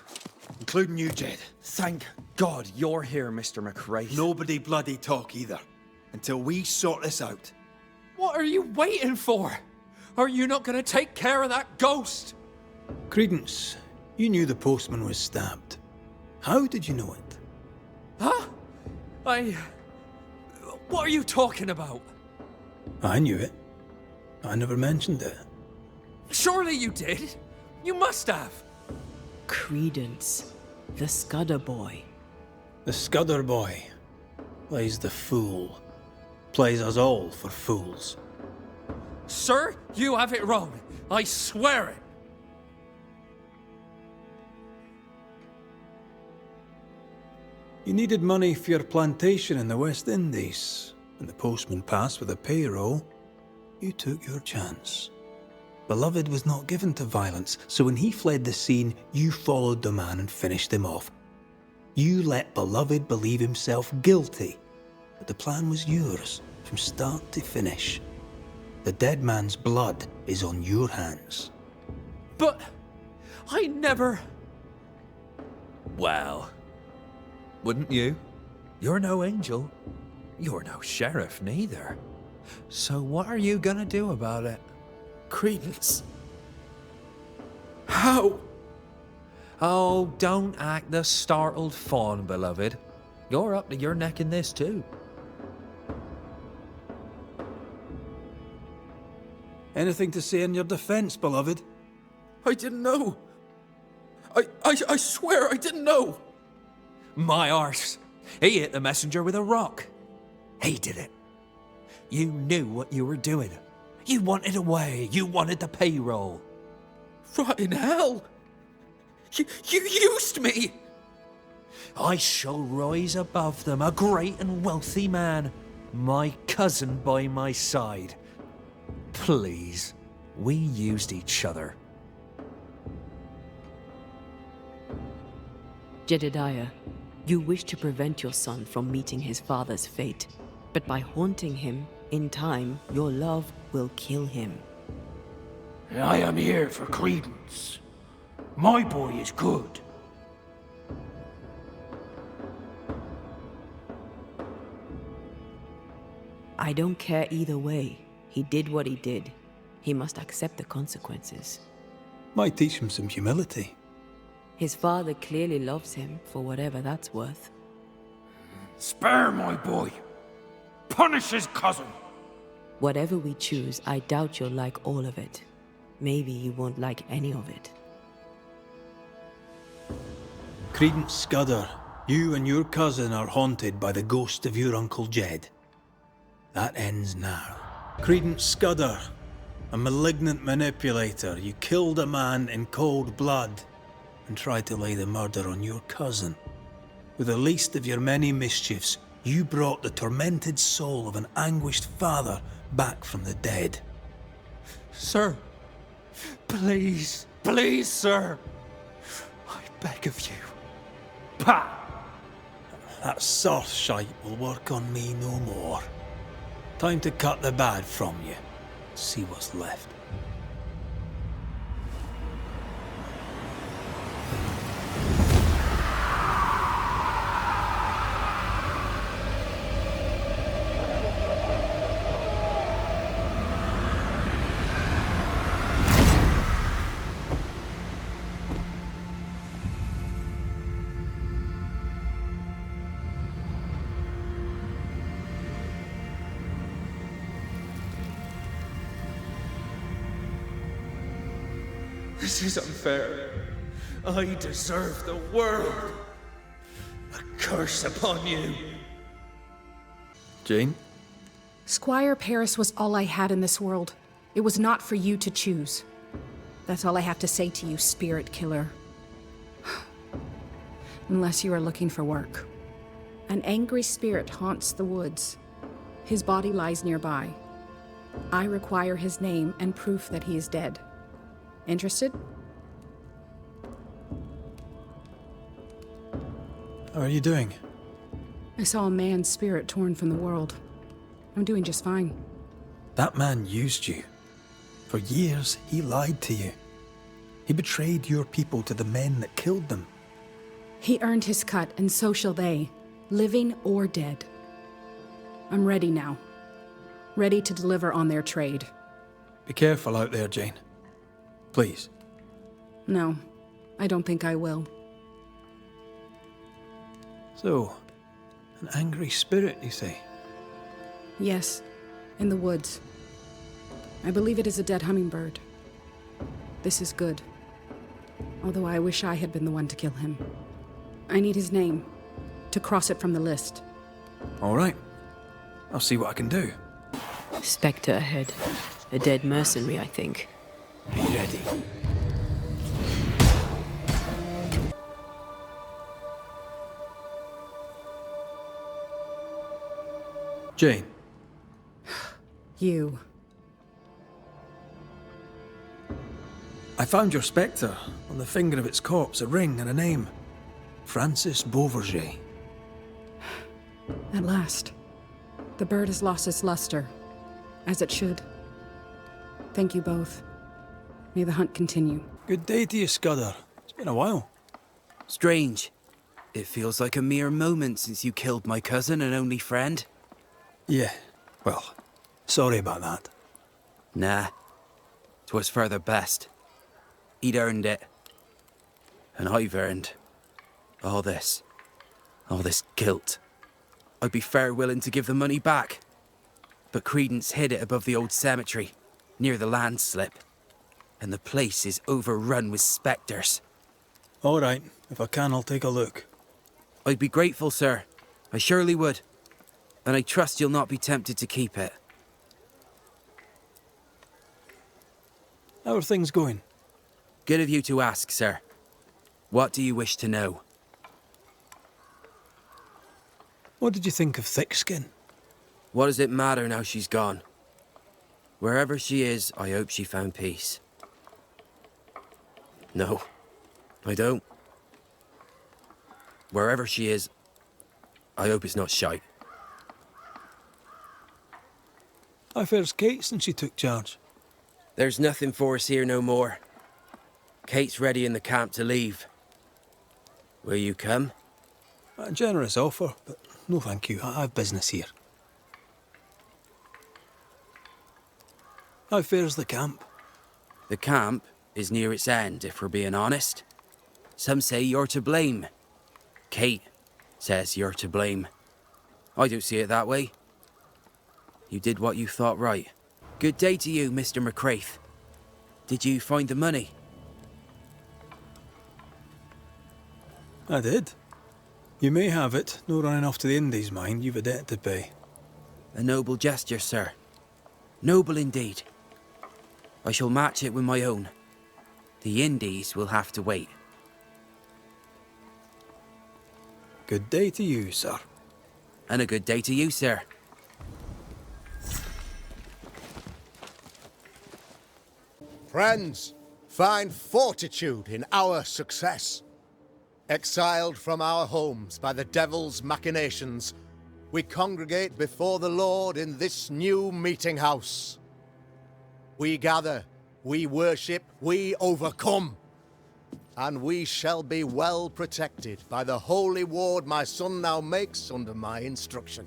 including you, Jed. Thank God you're here, Mr. McRae. Nobody bloody talk either, until we sort this out. What are you waiting for? Are you not going to take care of that ghost? Credence, you knew the postman was stabbed. How did you know it? Huh? What are you talking about? I knew it. I never mentioned it. Surely you did. You must have. Credence, the Scudder boy. The Scudder boy plays the fool. Plays us all for fools. Sir, you have it wrong. I swear it. You needed money for your plantation in the West Indies. When the postman passed with a payroll, you took your chance. Beloved was not given to violence, so when he fled the scene, you followed the man and finished him off. You let Beloved believe himself guilty, but the plan was yours from start to finish. The dead man's blood is on your hands. But I never... Well, wouldn't you? You're no angel. You're no sheriff neither. So what are you gonna do about it? Credence. How? Oh, don't act the startled fawn, beloved. You're up to your neck in this too. Anything to say in your defense, Beloved? I didn't know. I swear I didn't know. My arse. He hit the messenger with a rock. He did it. You knew what you were doing. You wanted away. You wanted the payroll. Rot in hell. You used me. I shall rise above them, a great and wealthy man, my cousin by my side. Please, we used each other. Jedediah, you wish to prevent your son from meeting his father's fate, but by haunting him, in time, your love will kill him. I am here for credence. My boy is good. I don't care either way. He did what he did. He must accept the consequences. Might teach him some humility. His father clearly loves him, for whatever that's worth. Spare my boy. Punish his cousin. Whatever we choose, I doubt you'll like all of it. Maybe you won't like any of it. Credence Scudder, you and your cousin are haunted by the ghost of your Uncle Jed. That ends now. Credence Scudder, a malignant manipulator, you killed a man in cold blood and tried to lay the murder on your cousin. With the least of your many mischiefs, you brought the tormented soul of an anguished father back from the dead. Sir, please, please, sir, I beg of you. Pah! That soft shite will work on me no more. Time to cut the bad from you. See what's left. This is unfair. I deserve the world. A curse upon you. Jane? Squire Paris was all I had in this world. It was not for you to choose. That's all I have to say to you, spirit killer. Unless you are looking for work. An angry spirit haunts the woods. His body lies nearby. I require his name and proof that he is dead. Interested? How are you doing? I saw a man's spirit torn from the world. I'm doing just fine. That man used you. For years, he lied to you. He betrayed your people to the men that killed them. He earned his cut, and so shall they, living or dead. I'm ready now. Ready to deliver on their trade. Be careful out there, Jane. Please. No, I don't think I will. So, an angry spirit, you say? Yes, in the woods. I believe it is a dead hummingbird. This is good. Although I wish I had been the one to kill him. I need his name, to cross it from the list. All right. I'll see what I can do. Spectre ahead. A dead mercenary, I think. Be ready. Jane. You. I found your spectre. On the finger of its corpse, a ring and a name. Francis Beauverger. At last. The bird has lost its luster. As it should. Thank you both. May the hunt continue. Good day to you, Scudder. It's been a while. Strange. It feels like a mere moment since you killed my cousin and only friend. Yeah, well, sorry about that. Nah. 'Twas for the best. He'd earned it. And I've earned all this. All this guilt. I'd be fair willing to give the money back. But Credence hid it above the old cemetery, near the landslip. And the place is overrun with spectres. All right, if I can, I'll take a look. I'd be grateful, sir. I surely would. And I trust you'll not be tempted to keep it. How are things going? Good of you to ask, sir. What do you wish to know? What did you think of Thickskin? What does it matter now she's gone? Wherever she is, I hope she found peace. No, I don't. Wherever she is, I hope it's not shite. How fares Kate since she took charge? There's nothing for us here no more. Kate's ready in the camp to leave. Will you come? A generous offer, but no thank you. I have business here. How fares the camp? The camp is near its end, if we're being honest. Some say you're to blame. Kate says you're to blame. I don't see it that way. You did what you thought right. Good day to you, Mr. McCraith. Did you find the money? I did. You may have it. No running off to the Indies, mind. You've a debt to pay. A noble gesture, sir. Noble indeed. I shall match it with my own. The Indies will have to wait. Good day to you, sir. And a good day to you, sir. Friends, find fortitude in our success. Exiled from our homes by the devil's machinations, we congregate before the Lord in this new meeting house. We gather, we worship, we overcome. And we shall be well protected by the holy ward my son now makes under my instruction.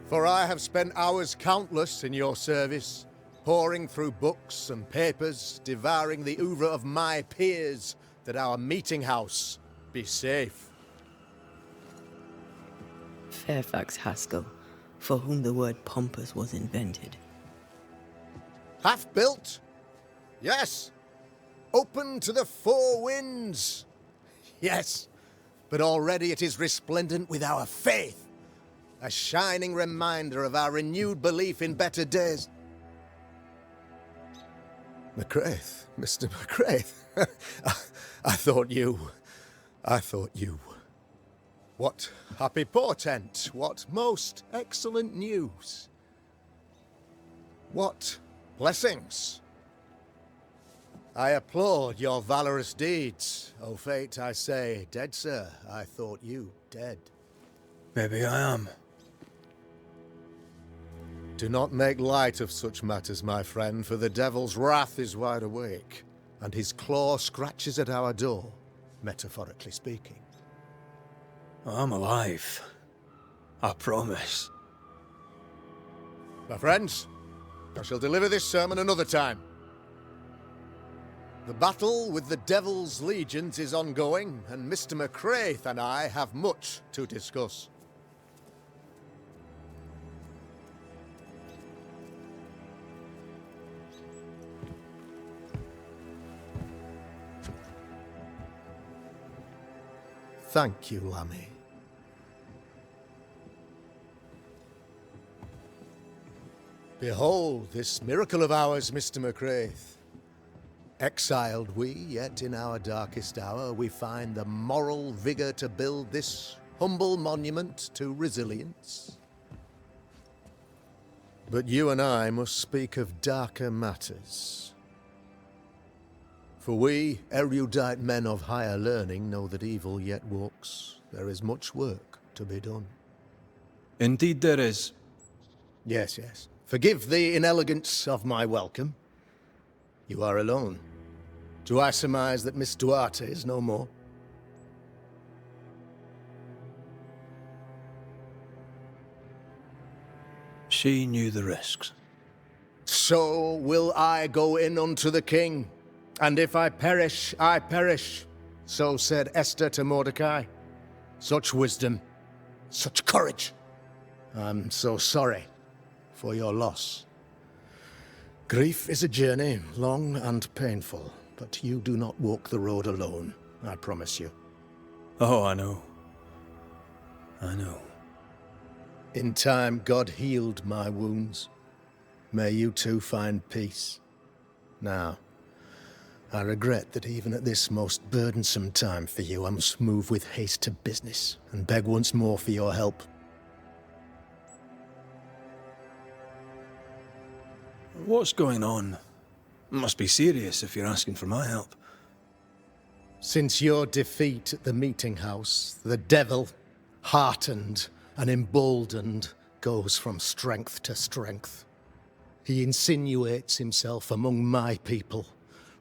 For I have spent hours countless in your service, poring through books and papers, devouring the oeuvre of my peers, that our meeting house be safe. Fairfax Haskell, for whom the word pompous was invented. Half built? Yes. Open to the four winds? Yes. But already it is resplendent with our faith, a shining reminder of our renewed belief in better days. McCraith, Mr. McCraith. I thought you. What happy portent, what most excellent news. What blessings. I applaud your valorous deeds. O fate, I say, dead sir, I thought you dead. Maybe I am. Do not make light of such matters, my friend, for the devil's wrath is wide awake, and his claw scratches at our door, metaphorically speaking. I'm alive. I promise. My friends, I shall deliver this sermon another time. The battle with the devil's legions is ongoing, and Mr. McCraith and I have much to discuss. Thank you, Lammy. Behold this miracle of ours, Mr. McCraith. Exiled we, yet in our darkest hour we find the moral vigour to build this humble monument to resilience. But you and I must speak of darker matters. For we, erudite men of higher learning, know that evil yet walks. There is much work to be done. Indeed there is. Yes, yes. Forgive the inelegance of my welcome. You are alone. Do I surmise that Miss Duarte is no more? She knew the risks. So will I go in unto the king. And if I perish, I perish. So said Esther to Mordecai. Such wisdom, such courage. I'm so sorry for your loss. Grief is a journey, long and painful, but you do not walk the road alone, I promise you. Oh, I know. I know. In time, God healed my wounds. May you too find peace. Now, I regret that even at this most burdensome time for you, I must move with haste to business and beg once more for your help. What's going on? Must be serious if you're asking for my help. Since your defeat at the meeting house, the devil, heartened and emboldened, goes from strength to strength. He insinuates himself among my people,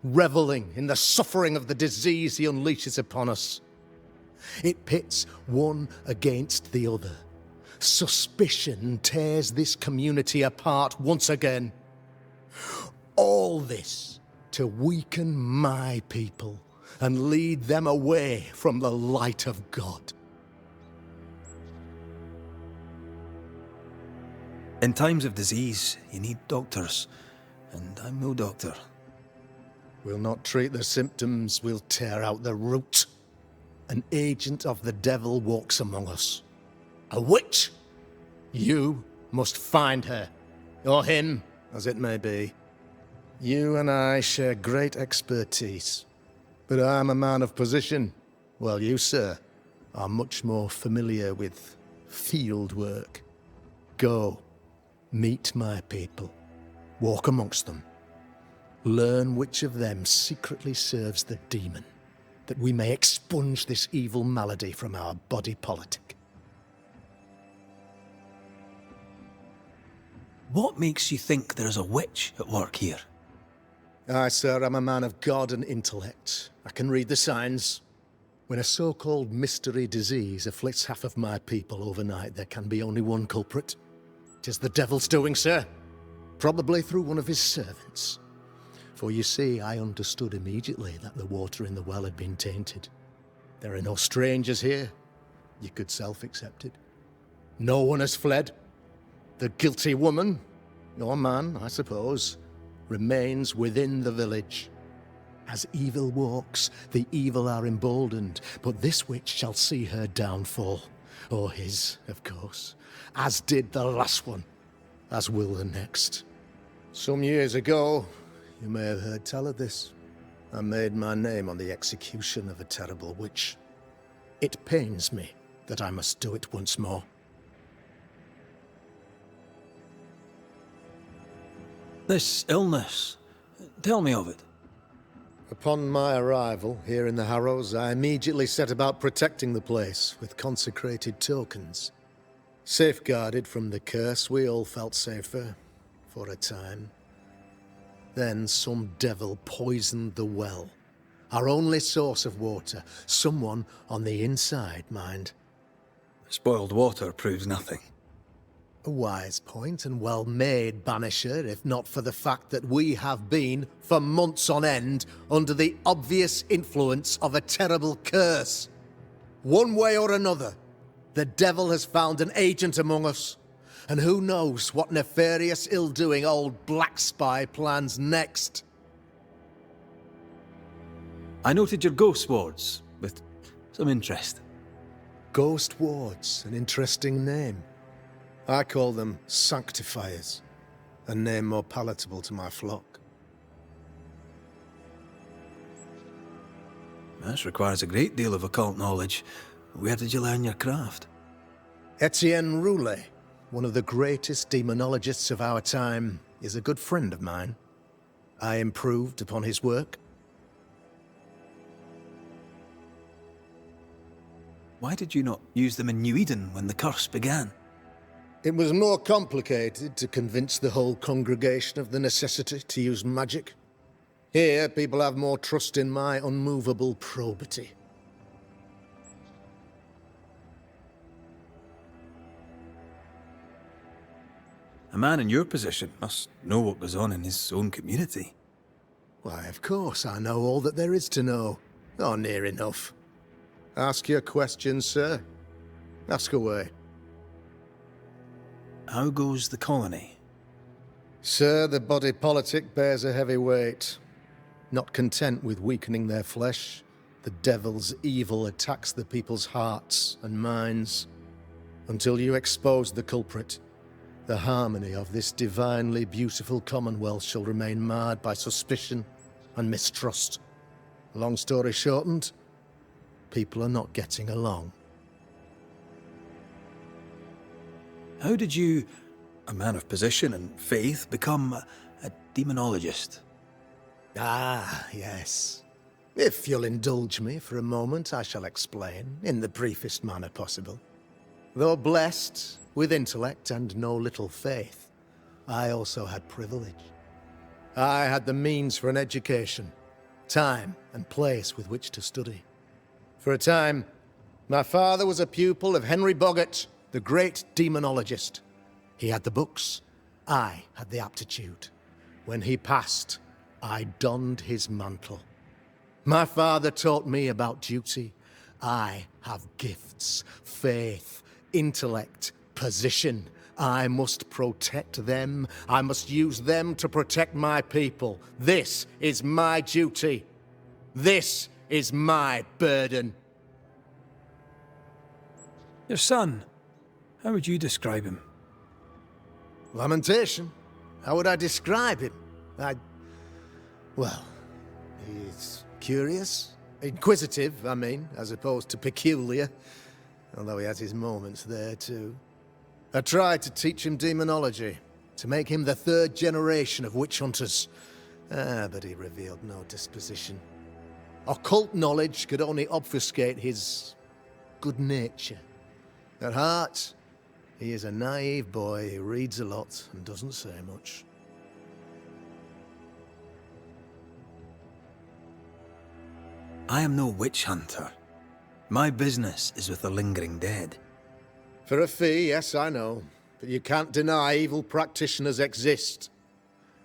reveling in the suffering of the disease he unleashes upon us. It pits one against the other. Suspicion tears this community apart once again. All this to weaken my people and lead them away from the light of God. In times of disease, you need doctors, and I'm no doctor. We'll not treat the symptoms, we'll tear out the root. An agent of the devil walks among us. A witch! You must find her, or him, as it may be. You and I share great expertise, but I'm a man of position, while you, sir, are much more familiar with field work. Go, meet my people, walk amongst them. Learn which of them secretly serves the demon, that we may expunge this evil malady from our body politic. What makes you think there's a witch at work here? Aye, sir, I'm a man of God and intellect. I can read the signs. When a so-called mystery disease afflicts half of my people overnight, there can be only one culprit. 'Tis the devil's doing, sir. Probably through one of his servants. For you see, I understood immediately that the water in the well had been tainted. There are no strangers here. You could self-accept it. No one has fled. The guilty woman, or man, I suppose, remains within the village. As evil walks, the evil are emboldened, but this witch shall see her downfall. Or his, of course. As did the last one. As will the next. Some years ago, you may have heard tell of this. I made my name on the execution of a terrible witch. It pains me that I must do it once more. This illness, tell me of it. Upon my arrival here in the Harrows, I immediately set about protecting the place with consecrated tokens. Safeguarded from the curse, we all felt safer, for a time. Then some devil poisoned the well, our only source of water. Someone on the inside, mind. Spoiled water proves nothing. A wise point and well made, Banisher, if not for the fact that we have been, for months on end, under the obvious influence of a terrible curse. One way or another, the devil has found an agent among us, and who knows what nefarious ill-doing old Black Spy plans next. I noted your ghost wards with some interest. Ghost wards, an interesting name. I call them sanctifiers, a name more palatable to my flock. This requires a great deal of occult knowledge. Where did you learn your craft? Etienne Roulet, one of the greatest demonologists of our time, is a good friend of mine. I improved upon his work. Why did you not use them in New-Eden when the curse began? It was more complicated to convince the whole congregation of the necessity to use magic. Here, people have more trust in my unmovable probity. A man in your position must know what goes on in his own community. Why, of course, I know all that there is to know. Or near enough. Ask your questions, sir. Ask away. How goes the colony? Sir, the body politic bears a heavy weight. Not content with weakening their flesh, the devil's evil attacks the people's hearts and minds. Until you expose the culprit, the harmony of this divinely beautiful commonwealth shall remain marred by suspicion and mistrust. Long story shortened, people are not getting along. How did you, a man of position and faith, become a demonologist? Ah, yes. If you'll indulge me for a moment, I shall explain, in the briefest manner possible. Though blessed with intellect and no little faith, I also had privilege. I had the means for an education, time and place with which to study. For a time, my father was a pupil of Henry Boggart, the great demonologist. He had the books, I had the aptitude. When he passed, I donned his mantle. My father taught me about duty. I have gifts, faith, intellect, position. I must protect them. I must use them to protect my people. This is my duty. This is my burden. Your son, how would you describe him? Lamentation? How would I describe him? Well, he's curious. Inquisitive, I mean, as opposed to peculiar. Although he has his moments there, too. I tried to teach him demonology, to make him the third generation of witch hunters. But he revealed no disposition. Occult knowledge could only obfuscate his good nature. At heart, he is a naive boy who reads a lot and doesn't say much. I am no witch hunter. My business is with the lingering dead. For a fee, yes, I know. But you can't deny evil practitioners exist.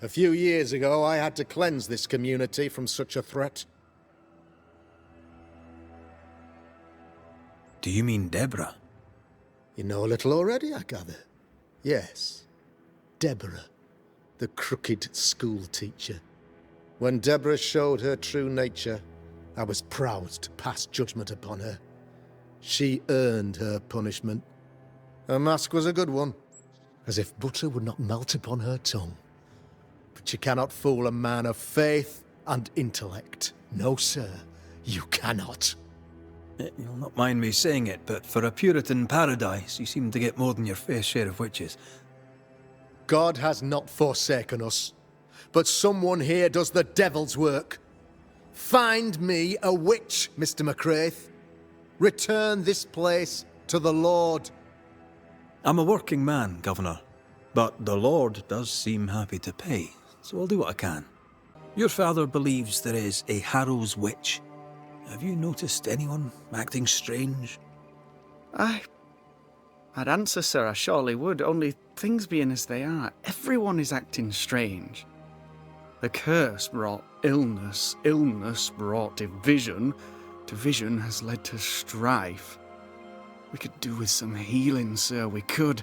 A few years ago, I had to cleanse this community from such a threat. Do you mean Deborah? You know a little already, I gather. Yes. Deborah, the crooked school teacher. When Deborah showed her true nature, I was proud to pass judgment upon her. She earned her punishment. Her mask was a good one, as if butter would not melt upon her tongue. But you cannot fool a man of faith and intellect. No, sir, you cannot. You'll not mind me saying it, but for a Puritan paradise, you seem to get more than your fair share of witches. God has not forsaken us, but someone here does the devil's work. Find me a witch, Mr. McCraith. Return this place to the Lord. I'm a working man, Governor, but the Lord does seem happy to pay, so I'll do what I can. Your father believes there is a Harrow's witch. Have you noticed anyone acting strange? I'd answer, sir, I surely would, only things being as they are, everyone is acting strange. The curse brought illness, illness brought division, division has led to strife. We could do with some healing, sir, we could.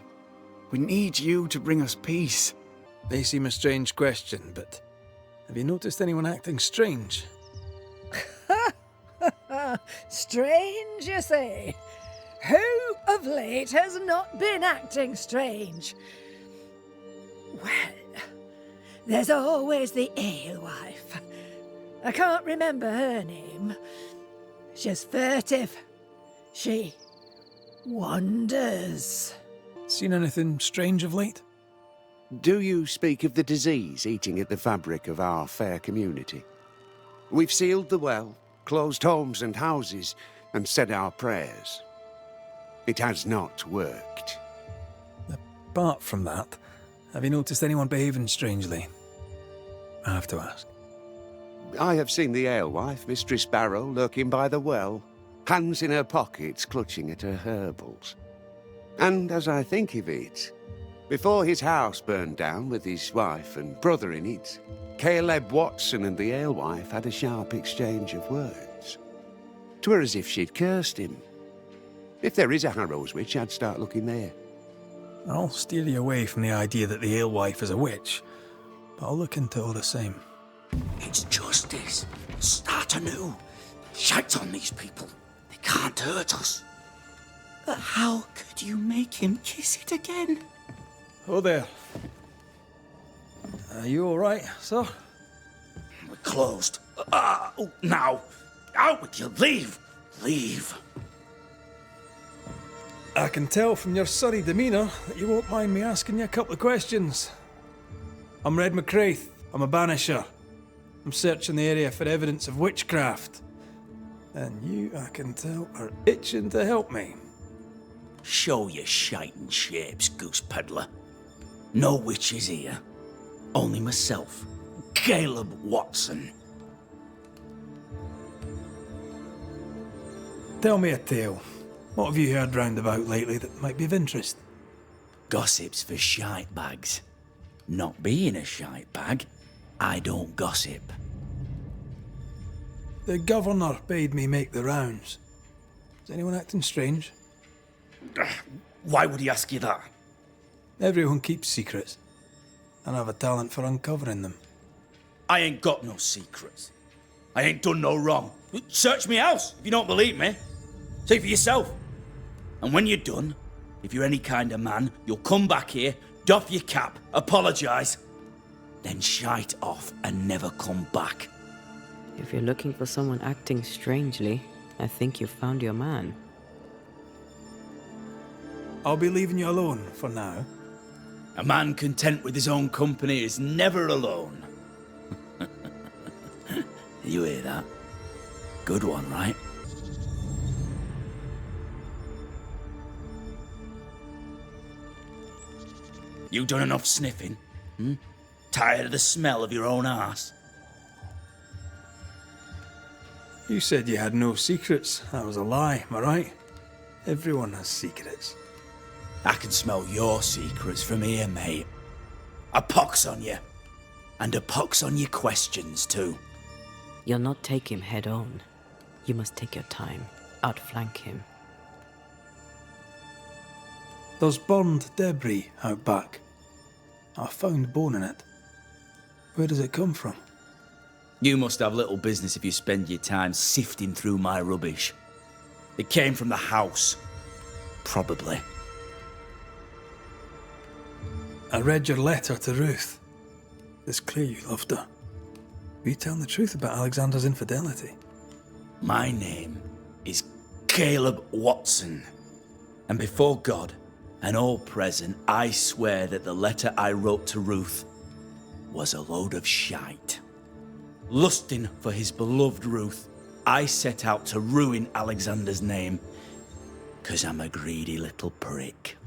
We need you to bring us peace. May seem a strange question, but have you noticed anyone acting strange? Strange, you say? Who of late has not been acting strange? Well, there's always the alewife. I can't remember her name. She's furtive. She wanders. Seen anything strange of late? Do you speak of the disease eating at the fabric of our fair community? We've sealed the well, closed homes and houses, and said our prayers. It has not worked. Apart from that, have you noticed anyone behaving strangely? I have to ask. I have seen the alewife, Mistress Barrow, lurking by the well, hands in her pockets clutching at her herbals. And as I think of it, before his house burned down with his wife and brother in it, Caleb Watson and the alewife had a sharp exchange of words. 'Twere as if she'd cursed him. If there is a Harrow's witch, I'd start looking there. I'll steer you away from the idea that the alewife is a witch, but I'll look into it all the same. It's justice. Start anew. Shite on these people. They can't hurt us. But how could you make him kiss it again? Oh there. Are you all right, sir? We closed. Now, out with you. Leave. Leave. I can tell from your surly demeanour that you won't mind me asking you a couple of questions. I'm Red McCraith. I'm a banisher. I'm searching the area for evidence of witchcraft. And you, I can tell, are itching to help me. Show your shiting shapes, goose peddler. No witches here. Only myself, Caleb Watson. Tell me a tale. What have you heard round about lately that might be of interest? Gossip's for shite bags. Not being a shite bag, I don't gossip. The governor bade me make the rounds. Is anyone acting strange? Why would he ask you that? Everyone keeps secrets, and I have a talent for uncovering them. I ain't got no secrets. I ain't done no wrong. Search me house if you don't believe me. See for yourself. And when you're done, if you're any kind of man, you'll come back here, doff your cap, apologise, then shite off and never come back. If you're looking for someone acting strangely, I think you've found your man. I'll be leaving you alone for now. A man content with his own company is never alone. You hear that? Good one, right? You done enough sniffing? Tired of the smell of your own arse? You said you had no secrets. That was a lie, am I right? Everyone has secrets. I can smell your secrets from here, mate. A pox on you. And a pox on your questions, too. You'll not take him head on. You must take your time, outflank him. There's burned debris out back. I found bone in it. Where does it come from? You must have little business if you spend your time sifting through my rubbish. It came from the house. Probably. I read your letter to Ruth. It's clear you loved her. Were you telling the truth about Alexander's infidelity? My name is Caleb Watson. And before God and all present, I swear that the letter I wrote to Ruth was a load of shite. Lusting for his beloved Ruth, I set out to ruin Alexander's name, 'cause I'm a greedy little prick.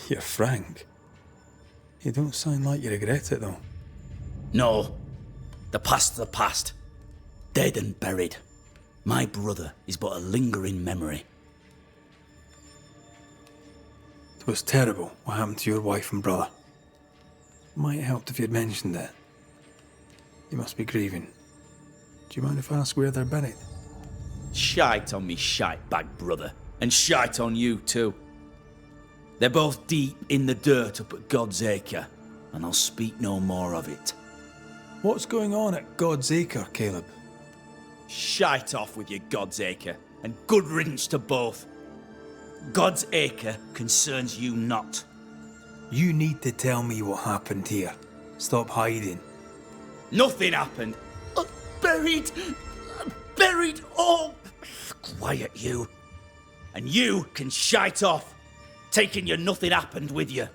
You're frank. You don't sound like you regret it, though. No. The past's the past. Dead and buried. My brother is but a lingering memory. It was terrible what happened to your wife and brother. Might have helped if you'd mentioned it. You must be grieving. Do you mind if I ask where they're buried? Shite on me shite bag brother. And shite on you too. They're both deep in the dirt up at God's Acre, and I'll speak no more of it. What's going on at God's Acre, Caleb? Shite off with your God's Acre, and good riddance to both. God's Acre concerns you not. You need to tell me what happened here. Stop hiding. Nothing happened. Buried. Buried. Oh, quiet you. And you can shite off, taking your nothing happened with you.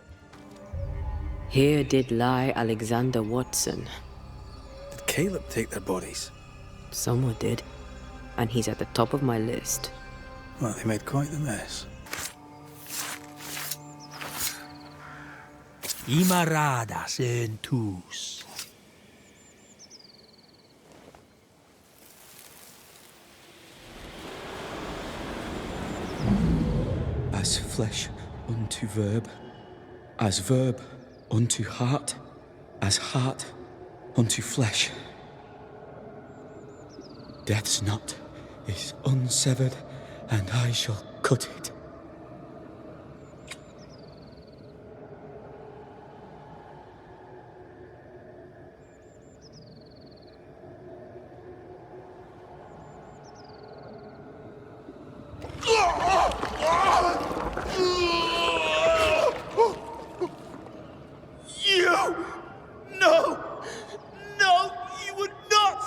Here did lie Alexander Watson. Did Caleb take their bodies? Someone did, and he's at the top of my list. Well, they made quite the mess. Imaradas en tus. As flesh unto verb, as verb unto heart, as heart unto flesh. Death's knot is unsevered, and I shall cut it. You! No! No, you would not!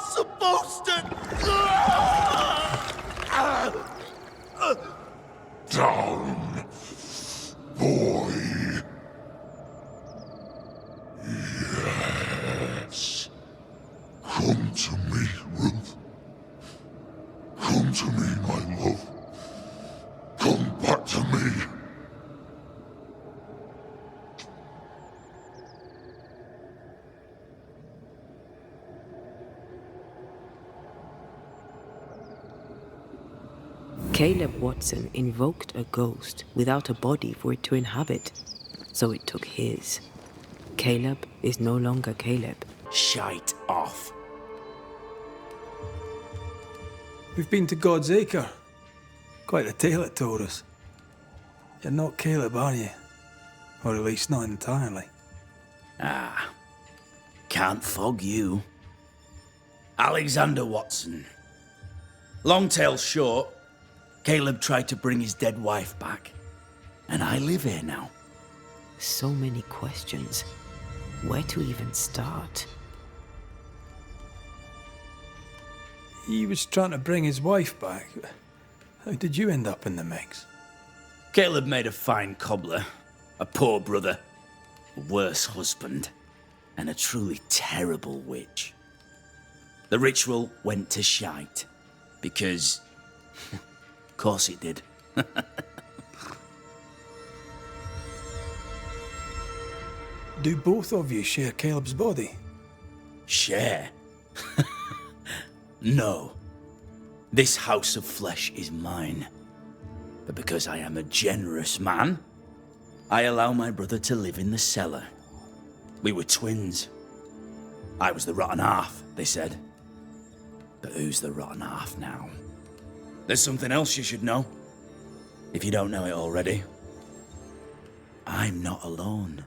Caleb Watson invoked a ghost without a body for it to inhabit, so it took his. Caleb is no longer Caleb. Shite off. We've been to God's Acre. Quite a tale it told us. You're not Caleb, are you? Or at least not entirely. Ah, can't fog you. Alexander Watson. Long tale short, Caleb tried to bring his dead wife back, and I live here now. So many questions. Where to even start? He was trying to bring his wife back. How did you end up in the mix? Caleb made a fine cobbler, a poor brother, a worse husband, and a truly terrible witch. The ritual went to shite, because... of course it did. Do both of you share Caleb's body? Share? No. This house of flesh is mine. But because I am a generous man, I allow my brother to live in the cellar. We were twins. I was the rotten half, they said. But who's the rotten half now? There's something else you should know, if you don't know it already. I'm not alone.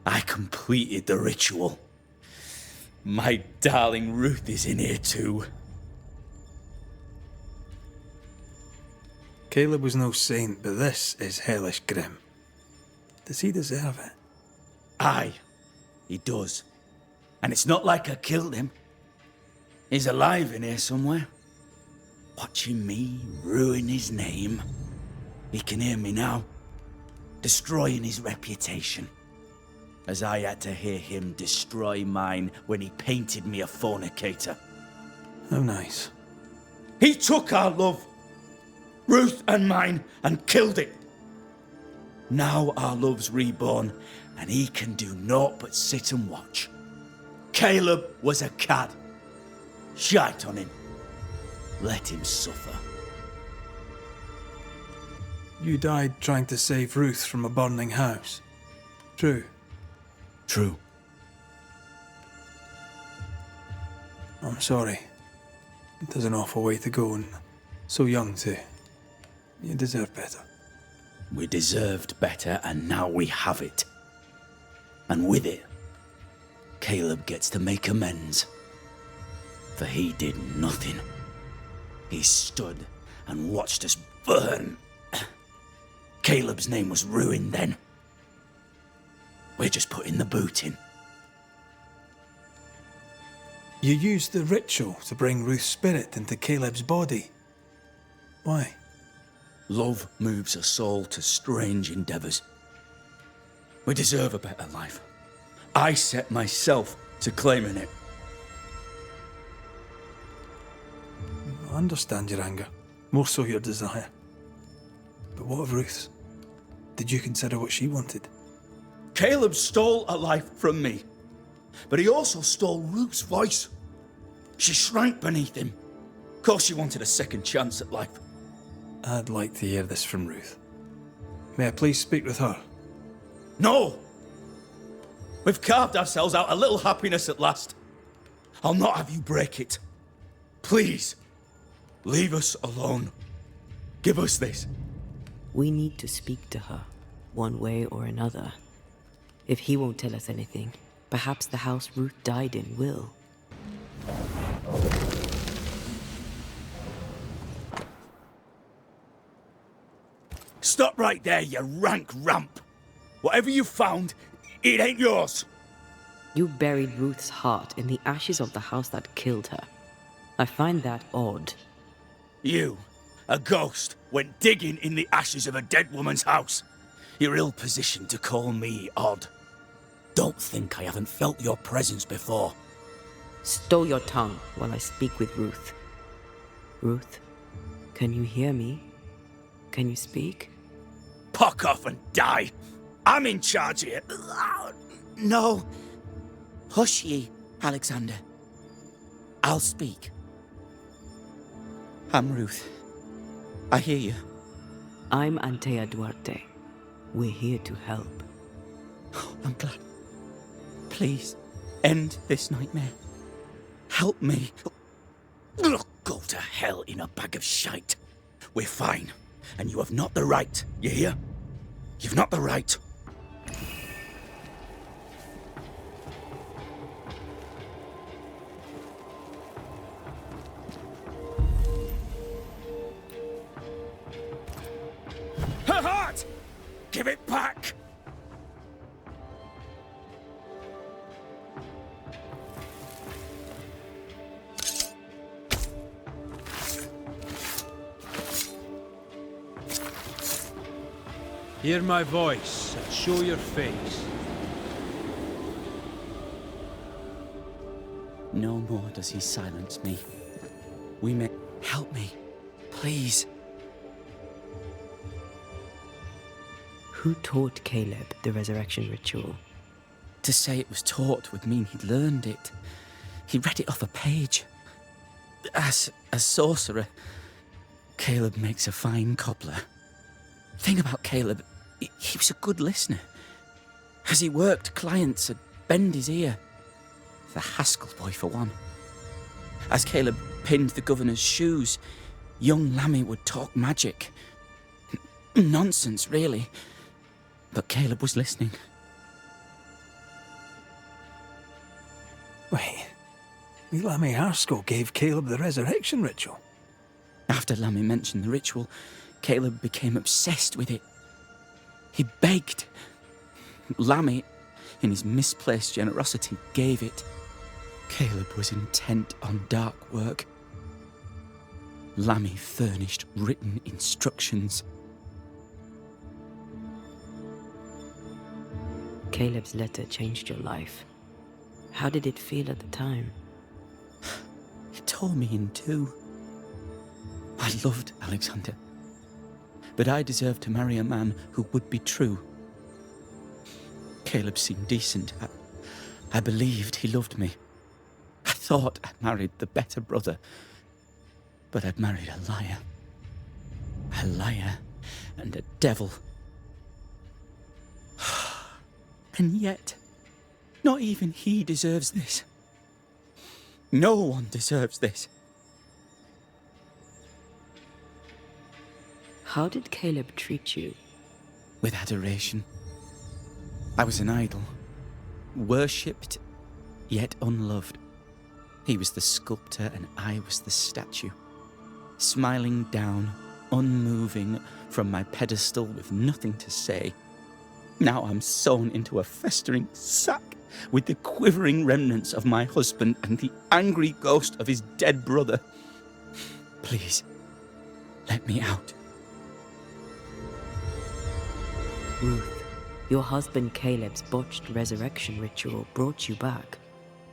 I completed the ritual. My darling Ruth is in here too. Caleb was no saint, but this is hellish grim. Does he deserve it? Aye, he does. And it's not like I killed him. He's alive in here somewhere. Watching me ruin his name. He can hear me now. Destroying his reputation. As I had to hear him destroy mine when he painted me a fornicator. Oh, nice. He took our love, Ruth and mine, and killed it. Now our love's reborn, and he can do naught but sit and watch. Caleb was a cad. Shite on him. Let him suffer. You died trying to save Ruth from a burning house. True. True. I'm sorry. It is an awful way to go, and so young too. You deserve better. We deserved better, and now we have it. And with it, Caleb gets to make amends. For he did nothing. He stood and watched us burn. Caleb's name was ruined then. We're just putting the boot in. You used the ritual to bring Ruth's spirit into Caleb's body. Why? Love moves a soul to strange endeavours. We deserve a better life. I set myself to claiming it. I understand your anger, more so your desire. But what of Ruth's? Did you consider what she wanted? Caleb stole a life from me, but he also stole Ruth's voice. She shrank beneath him. Of course she wanted a second chance at life. I'd like to hear this from Ruth. May I please speak with her? No! We've carved ourselves out a little happiness at last. I'll not have you break it. Please, leave us alone. Give us this. We need to speak to her, one way or another. If he won't tell us anything, perhaps the house Ruth died in will. Stop right there, you rank ramp. Whatever you found, it ain't yours. You buried Ruth's heart in the ashes of the house that killed her. I find that odd. You, a ghost, went digging in the ashes of a dead woman's house. You're ill-positioned to call me odd. Don't think I haven't felt your presence before. Stow your tongue while I speak with Ruth. Ruth, can you hear me? Can you speak? Puck off and die. I'm in charge here. No. Hush ye, Alexander. I'll speak. I'm Ruth. I hear you. I'm ANTEII Duarte. We're here to help. Oh, I'm glad. Please, end this nightmare. Help me. Go to hell in a bag of shite. We're fine, and you have not the right, you hear? You've not the right. Her heart! Give it back! Hear my voice and show your face. No more does he silence me. We may... Help me, please. Who taught Caleb the resurrection ritual? To say it was taught would mean he'd learned it. He read it off a page. As a sorcerer, Caleb makes a fine cobbler. Thing about Caleb, he was a good listener. As he worked, clients would bend his ear. The Haskell boy, for one. As Caleb pinned the governor's shoes, young Lammy would talk magic. Nonsense, really. But Caleb was listening. Wait, Lammy Haskell gave Caleb the resurrection ritual? After Lammy mentioned the ritual, Caleb became obsessed with it. He begged. Lammy, in his misplaced generosity, gave it. Caleb was intent on dark work. Lammy furnished written instructions. Caleb's letter changed your life. How did it feel at the time? It tore me in two. I loved Alexander, but I deserved to marry a man who would be true. Caleb seemed decent. I believed he loved me. I thought I'd married the better brother, but I'd married a liar. A liar and a devil. And yet, not even he deserves this. No one deserves this. How did Caleb treat you? With adoration. I was an idol, worshipped, yet unloved. He was the sculptor and I was the statue, smiling down, unmoving from my pedestal with nothing to say. Now I'm sewn into a festering sack with the quivering remnants of my husband and the angry ghost of his dead brother. Please, let me out. Ruth, your husband Caleb's botched resurrection ritual brought you back,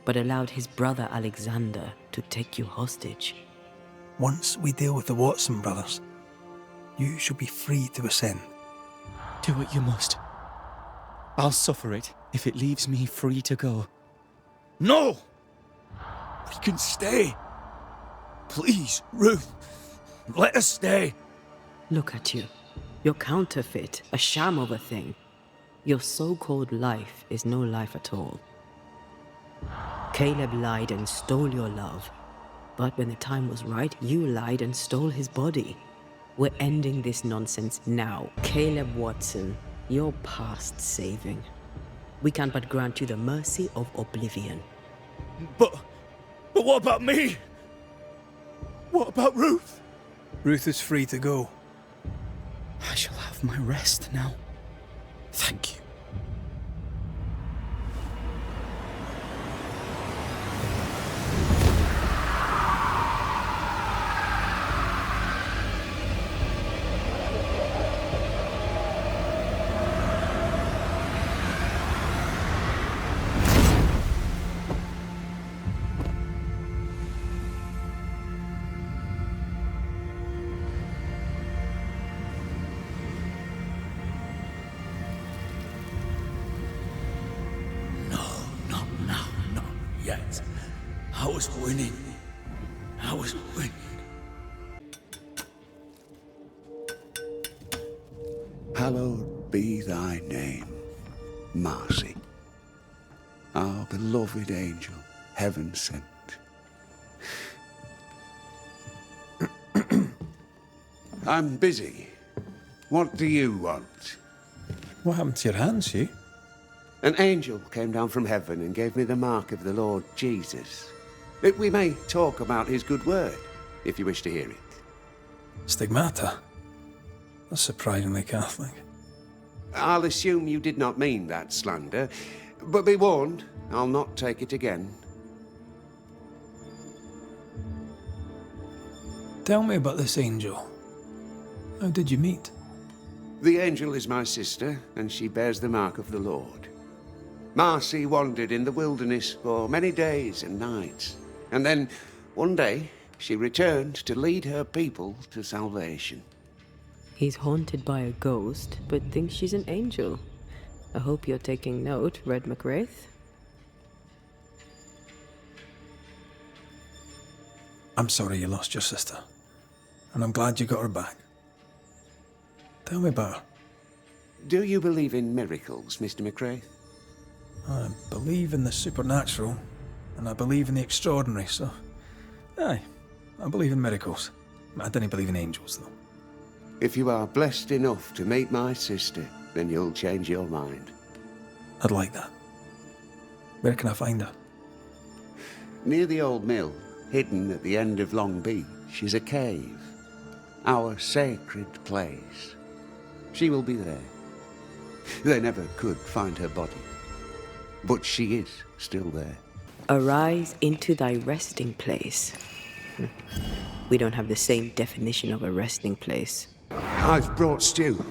but allowed his brother Alexander to take you hostage. Once we deal with the Watson brothers, you shall be free to ascend. Do what you must. I'll suffer it if it leaves me free to go. No! We can stay. Please, Ruth, let us stay. Look at you. You're counterfeit, a sham of a thing. Your so-called life is no life at all. Caleb lied and stole your love. But when the time was right, you lied and stole his body. We're ending this nonsense now. Caleb Watson, you're past saving. We can but grant you the mercy of oblivion. But what about me? What about Ruth? Ruth is free to go. I shall have my rest now. Thank you. I was winning. I was winning. hallowed be thy name, Marcy, our beloved angel, heaven sent. I'm busy. What do you want? What happened to your hands, Hugh? An angel came down from heaven and gave me the mark of the Lord Jesus. We may talk about his good word, if you wish to hear it. Stigmata? That's surprisingly Catholic. I'll assume you did not mean that slander, but be warned, I'll not take it again. Tell me about this angel. How did you meet? The angel is my sister, and she bears the mark of the Lord. Marcy wandered in the wilderness for many days and nights, and then, one day, she returned to lead her people to salvation. He's haunted by a ghost, but thinks she's an angel. I hope you're taking note, Red McWraith. I'm sorry you lost your sister, and I'm glad you got her back. Tell me about her. Do you believe in miracles, Mr. McRae? I believe in the supernatural, and I believe in the extraordinary, so... Aye, I believe in miracles. I don't believe in angels, though. If you are blessed enough to meet my sister, then you'll change your mind. I'd like that. Where can I find her? Near the old mill, hidden at the end of Long Beach, is a cave. Our sacred place. She will be there. They never could find her body, but she is still there. Arise into thy resting place. We don't have the same definition of a resting place. I've brought stew.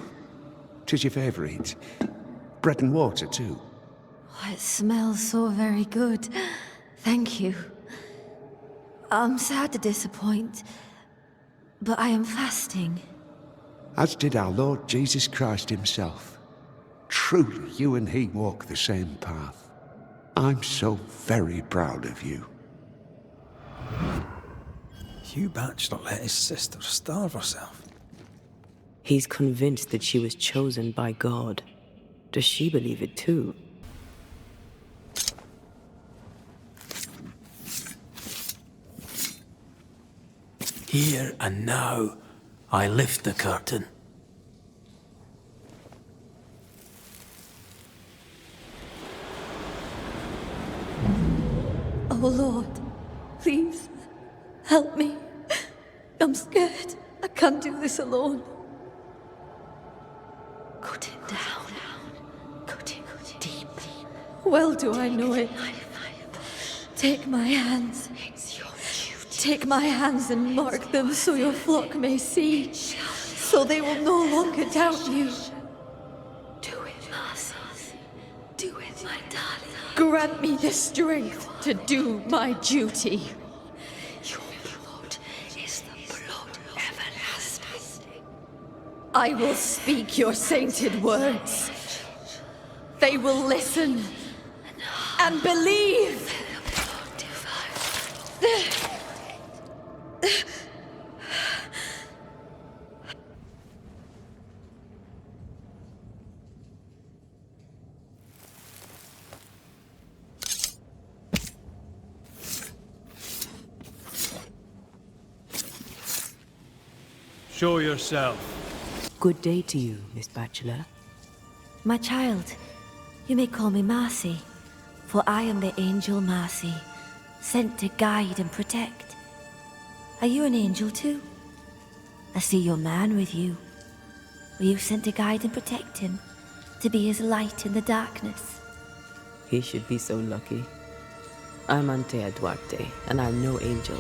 'Tis your favourite. Bread and water, too. Oh, it smells so very good. Thank you. I'm sad to disappoint, but I am fasting. As did our Lord Jesus Christ himself. Truly, you and he walk the same path. I'm so very proud of you. Hugh Batchelor let his sister starve herself. He's convinced that she was chosen by God. Does she believe it too? Here and now, I lift the curtain. Oh Lord, please, help me. I'm scared. I can't do this alone. Cut it down. Cut it deep. Well do I know it. Take my hands. Take my hands and mark them so your flock may see, so they will no longer doubt you. Do it, Marcy. Do it, my darling. Grant me the strength to do my duty. Your blood is the blood everlasting. I will speak your sainted words. They will listen and believe. Show yourself. Good day to you, Miss Batchelor. My child, you may call me Marcy, for I am the angel Marcy, sent to guide and protect. Are you an angel too? I see your man with you. Were you sent to guide and protect him, to be his light in the darkness? He should be so lucky. I'm ANTEII Duarte, and I'm no angel.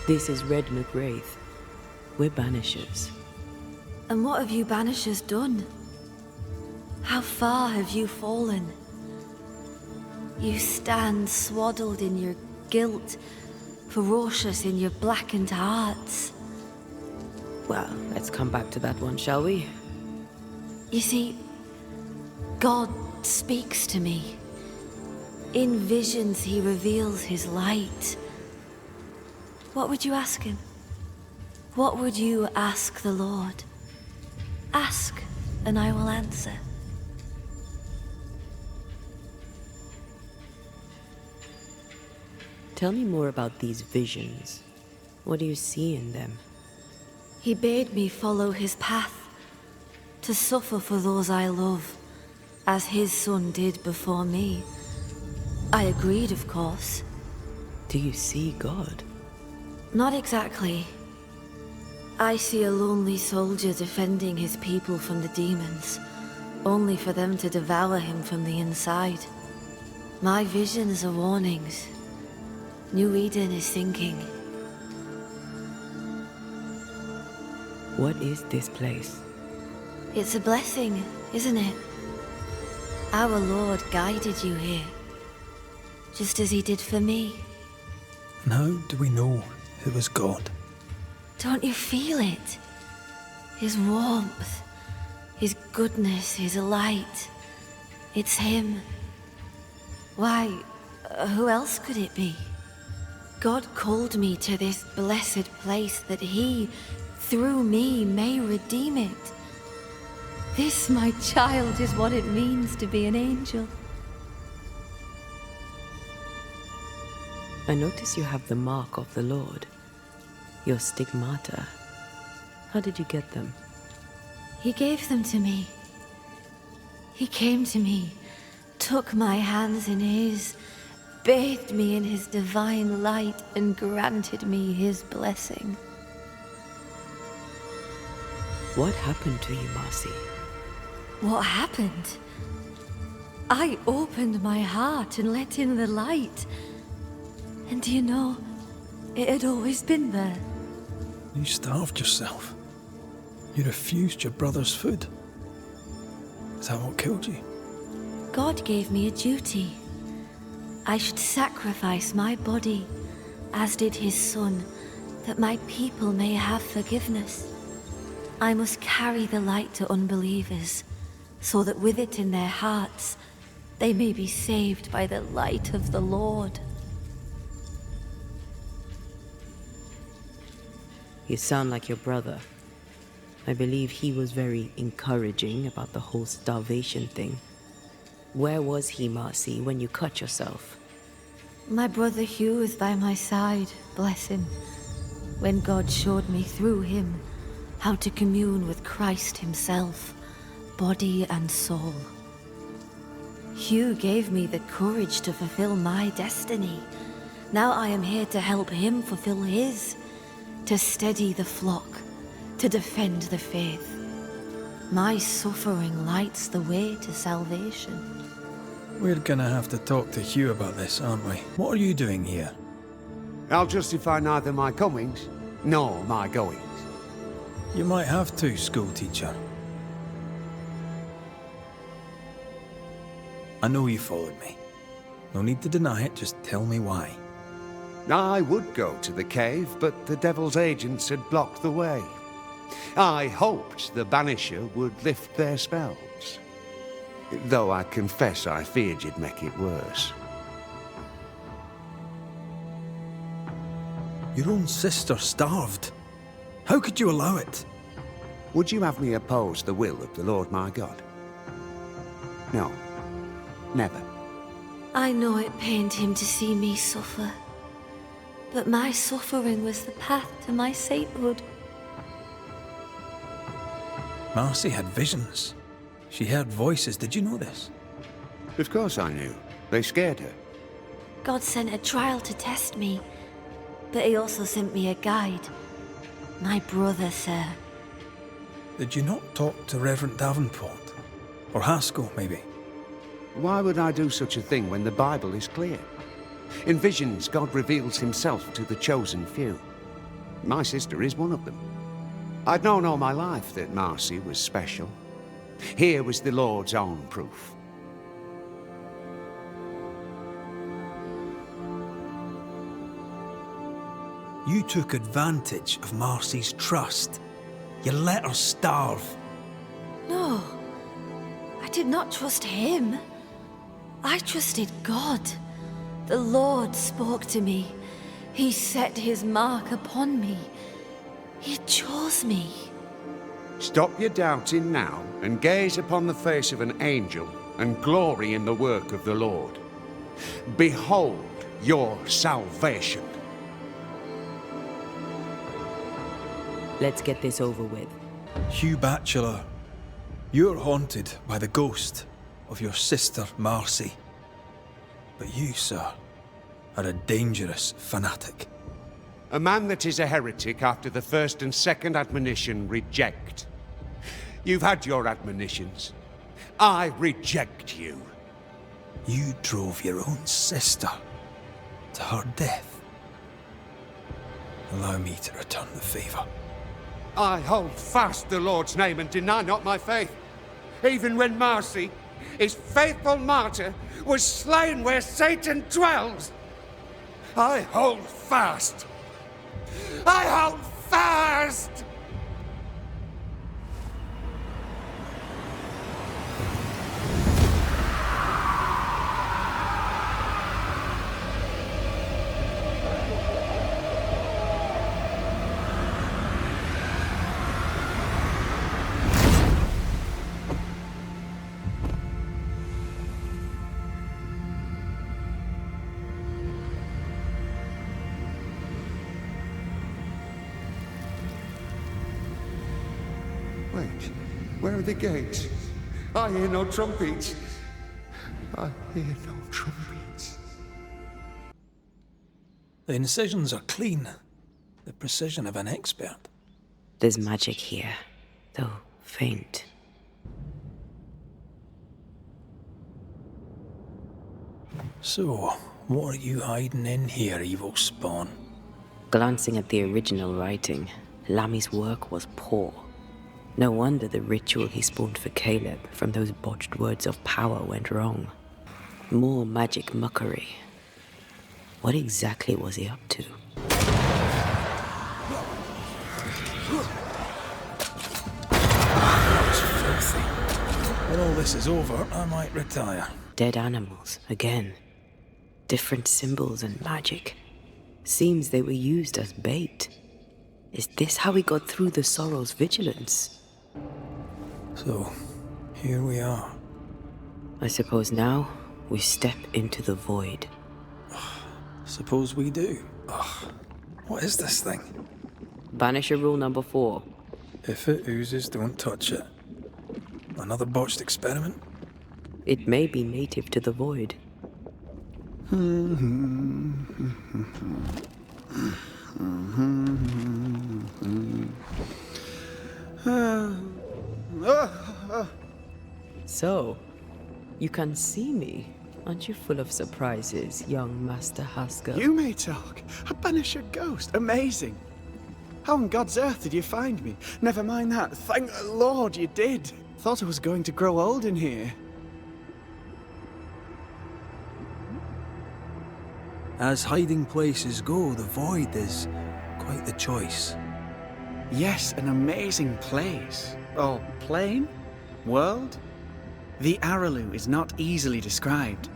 This is Red McWraith. We're Banishers. And what have you Banishers done? How far have you fallen? You stand swaddled in your guilt, ferocious in your blackened hearts. Well, let's come back to that one, shall we? You see, God speaks to me. In visions, he reveals his light. What would you ask him? What would you ask the Lord? Ask, and I will answer. Tell me more about these visions. What do you see in them? He bade me follow his path, to suffer for those I love, as his son did before me. I agreed, of course. Do you see God? Not exactly. I see a lonely soldier defending his people from the demons, only for them to devour him from the inside. My visions are warnings. New Eden is sinking. What is this place? It's a blessing, isn't it? Our Lord guided you here, just as he did for me. And how do we know it was God? Don't you feel it? His warmth, his goodness, his light. It's him. Why, who else could it be? God called me to this blessed place that he, through me, may redeem it. This, my child, is what it means to be an angel. I notice you have the mark of the Lord. Your stigmata. How did you get them? He gave them to me. He came to me, took my hands in his, bathed me in his divine light, and granted me his blessing. What happened to you, Marcy? What happened? I opened my heart and let in the light. And do you know, it had always been there. You starved yourself. You refused your brother's food. Is that what killed you? God gave me a duty. I should sacrifice my body, as did his son, that my people may have forgiveness. I must carry the light to unbelievers, so that with it in their hearts, they may be saved by the light of the Lord. You sound like your brother. I believe he was very encouraging about the whole starvation thing. Where was he, Marcy, when you cut yourself? My brother Hugh is by my side, bless him, when God showed me through him how to commune with Christ himself, body and soul. Hugh gave me the courage to fulfill my destiny. Now I am here to help him fulfill his, to steady the flock, to defend the faith. My suffering lights the way to salvation. We're gonna have to talk to Hugh about this, aren't we? What are you doing here? I'll justify neither my comings nor my goings. You might have to, schoolteacher. I know you followed me. No need to deny it, just tell me why. I would go to the cave, but the devil's agents had blocked the way. I hoped the Banisher would lift their spells. Though I confess I feared you'd make it worse. Your own sister starved. How could you allow it? Would you have me oppose the will of the Lord my God? No. Never. I know it pained him to see me suffer, but my suffering was the path to my sainthood. Marcy had visions. She heard voices. Did you know this? Of course I knew. They scared her. God sent a trial to test me, but he also sent me a guide. My brother, sir. Did you not talk to Reverend Davenport? Or Haskell, maybe? Why would I do such a thing when the Bible is clear? In visions, God reveals himself to the chosen few. My sister is one of them. I'd known all my life that Marcy was special. Here was the Lord's own proof. You took advantage of Marcy's trust. You let her starve. No, I did not trust him. I trusted God. The Lord spoke to me. He set his mark upon me. He chose me. Stop your doubting now and gaze upon the face of an angel and glory in the work of the Lord. Behold your salvation. Let's get this over with. Hugh Bachelor, you're haunted by the ghost of your sister Marcy. But you, sir, are a dangerous fanatic. A man that is a heretic after the first and second admonition reject. You've had your admonitions. I reject you. You drove your own sister to her death. Allow me to return the favour. I hold fast the Lord's name and deny not my faith, even when Marcy, his faithful martyr, was slain where Satan dwells. I hold fast. I hold fast! Wait, where are the gates? I hear no trumpets. I hear no trumpets. The incisions are clean. The precision of an expert. There's magic here, though faint. So, what are you hiding in here, evil spawn? Glancing at the original writing, Lammy's work was poor. No wonder the ritual he spawned for Caleb from those botched words of power went wrong. More magic muckery. What exactly was he up to? It's filthy. When all this is over, I might retire. Dead animals, again. Different symbols and magic. Seems they were used as bait. Is this how we got through the Sorrow's vigilance? So, here we are. I suppose now we step into the void. Suppose we do. Ugh. What is this thing? Banisher rule number 4. If it oozes, don't touch it. Another botched experiment? It may be native to the void. So, you can see me. Aren't you full of surprises, young Master Haskell? You may talk. A Banisher ghost. Amazing. How on God's earth did you find me? Never mind that. Thank the Lord you did. Thought I was going to grow old in here. As hiding places go, the void is quite the choice. Yes, an amazing place. Or plane? World? The Araloo is not easily described,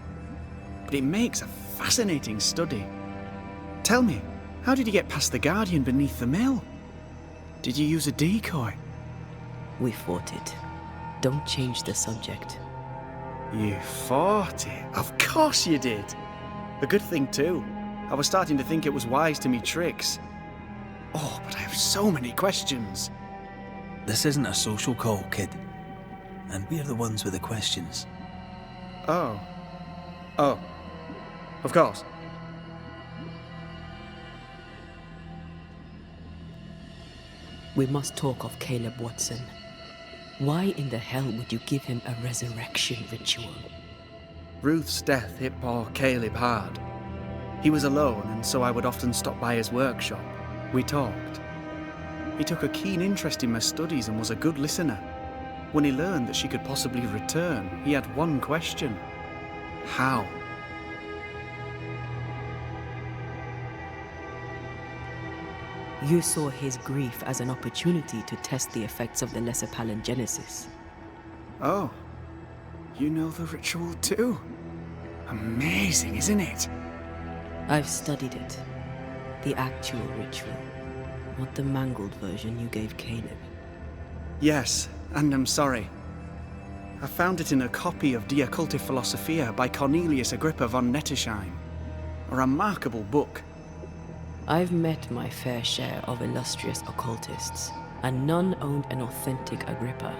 but it makes a fascinating study. Tell me, how did you get past the Guardian beneath the mill? Did you use a decoy? We fought it. Don't change the subject. You fought it? Of course you did. A good thing too. I was starting to think it was wise to me tricks. Oh, but I have so many questions. This isn't a social call, kid. And we're the ones with the questions. Oh. Oh. Of course. We must talk of Caleb Watson. Why in the hell would you give him a resurrection ritual? Ruth's death hit poor Caleb hard. He was alone, and so I would often stop by his workshop. We talked. He took a keen interest in my studies and was a good listener. When he learned that she could possibly return, he had one question. How? You saw his grief as an opportunity to test the effects of the lesser palingenesis. Oh. You know the ritual too? Amazing, isn't it? I've studied it. The actual ritual, not the mangled version you gave Caleb. Yes, and I'm sorry. I found it in a copy of Die Occulte Philosophia by Cornelius Agrippa von Nettesheim. A remarkable book. I've met my fair share of illustrious occultists, and none owned an authentic Agrippa.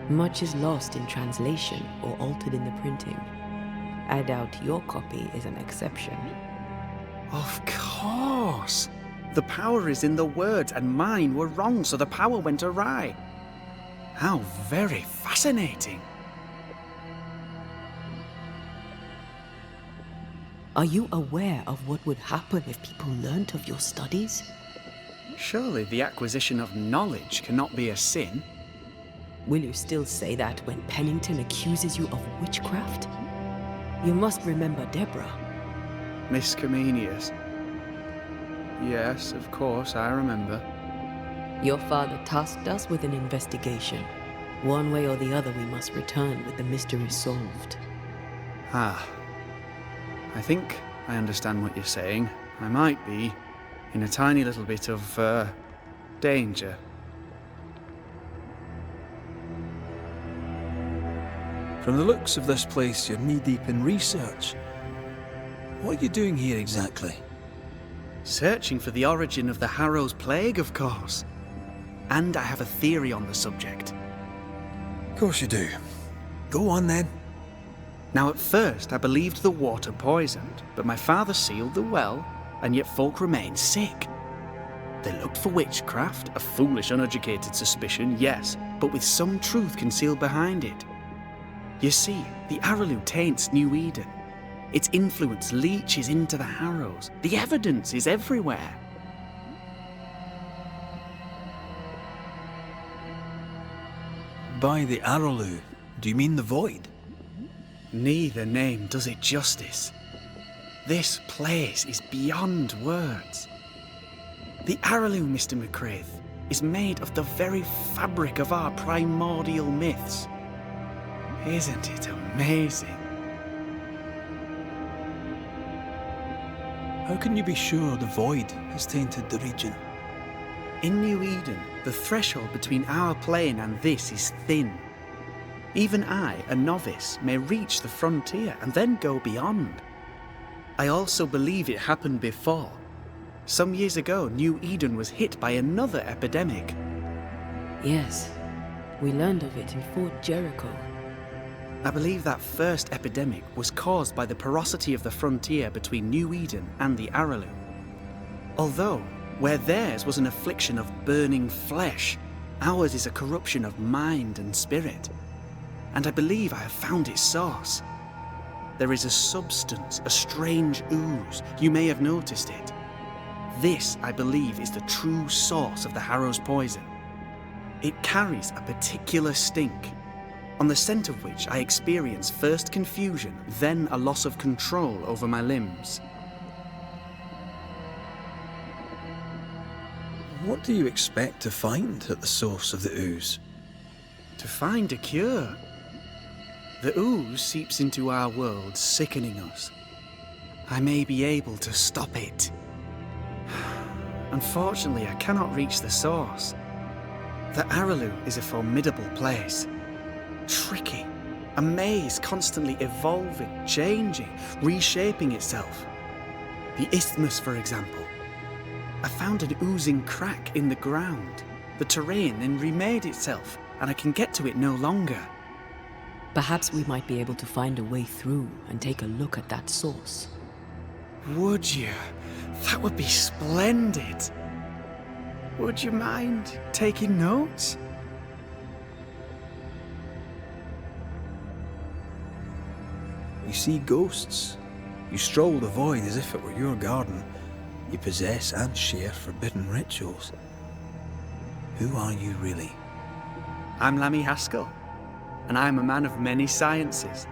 Much is lost in translation or altered in the printing. I doubt your copy is an exception. Of course! The power is in the words, and mine were wrong, so the power went awry. How very fascinating. Are you aware of what would happen if people learnt of your studies? Surely the acquisition of knowledge cannot be a sin. Will you still say that when Pennington accuses you of witchcraft? You must remember Deborah. Miss Comenius. Yes, of course, I remember. Your father tasked us with an investigation. One way or the other, we must return with the mystery solved. Ah. I think I understand what you're saying. I might be in a tiny little bit of, danger. From the looks of this place, you're knee-deep in research. What are you doing here exactly? Searching for the origin of the Harrow's Plague, of course. And I have a theory on the subject. Of course you do. Go on then. Now at first I believed the water poisoned, but my father sealed the well, and yet folk remained sick. They looked for witchcraft, a foolish, uneducated suspicion, yes, but with some truth concealed behind it. You see, the Arrowlew taints New Eden. Its influence leaches into the Harrows. The evidence is everywhere. By the Arrowlew, do you mean the Void? Neither name does it justice. This place is beyond words. The Arrowlew, Mr. McCraith, is made of the very fabric of our primordial myths. Isn't it amazing? How can you be sure the Void has tainted the region? In New Eden, the threshold between our plane and this is thin. Even I, a novice, may reach the frontier and then go beyond. I also believe it happened before. Some years ago, New Eden was hit by another epidemic. Yes, we learned of it in Fort Jericho. I believe that first epidemic was caused by the porosity of the frontier between New Eden and the Arrowlew. Although, where theirs was an affliction of burning flesh, ours is a corruption of mind and spirit. And I believe I have found its source. There is a substance, a strange ooze. You may have noticed it. This, I believe, is the true source of the Harrow's poison. It carries a particular stink, on the scent of which I experience first confusion, then a loss of control over my limbs. What do you expect to find at the source of the ooze? To find a cure. The ooze seeps into our world, sickening us. I may be able to stop it. Unfortunately, I cannot reach the source. The Arrowlew is a formidable place. Tricky. A maze constantly evolving, changing, reshaping itself. The isthmus, for example. I found an oozing crack in the ground. The terrain then remade itself, and I can get to it no longer. Perhaps we might be able to find a way through and take a look at that source. Would you? That would be splendid. Would you mind taking notes? You see ghosts. You stroll the Void as if it were your garden. You possess and share forbidden rituals. Who are you really? I'm Lammy Haskell, and I am a man of many sciences.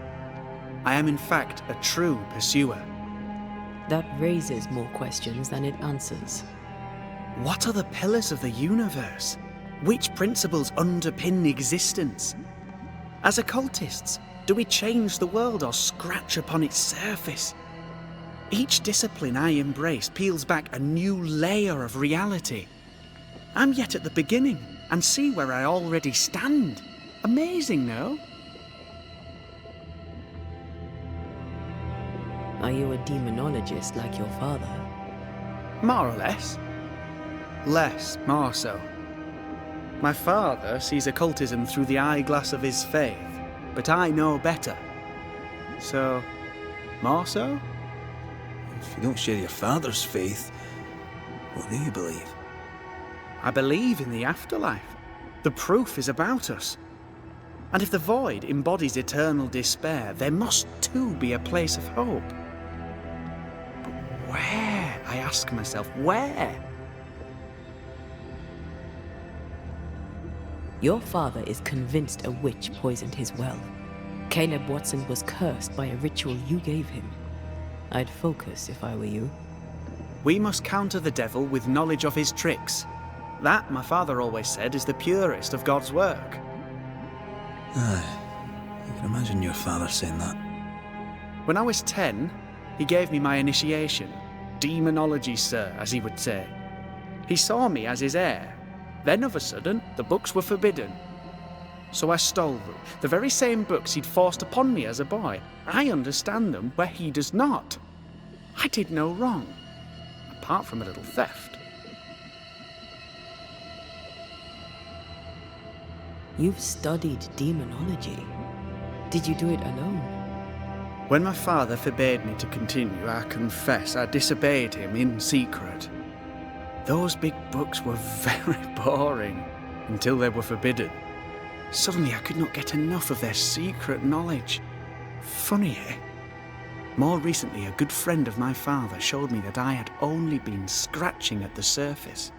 I am in fact a true pursuer. That raises more questions than it answers. What are the pillars of the universe? Which principles underpin existence? As occultists, do we change the world or scratch upon its surface? Each discipline I embrace peels back a new layer of reality. I'm yet at the beginning, and see where I already stand. Amazing, no? Are you a demonologist like your father? More or less. Less, more so. My father sees occultism through the eyeglass of his faith, but I know better. So, more so? If you don't share your father's faith, what do you believe? I believe in the afterlife. The proof is about us. And if the void embodies eternal despair, there must too be a place of hope. But where, I ask myself, where? Your father is convinced a witch poisoned his well. Caleb Watson was cursed by a ritual you gave him. I'd focus if I were you. We must counter the devil with knowledge of his tricks. That, my father always said, is the purest of God's work. Aye, you can imagine your father saying that. When I was 10, he gave me my initiation. Demonology, sir, as he would say. He saw me as his heir. Then, of a sudden, the books were forbidden. So I stole them, the very same books he'd forced upon me as a boy. I understand them where he does not. I did no wrong, apart from a little theft. You've studied demonology. Did you do it alone? When my father forbade me to continue, I confess I disobeyed him in secret. Those big books were very boring until they were forbidden. Suddenly I could not get enough of their secret knowledge. Funny, eh? More recently, a good friend of my father showed me that I had only been scratching at the surface.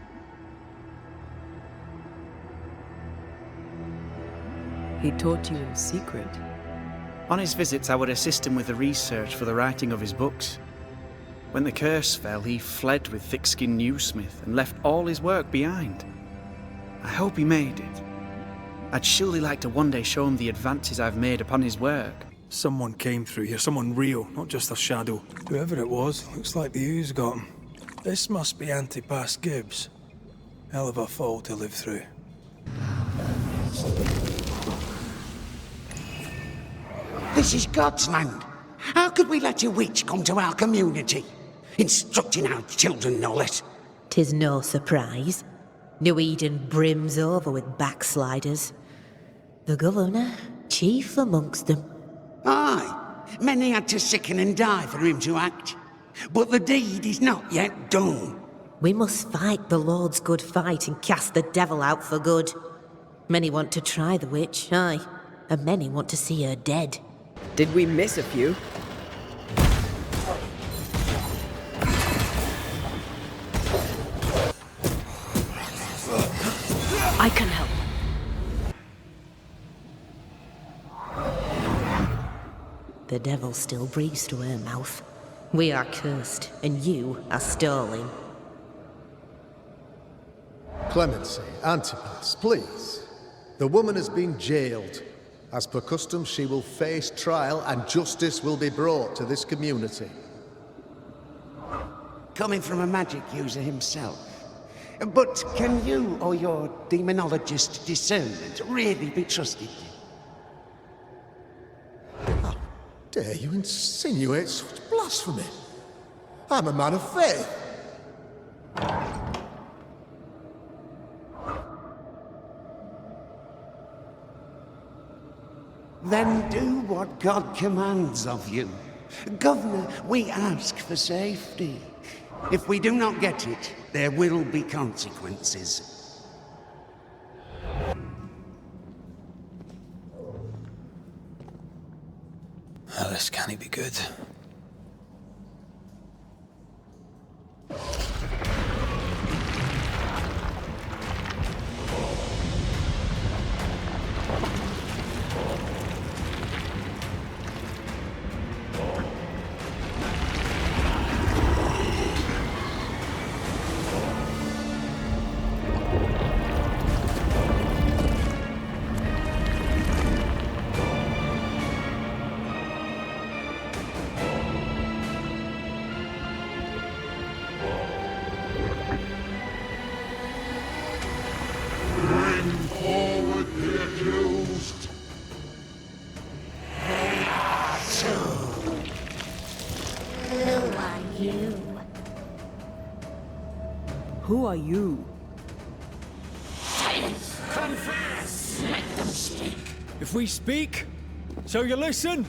He taught you in secret? On his visits, I would assist him with the research for the writing of his books. When the curse fell, he fled with thick-skinned Newsmith and left all his work behind. I hope he made it. I'd surely like to one day show him the advances I've made upon his work. Someone came through here, someone real, not just a shadow. Whoever it was, looks like the ooze got him. This must be Antipas Gibbs. Hell of a fall to live through. This is God's land. How could we let a witch come to our community? Instructing our children, no less. 'Tis no surprise. New Eden brims over with backsliders. The governor, chief amongst them. Aye, many had to sicken and die for him to act. But the deed is not yet done. We must fight the Lord's good fight and cast the devil out for good. Many want to try the witch, aye, and many want to see her dead. Did we miss a few? I can help. The devil still breathes through her mouth. We are cursed, and you are stolen. Clemency, Antipas, please. The woman has been jailed. As per custom, she will face trial and justice will be brought to this community. Coming from a magic user himself. But can you or your demonologist discernment really be trusted? How dare you insinuate such blasphemy? I'm a man of faith. Then do what God commands of you. Governor, we ask for safety. If we do not get it, there will be consequences. Oh, this can't be good. you. Who are you? Confess! Let them speak. If we speak, so you listen?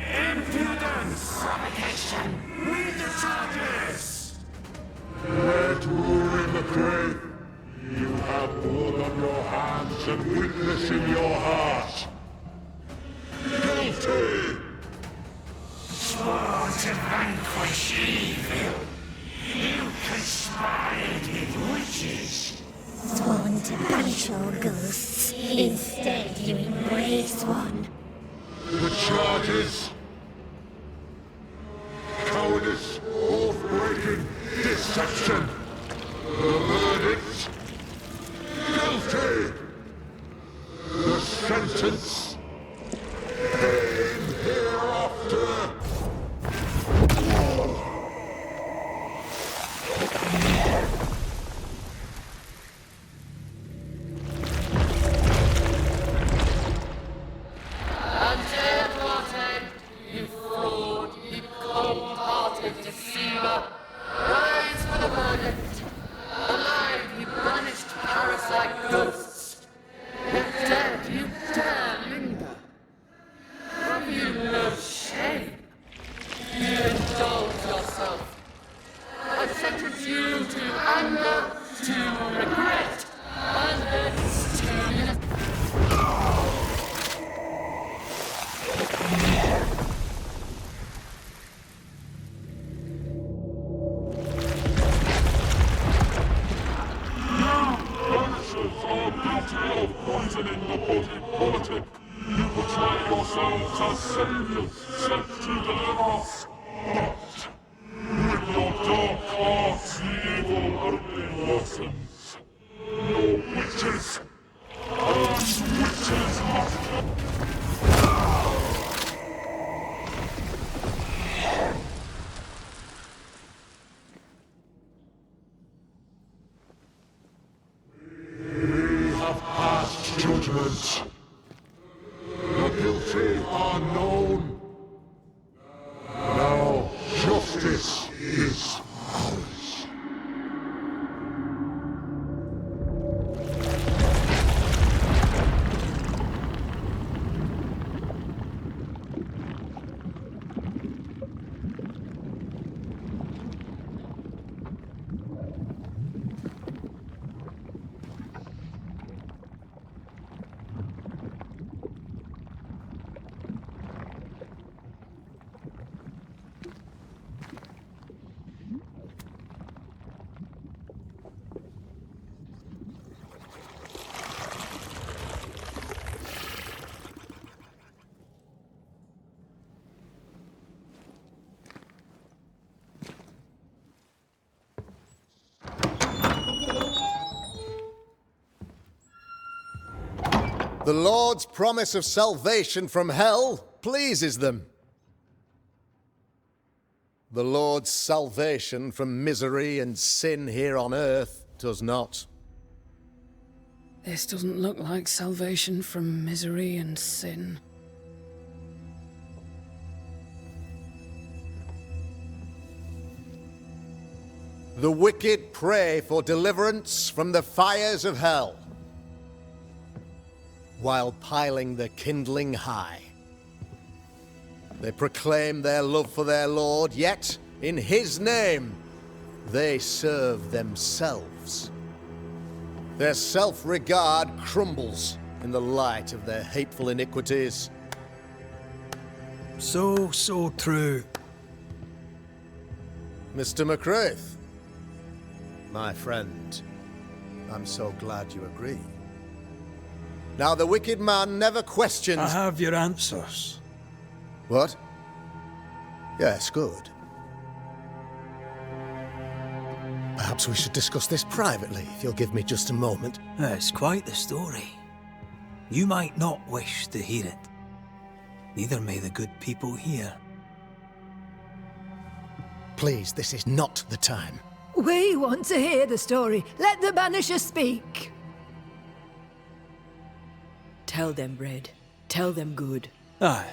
Impudence! Provocation! Read the charges! Let rule in the grave. You have blood on your hands and witness in your heart. Guilty! Sworn to vanquish evil. You conspired with witches. Sworn to banish all ghosts. Instead, you embrace one. The charges. Cowardice, oath-breaking, deception. The verdict. Guilty. The sentence. Pain hereafter. You fraud, you cold-hearted deceiver! Rise for the verdict! Alive, you banished parasite ghosts! Yet dead, you dare linger! Have you no shame? You indulge yourself! I sentence you to anger, to regret, and hence to... Poisoning the body politic. You portray yourselves as saviors sent to deliver us. But with your dark hearts, the evil only worsens. Your witches and witches must... Judgment. The guilty are known. Now justice is ours. The Lord's promise of salvation from hell pleases them. The Lord's salvation from misery and sin here on earth does not. This doesn't look like salvation from misery and sin. The wicked pray for deliverance from the fires of hell, while piling the kindling high. They proclaim their love for their Lord, yet, in His name, they serve themselves. Their self-regard crumbles in the light of their hateful iniquities. So true. Mr. McCraith, my friend, I'm so glad you agree. Now, the wicked man never questions... I have your answers. What? Yes, good. Perhaps we should discuss this privately, if you'll give me just a moment. It's quite the story. You might not wish to hear it. Neither may the good people here. Please, this is not the time. We want to hear the story. Let the Banisher speak. Tell them, Red. Tell them good. Aye.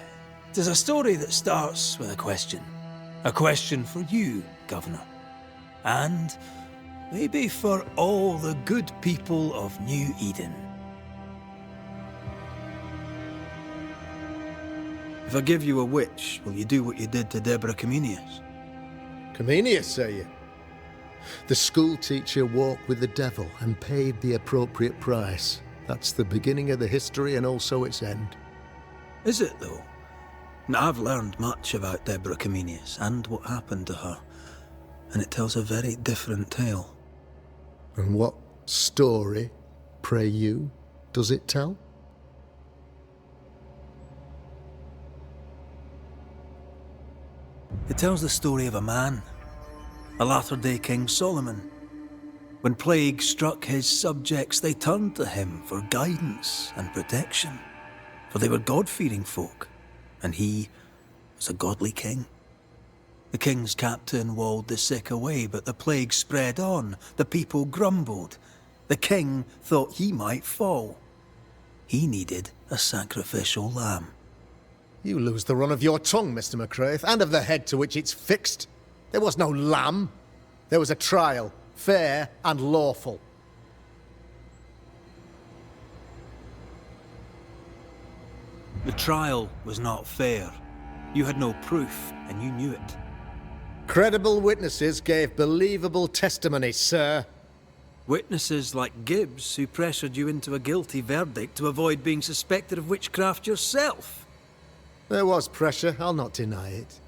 There's a story that starts with a question. A question for you, Governor. And maybe for all the good people of New Eden. If I give you a witch, will you do what you did to Deborah Comenius? Comenius, say you? The school teacher walked with the devil and paid the appropriate price. That's the beginning of the history and also its end. Is it, though? Now, I've learned much about Deborah Comenius and what happened to her, and it tells a very different tale. And what story, pray you, does it tell? It tells the story of a man, a latter-day King Solomon. When plague struck his subjects, they turned to him for guidance and protection, for they were God-fearing folk, and he was a godly king. The king's captain walled the sick away, but the plague spread on. The people grumbled. The king thought he might fall. He needed a sacrificial lamb. You lose the run of your tongue, Mr. McCraith, and of the head to which it's fixed. There was no lamb. There was a trial, fair and lawful. The trial was not fair. You had no proof, and you knew it. Credible witnesses gave believable testimony, sir. Witnesses like Gibbs, who pressured you into a guilty verdict to avoid being suspected of witchcraft yourself. There was pressure, I'll not deny it.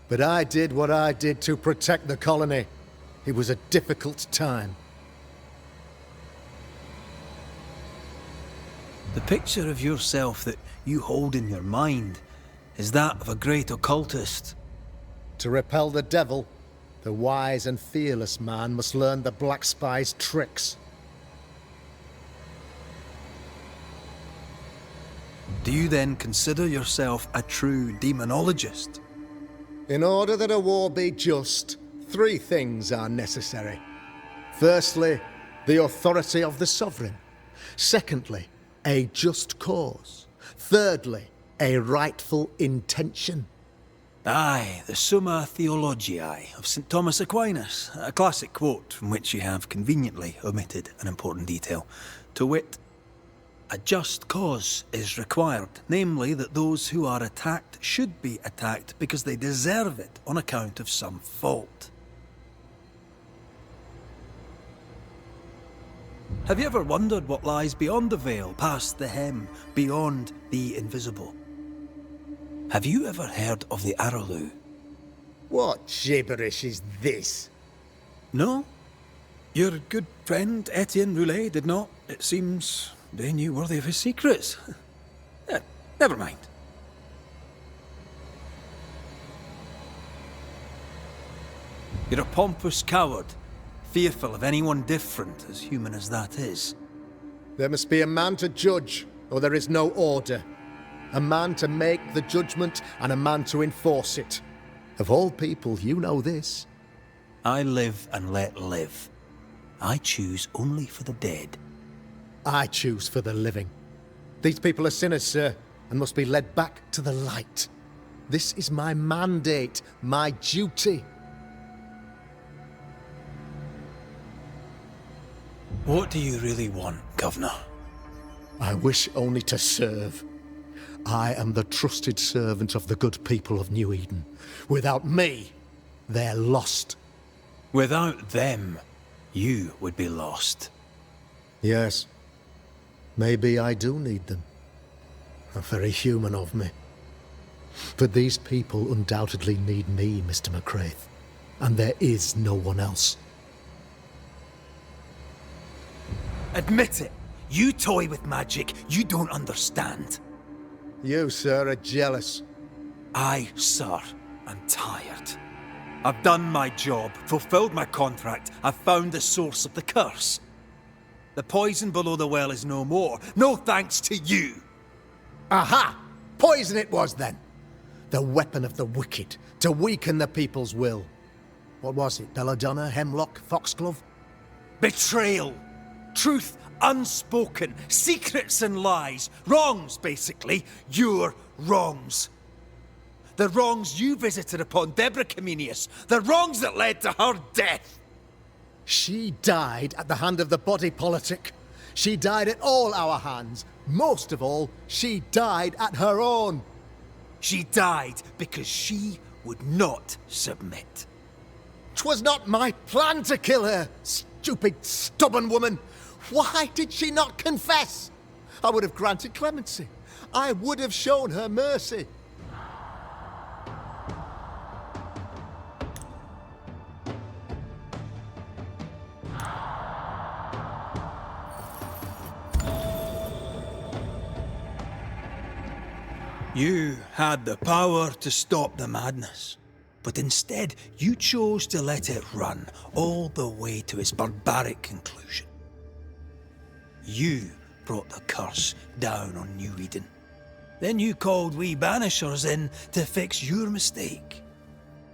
But I did what I did to protect the colony. It was a difficult time. The picture of yourself that you hold in your mind is that of a great occultist. To repel the devil, the wise and fearless man must learn the Black Spy's tricks. Do you then consider yourself a true demonologist? In order that a war be just, 3 things are necessary. Firstly, the authority of the sovereign. Secondly, a just cause. Thirdly, a rightful intention. Aye, the Summa Theologiae of St. Thomas Aquinas, a classic quote from which you have conveniently omitted an important detail, to wit, a just cause is required, namely that those who are attacked should be attacked because they deserve it on account of some fault. Have you ever wondered what lies beyond the veil, past the hem, beyond the invisible? Have you ever heard of the Araloo? What gibberish is this? No? Your good friend Etienne Roulet did not, it seems, deign you worthy of his secrets. Never mind. You're a pompous coward, fearful of anyone different, as human as that is. There must be a man to judge, or there is no order. A man to make the judgment, and a man to enforce it. Of all people, you know this. I live and let live. I choose only for the dead. I choose for the living. These people are sinners, sir, and must be led back to the light. This is my mandate, my duty. What do you really want, Governor? I wish only to serve. I am the trusted servant of the good people of New Eden. Without me, they're lost. Without them, you would be lost. Yes. Maybe I do need them. How very human of me. But these people undoubtedly need me, Mr. McCraith. And there is no one else. Admit it. You toy with magic you don't understand. You, sir, are jealous. I, sir, am tired. I've done my job, fulfilled my contract, I've found the source of the curse. The poison below the well is no more, no thanks to you. Aha! Poison it was then. The weapon of the wicked, to weaken the people's will. What was it, belladonna, hemlock, foxglove? Betrayal. Truth unspoken, secrets and lies, wrongs basically, your wrongs. The wrongs you visited upon Deborah Comenius. The wrongs that led to her death. She died at the hand of the body politic. She died at all our hands. Most of all, she died at her own. She died because she would not submit. 'Twas not my plan to kill her, stupid, stubborn woman. Why did she not confess? I would have granted clemency. I would have shown her mercy. You had the power to stop the madness, but instead you chose to let it run all the way to its barbaric conclusion. You brought the curse down on New-Eden. Then you called we Banishers in to fix your mistake.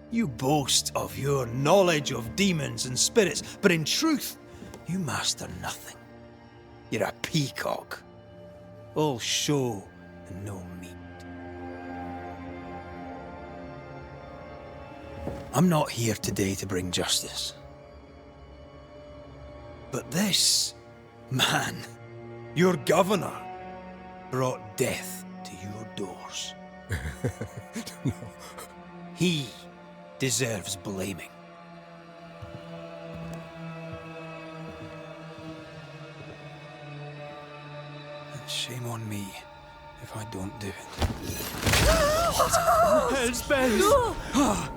You boast of your knowledge of demons and spirits, but in truth, you master nothing. You're a peacock. All show and no meat. I'm not here today to bring justice. But this man, your governor, brought death to your doors. No. He deserves blaming. And shame on me if I don't do it. Hell's bells!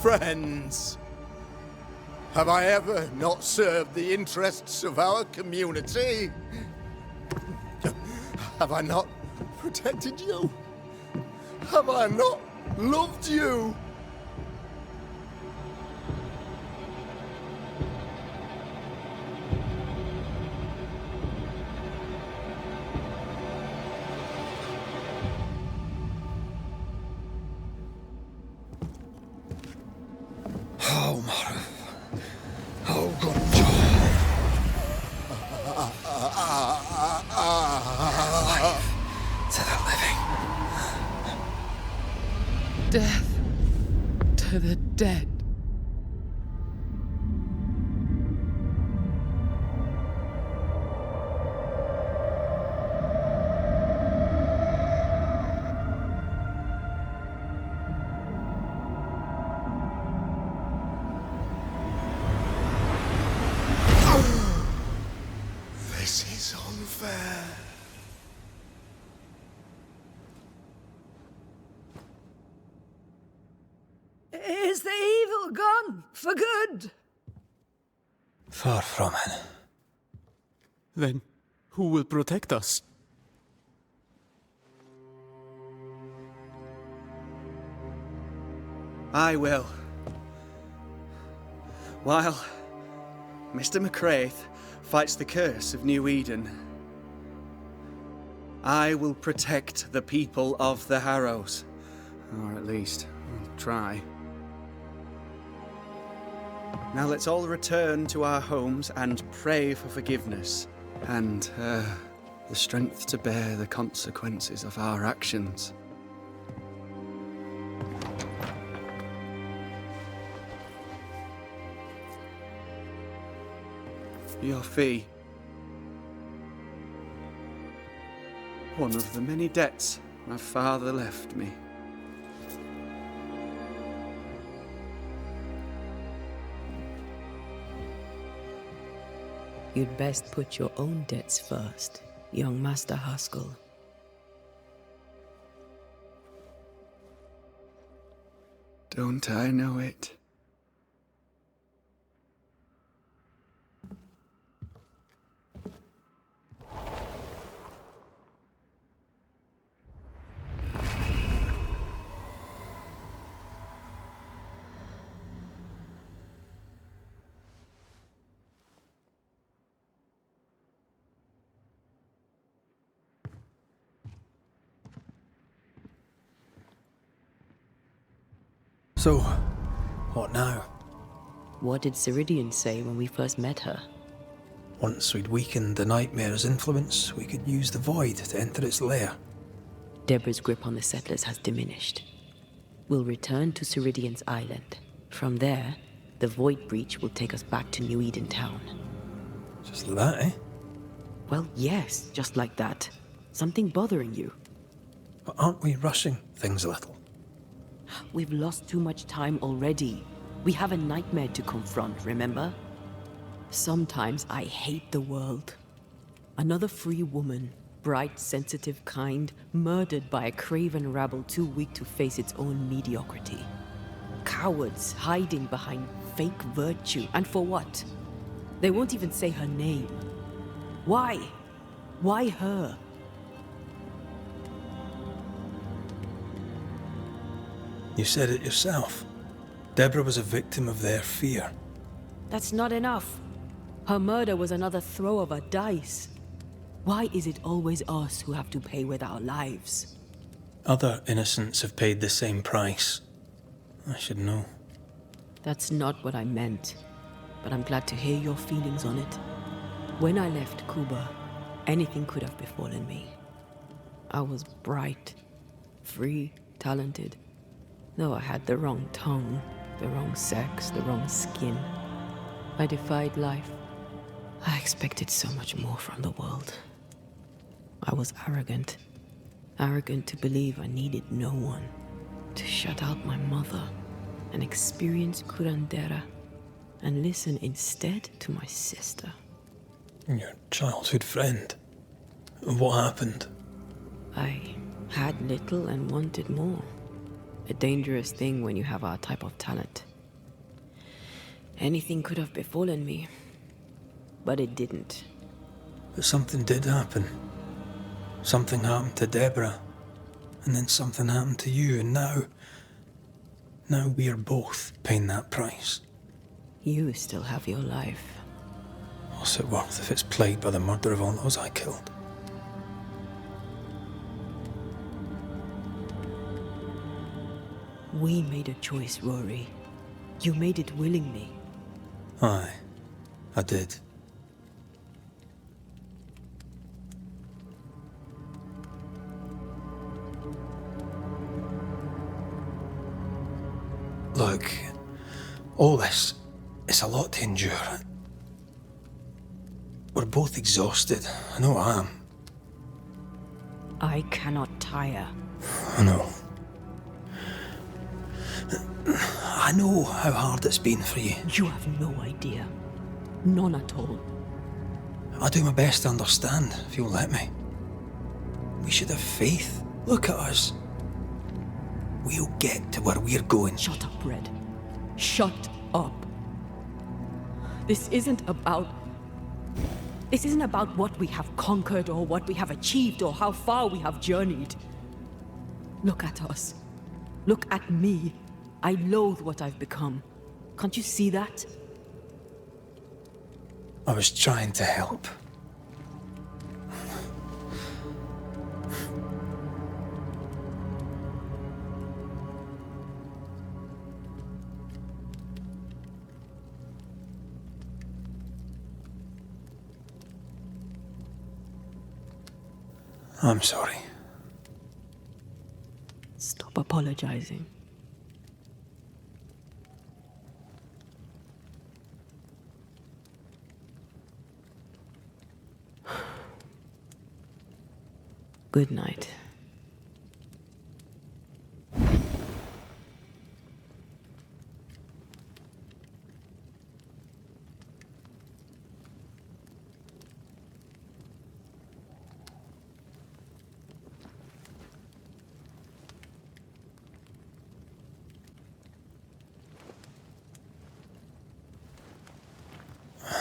Friends, have I ever not served the interests of our community? Have I not protected you? Have I not loved you? Oh, Mara. Oh, God. Life to the living. Death to the dead. This is unfair. Is the evil gone for good? Far from it. Then who will protect us? I will. While Mr. McCraith fights the curse of New Eden, I will protect the people of the Harrows. Or at least, I'll try. Now let's all return to our homes and pray for forgiveness and the strength to bear the consequences of our actions. Your fee. One of the many debts my father left me. You'd best put your own debts first, young Master Haskell. Don't I know it? So, what now? What did Ceridian say when we first met her? Once we'd weakened the nightmare's influence, we could use the void to enter its lair. Deborah's grip on the settlers has diminished. We'll return to Ceridian's island. From there, the void breach will take us back to New-Eden town. Just like that, eh? Well, yes, just like that. Something bothering you. But aren't we rushing things a little? We've lost too much time already. We have a nightmare to confront, remember? Sometimes I hate the world. Another free woman, bright, sensitive, kind, murdered by a craven rabble too weak to face its own mediocrity. Cowards hiding behind fake virtue. And for what? They won't even say her name. Why? Why her? You said it yourself. Deborah was a victim of their fear. That's not enough. Her murder was another throw of a dice. Why is it always us who have to pay with our lives? Other innocents have paid the same price. I should know. That's not what I meant, but I'm glad to hear your feelings on it. When I left Cuba, anything could have befallen me. I was bright, free, talented, though I had the wrong tongue, the wrong sex, the wrong skin. I defied life. I expected so much more from the world. I was arrogant. Arrogant to believe I needed no one. To shut out my mother and experience curandera and listen instead to my sister. Your childhood friend. What happened? I had little and wanted more. A dangerous thing when you have our type of talent. Anything could have befallen me, but it didn't. But something did happen. Something happened to Deborah, and then something happened to you, and now we're both paying that price. You still have your life. What's it worth if it's plagued by the murder of all those I killed? We made a choice, Rory. You made it willingly. Aye, I did. Look, all this, it's a lot to endure. We're both exhausted. I know I am. I cannot tire. I know. I know how hard it's been for you. You have no idea. None at all. I'll do my best to understand, if you'll let me. We should have faith. Look at us. We'll get to where we're going. Shut up, Red. Shut up. This isn't about what we have conquered or what we have achieved or how far we have journeyed. Look at us. Look at me. I loathe what I've become. Can't you see that? I was trying to help. I'm sorry. Stop apologizing. Good night.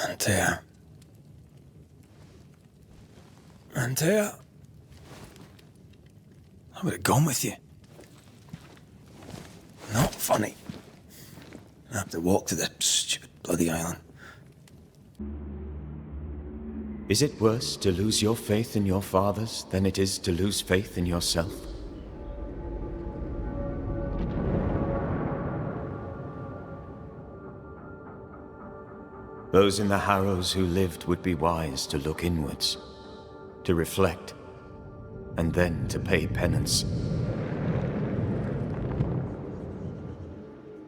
Antea. Antea. I would have gone with you. Not funny. I have to walk to the stupid bloody island. Is it worse to lose your faith in your fathers than it is to lose faith in yourself? Those in the Harrows who lived would be wise to look inwards, to reflect, and then to pay penance.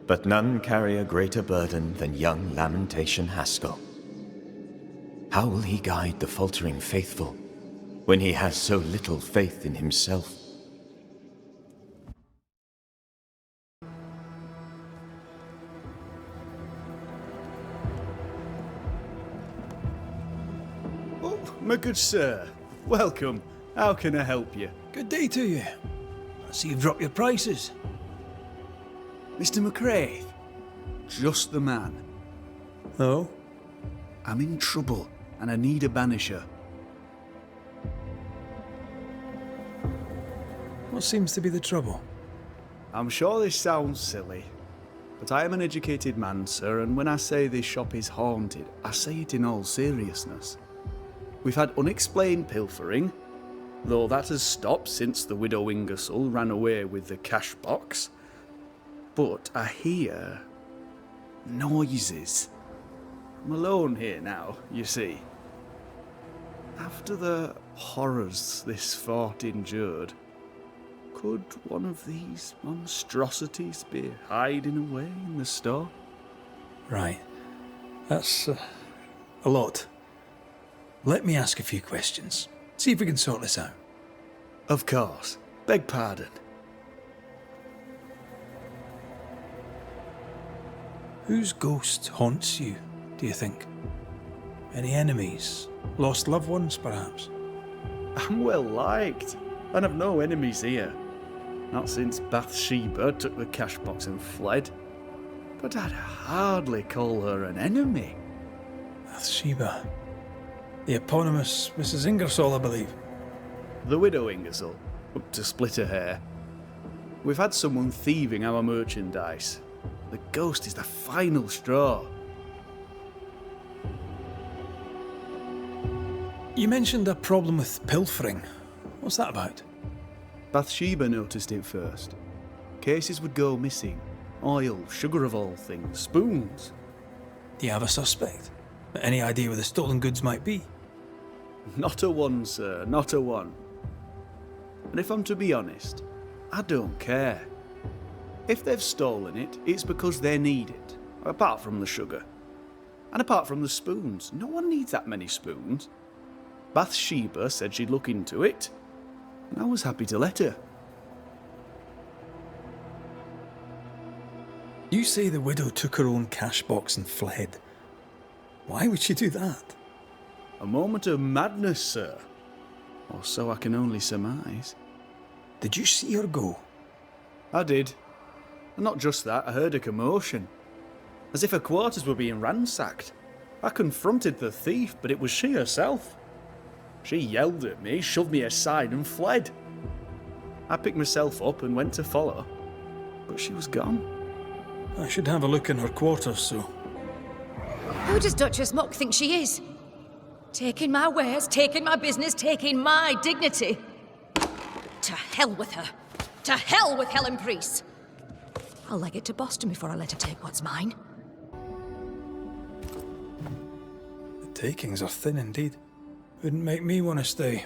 But none carry a greater burden than young Lamentation Haskell. How will he guide the faltering faithful when he has so little faith in himself? Oh, my good sir. Welcome. How can I help you? Good day to you. I see you've dropped your prices. Mr. McCraith? Just the man. Oh? I'm in trouble, and I need a banisher. What seems to be the trouble? I'm sure this sounds silly, but I am an educated man, sir, and when I say this shop is haunted, I say it in all seriousness. We've had unexplained pilfering, though that has stopped since the widow Ingersoll ran away with the cash box. But I hear noises. I'm alone here now, you see. After the horrors this fort endured, could one of these monstrosities be hiding away in the store? Right. That's a lot. Let me ask a few questions. See if we can sort this out. Of course. Beg pardon. Whose ghost haunts you, do you think? Any enemies? Lost loved ones, perhaps? I'm well liked, and I've no enemies here. Not since Bathsheba took the cash box and fled. But I'd hardly call her an enemy. Bathsheba. The eponymous Mrs. Ingersoll, I believe. The widow Ingersoll, up to split her hair. We've had someone thieving our merchandise. The ghost is the final straw. You mentioned a problem with pilfering. What's that about? Bathsheba noticed it first. Cases would go missing. Oil, sugar of all things, spoons. Do you have a suspect? Any idea where the stolen goods might be? Not a one, sir, not a one. And if I'm to be honest, I don't care. If they've stolen it, it's because they need it, apart from the sugar. And apart from the spoons, no one needs that many spoons. Bathsheba said she'd look into it, and I was happy to let her. You say the widow took her own cash box and fled. Why would she do that? A moment of madness, sir. Or so I can only surmise. Did you see her go? I did. And not just that, I heard a commotion. As if her quarters were being ransacked. I confronted the thief, but it was she herself. She yelled at me, shoved me aside and fled. I picked myself up and went to follow, but she was gone. I should have a look in her quarters, so... Who does Duchess Muck think she is? Taking my wares, taking my business, taking my dignity. To hell with her. To hell with Helen Priest. I'll leg it to Boston before I let her take what's mine. The takings are thin indeed. Wouldn't make me want to stay.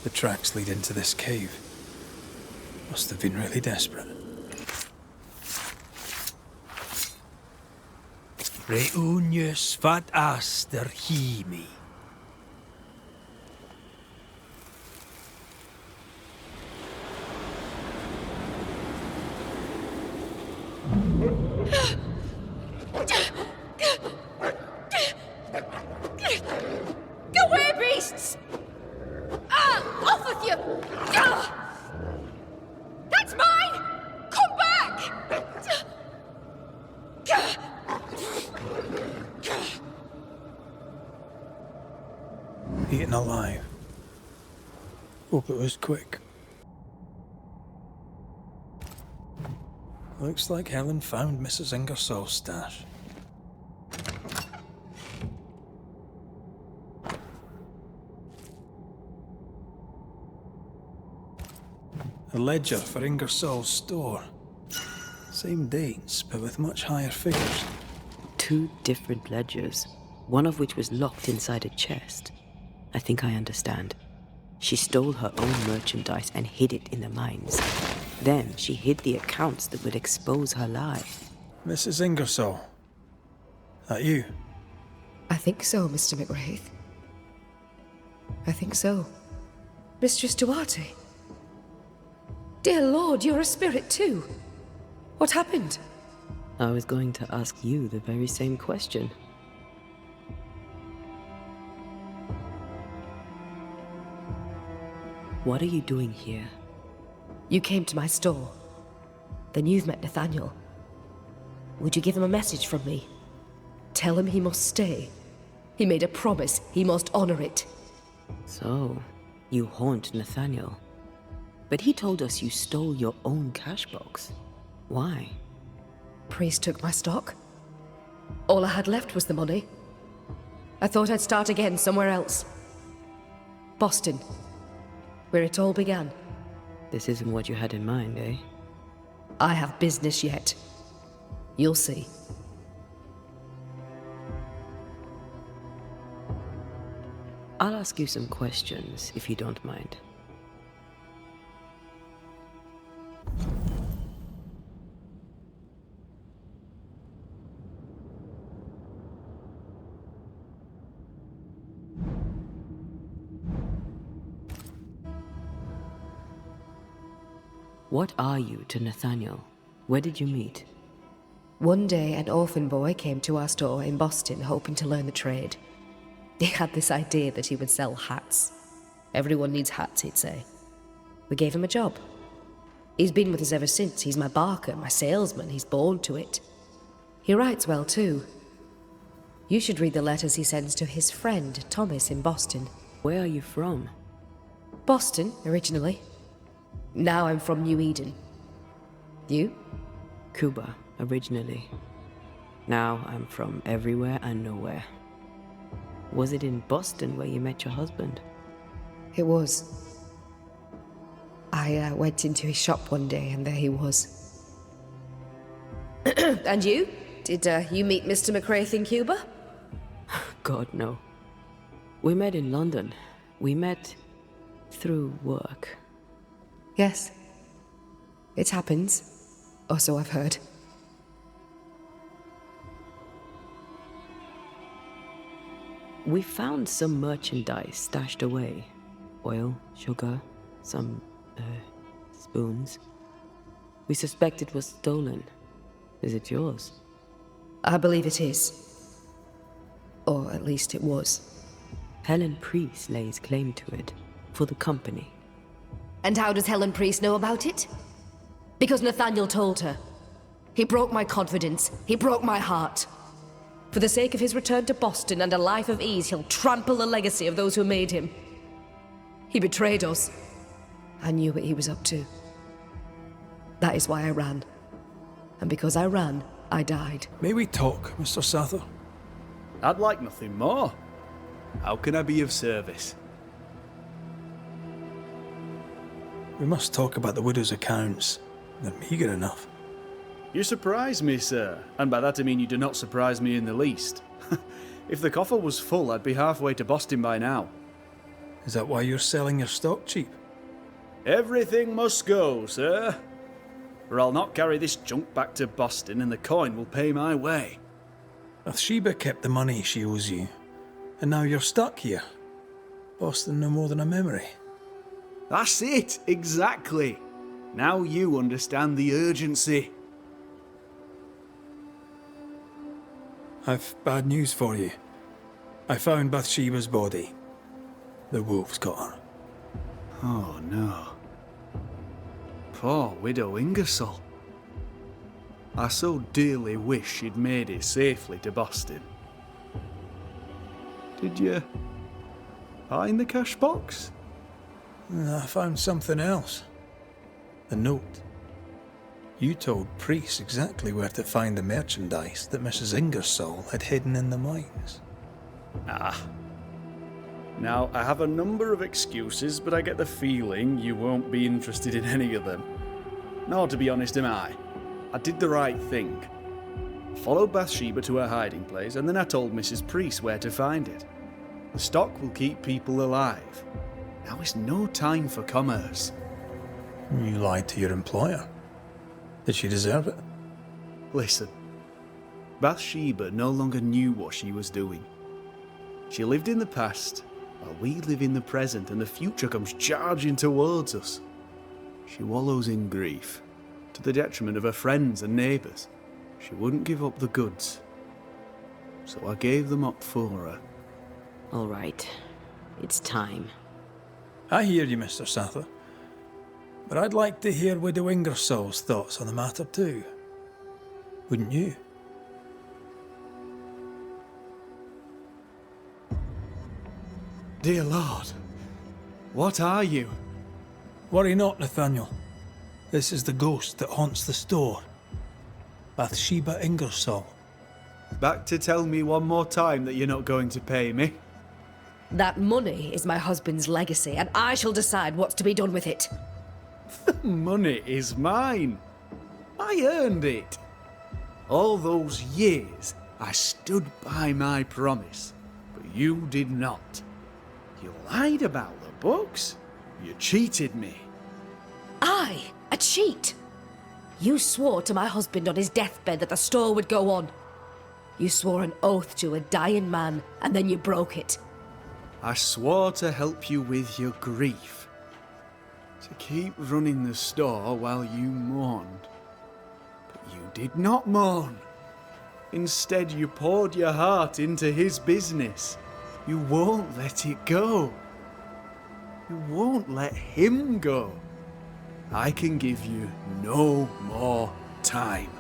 The tracks lead into this cave. Must have been really desperate. Reunius vat aster himi. Go away, beasts! Off with you! That's mine! Come back! Eaten alive. Hope it was quick. Looks like Helen found Mrs. Ingersoll's stash. A ledger for Ingersoll's store. Same dates, but with much higher figures. 2 different ledgers, one of which was locked inside a chest. I think I understand. She stole her own merchandise and hid it in the mines. Then she hid the accounts that would expose her lie. Mrs. Ingersoll. That you? I think so, Mr. McWraith. I think so. Mistress Duarte. Dear Lord, you're a spirit too. What happened? I was going to ask you the very same question. What are you doing here? You came to my store. Then you've met Nathaniel. Would you give him a message from me? Tell him he must stay. He made a promise. He must honor it. So, you haunt Nathaniel. But he told us you stole your own cash box. Why? Priest took my stock. All I had left was the money. I thought I'd start again somewhere else. Boston, where it all began. This isn't what you had in mind, eh? I have business yet. You'll see. I'll ask you some questions, if you don't mind. What are you to Nathaniel? Where did you meet? One day, an orphan boy came to our store in Boston hoping to learn the trade. He had this idea that he would sell hats. Everyone needs hats, he'd say. We gave him a job. He's been with us ever since. He's my barker, my salesman. He's born to it. He writes well, too. You should read the letters he sends to his friend, Thomas, in Boston. Where are you from? Boston, originally. Now I'm from New-Eden. You? Cuba, originally. Now I'm from everywhere and nowhere. Was it in Boston where you met your husband? It was. I went into his shop one day and there he was. And you? Did you meet Mr. McWraith in Cuba? God, no. We met in London. We met through work. Yes. It happens. Or so I've heard. We found some merchandise stashed away. Oil, sugar, some, spoons. We suspect it was stolen. Is it yours? I believe it is. Or at least it was. Helen Priest lays claim to it, for the company. And how does Helen Priest know about it? Because Nathaniel told her. He broke my confidence. He broke my heart. For the sake of his return to Boston and a life of ease, he'll trample the legacy of those who made him. He betrayed us. I knew what he was up to. That is why I ran. And because I ran, I died. May we talk, Mr. Sather? I'd like nothing more. How can I be of service? We must talk about the widow's accounts. They're meagre enough. You surprise me, sir, and by that I mean you do not surprise me in the least. If the coffer was full, I'd be halfway to Boston by now. Is that why you're selling your stock cheap? Everything must go, sir. Or I'll not carry this junk back to Boston and the coin will pay my way. Bathsheba kept the money she owes you, and now you're stuck here. Boston no more than a memory. That's it, exactly. Now you understand the urgency. I've bad news for you. I found Bathsheba's body. The wolves got her. Oh no. Poor widow Ingersoll. I so dearly wish she'd made it safely to Boston. Did you find the cash box? I found something else. The note. You told Priest exactly where to find the merchandise that Mrs. Ingersoll had hidden in the mines. Ah. Now, I have a number of excuses, but I get the feeling you won't be interested in any of them. Nor, to be honest, am I. I did the right thing. I followed Bathsheba to her hiding place, and then I told Mrs. Priest where to find it. The stock will keep people alive. Now is no time for commerce. You lied to your employer. Did she deserve it? Listen, Bathsheba no longer knew what she was doing. She lived in the past, while we live in the present, and the future comes charging towards us. She wallows in grief, to the detriment of her friends and neighbours. She wouldn't give up the goods, so I gave them up for her. All right, it's time. I hear you, Mr. Sather. But I'd like to hear Widow Ingersoll's thoughts on the matter too. Wouldn't you? Dear Lord, what are you? Worry not, Nathaniel. This is the ghost that haunts the store. Bathsheba Ingersoll. Back to tell me one more time that you're not going to pay me? That money is my husband's legacy, and I shall decide what's to be done with it. Money is mine. I earned it. All those years, I stood by my promise, but you did not. You lied about the books. You cheated me. I? A cheat? You swore to my husband on his deathbed that the store would go on. You swore an oath to a dying man, and then you broke it. I swore to help you with your grief. To keep running the store while you mourned. But you did not mourn. Instead, you poured your heart into his business. You won't let it go. You won't let him go. I can give you no more time.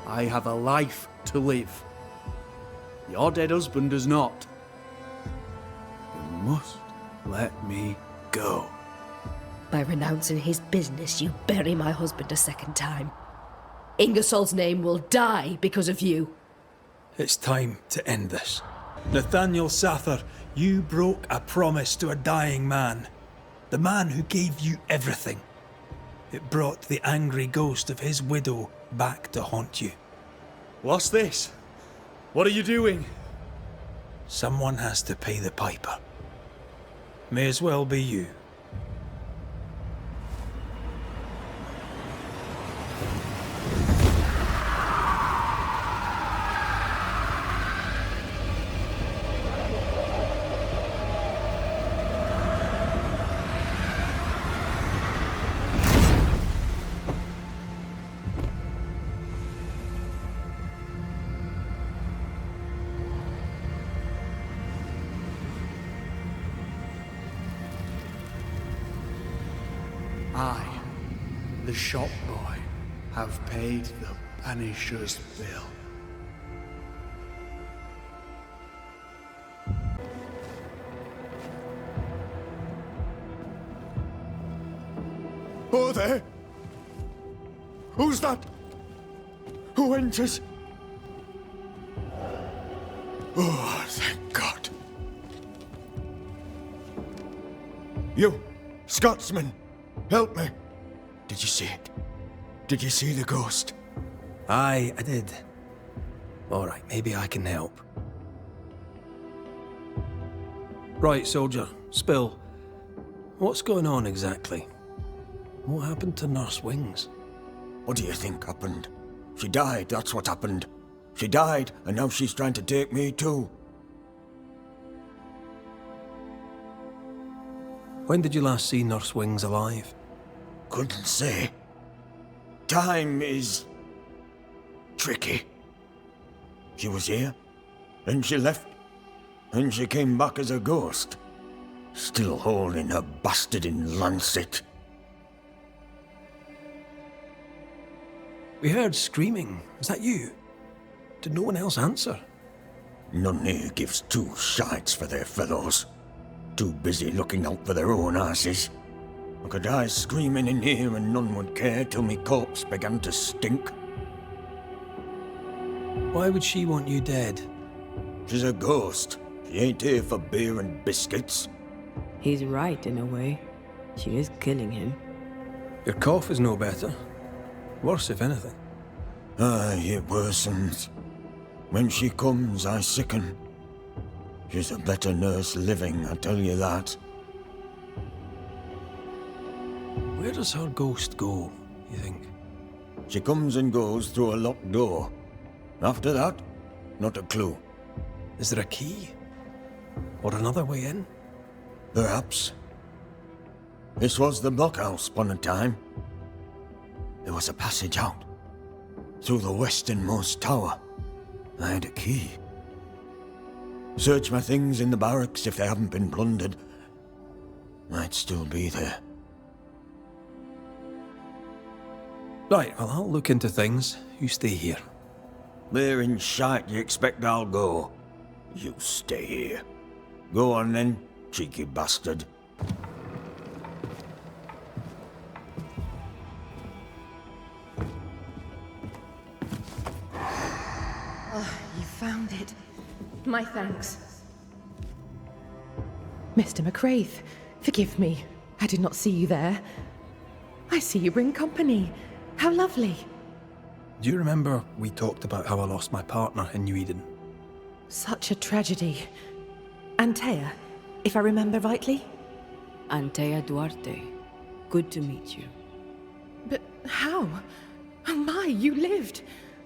I have a life to live. Your dead husband does not. You must let me go. By renouncing his business, you bury my husband a second time. Ingersoll's name will die because of you. It's time to end this. Nathaniel Sather, you broke a promise to a dying man. The man who gave you everything. It brought the angry ghost of his widow back to haunt you. What's this? What are you doing? Someone has to pay the piper. May as well be you. I, the shop boy, have paid the Banishers' bill. Oh, there! Who's that? Who enters? Oh, thank God. You, Scotsman, help me. Did you see it? Did you see the ghost? Aye, I did. All right, maybe I can help. Right, soldier, spill. What's going on exactly? What happened to Nurse Wings? What do you think happened? She died, that's what happened. She died, and now she's trying to take me too. When did you last see Nurse Wings alive? Couldn't say. Time is tricky. She was here, then she left, and she came back as a ghost. Still holding her bastarding lancet. We heard screaming. Was that you? Did no one else answer? None here gives two shites for their fellows. Too busy looking out for their own asses. I could die screaming in here and none would care till me corpse began to stink. Why would she want you dead? She's a ghost. She ain't here for beer and biscuits. He's right in a way. She is killing him. Your cough is no better. Worse, if anything. Aye, it worsens. When she comes, I sicken. She's a better nurse living, I tell you that. Where does her ghost go, you think? She comes and goes through a locked door. After that, not a clue. Is there a key? Or another way in? Perhaps. This was the blockhouse upon a time. There was a passage out. Through the westernmost tower. I had a key. Search my things in the barracks if they haven't been plundered. Might still be there. Right, well, I'll look into things. You stay here. Where in shite you expect I'll go? You stay here. Go on then, cheeky bastard. Oh, you found it. My thanks. Mr. McCraith, forgive me. I did not see you there. I see you bring company. How lovely. Do you remember we talked about how I lost my partner in New-Eden? Such a tragedy. Antea, if I remember rightly? Antea Duarte. Good to meet you. But how? Oh my, you lived!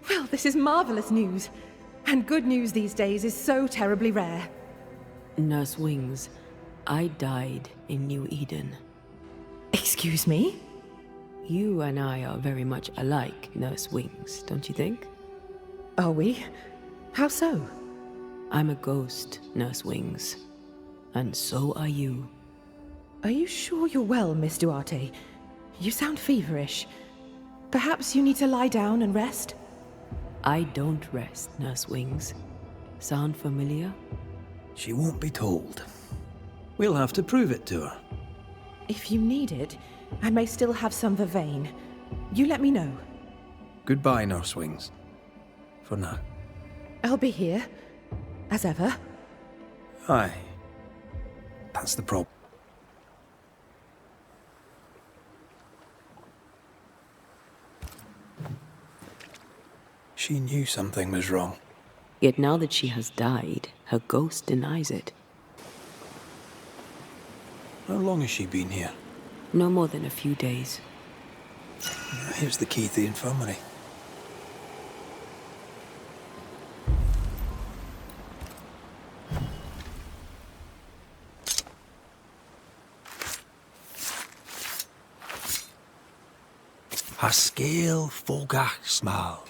Well, this is marvelous news. And good news these days is so terribly rare. Nurse Wings, I died in New-Eden. Excuse me? You and I are very much alike, Nurse Wings, don't you think? Are we? How so? I'm a ghost, Nurse Wings. And so are you. Are you sure you're well, Miss Duarte? You sound feverish. Perhaps you need to lie down and rest? I don't rest, Nurse Wings. Sound familiar? She won't be told. We'll have to prove it to her. If you need it, I may still have some vervain. You let me know. Goodbye, Nurse Wings. For now. I'll be here. As ever. Aye. That's the problem. She knew something was wrong. Yet now that she has died, her ghost denies it. How long has she been here? No more than a few days. Here's the key to the infirmary. Haskell Fogach Small.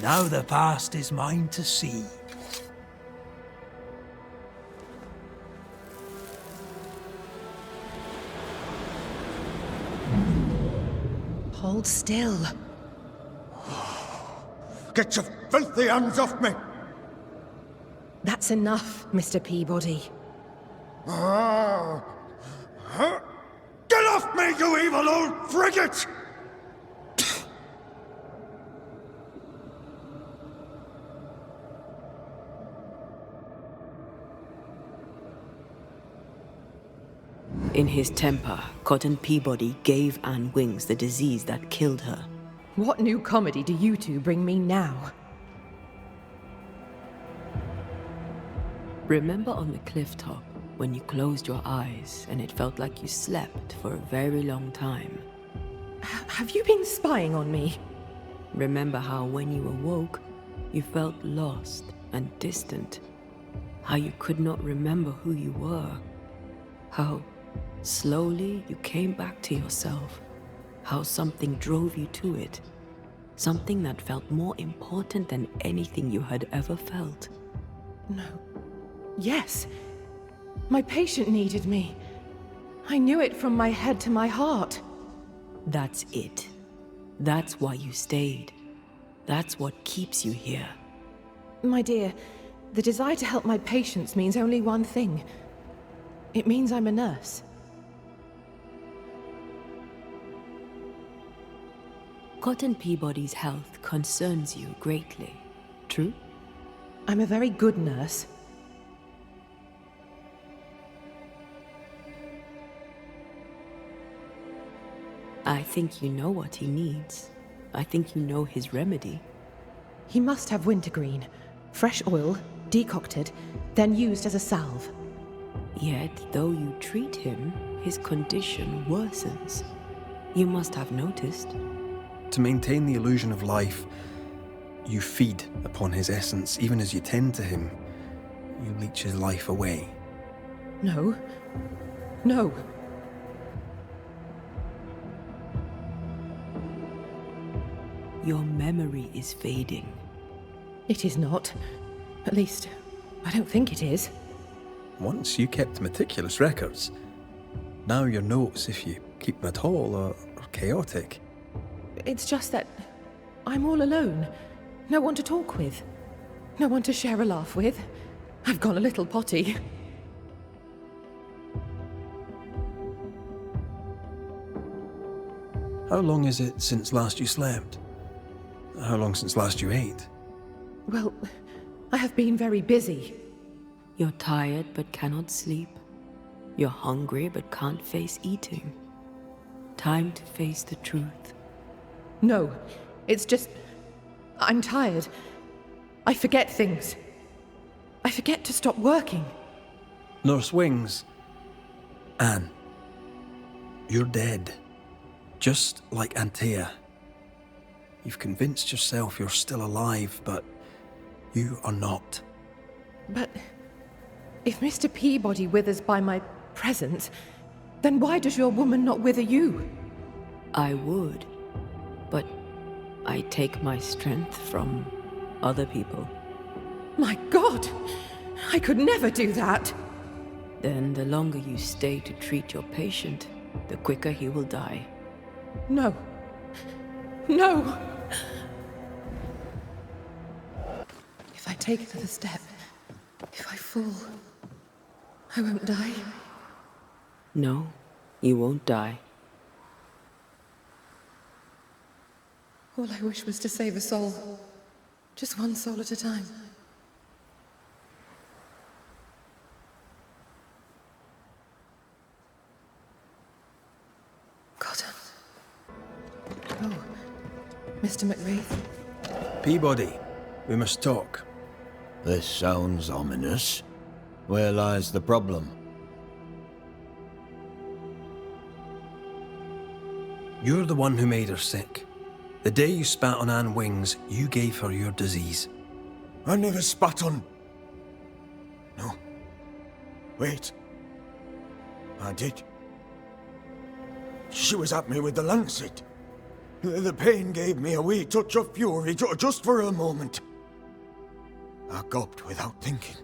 Now the past is mine to see. Hold still. Get your filthy hands off me! That's enough, Mr. Peabody. Get off me, you evil old frigate! In his temper, Cotton Peabody gave Anne Wings the disease that killed her. What new comedy do you two bring me now? Remember on the cliff top when you closed your eyes and it felt like you slept for a very long time? Have you been spying on me? Remember how when you awoke, you felt lost and distant? How you could not remember who you were? How slowly you came back to yourself? How something drove you to it? Something that felt more important than anything you had ever felt. No. Yes. My patient needed me. I knew it from my head to my heart. That's it. That's why you stayed. That's what keeps you here. My dear, the desire to help my patients means only one thing. It means I'm a nurse. Cotton Peabody's health concerns you greatly, true? I'm a very good nurse. I think you know what he needs. I think you know his remedy. He must have wintergreen. Fresh oil, decocted, then used as a salve. Yet, though you treat him, his condition worsens. You must have noticed. To maintain the illusion of life, you feed upon his essence. Even as you tend to him, you leech his life away. No. No. Your memory is fading. It is not. At least, I don't think it is. Once you kept meticulous records. Now your notes, if you keep them at all, are chaotic. It's just that I'm all alone. No one to talk with. No one to share a laugh with. I've gone a little potty. How long is it since last you slept? How long since last you ate? Well, I have been very busy. You're tired but cannot sleep. You're hungry but can't face eating. Time to face the truth. No, it's just... I'm tired. I forget things. I forget to stop working. Nurse Wings. Anne. You're dead. Just like ANTEII. You've convinced yourself you're still alive, but you are not. But if Mr. Peabody withers by my presence, then why does your woman not wither you? I would, but I take my strength from other people. My God! I could never do that! Then the longer you stay to treat your patient, the quicker he will die. No. No! If I take another step, if I fall, I won't die. No, you won't die. All I wish was to save a soul. Just one soul at a time. Cotton. Oh, Mr. McWraith. Peabody, we must talk. This sounds ominous. Where lies the problem? You're the one who made her sick. The day you spat on Anne Wings, you gave her your disease. I never spat on... No. Wait. I did. She was at me with the lancet. The pain gave me a wee touch of fury, just for a moment. I gulped without thinking.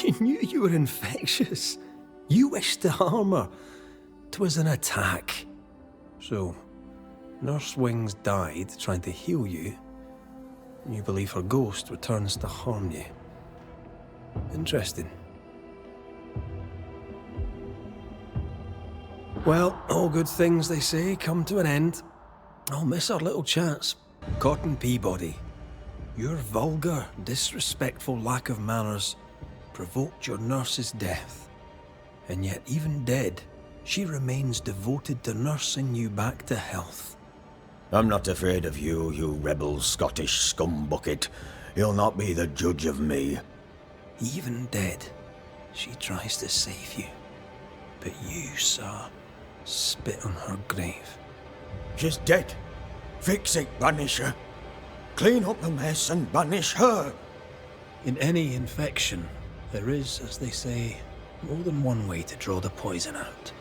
You knew you were infectious. You wished to harm her. 'Twas an attack. So, Nurse Wings died trying to heal you. You believe her ghost returns to harm you. Interesting. Well, all good things, they say, come to an end. I'll miss our little chats. Cotton Peabody, your vulgar, disrespectful lack of manners provoked your nurse's death. And yet, even dead, she remains devoted to nursing you back to health. I'm not afraid of you, you rebel Scottish scumbucket. You'll not be the judge of me. Even dead, she tries to save you. But you, sir, spit on her grave. She's dead. Fix it, Banisher. Clean up the mess and banish her. In any infection, there is, as they say, more than one way to draw the poison out.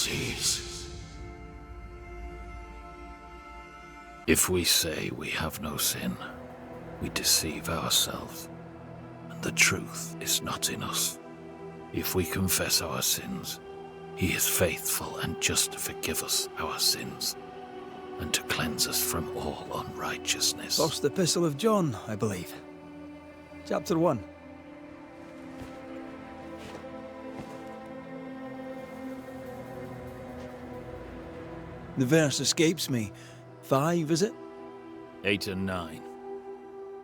disease. If we say we have no sin, we deceive ourselves, and the truth is not in us. If we confess our sins, he is faithful and just to forgive us our sins, and to cleanse us from all unrighteousness. First Epistle of John, I believe. Chapter 1. The verse escapes me. 5, is it? 8 and 9.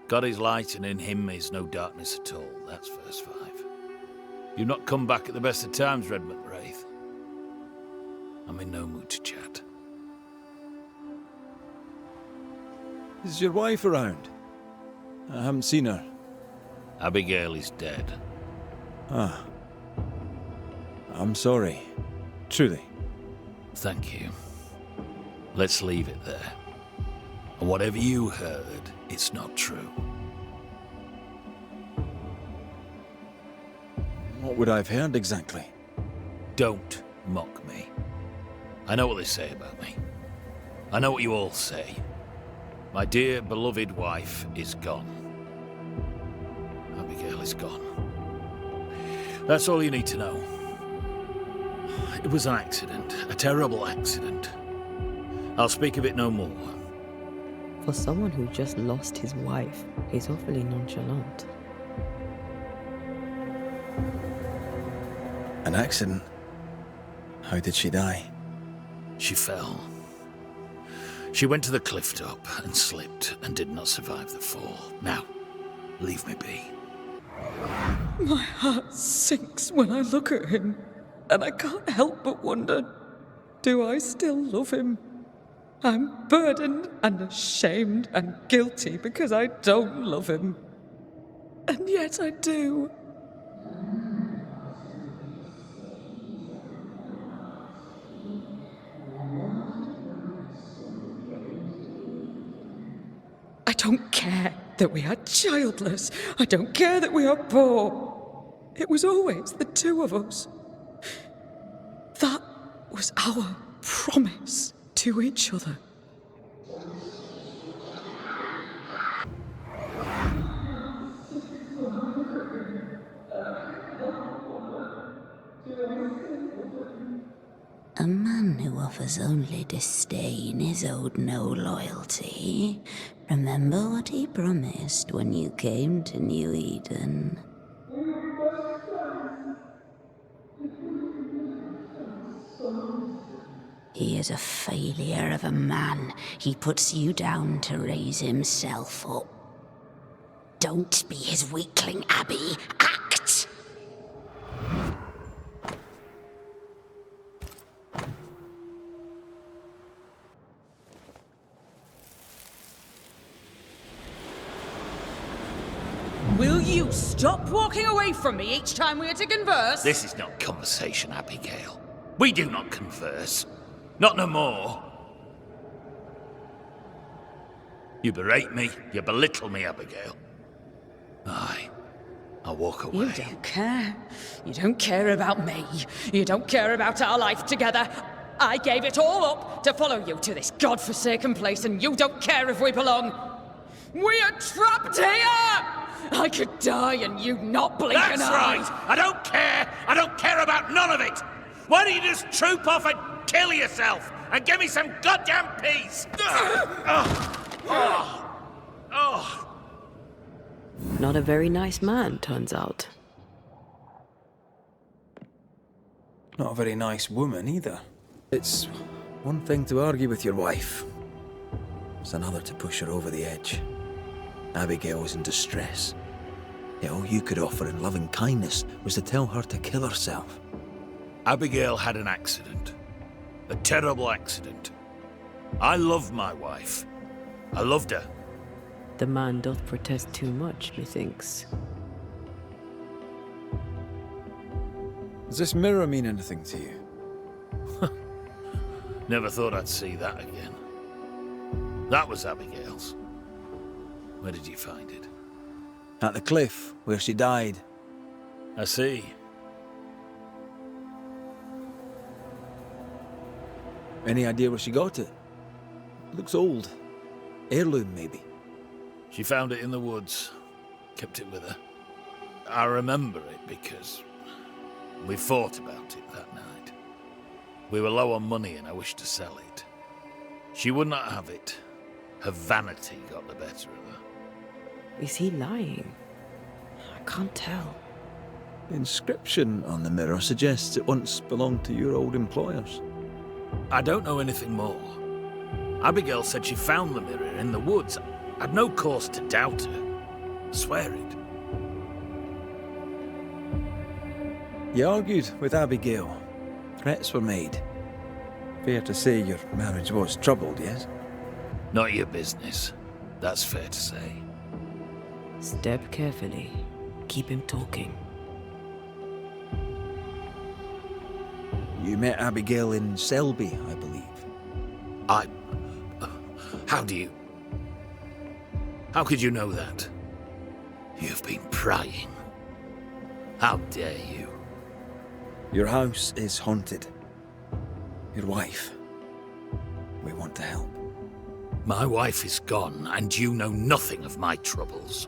God is light, and in him is no darkness at all. That's verse 5. You've not come back at the best of times, Redmond Wraith. I'm in no mood to chat. Is your wife around? I haven't seen her. Abigail is dead. Ah. I'm sorry. Truly. Thank you. Let's leave it there. And whatever you heard, it's not true. What would I have heard exactly? Don't mock me. I know what they say about me. I know what you all say. My dear, beloved wife is gone. Abigail is gone. That's all you need to know. It was an accident, a terrible accident. I'll speak of it no more. For someone who just lost his wife, he's awfully nonchalant. An accident? How did she die? She fell. She went to the cliff top and slipped and did not survive the fall. Now, leave me be. My heart sinks when I look at him, and I can't help but wonder, do I still love him? I'm burdened and ashamed and guilty because I don't love him. And yet I do. I don't care that we are childless. I don't care that we are poor. It was always the two of us. That was our promise to each other. A man who offers only disdain is owed no loyalty. Remember what he promised when you came to New-Eden. He is a failure of a man. He puts you down to raise himself up. Don't be his weakling, Abby. Act! Will you stop walking away from me each time we are to converse? This is not conversation, Abigail. We do not converse. Not no more. You berate me, you belittle me, Abigail. Aye, I'll walk away. You don't care. You don't care about me. You don't care about our life together. I gave it all up to follow you to this godforsaken place, and you don't care if we belong. We are trapped here! I could die and you'd not blink an eye. That's right! I don't care! I don't care about none of it! Why don't you just troop off and kill yourself and give me some goddamn peace? Not a very nice man, turns out. Not a very nice woman either. It's one thing to argue with your wife. It's another to push her over the edge. Abigail was in distress. Yet all you could offer in loving kindness was to tell her to kill herself. Abigail had an accident. A terrible accident. I love my wife. I loved her. The man doth protest too much, methinks. Does this mirror mean anything to you? Never thought I'd see that again. That was Abigail's. Where did you find it? At the cliff, where she died. I see. Any idea where she got it? Looks old. Heirloom, maybe. She found it in the woods. Kept it with her. I remember it because we fought about it that night. We were low on money and I wished to sell it. She would not have it. Her vanity got the better of her. Is he lying? I can't tell. The inscription on the mirror suggests it once belonged to your old employers. I don't know anything more. Abigail said she found the mirror in the woods. I'd no cause to doubt her. I swear it. You argued with Abigail. Threats were made. Fair to say your marriage was troubled, yes? Not your business. That's fair to say. Step carefully. Keep him talking. You met Abigail in Selby, I believe. How do you... How could you know that? You've been prying. How dare you? Your house is haunted. Your wife. We want to help. My wife is gone, and you know nothing of my troubles.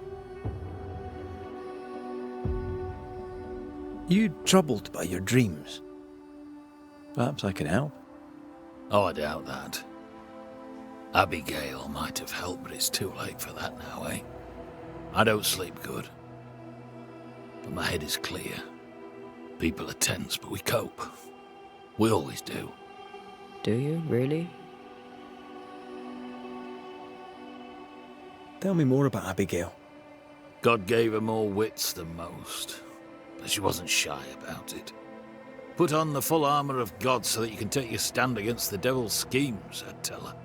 You troubled by your dreams? Perhaps I can help. Oh, I doubt that. Abigail might have helped, but it's too late for that now, eh? I don't sleep good. But my head is clear. People are tense, but we cope. We always do. Do you, really? Tell me more about Abigail. God gave her more wits than most, but she wasn't shy about it. Put on the full armour of God so that you can take your stand against the devil's schemes, I'd tell her.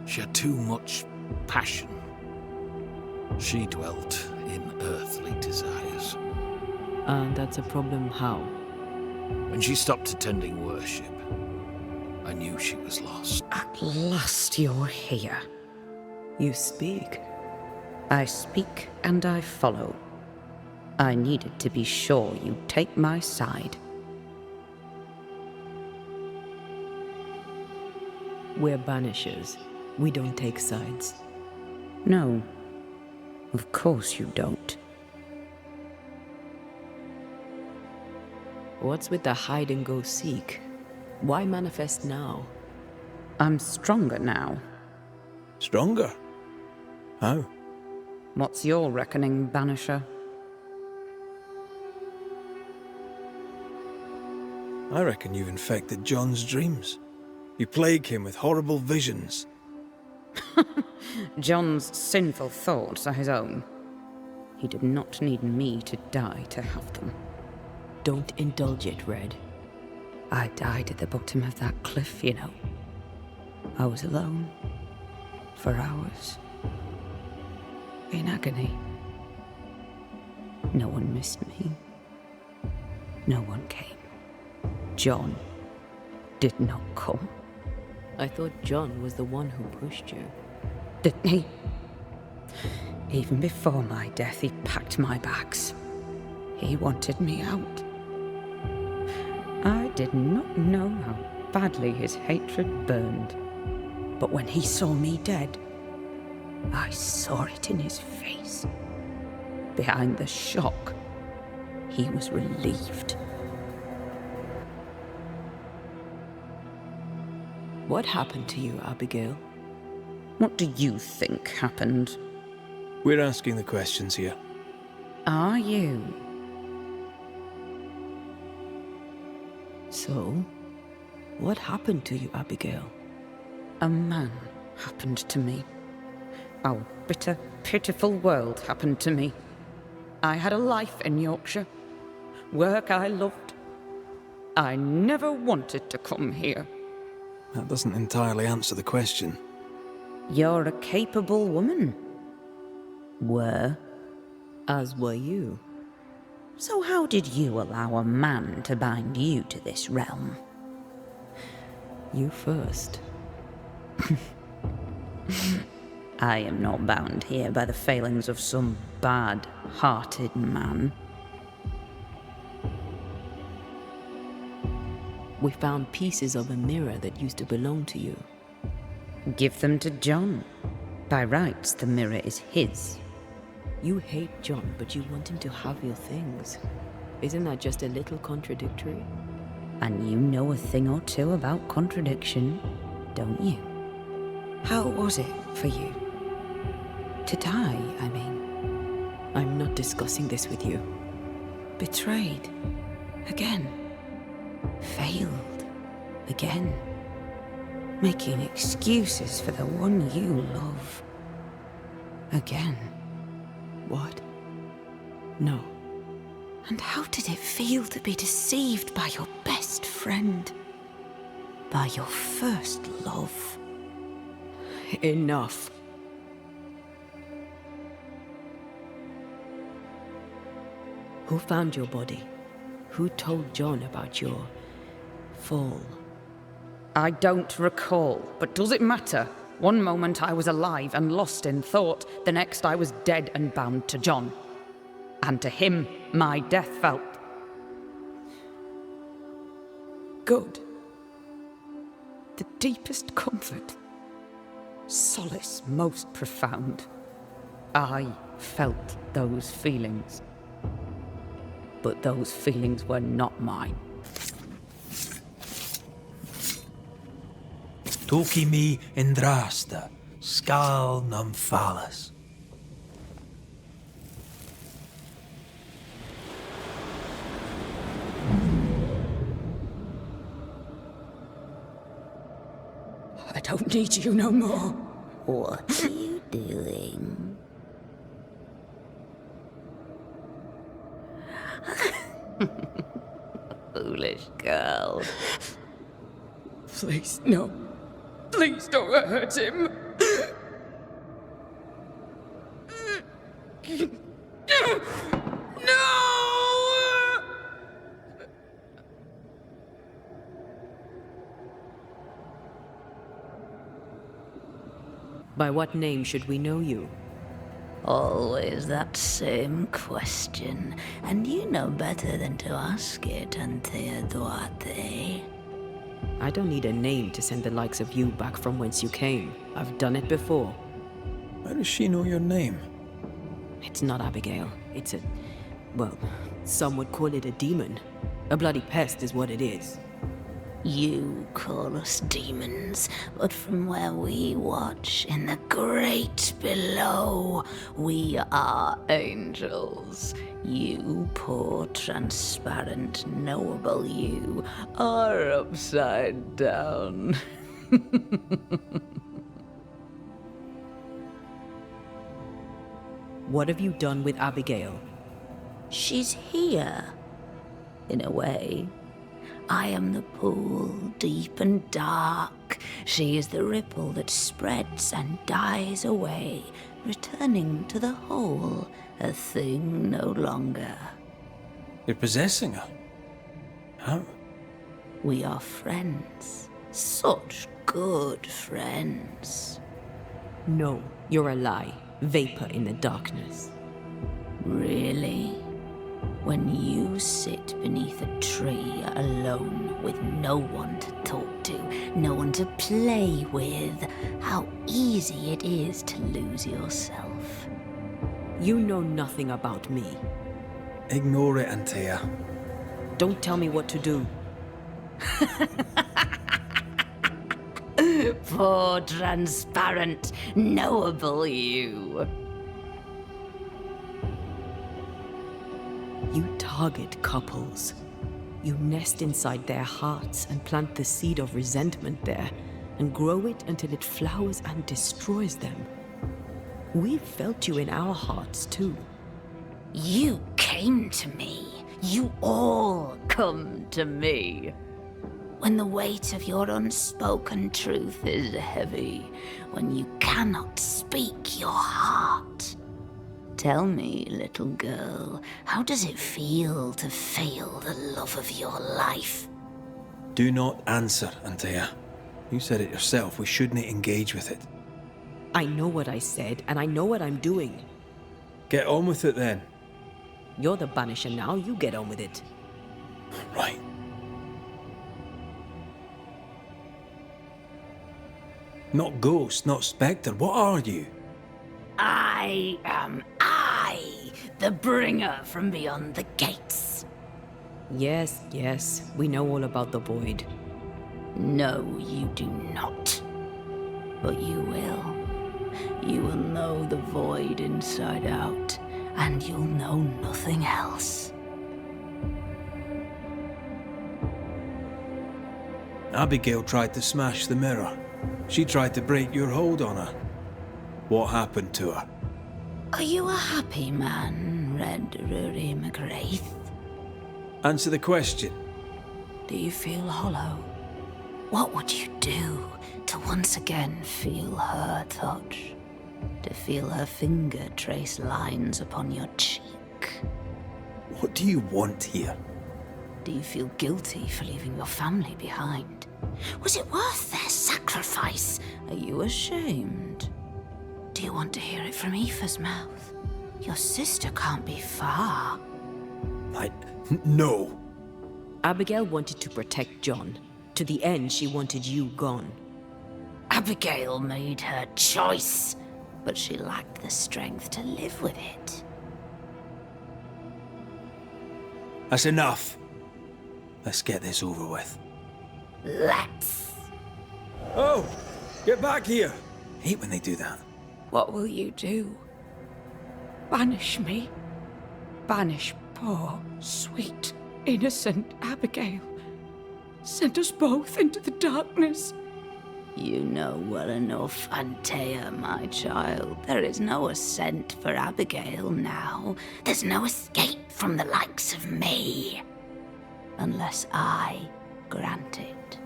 She had too much passion. She dwelt in earthly desires. And that's a problem how? When she stopped attending worship, I knew she was lost. At last you're here. You speak. I speak and I follow. I needed to be sure you'd take my side. We're Banishers. We don't take sides. No, of course you don't. What's with the hide and go seek? Why manifest now? I'm stronger now. Stronger? How? What's your reckoning, Banisher? I reckon you've infected John's dreams. You plague him with horrible visions. John's sinful thoughts are his own. He did not need me to die to have them. Don't indulge it, Red. I died at the bottom of that cliff, you know. I was alone. For hours. In agony. No one missed me. No one came. John did not come. I thought John was the one who pushed you. Didn't he? Even before my death, he packed my bags. He wanted me out. I did not know how badly his hatred burned. But when he saw me dead, I saw it in his face. Behind the shock, he was relieved. What happened to you, Abigail? What do you think happened? We're asking the questions here. Are you? So, what happened to you, Abigail? A man happened to me. Our bitter, pitiful world happened to me. I had a life in Yorkshire. Work I loved. I never wanted to come here. That doesn't entirely answer the question. You're a capable woman. Were. As were you. So how did you allow a man to bind you to this realm? You first. I am not bound here by the failings of some bad-hearted man. We found pieces of a mirror that used to belong to you. Give them to John. By rights, the mirror is his. You hate John, but you want him to have your things. Isn't that just a little contradictory? And you know a thing or two about contradiction, don't you? How was it for you? To die, I mean. I'm not discussing this with you. Betrayed. Again. Failed. Again. Making excuses for the one you love. Again. What? No. And how did it feel to be deceived by your best friend? By your first love? Enough. Who found your body? Who told John about your fall? I don't recall, but does it matter? One moment I was alive and lost in thought, the next I was dead and bound to John. And to him, my death felt good. The deepest comfort. Solace most profound. I felt those feelings. But those feelings were not mine. Toki mi indrasta, skal nam falas. I don't need you no more. What are you doing? Foolish girl. Please, no. Please don't hurt him. No! By what name should we know you? Always that same question, and you know better than to ask it, Antea Duarte. I don't need a name to send the likes of you back from whence you came. I've done it before. How does she know your name? It's not Abigail. It's a... well, some would call it a demon. A bloody pest is what it is. You call us demons, but from where we watch in the great below, we are angels. You poor, transparent, knowable you are upside down. What have you done with Abigail? She's here, in a way. I am the pool, deep and dark. She is the ripple that spreads and dies away, returning to the whole, a thing no longer. You're possessing her? How? We are friends. Such good friends. No, you're a lie. Vapor in the darkness. Really? When you sit beneath a tree alone with no one to talk to, no one to play with, how easy it is to lose yourself. You know nothing about me. Ignore it, Antea. Don't tell me what to do. Poor, transparent, knowable you. You target couples. You nest inside their hearts and plant the seed of resentment there, and grow it until it flowers and destroys them. We've felt you in our hearts too. You came to me. You all come to me. When the weight of your unspoken truth is heavy, when you cannot speak your heart. Tell me, little girl, how does it feel to fail the love of your life? Do not answer, Antea. You said it yourself, we shouldn't engage with it. I know what I said, and I know what I'm doing. Get on with it then. You're the Banisher now, you get on with it. Right. Not ghost, not spectre. What are you? I am the bringer from beyond the gates. Yes, yes, we know all about the void. No, you do not. But you will. You will know the void inside out, and you'll know nothing else. Abigail tried to smash the mirror. She tried to break your hold on her. What happened to her? Are you a happy man, Red Rory McGrath? Answer the question. Do you feel hollow? What would you do to once again feel her touch? To feel her finger trace lines upon your cheek? What do you want here? Do you feel guilty for leaving your family behind? Was it worth their sacrifice? Are you ashamed? Do you want to hear it from Aoife's mouth? Your sister can't be far. No. Abigail wanted to protect John. To the end, she wanted you gone. Abigail made her choice, but she lacked the strength to live with it. That's enough. Let's get this over with. Let's. Oh! Get back here! Hate when they do that. What will you do? Banish me? Banish poor, sweet, innocent Abigail? Send us both into the darkness? You know well enough, Antea, my child. There is no ascent for Abigail now. There's no escape from the likes of me. Unless I grant it.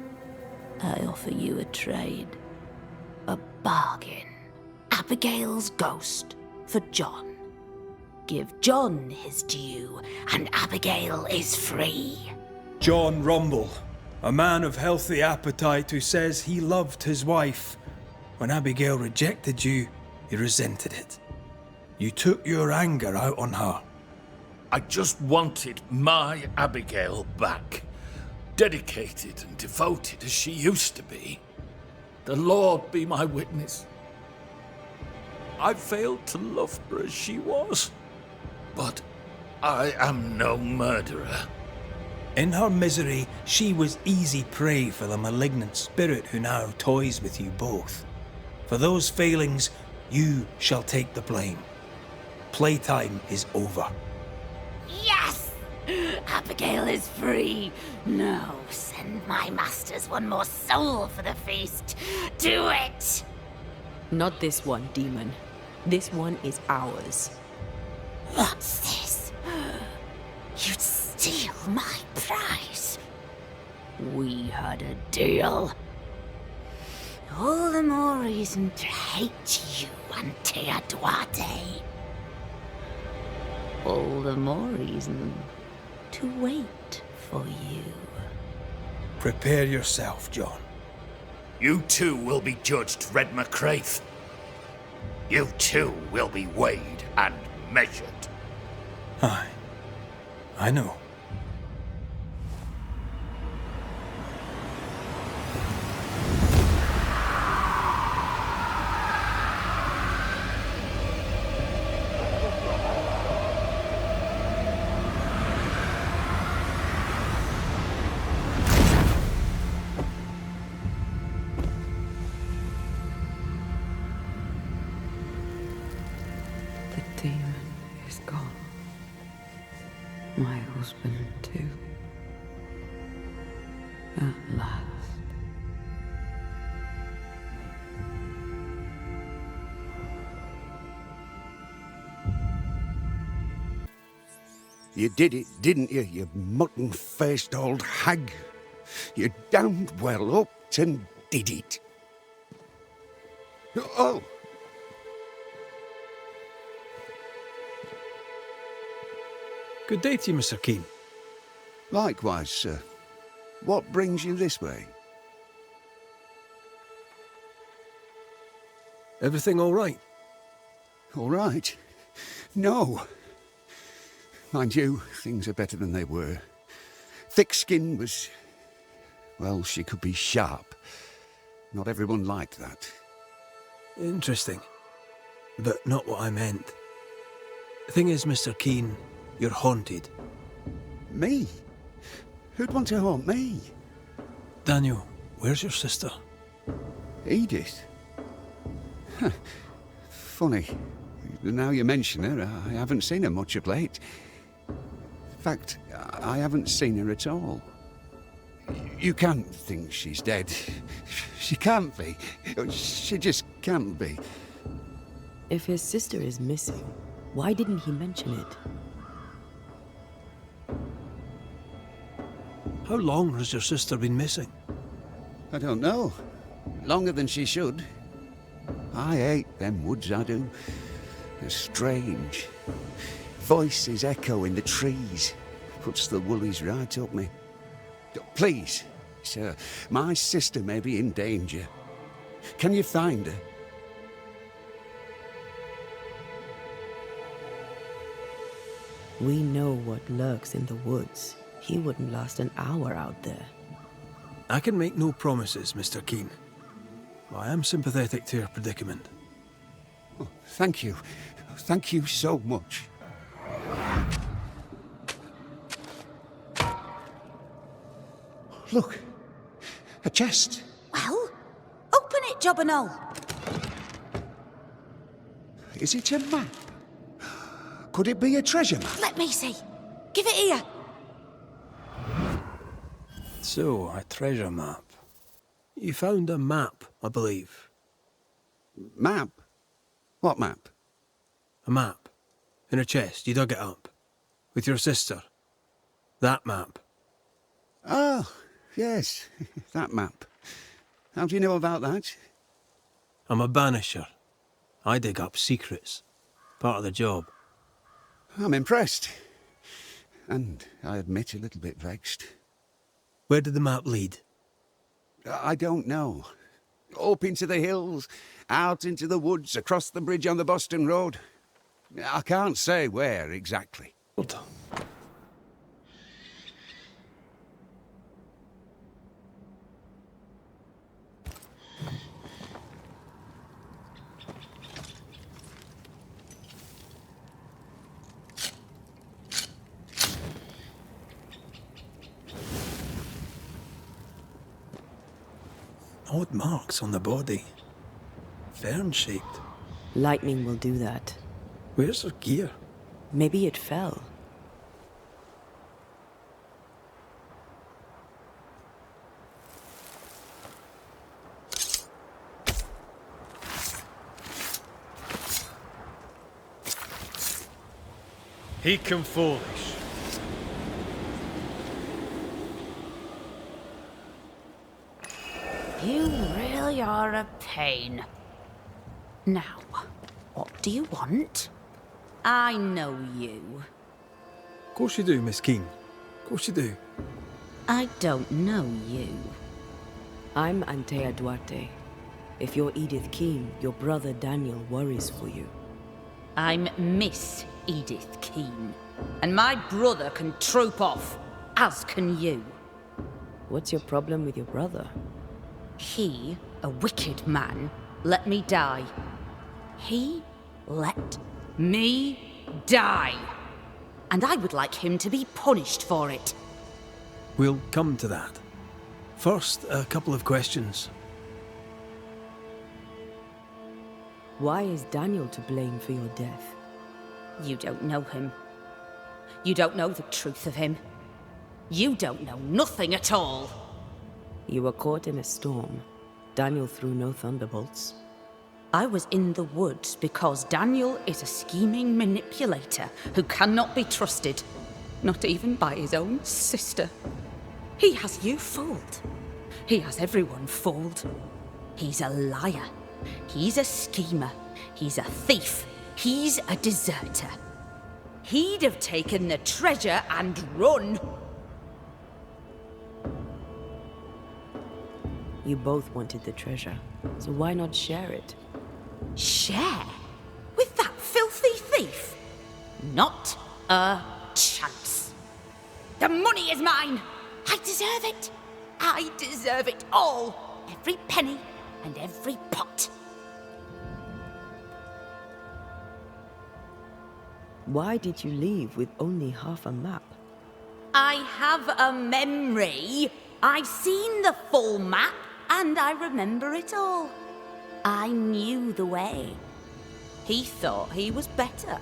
I offer you a trade. A bargain. Abigail's ghost for John. Give John his due, and Abigail is free. John Rumble, a man of healthy appetite who says he loved his wife. When Abigail rejected you, he resented it. You took your anger out on her. I just wanted my Abigail back. Dedicated and devoted as she used to be. The Lord be my witness. I failed to love her as she was. But I am no murderer. In her misery, she was easy prey for the malignant spirit who now toys with you both. For those failings, you shall take the blame. Playtime is over. Yes! Abigail is free. Now send my masters one more soul for the feast. Do it! Not this one, demon. This one is ours. What's this? You'd steal my prize. We had a deal. All the more reason to hate you, Antea Duarte. All the more reason to wait for you. Prepare yourself, John. You too will be judged, Red McCraith. You too will be weighed and measured. Aye. I know. The demon is gone. My husband, too. At last. You did it, didn't you, you mutton-faced old hag? You damned well upped and did it. Oh! Good day to you, Mr. Keen. Likewise, sir. What brings you this way? Everything all right? All right? No. Mind you, things are better than they were. Thick skin was... well, she could be sharp. not everyone liked that. Interesting. But not what I meant. The thing is, Mr. Keane, you're haunted. Me? Who'd want to haunt me? Daniel, where's your sister? Edith? Huh. Funny. Now you mention her, I haven't seen her much of late. In fact, I haven't seen her at all. You can't think she's dead. She can't be. She just can't be. If his sister is missing, why didn't he mention it? How long has your sister been missing? I don't know. Longer than she should. I hate them woods, I do. They're strange. Voices echo in the trees. Puts the woolies right up me. Please, sir, my sister may be in danger. Can you find her? We know what lurks in the woods. He wouldn't last an hour out there. I can make no promises, Mr. Keane. I am sympathetic to your predicament. Oh, thank you. Thank you so much. Look, a chest. Well, open it, Job and all. Is it a map? Could it be a treasure map? Let me see. Give it here. So, a treasure map. You found a map, I believe. Map? What map? A map. In a chest, you dug it up. With your sister. That map. Oh, yes, that map. How do you know about that? I'm a banisher. I dig up secrets. Part of the job. I'm impressed. And I admit a little bit vexed. Where did the map lead? I don't know. Up into the hills, out into the woods, across the bridge on the Boston Road. I can't say where exactly. Odd marks on the body. Fern-shaped. Lightning will do that. Where's her gear? Maybe it fell. He come foolish. You really are a pain. Now, what do you want? I know you. Of course you do, Miss Keane. Of course you do. I don't know you. I'm ANTEII Duarte. If you're Edith Keane, your brother Daniel worries for you. I'm Miss Edith Keane. And my brother can troop off, as can you. What's your problem with your brother? He, a wicked man, let me die. He let me die. And I would like him to be punished for it. We'll come to that. First, a couple of questions. Why is Daniel to blame for your death? You don't know him. You don't know the truth of him. You don't know nothing at all. You were caught in a storm. Daniel threw no thunderbolts. I was in the woods because Daniel is a scheming manipulator who cannot be trusted, not even by his own sister. He has you fooled. He has everyone fooled. He's a liar. He's a schemer. He's a thief. He's a deserter. He'd have taken the treasure and run. You both wanted the treasure, so why not share it? Share? With that filthy thief? Not a chance. The money is mine. I deserve it. I deserve it all. Every penny, and every pot. Why did you leave with only half a map? I have a memory. I've seen the full map, and I remember it all. I knew the way. He thought he was better.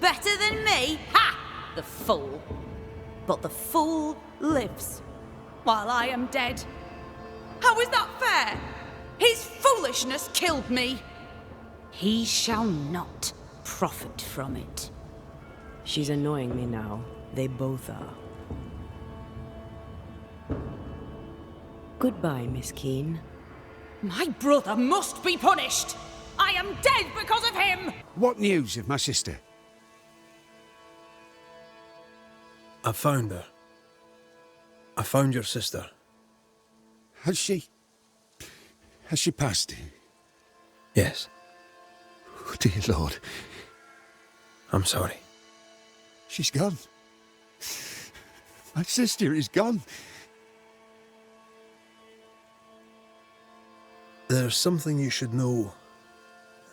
Better than me? Ha! The fool. But the fool lives, while I am dead. How is that fair? His foolishness killed me. He shall not profit from it. She's annoying me now. They both are. Goodbye, Miss Keene. My brother must be punished. I am dead because of him. What news of my sister? I found her. I found your sister. Has she passed? Yes. Oh, dear Lord. I'm sorry. She's gone. My sister is gone. There's something you should know,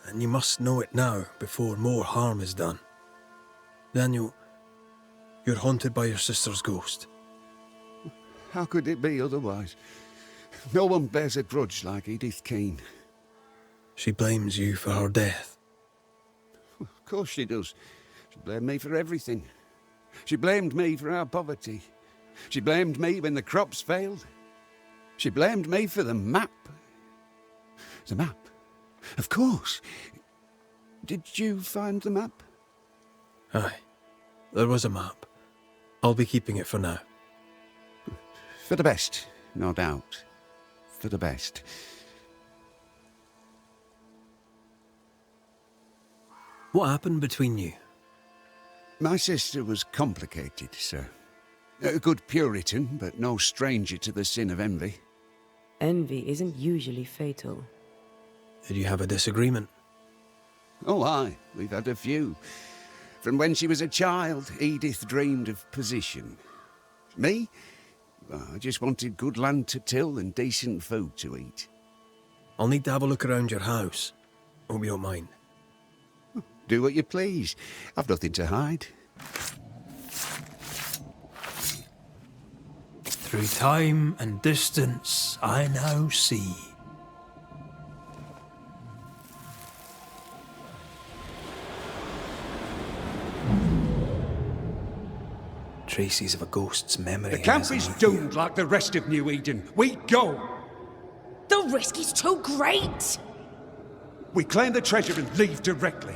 and you must know it now before more harm is done. Daniel, you're haunted by your sister's ghost. How could it be otherwise? No one bears a grudge like Edith Keene. She blames you for her death. Of course she does. She blamed me for everything. She blamed me for our poverty. She blamed me when the crops failed. She blamed me for the map. The map? Of course. Did you find the map? Aye. There was a map. I'll be keeping it for now. For the best, no doubt. For the best. What happened between you? My sister was complicated, sir. A good Puritan, but no stranger to the sin of envy. Envy isn't usually fatal. Did you have a disagreement? Oh, aye. We've had a few. From when she was a child, Edith dreamed of position. Me? Well, I just wanted good land to till and decent food to eat. I'll need to have a look around your house. Hope you don't mind. Do what you please. I've nothing to hide. Through time and distance, I now see. Traces of a ghost's memory. The camp is doomed like the rest of New Eden. We go! The risk is too great. We claim the treasure and leave directly.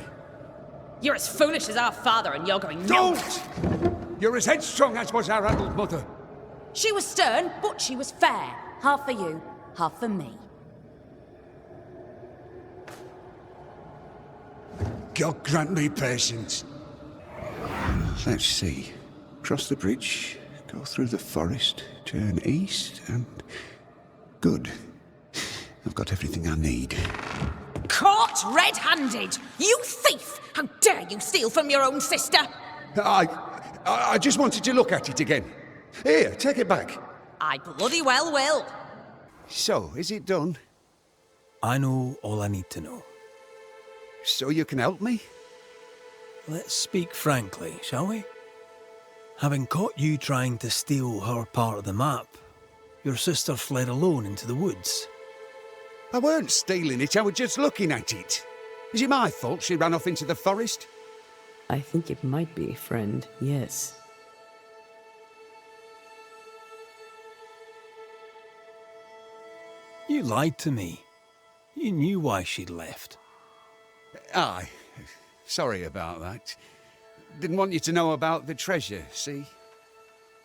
You're as foolish as our father, and you're going Don't! You're as headstrong as was our adult mother. She was stern, but she was fair. Half for you, half for me. God grant me patience. Let's see. Cross the bridge, go through the forest, turn east, and... Good. I've got everything I need. Caught red-handed! You thief! How dare you steal from your own sister? I just wanted to look at it again. Here, take it back. I bloody well will. So, is it done? I know all I need to know. So you can help me? Let's speak frankly, shall we? Having caught you trying to steal her part of the map, your sister fled alone into the woods. I weren't stealing it, I was just looking at it. Is it my fault she ran off into the forest? I think it might be, friend, yes. You lied to me. You knew why she'd left. Aye. Sorry about that. Didn't want you to know about the treasure, see?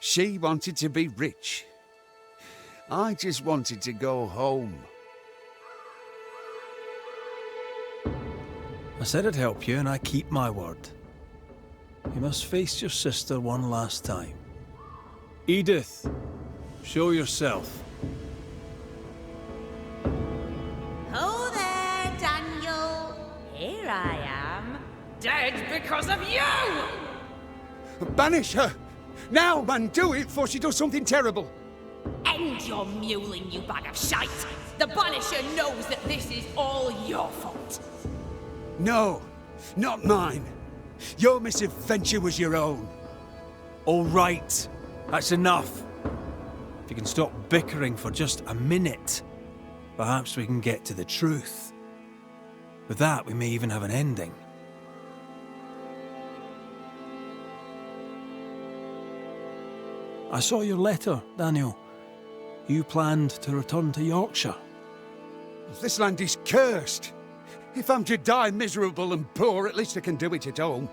She wanted to be rich. I just wanted to go home. I said I'd help you, and I keep my word. You must face your sister one last time. Edith, show yourself. Oh there, Daniel. Here I am. Dead because of you! Banish her! Now, man, do it before she does something terrible! End your mewling, you bag of shite! The Banisher knows that this is all your fault. No, not mine. Your misadventure was your own. All right, that's enough. If you can stop bickering for just a minute, perhaps we can get to the truth. With that, we may even have an ending. I saw your letter, Daniel. You planned to return to Yorkshire. This land is cursed. If I'm to die miserable and poor, at least I can do it at home.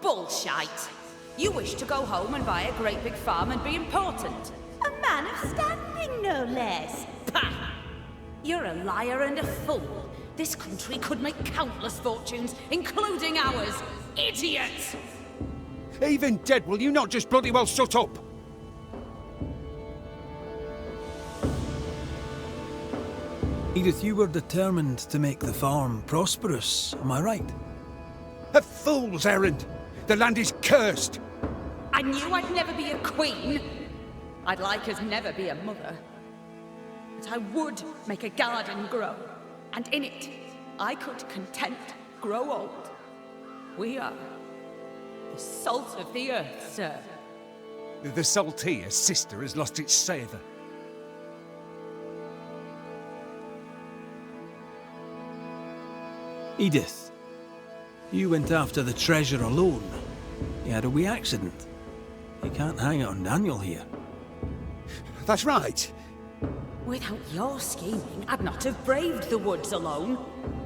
Bullshite. You wish to go home and buy a great big farm and be important. A man of standing, no less. Pah! You're a liar and a fool. This country could make countless fortunes, including ours. Idiot! Even dead, will you not just bloody well shut up? Edith, you were determined to make the farm prosperous, am I right? A fool's errand! The land is cursed! I knew I'd never be a queen. I'd like as never be a mother. But I would make a garden grow, and in it, I could content grow old. We are the salt of the earth, sir. The salt here, sister, has lost its savour. Edith, you went after the treasure alone. You had a wee accident. You can't hang it on Daniel here. That's right. Without your scheming, I'd not have braved the woods alone.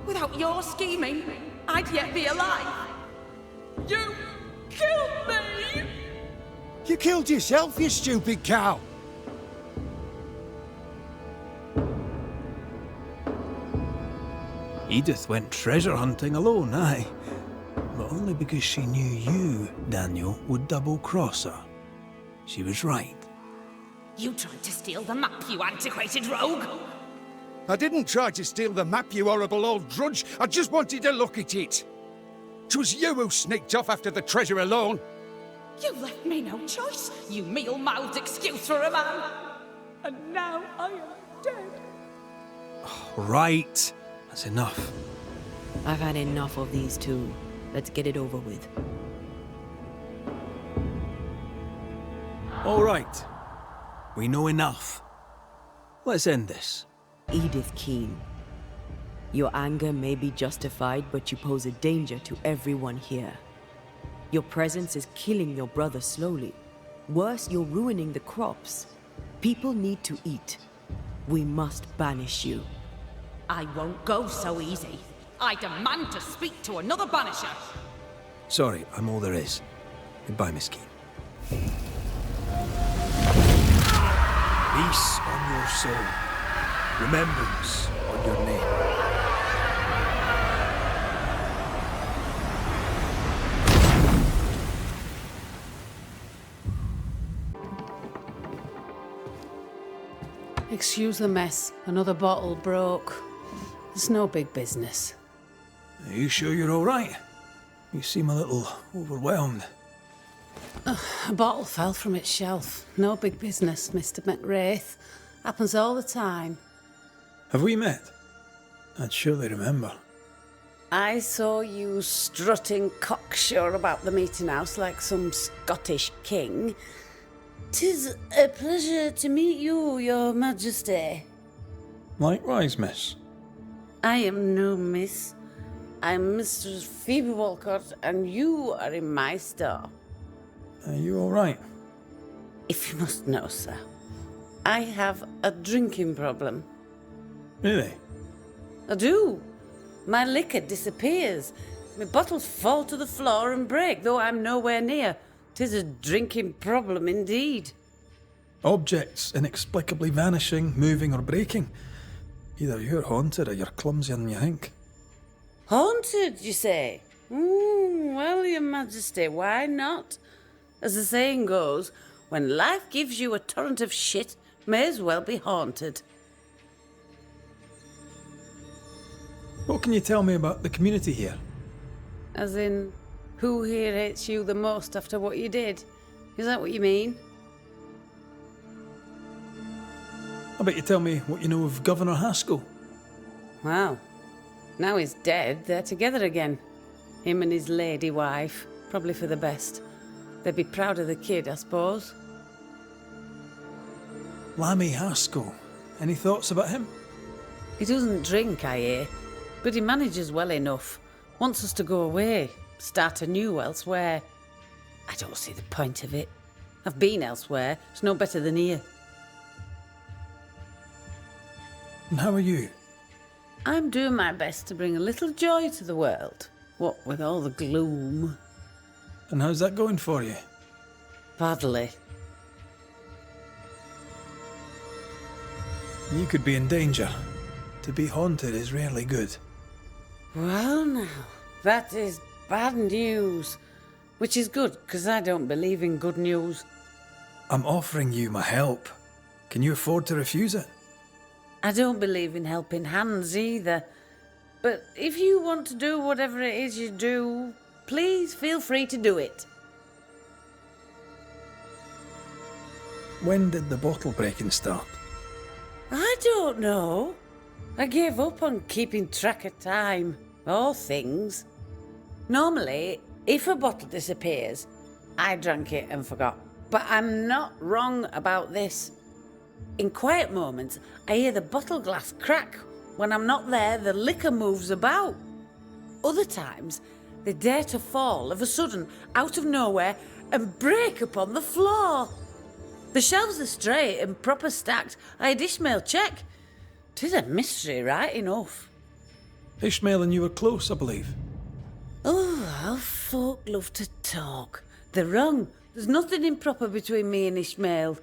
Without your scheming, I'd yet be alive. You killed me! You killed yourself, you stupid cow! Edith went treasure hunting alone, aye. But only because she knew you, Daniel, would double-cross her. She was right. You tried to steal the map, you antiquated rogue! I didn't try to steal the map, you horrible old drudge. I just wanted to look at it. 'Twas you who sneaked off after the treasure alone. You left me no choice, you meal-mouthed excuse for a man. And now I am dead. Right. That's enough. I've had enough of these two. Let's get it over with. All right. We know enough. Let's end this. Edith Keane. Your anger may be justified, but you pose a danger to everyone here. Your presence is killing your brother slowly. Worse, you're ruining the crops. People need to eat. We must banish you. I won't go so easy. I demand to speak to another Banisher. Sorry, I'm all there is. Goodbye, Miss Keane. Peace on your soul. Remembrance on your name. Excuse the mess. Another bottle broke. It's no big business. Are you sure you're all right? You seem a little overwhelmed. A bottle fell from its shelf. No big business, Mr. McWraith. Happens all the time. Have we met? I'd surely remember. I saw you strutting cocksure about the meeting house like some Scottish king. 'Tis a pleasure to meet you, your majesty. Likewise, miss. I am no miss. I'm Mistress Phoebe Walcott, and you are in my store. Are you all right? If you must know, sir, I have a drinking problem. Really? I do. My liquor disappears. My bottles fall to the floor and break, though I'm nowhere near. 'Tis a drinking problem indeed. Objects inexplicably vanishing, moving or breaking. Either you're haunted or you're clumsier than you think. Haunted, you say? Well, your majesty, why not? As the saying goes, when life gives you a torrent of shit, may as well be haunted. What can you tell me about the community here? As in, who here hates you the most after what you did? Is that what you mean? I bet you tell me what you know of Governor Haskell. Well, now he's dead, they're together again. Him and his lady wife. Probably for the best. They'd be proud of the kid, I suppose. Lammy Haskell. Any thoughts about him? He doesn't drink, I hear. But he manages well enough. Wants us to go away. Start anew elsewhere. I don't see the point of it. I've been elsewhere. It's no better than here. And how are you? I'm doing my best to bring a little joy to the world. What with all the gloom. And how's that going for you? Badly. You could be in danger. To be haunted is rarely good. Well now, that is bad news. Which is good, because I don't believe in good news. I'm offering you my help. Can you afford to refuse it? I don't believe in helping hands either. But if you want to do whatever it is you do, please feel free to do it. When did the bottle breaking start? I don't know. I gave up on keeping track of time, or things. Normally, if a bottle disappears, I drank it and forgot. But I'm not wrong about this. In quiet moments, I hear the bottle glass crack. When I'm not there, the liquor moves about. Other times, they dare to fall of a sudden, out of nowhere, and break upon the floor. The shelves are straight and proper stacked. I had Ishmael check. 'Tis a mystery, right enough. Ishmael and you were close, I believe. Oh, how folk love to talk. They're wrong. There's nothing improper between me and Ishmael.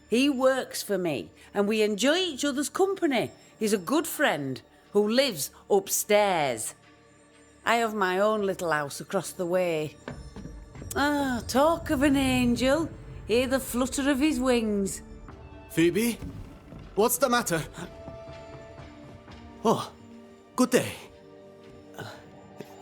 He works for me, and we enjoy each other's company. He's a good friend who lives upstairs. I have my own little house across the way. Ah, talk of an angel. Hear the flutter of his wings. Phoebe? What's the matter? Oh, good day.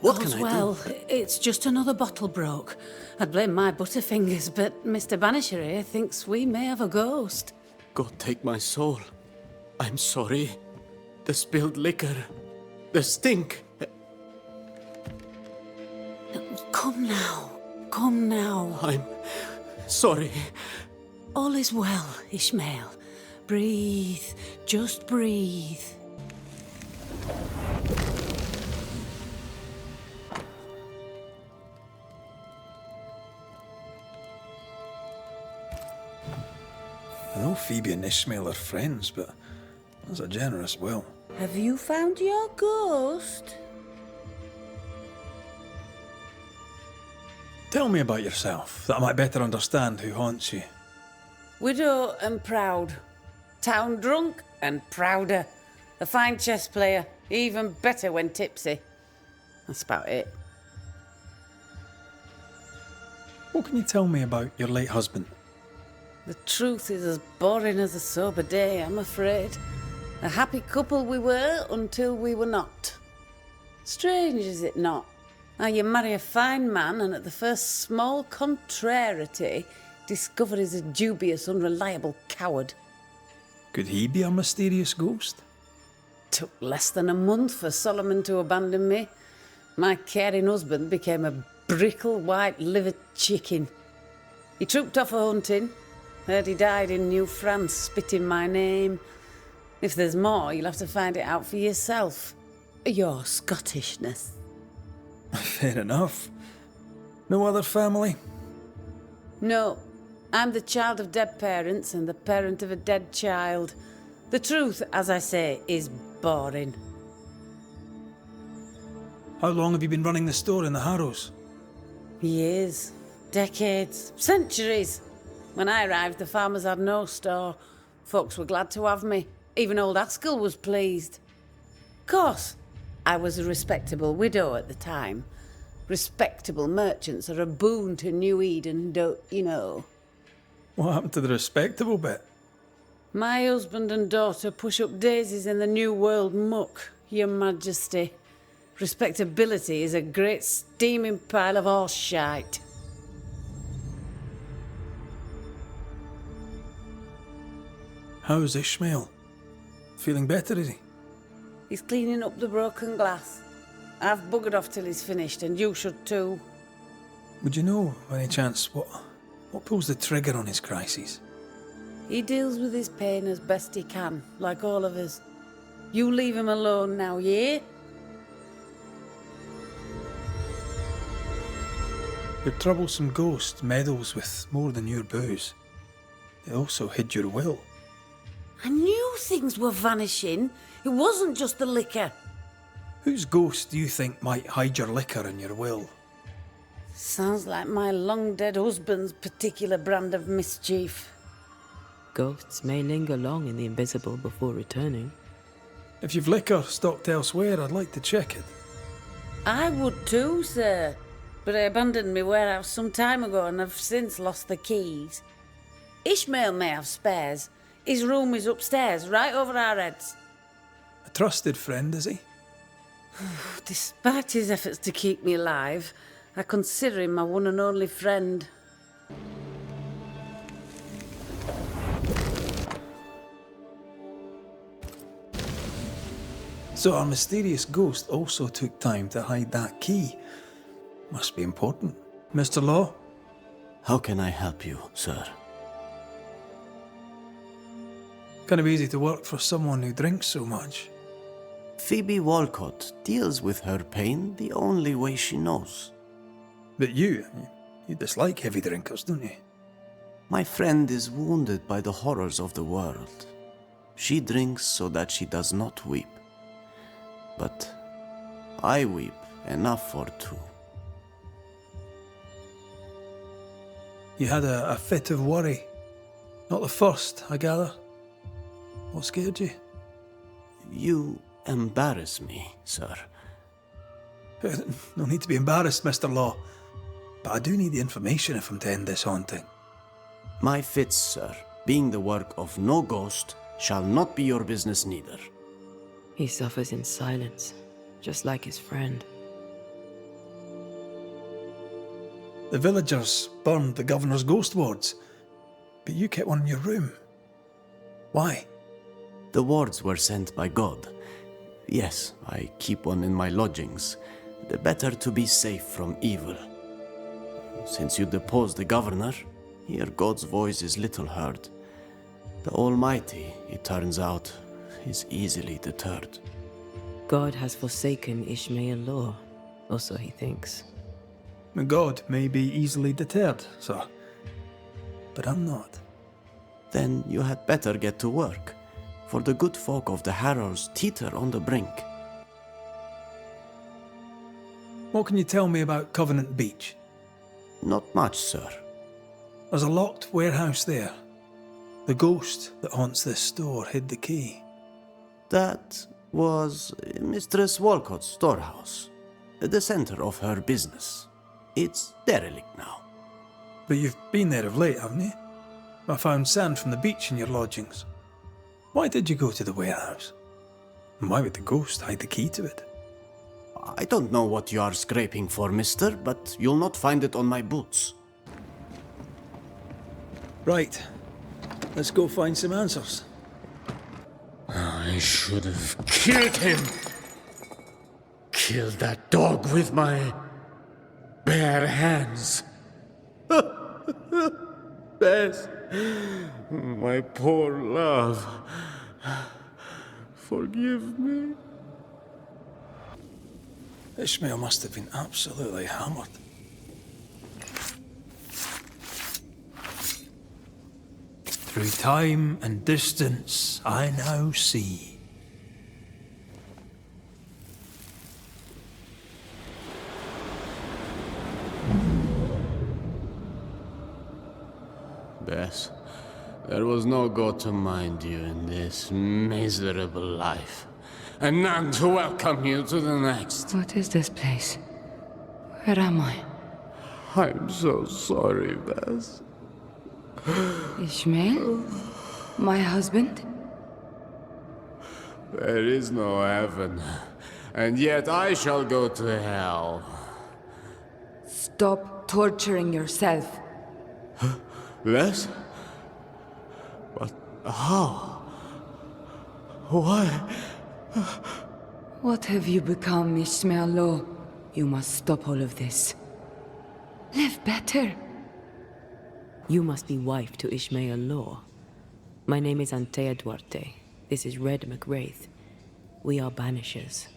What can I do? Well, it's just another bottle broke. I'd blame my butterfingers, but Mr. Banisher here thinks we may have a ghost. God take my soul. I'm sorry. The spilled liquor. The stink. Come now. Come now. I'm sorry. All is well, Ishmael. Breathe. Just breathe. I know Phoebe and Ishmael are friends, but that's a generous will. Have you found your ghost? Tell me about yourself, that I might better understand who haunts you. Widow and proud. Town drunk and prouder. A fine chess player, even better when tipsy. That's about it. What can you tell me about your late husband? The truth is as boring as a sober day, I'm afraid. A happy couple we were until we were not. Strange, is it not? How you marry a fine man and at the first small contrariety discover he's a dubious, unreliable coward. Could he be a mysterious ghost? Took less than a month for Solomon to abandon me. My caring husband became a brickle white-livered chicken. He trooped off a-hunting. Heard he died in New France, spitting my name. If there's more, you'll have to find it out for yourself. Your Scottishness. Fair enough. No other family? No. I'm the child of dead parents and the parent of a dead child. The truth, as I say, is boring. How long have you been running the store in the Harrows? Years. Decades. Centuries. When I arrived, the farmers had no store. Folks were glad to have me. Even old Haskell was pleased. Of course, I was a respectable widow at the time. Respectable merchants are a boon to New-Eden, don't you know? What happened to the respectable bit? My husband and daughter push up daisies in the New World muck, Your Majesty. Respectability is a great steaming pile of horse shite. How's Ishmael? Feeling better, is he? He's cleaning up the broken glass. I've buggered off till he's finished, and you should too. Would you know, by any chance, what pulls the trigger on his crises? He deals with his pain as best he can, like all of us. You leave him alone now, yeah? Your troublesome ghost meddles with more than your booze. It also hid your will. I knew things were vanishing. It wasn't just the liquor. Whose ghost do you think might hide your liquor and your will? Sounds like my long-dead husband's particular brand of mischief. Ghosts may linger long in the invisible before returning. If you've liquor stocked elsewhere, I'd like to check it. I would too, sir. But I abandoned my warehouse some time ago and have since lost the keys. Ishmael may have spares. His room is upstairs, right over our heads. A trusted friend, is he? Despite his efforts to keep me alive, I consider him my one and only friend. So our mysterious ghost also took time to hide that key. Must be important. Mr. Law? How can I help you, sir? Kind of easy to work for someone who drinks so much. Phoebe Walcott deals with her pain the only way she knows. But you dislike heavy drinkers, don't you? My friend is wounded by the horrors of the world. She drinks so that she does not weep. But I weep enough for two. You had a fit of worry. Not the first, I gather. What scared you? You embarrass me, sir. No need to be embarrassed, Mr. Law. But I do need the information if I'm to end this haunting. My fits, sir, being the work of no ghost, shall not be your business neither. He suffers in silence, just like his friend. The villagers burned the governor's ghost wards, but you kept one in your room. Why? The wards were sent by God. Yes, I keep one in my lodgings. The better to be safe from evil. Since you deposed the governor, here God's voice is little heard. The Almighty, it turns out, is easily deterred. God has forsaken Ishmael Law, also he thinks. God may be easily deterred, sir. But I'm not. Then you had better get to work, for the good folk of the Harrows teeter on the brink. What can you tell me about Covenant Beach? Not much, sir. There's a locked warehouse there. The ghost that haunts this store hid the key. That was Mistress Walcott's storehouse, the center of her business. It's derelict now. But you've been there of late, haven't you? I found sand from the beach in your lodgings. Why did you go to the warehouse? And why would the ghost hide the key to it? I don't know what you are scraping for, mister, but you'll not find it on my boots. Right. Let's go find some answers. I should have killed him. Killed that dog with my bare hands. Bess, my poor love. Forgive me. Ishmael must have been absolutely hammered. Through time and distance, I now see. Bess, there was no God to mind you in this miserable life, and none to welcome you to the next. What is this place? Where am I? I'm so sorry, Bess. Ishmael? My husband? There is no heaven, and yet I shall go to hell. Stop torturing yourself. Bess? But how? Why? What have you become, Ishmael Law? You must stop all of this. Live better. You must be wife to Ishmael Law. My name is Antea Duarte. This is Red McWraith. We are Banishers.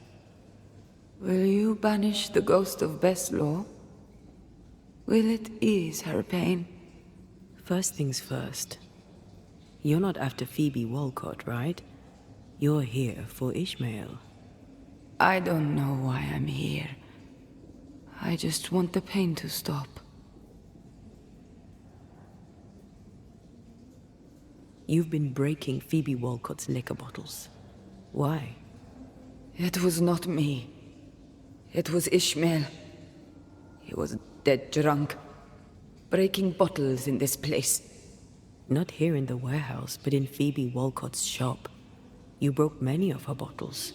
Will you banish the ghost of Bess Law? Will it ease her pain? First things first. You're not after Phoebe Walcott, right? You're here for Ishmael. I don't know why I'm here. I just want the pain to stop. You've been breaking Phoebe Walcott's liquor bottles. Why? It was not me. It was Ishmael. He was dead drunk, breaking bottles in this place. Not here in the warehouse, but in Phoebe Walcott's shop. You broke many of her bottles.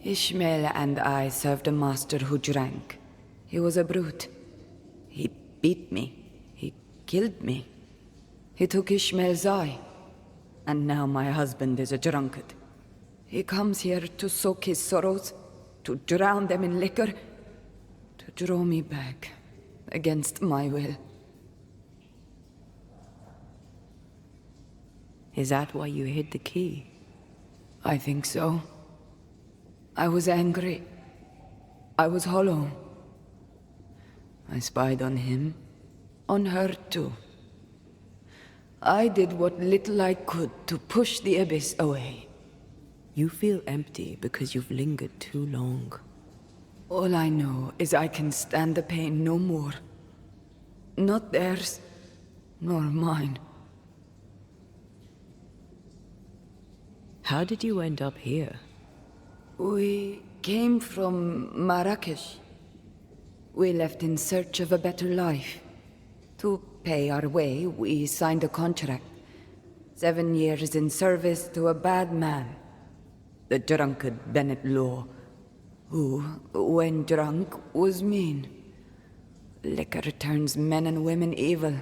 Ishmael and I served a master who drank. He was a brute. He beat me. He killed me. He took Ishmael's eye. And now my husband is a drunkard. He comes here to soak his sorrows, to drown them in liquor, to draw me back, against my will. Is that why you hid the key? I think so. I was angry. I was hollow. I spied on him, on her too. I did what little I could to push the abyss away. You feel empty because you've lingered too long. All I know is I can stand the pain no more. Not theirs, nor mine. How did you end up here? We came from Marrakesh. We left in search of a better life. To pay our way, we signed a contract. 7 years in service to a bad man. The drunkard Bennett Law, who, when drunk, was mean. Liquor turns men and women evil.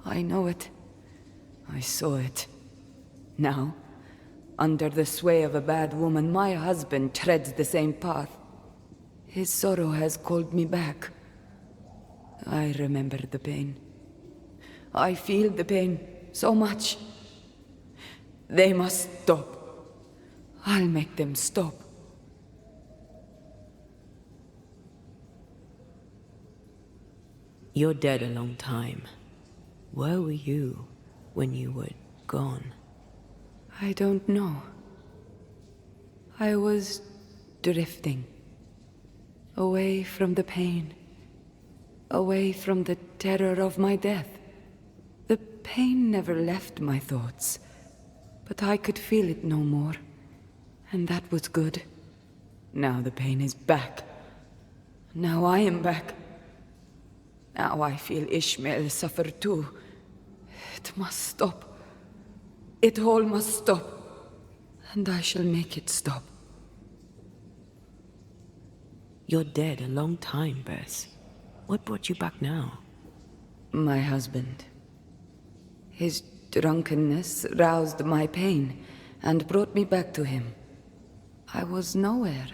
I know it. I saw it. Now, under the sway of a bad woman, my husband treads the same path. His sorrow has called me back. I remember the pain. I feel the pain so much. They must stop. I'll make them stop. You're dead a long time. Where were you when you were gone? I don't know. I was drifting. Away from the pain. Away from the terror of my death. The pain never left my thoughts, but I could feel it no more, and that was good. Now the pain is back. Now I am back. Now I feel Ishmael suffer too. It must stop. It all must stop, and I shall make it stop. You're dead a long time, Bess. What brought you back now? My husband. His drunkenness roused my pain and brought me back to him. I was nowhere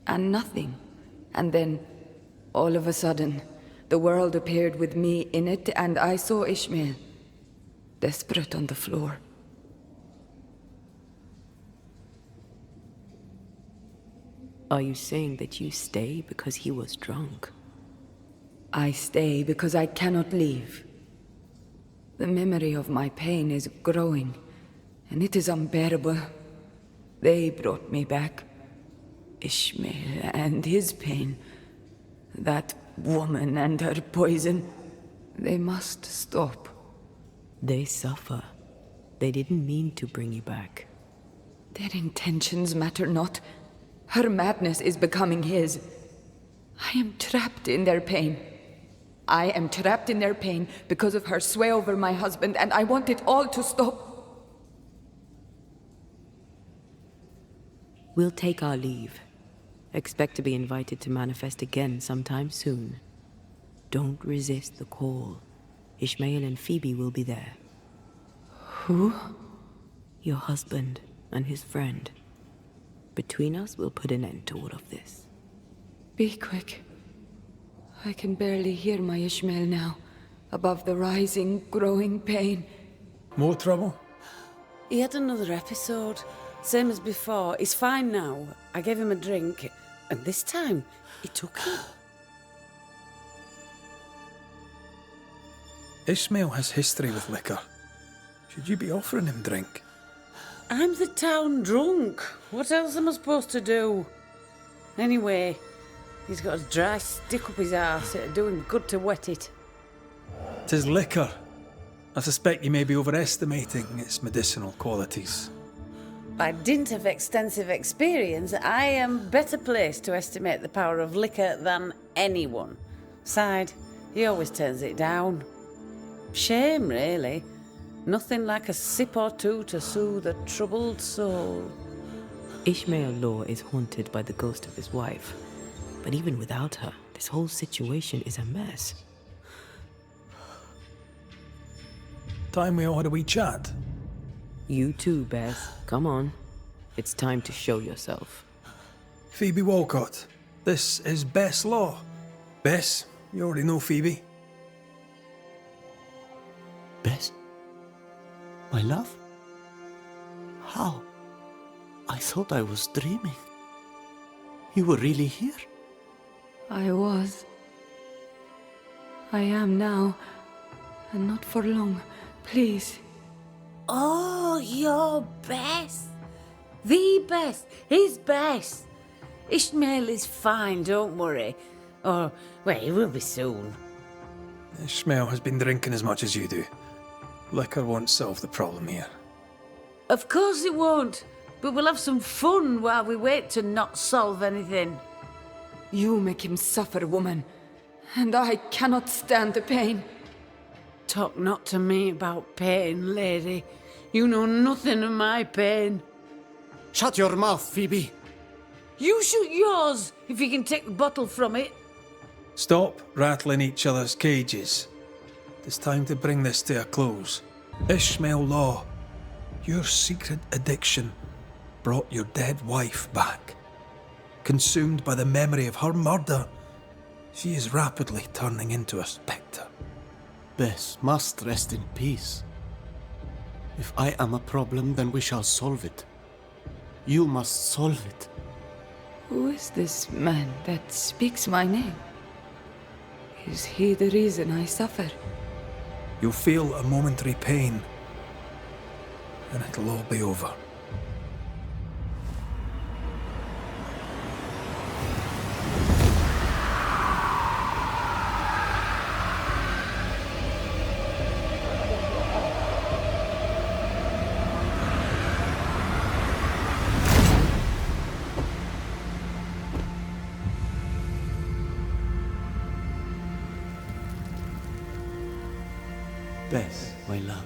and nothing. And then, all of a sudden, the world appeared with me in it, and I saw Ishmael, desperate on the floor. Are you saying that you stay because he was drunk? I stay because I cannot leave. The memory of my pain is growing, and it is unbearable. They brought me back. Ishmael and his pain. That woman and her poison. They must stop. They suffer. They didn't mean to bring you back. Their intentions matter not. Her madness is becoming his. I am trapped in their pain. I am trapped in their pain because of her sway over my husband, and I want it all to stop. We'll take our leave. Expect to be invited to manifest again sometime soon. Don't resist the call. Ishmael and Phoebe will be there. Who? Your husband. and his friend. Between us, we'll put an end to all of this. Be quick. I can barely hear my Ishmael now, above the rising, growing pain. More trouble? He had another episode. Same as before. He's fine now. I gave him a drink, and this time, he took it. Ishmael has history with liquor. Should you be offering him drink? I'm the town drunk. What else am I supposed to do? Anyway, he's got a dry stick up his arse. It'd do him good to wet it. 'Tis liquor. I suspect you may be overestimating its medicinal qualities. By dint of extensive experience, I am better placed to estimate the power of liquor than anyone. Besides, he always turns it down. Shame, really. Nothing like a sip or two to soothe a troubled soul. Ishmael Law is haunted by the ghost of his wife. But even without her, this whole situation is a mess. Time we all had a wee chat. You too, Bess. Come on. It's time to show yourself. Phoebe Walcott, this is Bess Law. Bess, you already know Phoebe. Bess? My love? How? I thought I was dreaming. You were really here? I was. I am now. And not for long. Please. Oh, you're Bess. The Bess. His Bess. Ishmael is fine, don't worry. Or, well, he will be soon. Ishmael has been drinking as much as you do. Liquor won't solve the problem here. Of course it won't. But we'll have some fun while we wait to not solve anything. You make him suffer, woman. And I cannot stand the pain. Talk not to me about pain, lady. You know nothing of my pain. Shut your mouth, Phoebe. You shut yours, if you can take the bottle from it. Stop rattling each other's cages. It's time to bring this to a close. Ishmael Law, your secret addiction brought your dead wife back. Consumed by the memory of her murder, she is rapidly turning into a spectre. Bess must rest in peace. If I am a problem, then we shall solve it. You must solve it. Who is this man that speaks my name? Is he the reason I suffer? You'll feel a momentary pain, and it'll all be over. Bess, my love,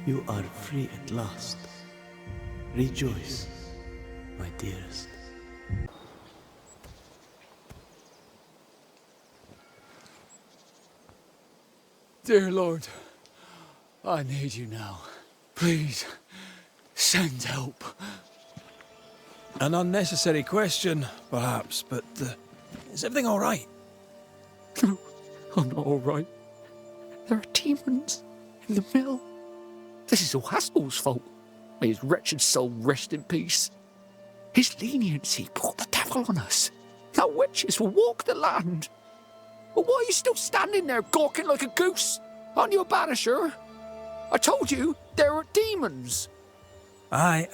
you are free at last. Rejoice, my dearest. Dear Lord, I need you now. Please, send help. An unnecessary question, perhaps, but is everything all right? No, I'm not all right. There are demons in the mill. This is all Haskell's fault. May his wretched soul rest in peace. His leniency brought the devil on us. Now witches will walk the land. Well, why are you still standing there gawking like a goose? Aren't you a banisher? I told you there are demons. Aye.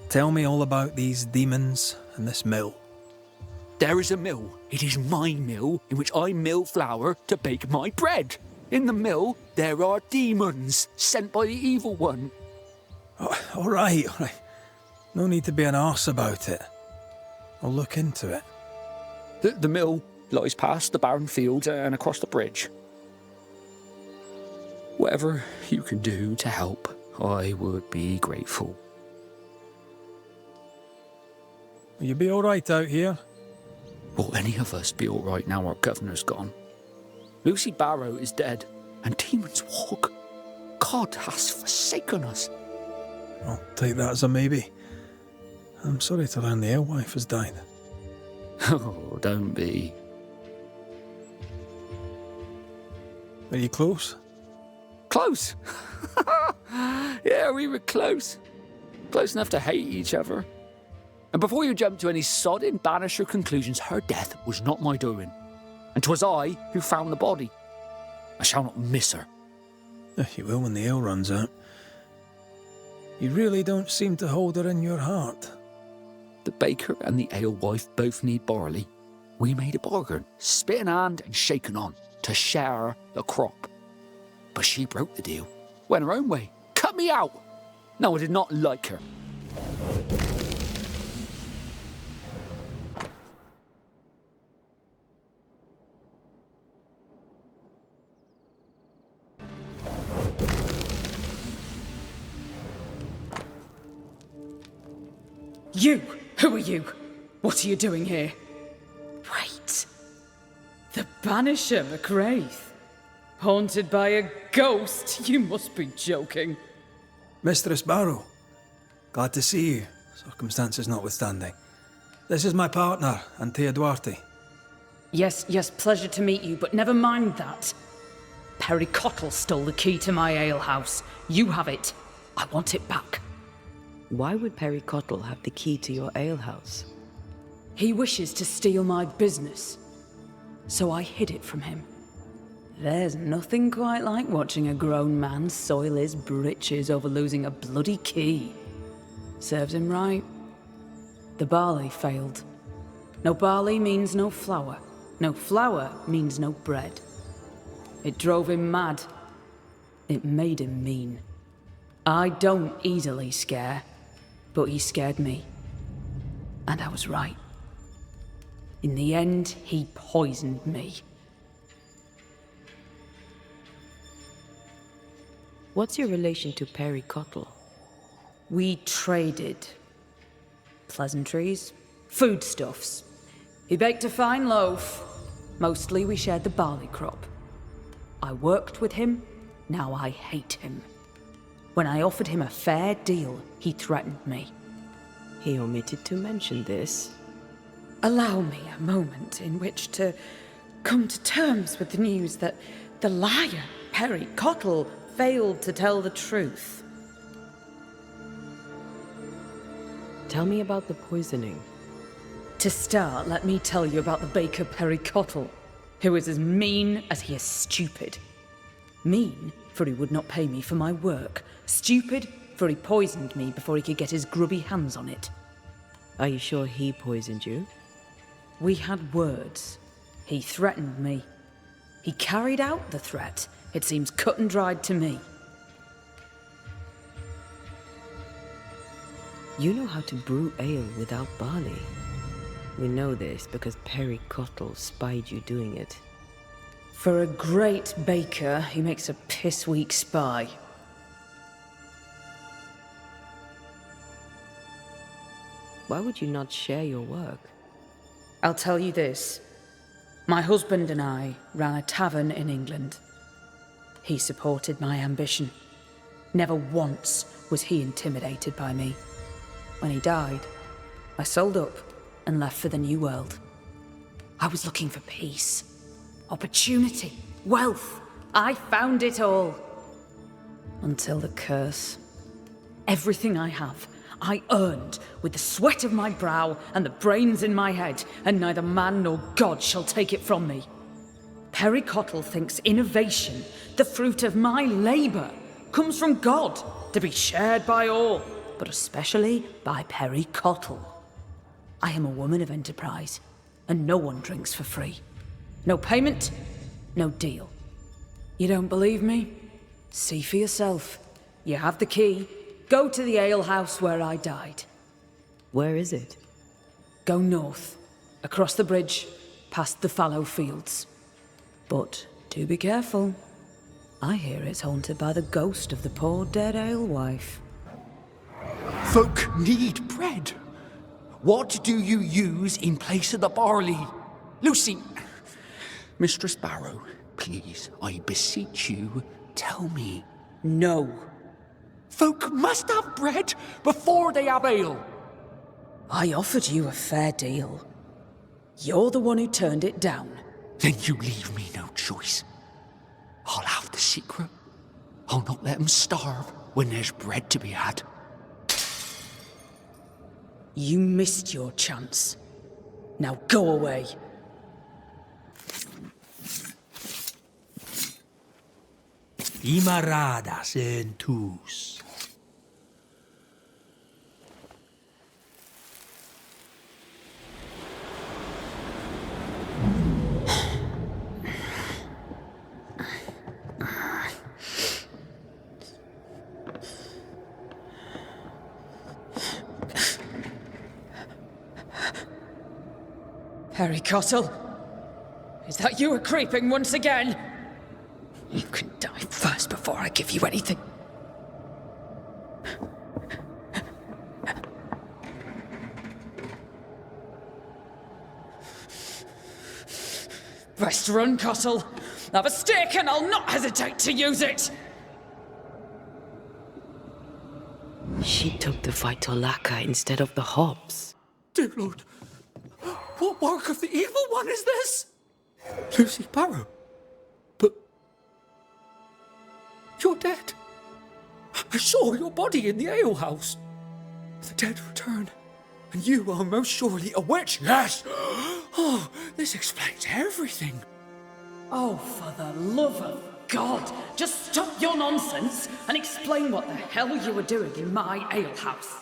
Tell me all about these demons and this mill. There is a mill. It is my mill in which I mill flour to bake my bread. In the mill, there are demons sent by the evil one. Oh, all right. No need to be an arse about it. I'll look into it. The mill lies past the barren fields and across the bridge. Whatever you can do to help, I would be grateful. Will you be all right out here? Will any of us be all right now our governor's gone? Lucy Barrow is dead, and demons walk. God has forsaken us. I'll take that as a maybe. I'm sorry to learn the alewife has died. Oh, don't be. Are you close? Close? Yeah, we were close. Close enough to hate each other. And before you jump to any sodding Banisher conclusions, her death was not my doing. And 'twas I who found the body. I shall not miss her. You will when the ale runs out. You really don't seem to hold her in your heart. The baker and the alewife both need barley. We made a bargain, spit in hand and shaken on, to share the crop. But she broke the deal, went her own way, cut me out. No, I did not like her. You! Who are you? What are you doing here? Wait. The Banisher McWraith. Haunted by a ghost? You must be joking. Mistress Barrow, glad to see you, circumstances notwithstanding. This is my partner, ANTEII Duarte. Yes, pleasure to meet you, but never mind that. Perry Cottle stole the key to my alehouse. You have it. I want it back. Why would Perry Cottle have the key to your alehouse? He wishes to steal my business, so I hid it from him. There's nothing quite like watching a grown man soil his britches over losing a bloody key. Serves him right. The barley failed. No barley means no flour. No flour means no bread. It drove him mad. It made him mean. I don't easily scare, but he scared me. And I was right. In the end, he poisoned me. What's your relation to Perry Cottle? We traded. Pleasantries, foodstuffs. He baked a fine loaf. Mostly we shared the barley crop. I worked with him, now I hate him. When I offered him a fair deal, he threatened me. He omitted to mention this. Allow me a moment in which to come to terms with the news that the liar, Perry Cottle, failed to tell the truth. Tell me about the poisoning. To start, let me tell you about the baker Perry Cottle, who is as mean as he is stupid. Mean, for he would not pay me for my work. Stupid, for he poisoned me before he could get his grubby hands on it. Are you sure he poisoned you? We had words. He threatened me. He carried out the threat. It seems cut and dried to me. You know how to brew ale without barley. We know this because Perry Cottle spied you doing it. For a great baker, he makes a piss-weak spy. Why would you not share your work? I'll tell you this. My husband and I ran a tavern in England. He supported my ambition. Never once was he intimidated by me. When he died, I sold up and left for the New World. I was looking for peace, opportunity, wealth. I found it all. Until the curse. Everything I have, I earned with the sweat of my brow and the brains in my head, and neither man nor God shall take it from me. Perry Cottle thinks innovation, the fruit of my labour, comes from God, to be shared by all, but especially by Perry Cottle. I am a woman of enterprise, and no one drinks for free. No payment, no deal. You don't believe me? See for yourself. You have the key. Go to the alehouse where I died. Where is it? Go north, across the bridge, past the fallow fields. But do be careful. I hear it's haunted by the ghost of the poor dead alewife. Folk need bread. What do you use in place of the barley? Lucy! Mistress Barrow, please, I beseech you, tell me. No. Folk must have bread before they have ale. I offered you a fair deal. You're the one who turned it down. Then you leave me no choice. I'll have the secret. I'll not let them starve when there's bread to be had. You missed your chance. Now go away. Imaradas en tus. Harry Cottle, is that you creeping once again? You can die first before I give you anything. Best run, Cottle. Have a stick and I'll not hesitate to use it. She took the vital lacquer instead of the hops. Dear Lord, what work of the evil one is this? Lucy Barrow? But you're dead. I saw your body in the alehouse. The dead return, and you are most surely a witch. Yes! Oh, this explains everything. Oh, for the love of God, just stop your nonsense and explain what the hell you were doing in my alehouse.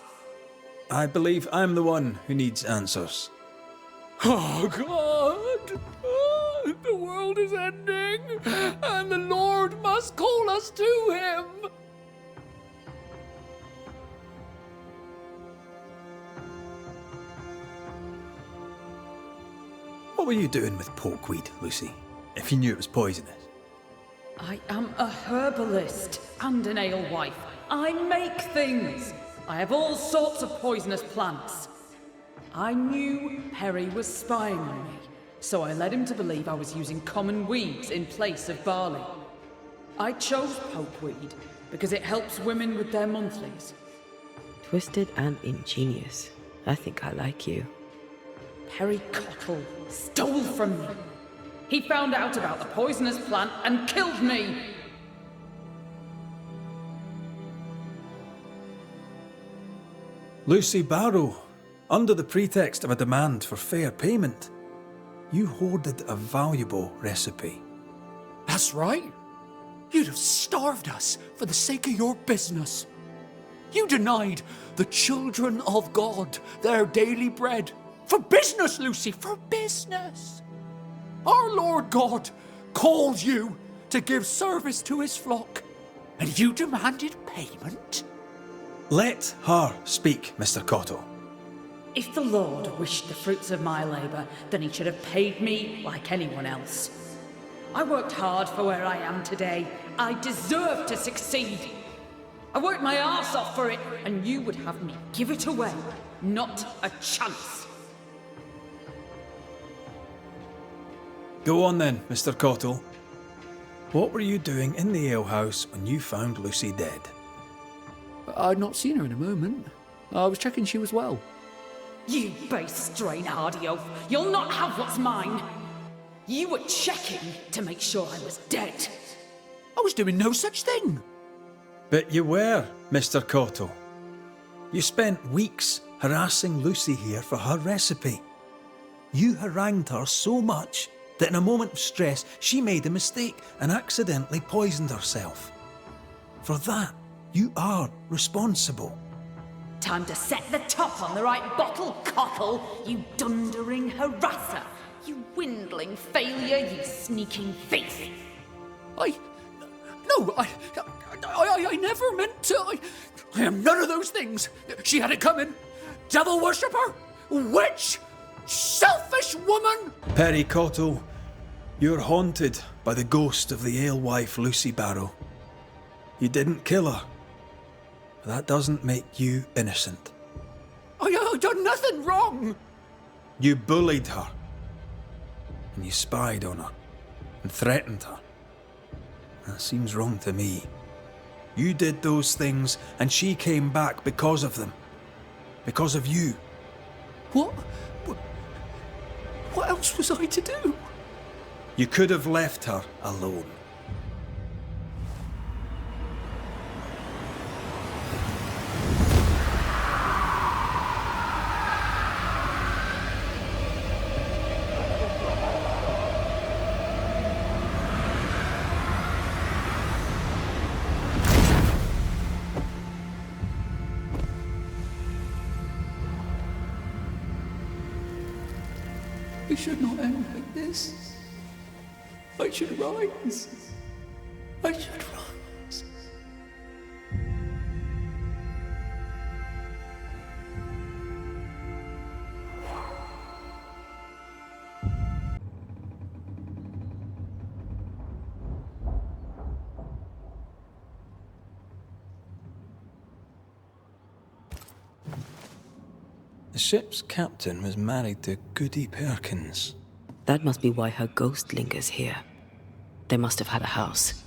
I believe I'm the one who needs answers. Oh, God! Oh, the world is ending, and the Lord must call us to him! What were you doing with porkweed, Lucy, if you knew it was poisonous? I am a herbalist and an alewife. I make things. I have all sorts of poisonous plants. I knew Perry was spying on me, so I led him to believe I was using common weeds in place of barley. I chose pokeweed because it helps women with their monthlies. Twisted and ingenious. I think I like you. Perry Cottle stole from me. He found out about the poisonous plant and killed me. Lucy Barrow, under the pretext of a demand for fair payment, you hoarded a valuable recipe. That's right. You'd have starved us for the sake of your business. You denied the children of God their daily bread. For business, Lucy, for business. Our Lord God calls you to give service to his flock, and you demanded payment? Let her speak, Mr. Cottle. If the Lord wished the fruits of my labour, then he should have paid me like anyone else. I worked hard for where I am today. I deserve to succeed. I worked my arse off for it, and you would have me give it away. Not a chance. Go on then, Mr. Cottle. What were you doing in the alehouse when you found Lucy dead? I'd not seen her in a moment. I was checking she was well. You base strain-hardy oaf. You'll not have what's mine. You were checking to make sure I was dead. I was doing no such thing. But you were, Mr. Cottle. You spent weeks harassing Lucy here for her recipe. You harangued her so much that in a moment of stress, she made a mistake and accidentally poisoned herself. For that, you are responsible. Time to set the top on the right bottle, Cottle, you dundering harasser. You dwindling failure, you sneaking thief. I never meant to. I am none of those things. She had it coming. Devil worshipper, witch, selfish woman. Perry Cottle, you're haunted by the ghost of the alewife Lucy Barrow. You didn't kill her. That doesn't make you innocent. I done nothing wrong. You bullied her. And you spied on her. And threatened her. That seems wrong to me. You did those things, and she came back because of them. Because of you. What? What else was I to do? You could have left her alone. It should not end like this. I should rise. I should rise. The ship's captain was married to Goody Perkins. That must be why her ghost lingers here. They must have had a house.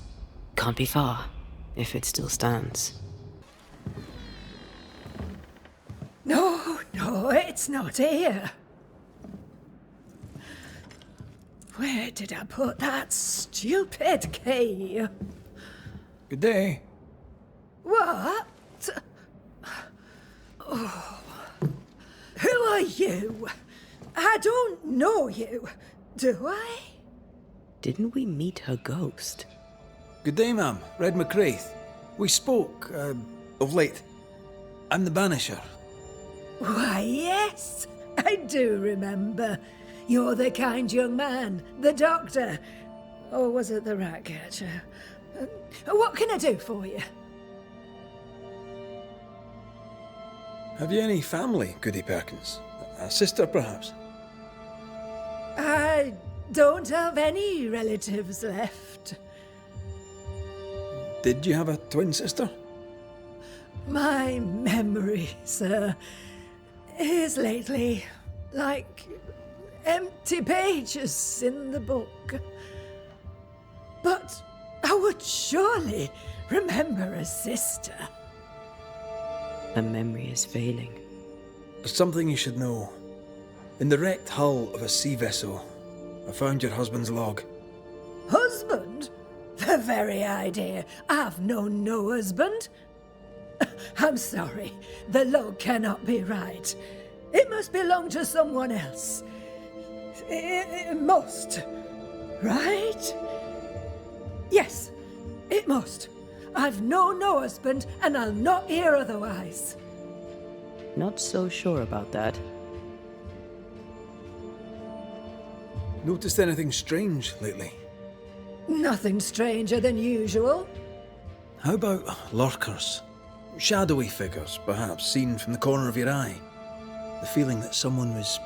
Can't be far, if it still stands. No, it's not here. Where did I put that stupid key? Good day. What? Oh. Who are you? I don't know you, do I? Didn't we meet her ghost? Good day, ma'am. Red McCraith. We spoke, of late. I'm the Banisher. Why, yes, I do remember. You're the kind young man, the doctor. Or was it the rat catcher? What can I do for you? Have you any family, Goody Perkins? A sister, perhaps? I don't have any relatives left. Did you have a twin sister? My memory, sir, is lately like empty pages in the book. But I would surely remember a sister. Her memory is failing. There's something you should know. In the wrecked hull of a sea vessel, I found your husband's log. Husband? The very idea. I've known no husband. I'm sorry. The log cannot be right. It must belong to someone else. It must. Right? Yes, it must. I've known no husband, and I'll not hear otherwise. Not so sure about that. Noticed anything strange lately? Nothing stranger than usual. How about lurkers? Shadowy figures, perhaps, seen from the corner of your eye. The feeling that someone was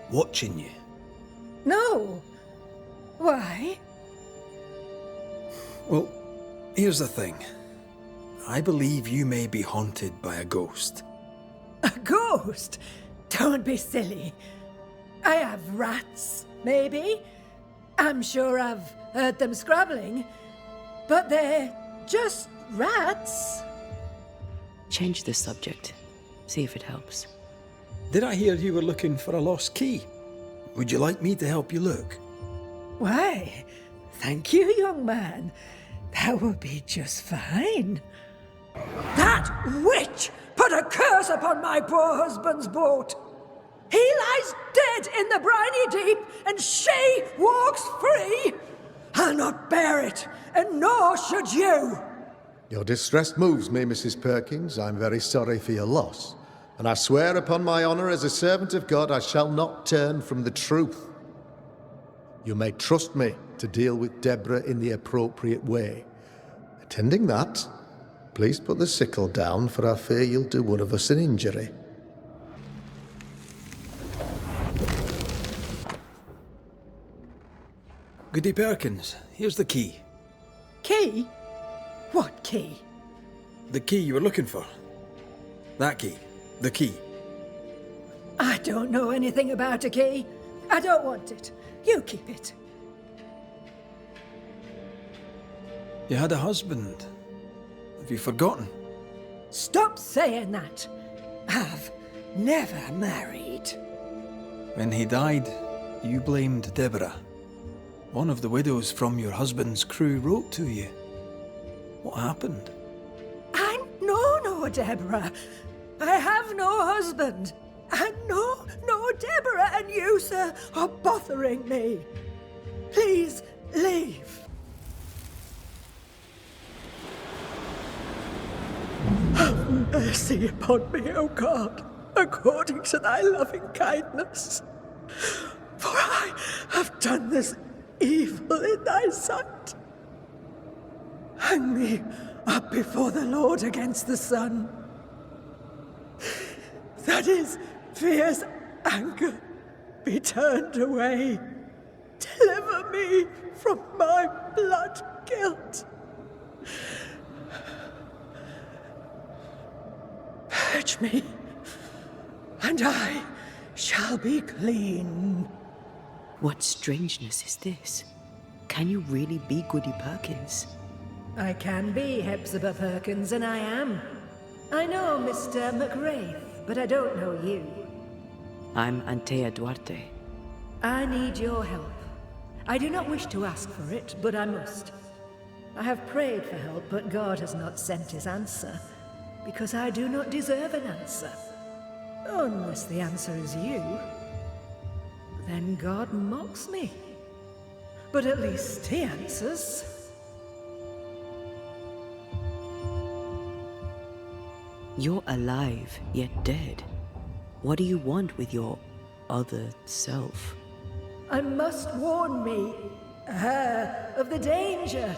watching you. No. Why? Well, here's the thing. I believe you may be haunted by a ghost. A ghost? Don't be silly. I have rats, maybe. I'm sure I've heard them scrabbling. But they're just rats. Change the subject. See if it helps. Did I hear you were looking for a lost key? Would you like me to help you look? Why, thank you, young man. That would be just fine. That witch put a curse upon my poor husband's boat. He lies dead in the briny deep, and she walks free. I'll not bear it, and nor should you. Your distress moves me, Mrs. Perkins. I'm very sorry for your loss, and I swear upon my honour as a servant of God I shall not turn from the truth. You may trust me to deal with Deborah in the appropriate way. Attending that, please put the sickle down, for I fear you'll do one of us an injury. Goody Perkins, here's the key. Key? What key? The key you were looking for. That key. The key. I don't know anything about a key. I don't want it. You keep it. You had a husband. Have you forgotten? Stop saying that. I've never married. When he died, you blamed Deborah. One of the widows from your husband's crew wrote to you. What happened? I know no Deborah. I have no husband. I know no Deborah, and you, sir, are bothering me. Please, leave. Have mercy upon me, O God, according to thy loving kindness. For I have done this evil in thy sight. Hang me up before the Lord against the sun. That his fierce anger be turned away. Deliver me from my blood guilt. Purge me, and I shall be clean. What strangeness is this? Can you really be Goody Perkins? I can be Hepzibah Perkins, and I am. I know Mr. McRaith, but I don't know you. I'm Antea Duarte. I need your help. I do not wish to ask for it, but I must. I have prayed for help, but God has not sent his answer, because I do not deserve an answer. Unless the answer is you. Then God mocks me. But at least he answers. You're alive, yet dead. What do you want with your other self? I must warn me, her, of the danger.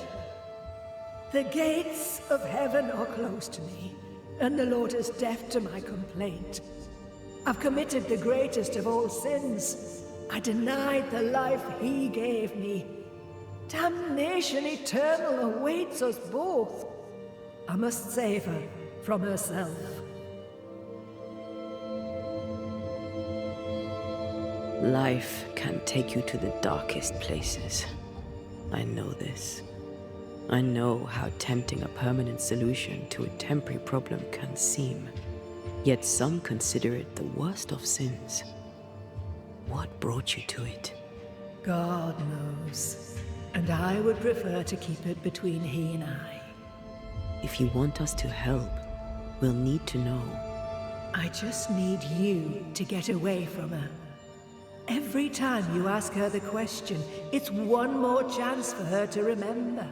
The gates of heaven are close to me, and the Lord is deaf to my complaint. I've committed the greatest of all sins. I denied the life he gave me. Damnation eternal awaits us both. I must save her from herself. Life can take you to the darkest places. I know this. I know how tempting a permanent solution to a temporary problem can seem. Yet some consider it the worst of sins. What brought you to it? God knows. And I would prefer to keep it between he and I. If you want us to help, we'll need to know. I just need you to get away from her. Every time you ask her the question, it's one more chance for her to remember.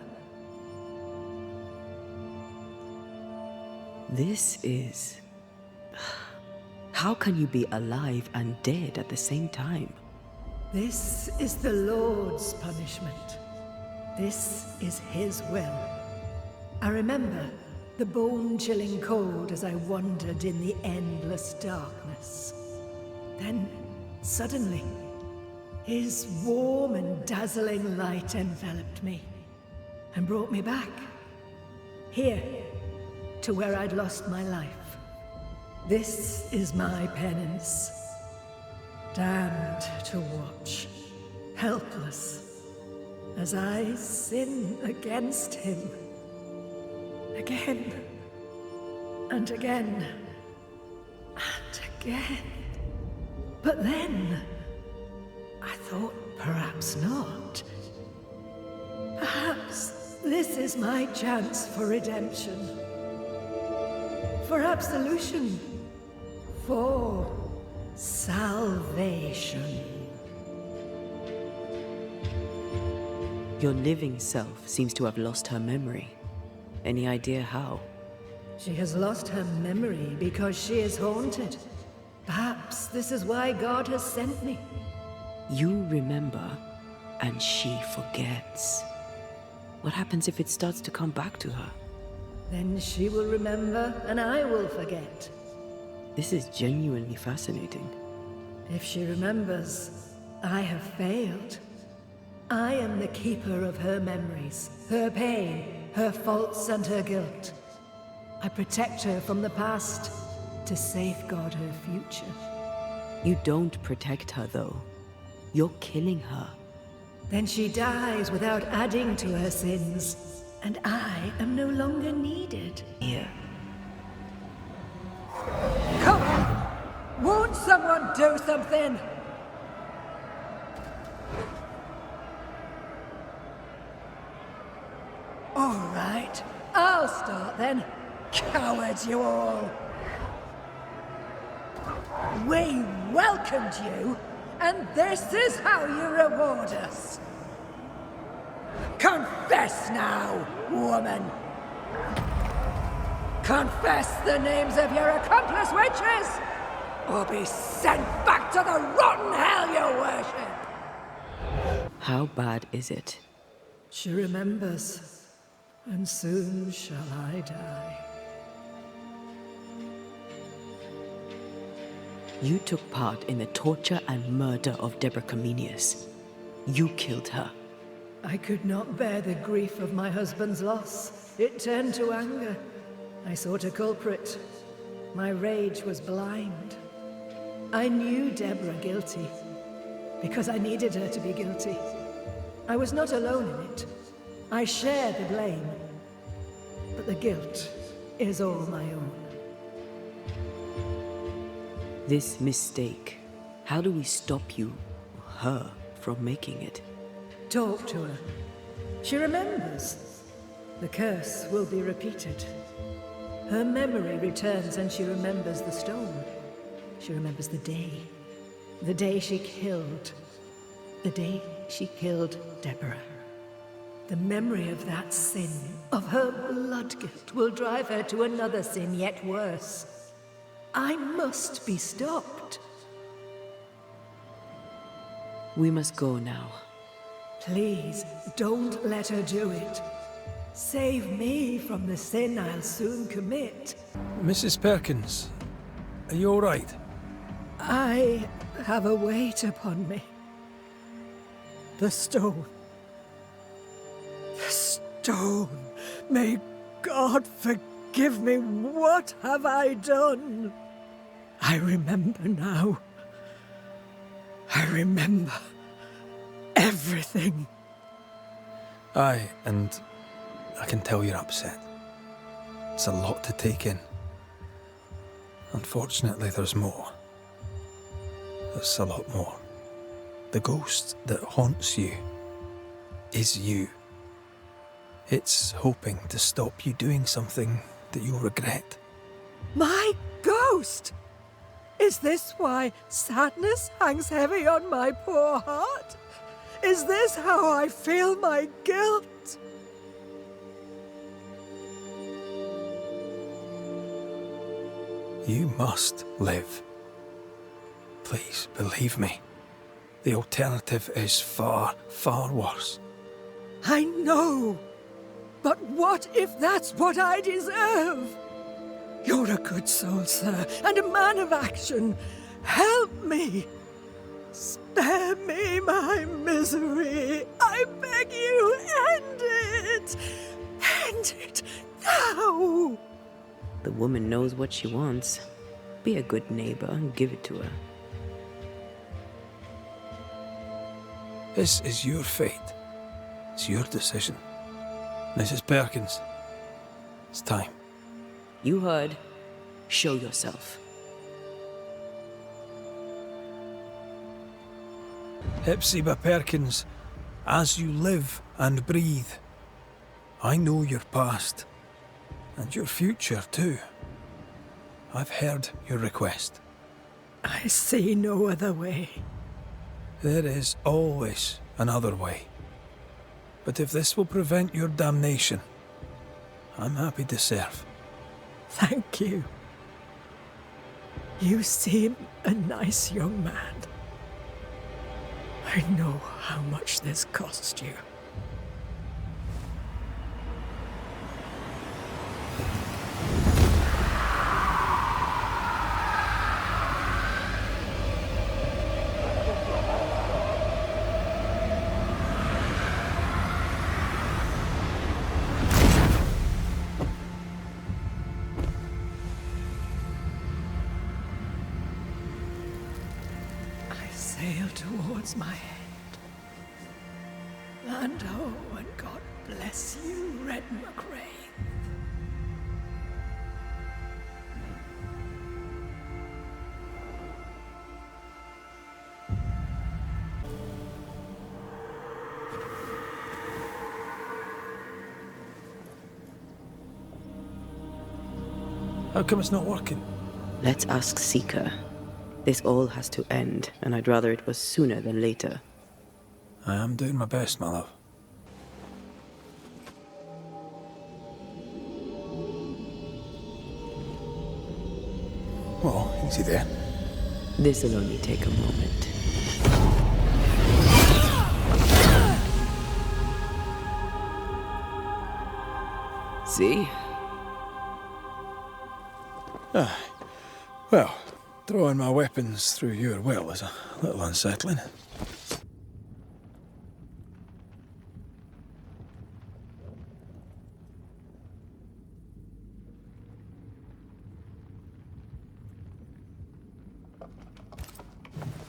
This is... How can you be alive and dead at the same time? This is the Lord's punishment. This is his will. I remember the bone-chilling cold as I wandered in the endless darkness. Then, suddenly, his warm and dazzling light enveloped me and brought me back. Here, to where I'd lost my life. This is my penance. Damned to watch, helpless, as I sin against him. Again, and again, and again. But then, I thought perhaps not. Perhaps this is my chance for redemption. For absolution. For salvation. Your living self seems to have lost her memory. Any idea how? She has lost her memory because she is haunted. Perhaps this is why God has sent me. You remember, and she forgets. What happens if it starts to come back to her? Then she will remember, and I will forget. This is genuinely fascinating. If she remembers, I have failed. I am the keeper of her memories, her pain, her faults and her guilt. I protect her from the past to safeguard her future. You don't protect her, though. You're killing her. Then she dies without adding to her sins. and I am no longer needed here. Come on! Won't someone do something? All right, I'll start then. Cowards you all! We welcomed you, and this is how you reward us. Confess now, woman! Confess the names of your accomplice witches, or be sent back to the rotten hell you worship! How bad is it? She remembers, and soon shall I die. You took part in the torture and murder of Deborah Comenius. You killed her. I could not bear the grief of my husband's loss. It turned to anger. I sought a culprit. My rage was blind. I knew Deborah guilty, because I needed her to be guilty. I was not alone in it. I share the blame. But the guilt is all my own. This mistake, how do we stop you, her, from making it? Talk to her. She remembers. The curse will be repeated. Her memory returns and she remembers the stone. She remembers the day she killed. The day she killed Deborah. The memory of that sin, of her blood guilt, will drive her to another sin yet worse. I must be stopped. We must go now. Please, don't let her do it. Save me from the sin I'll soon commit. Mrs. Perkins, are you all right? I have a weight upon me. The stone. The stone. May God forgive me. What have I done? I remember now. I remember everything. Aye, and I can tell you're upset. It's a lot to take in. Unfortunately, there's more. There's a lot more. The ghost that haunts you is you. It's hoping to stop you doing something that you'll regret. My ghost! Is this why sadness hangs heavy on my poor heart? Is this how I feel my guilt? You must live. Please, believe me. The alternative is far, far worse. I know. But what if that's what I deserve? You're a good soul, sir, and a man of action. Help me. Spare me my misery. I beg you, end it. End it now. The woman knows what she wants. Be a good neighbor and give it to her. This is your fate. It's your decision. Mrs. Perkins, it's time. You heard. Show yourself. Hepzibah Perkins, as you live and breathe, I know your past, and your future too. I've heard your request. I see no other way. There is always another way. But if this will prevent your damnation, I'm happy to serve. Thank you. You seem a nice young man. I know how much this cost you. Sail towards my head. And oh, and God bless you, Red McRae. How come it's not working? Let's ask Seeker. This all has to end, and I'd rather it was sooner than later. I am doing my best, my love. Well, is he there? This'll only take a moment. See? Well, throwing my weapons through your will is a little unsettling.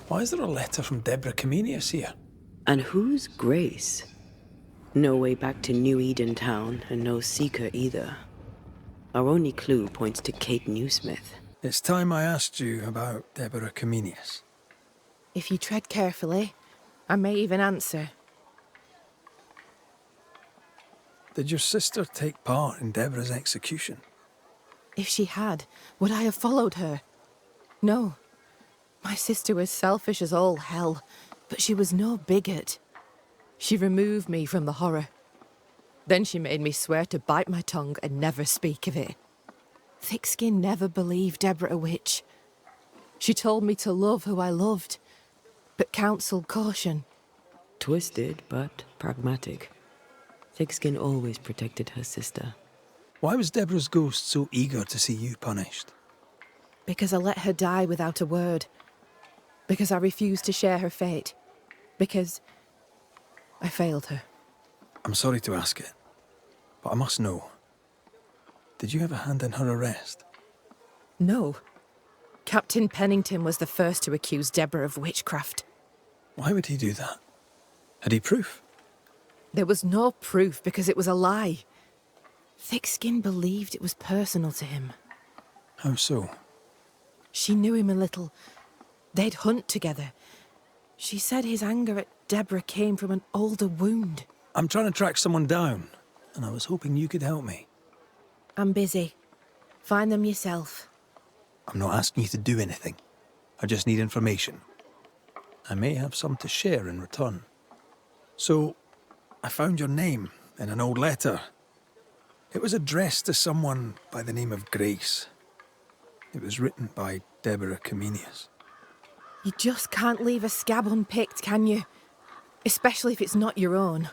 Why is there a letter from Deborah Comenius here? And who's Grace? No way back to New-Eden town, and no Seeker either. Our only clue points to Kate Newsmith. It's time I asked you about Deborah Comenius. If you tread carefully, I may even answer. Did your sister take part in Deborah's execution? If she had, would I have followed her? No. My sister was selfish as all hell, but she was no bigot. She removed me from the horror. Then she made me swear to bite my tongue and never speak of it. Thickskin never believed Deborah a witch. She told me to love who I loved, but counselled caution. Twisted, but pragmatic. Thickskin always protected her sister. Why was Deborah's ghost so eager to see you punished? Because I let her die without a word. Because I refused to share her fate. Because I failed her. I'm sorry to ask it, but I must know. Did you have a hand in her arrest? No. Captain Pennington was the first to accuse Deborah of witchcraft. Why would he do that? Had he proof? There was no proof because it was a lie. Thickskin believed it was personal to him. How so? She knew him a little. They'd hunt together. She said his anger at Deborah came from an older wound. I'm trying to track someone down, and I was hoping you could help me. I'm busy. Find them yourself. I'm not asking you to do anything. I just need information. I may have some to share in return. So, I found your name in an old letter. It was addressed to someone by the name of Grace. It was written by Deborah Comenius. You just can't leave a scab unpicked, can you? Especially if it's not your own.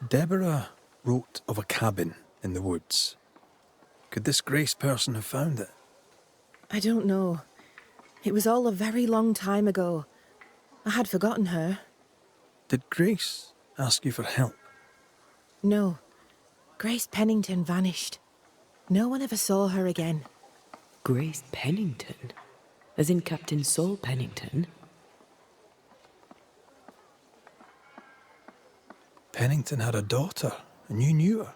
Deborah wrote of a cabin in the woods. Could this Grace person have found it? I don't know. It was all a very long time ago. I had forgotten her. Did Grace ask you for help? No. Grace Pennington vanished. No one ever saw her again. Grace Pennington? As in Captain Saul Pennington? Pennington had a daughter, and you knew her.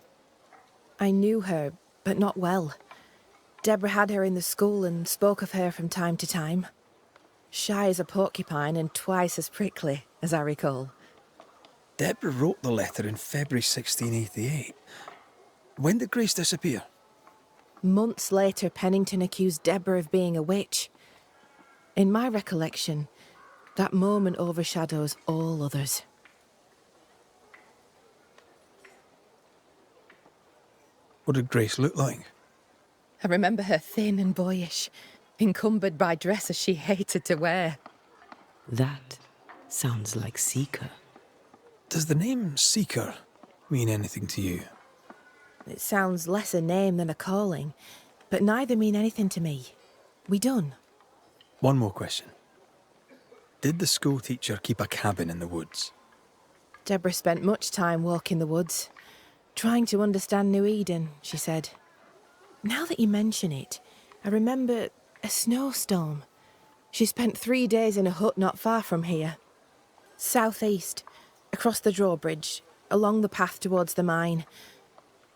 I knew her, but not well. Deborah had her in the school and spoke of her from time to time. Shy as a porcupine and twice as prickly, as I recall. Deborah wrote the letter in February 1688. When did Grace disappear? Months later, Pennington accused Deborah of being a witch. In my recollection, that moment overshadows all others. What did Grace look like? I remember her thin and boyish, encumbered by dresses she hated to wear. That sounds like Seeker. Does the name Seeker mean anything to you? It sounds less a name than a calling, but neither mean anything to me. We done. One more question. Did the school teacher keep a cabin in the woods? Deborah spent much time walking the woods, trying to understand New-Eden, she said. Now that you mention it, I remember a snowstorm. She spent 3 days in a hut not far from here. Southeast, Across the drawbridge, along the path towards the mine.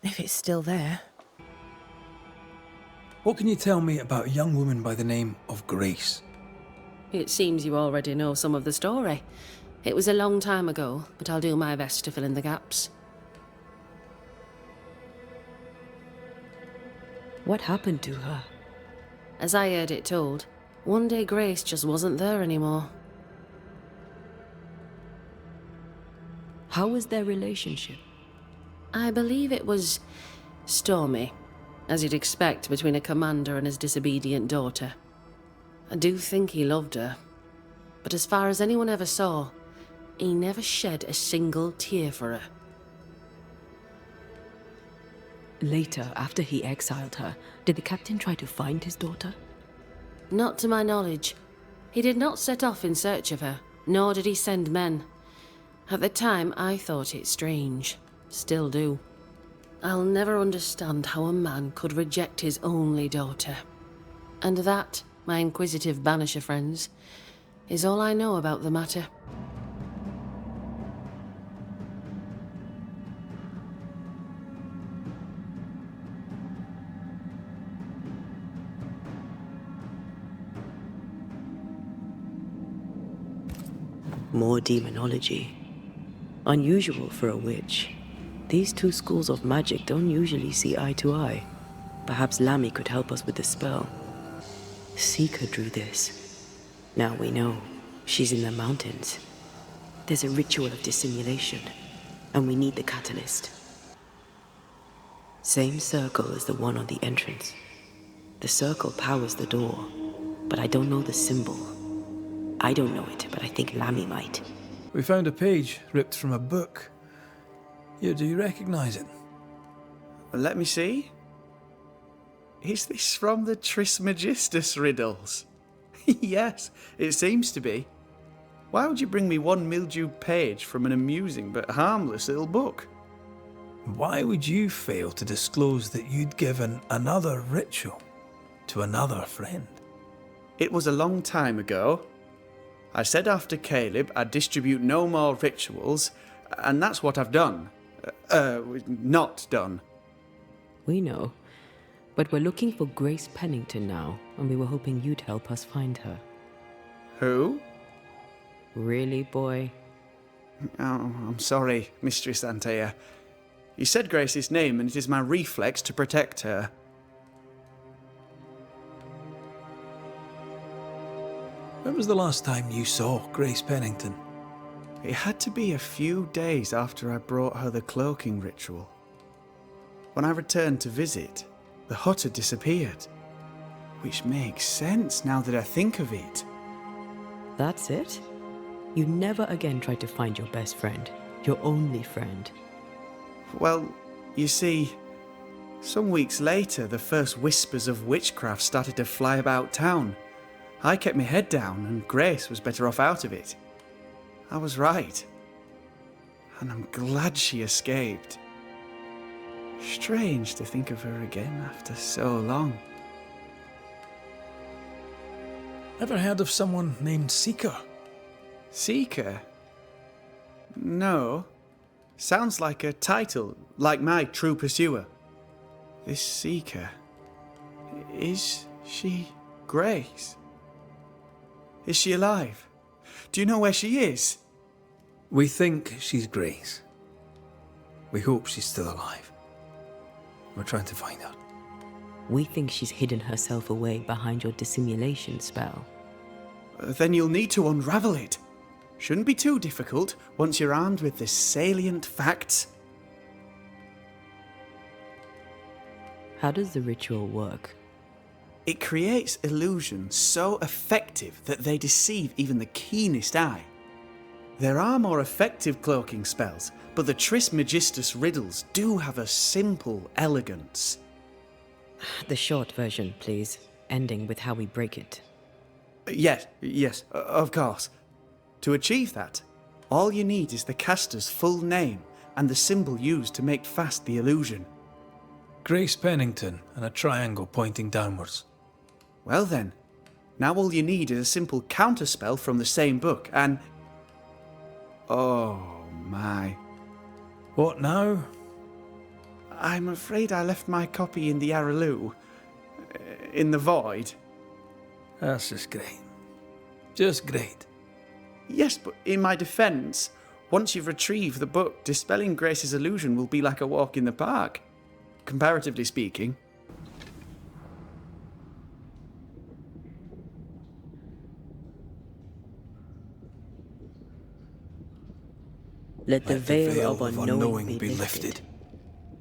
If it's still there. What can you tell me about a young woman by the name of Grace? It seems you already know some of the story. It was a long time ago, but I'll do my best to fill in the gaps. What happened to her? As I heard it told, one day Grace just wasn't there anymore. How was their relationship? I believe it was stormy, as you'd expect between a commander and his disobedient daughter. I do think he loved her, but as far as anyone ever saw, he never shed a single tear for her. Later, after he exiled her, did the captain try to find his daughter? Not to my knowledge. He did not set off in search of her, nor did he send men. At the time, I thought it strange. Still do. I'll never understand how a man could reject his only daughter. And that, my inquisitive Banisher friends, is all I know about the matter. More demonology. Unusual for a witch. These two schools of magic don't usually see eye to eye. Perhaps Lammy could help us with the spell. Seeker drew this. Now we know. She's in the mountains. There's a ritual of dissimulation, and we need the catalyst. Same circle as the one on the entrance. The circle powers the door, but I don't know the symbol. I don't know it, but I think Lammy might. We found a page ripped from a book. Here, do you recognize it? Let me see. Is this from the Trismegistus riddles? Yes, it seems to be. Why would you bring me one mildewed page from an amusing but harmless little book? Why would you fail to disclose that you'd given another ritual to another friend? It was a long time ago. I said after Caleb I'd distribute no more rituals, and that's what I've done. Not done. We know. But we're looking for Grace Pennington now, and we were hoping you'd help us find her. Who? Really, boy? Oh, I'm sorry, Mistress ANTEII. You said Grace's name, and it is my reflex to protect her. When was the last time you saw Grace Pennington? It had to be a few days after I brought her the cloaking ritual. When I returned to visit, the hut had disappeared. Which makes sense now that I think of it. That's it? You never again tried to find your best friend, your only friend. Well, you see, some weeks later, the first whispers of witchcraft started to fly about town. I kept my head down, and Grace was better off out of it. I was right. And I'm glad she escaped. Strange to think of her again after so long. Ever heard of someone named Seeker? Seeker? No. Sounds like a title, like my true pursuer. This Seeker. Is she Grace? Is she alive? Do you know where she is? We think she's Grace. We hope she's still alive. We're trying to find her. We think she's hidden herself away behind your dissimulation spell. Then you'll need to unravel it. Shouldn't be too difficult once you're armed with the salient facts. How does the ritual work? It creates illusions so effective that they deceive even the keenest eye. There are more effective cloaking spells, but the Trismegistus riddles do have a simple elegance. The short version, please, ending with how we break it. Yes, of course. To achieve that, all you need is the caster's full name and the symbol used to make fast the illusion. Grace Pennington and a triangle pointing downwards. Well then, now all you need is a simple counterspell from the same book and... Oh my. What now? I'm afraid I left my copy in the Araloo. In the void. That's just great. Just great. Yes, but in my defence, once you've retrieved the book, dispelling Grace's illusion will be like a walk in the park. Comparatively speaking. Let the veil of unknowing be lifted.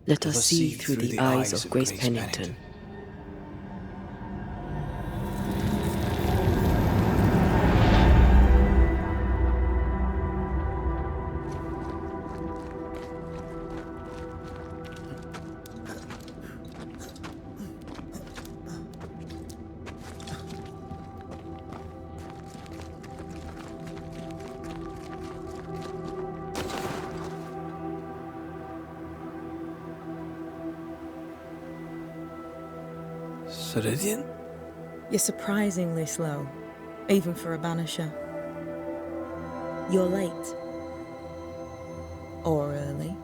Let us see through the eyes of Grace Pennington. Ceridian? You're surprisingly slow, even for a banisher. You're late. Or early.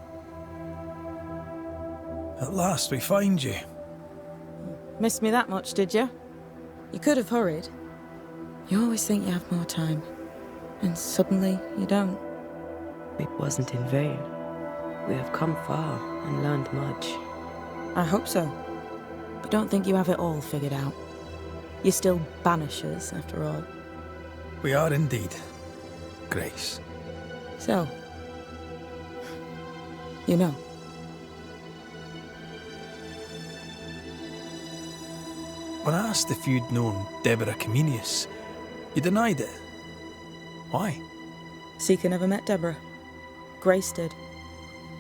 At last we find you. Missed me that much, did you? You could have hurried. You always think you have more time, and suddenly you don't. It wasn't in vain. We have come far and learned much. I hope so. But don't think you have it all figured out. You're still banishers, after all. We are indeed, Grace. So, you know. When I asked if you'd known Deborah Comenius, you denied it. Why? Seeker never met Deborah. Grace did.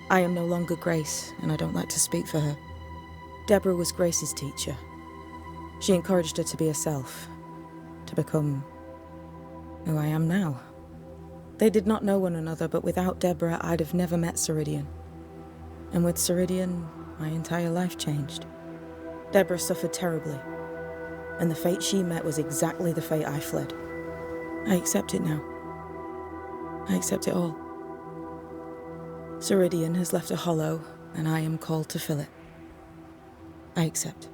I am no longer Grace, and I don't like to speak for her. Deborah was Grace's teacher. She encouraged her to be herself, to become who I am now. They did not know one another, but without Deborah, I'd have never met Ceridian. And with Ceridian, my entire life changed. Deborah suffered terribly, and the fate she met was exactly the fate I fled. I accept it now. I accept it all. Ceridian has left a hollow, and I am called to fill it. I accept.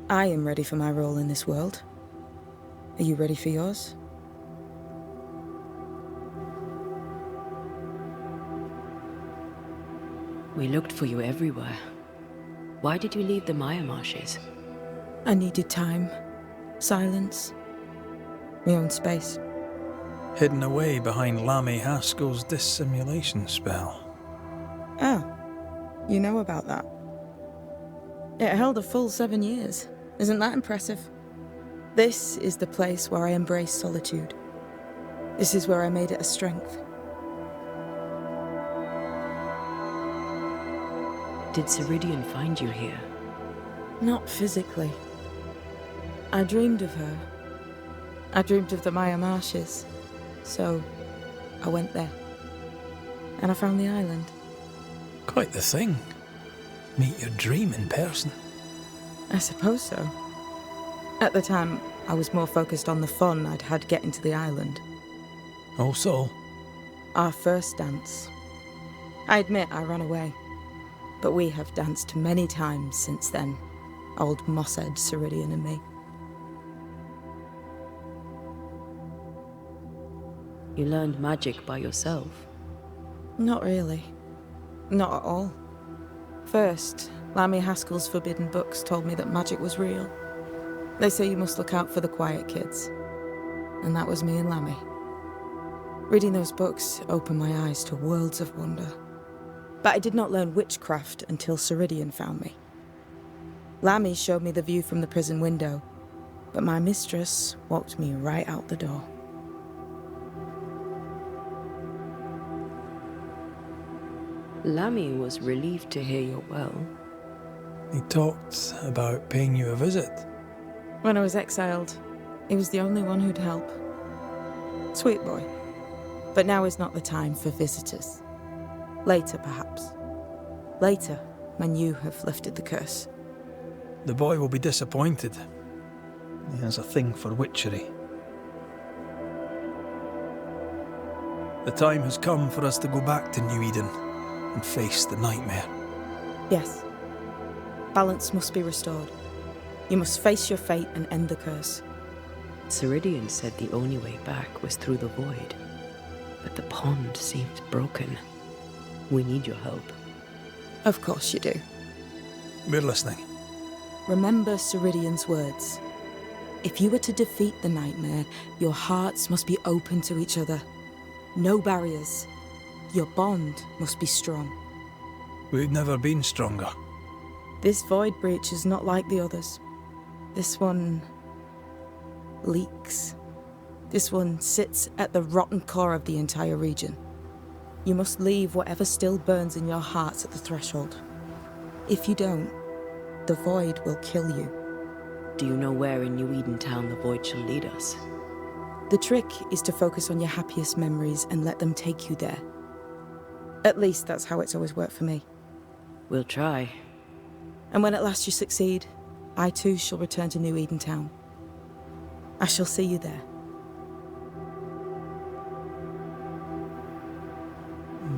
I am ready for my role in this world. Are you ready for yours? We looked for you everywhere. Why did you leave the Maya marshes? I needed time, silence, my own space. Hidden away behind Lammy Haskell's dissimulation spell. Oh, you know about that? It held a full 7 years. Isn't that impressive? This is the place where I embraced solitude. This is where I made it a strength. Did Ceridian find you here? Not physically. I dreamed of her. I dreamed of the Maya marshes. So, I went there. And I found the island. Quite the thing. Meet your dream in person. I suppose so. At the time, I was more focused on the fun I'd had getting to the island. Also? Our first dance. I admit I ran away. But we have danced many times since then. Old Mosshead, Ceridian and me. You learned magic by yourself? Not really. Not at all. First, Lammy Haskell's forbidden books told me that magic was real. They say you must look out for the quiet kids. And that was me and Lammy. Reading those books opened my eyes to worlds of wonder. But I did not learn witchcraft until Ceridian found me. Lammy showed me the view from the prison window, but my mistress walked me right out the door. Lammy was relieved to hear you're well. He talked about paying you a visit. When I was exiled, he was the only one who'd help. Sweet boy. But now is not the time for visitors. Later, perhaps. Later, when you have lifted the curse. The boy will be disappointed. He has a thing for witchery. The time has come for us to go back to New Eden and face the nightmare. Yes. Balance must be restored. You must face your fate and end the curse. Ceridian said the only way back was through the void, but the pond seemed broken. We need your help. Of course you do. We're listening. Remember Ceridian's words. If you were to defeat the nightmare, your hearts must be open to each other. No barriers. Your bond must be strong. We've never been stronger. This void breach is not like the others. This one leaks. This one sits at the rotten core of the entire region. You must leave whatever still burns in your hearts at the threshold. If you don't, the void will kill you. Do you know where in New Eden town the void shall lead us? The trick is to focus on your happiest memories and let them take you there. At least that's how it's always worked for me. We'll try. And when at last you succeed, I too shall return to New Eden town. I shall see you there.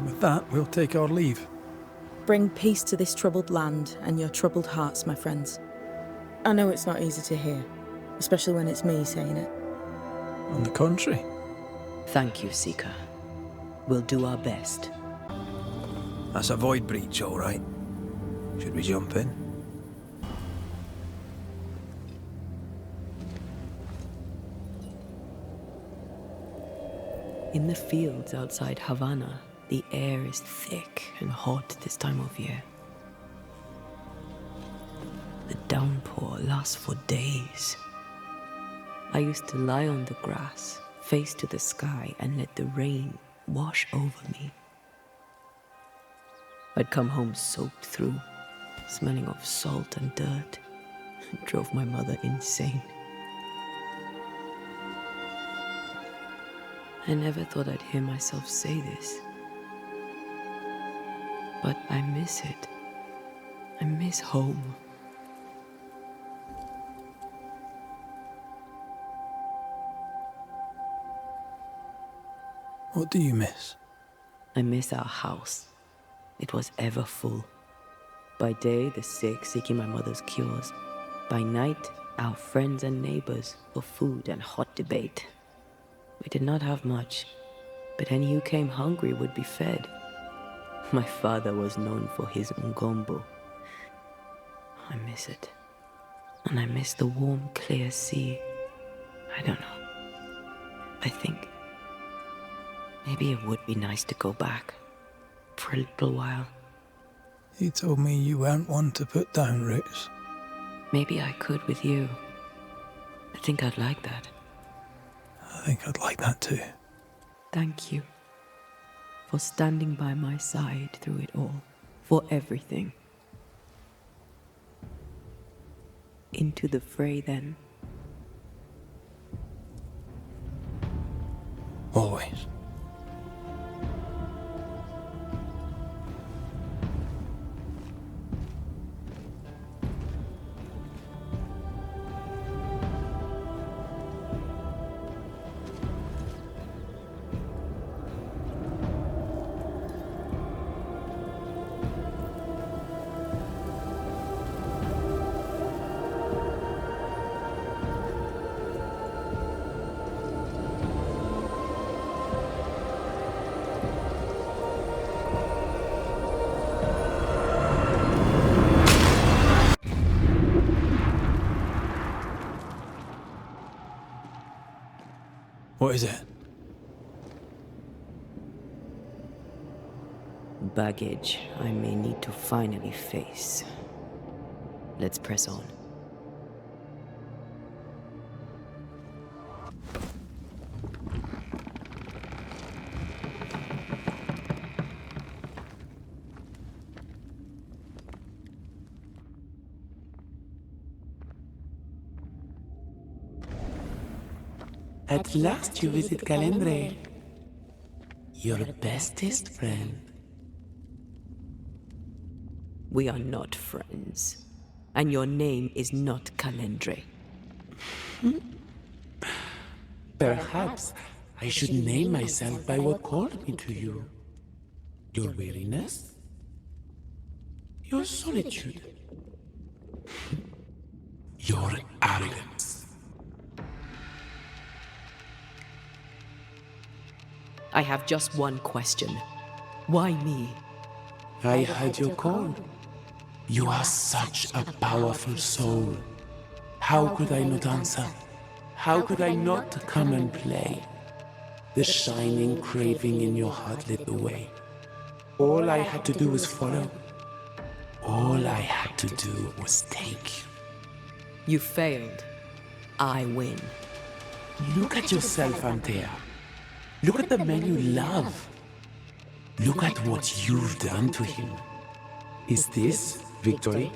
With that, we'll take our leave. Bring peace to this troubled land and your troubled hearts, my friends. I know it's not easy to hear, especially when it's me saying it. On the contrary. Thank you, Seeker. We'll do our best. That's a void breach, all right. Should we jump in? In the fields outside Havana, the air is thick and hot this time of year. The downpour lasts for days. I used to lie on the grass, face to the sky, and let the rain wash over me. I'd come home soaked through, smelling of salt and dirt. It drove my mother insane. I never thought I'd hear myself say this. But I miss it. I miss home. What do you miss? I miss our house. It was ever full. By day, the sick seeking my mother's cures. By night, our friends and neighbors for food and hot debate. We did not have much, but any who came hungry would be fed. My father was known for his ngombo. I miss it. And I miss the warm, clear sea. I don't know. I think maybe it would be nice to go back for a little while. You told me you weren't one to put down roots. Maybe I could with you. I think I'd like that. I think I'd like that too. Thank you for standing by my side through it all, for everything. Into the fray then. Always. What is it? Baggage I may need to finally face. Let's press on. At last you visit Calendre, your bestest friend. We are not friends, and your name is not Calendre. Perhaps I should name myself by what called me to you. Your weariness? Your solitude? Your arrogance? I have just one question. Why me? I heard your call. You are such a powerful soul. How could I not answer? How could I not come and play? The shining craving in your heart lit the way. All I had to do was follow. All I had to do was take. You failed. I win. Look at yourself, ANTEII. Look at the man you love. Look at what you've done to him. Is this victory?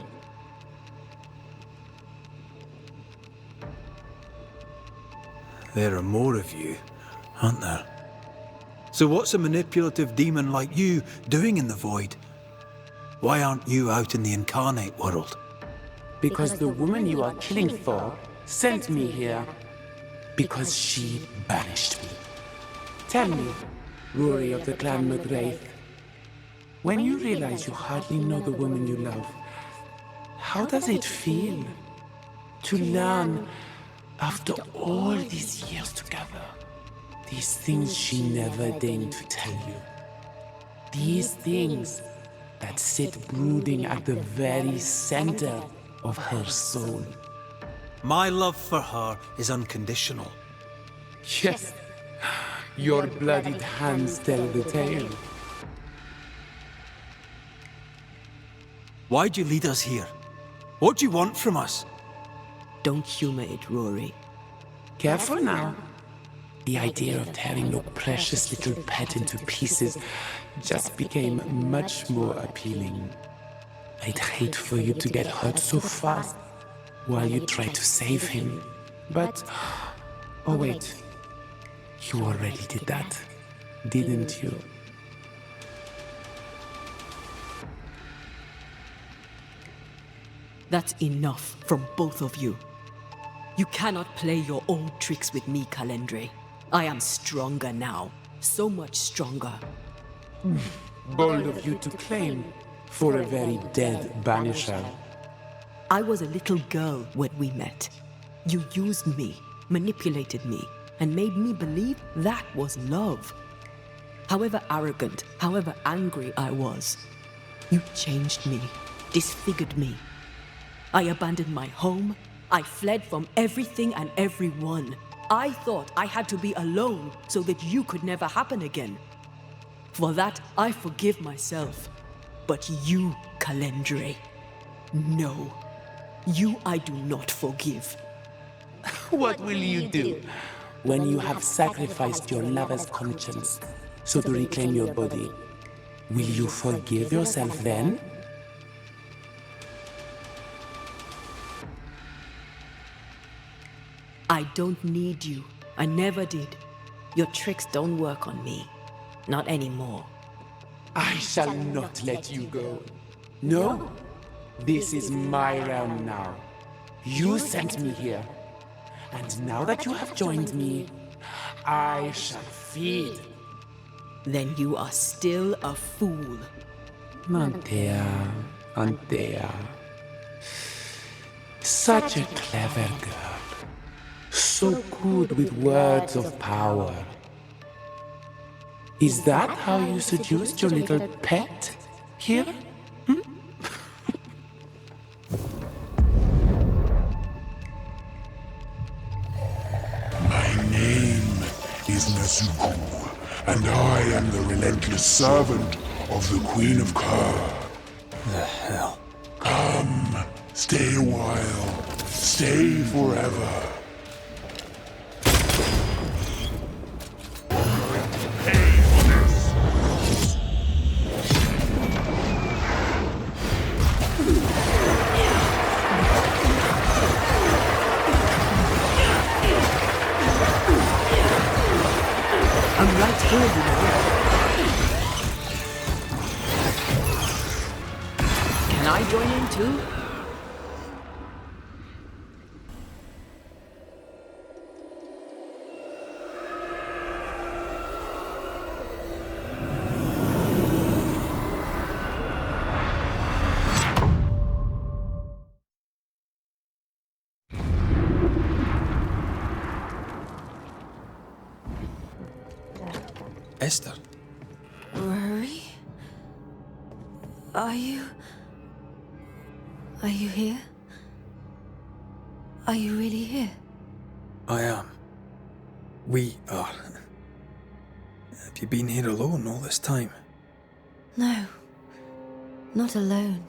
There are more of you, aren't there? So what's a manipulative demon like you doing in the void? Why aren't you out in the incarnate world? Because the woman you are killing for sent me here. Because she banished me. Tell me, Rory of the clan McGrath, when you realize you hardly know the woman you love, how does it feel to learn, after all these years together, these things she never deigned to tell you? These things that sit brooding at the very center of her soul. My love for her is unconditional. Yes, your bloodied hands tell the tale. Why'd you lead us here? What do you want from us? Don't humor it, Rory. Careful now. The idea of tearing your precious little pet into pieces just became much more appealing. I'd hate for you to get hurt so fast while you try to save him. But, oh wait, you already did that, didn't you? That's enough from both of you. You cannot play your old tricks with me, Calendre. I am stronger now. So much stronger. Bold of you to claim for a very dead Banisher. I was a little girl when we met. You used me, manipulated me, and made me believe that was love. However arrogant, however angry I was, you changed me, disfigured me. I abandoned my home. I fled from everything and everyone. I thought I had to be alone so that you could never happen again. For that, I forgive myself. But you, Calendre, no. You I do not forgive. What will you do when you have sacrificed your lover's conscience so to reclaim your body? Will you forgive yourself then? I don't need you. I never did. Your tricks don't work on me. Not anymore. I shall not let you go. No, this is my realm now. You sent me here. And now that you have joined me, I shall feed. Then you are still a fool. ANTEII, ANTEII. Such a clever girl. So good with words of power. Is that how you seduced your little pet here? My name is Nasuku, and I am the relentless servant of the Queen of Kerr. The hell? Come, stay a while, stay forever. I'm right here, you know. Can I join in too? Esther. Rory? Are you here? Are you really here? I am. We are. Have you been here alone all this time? No, not alone.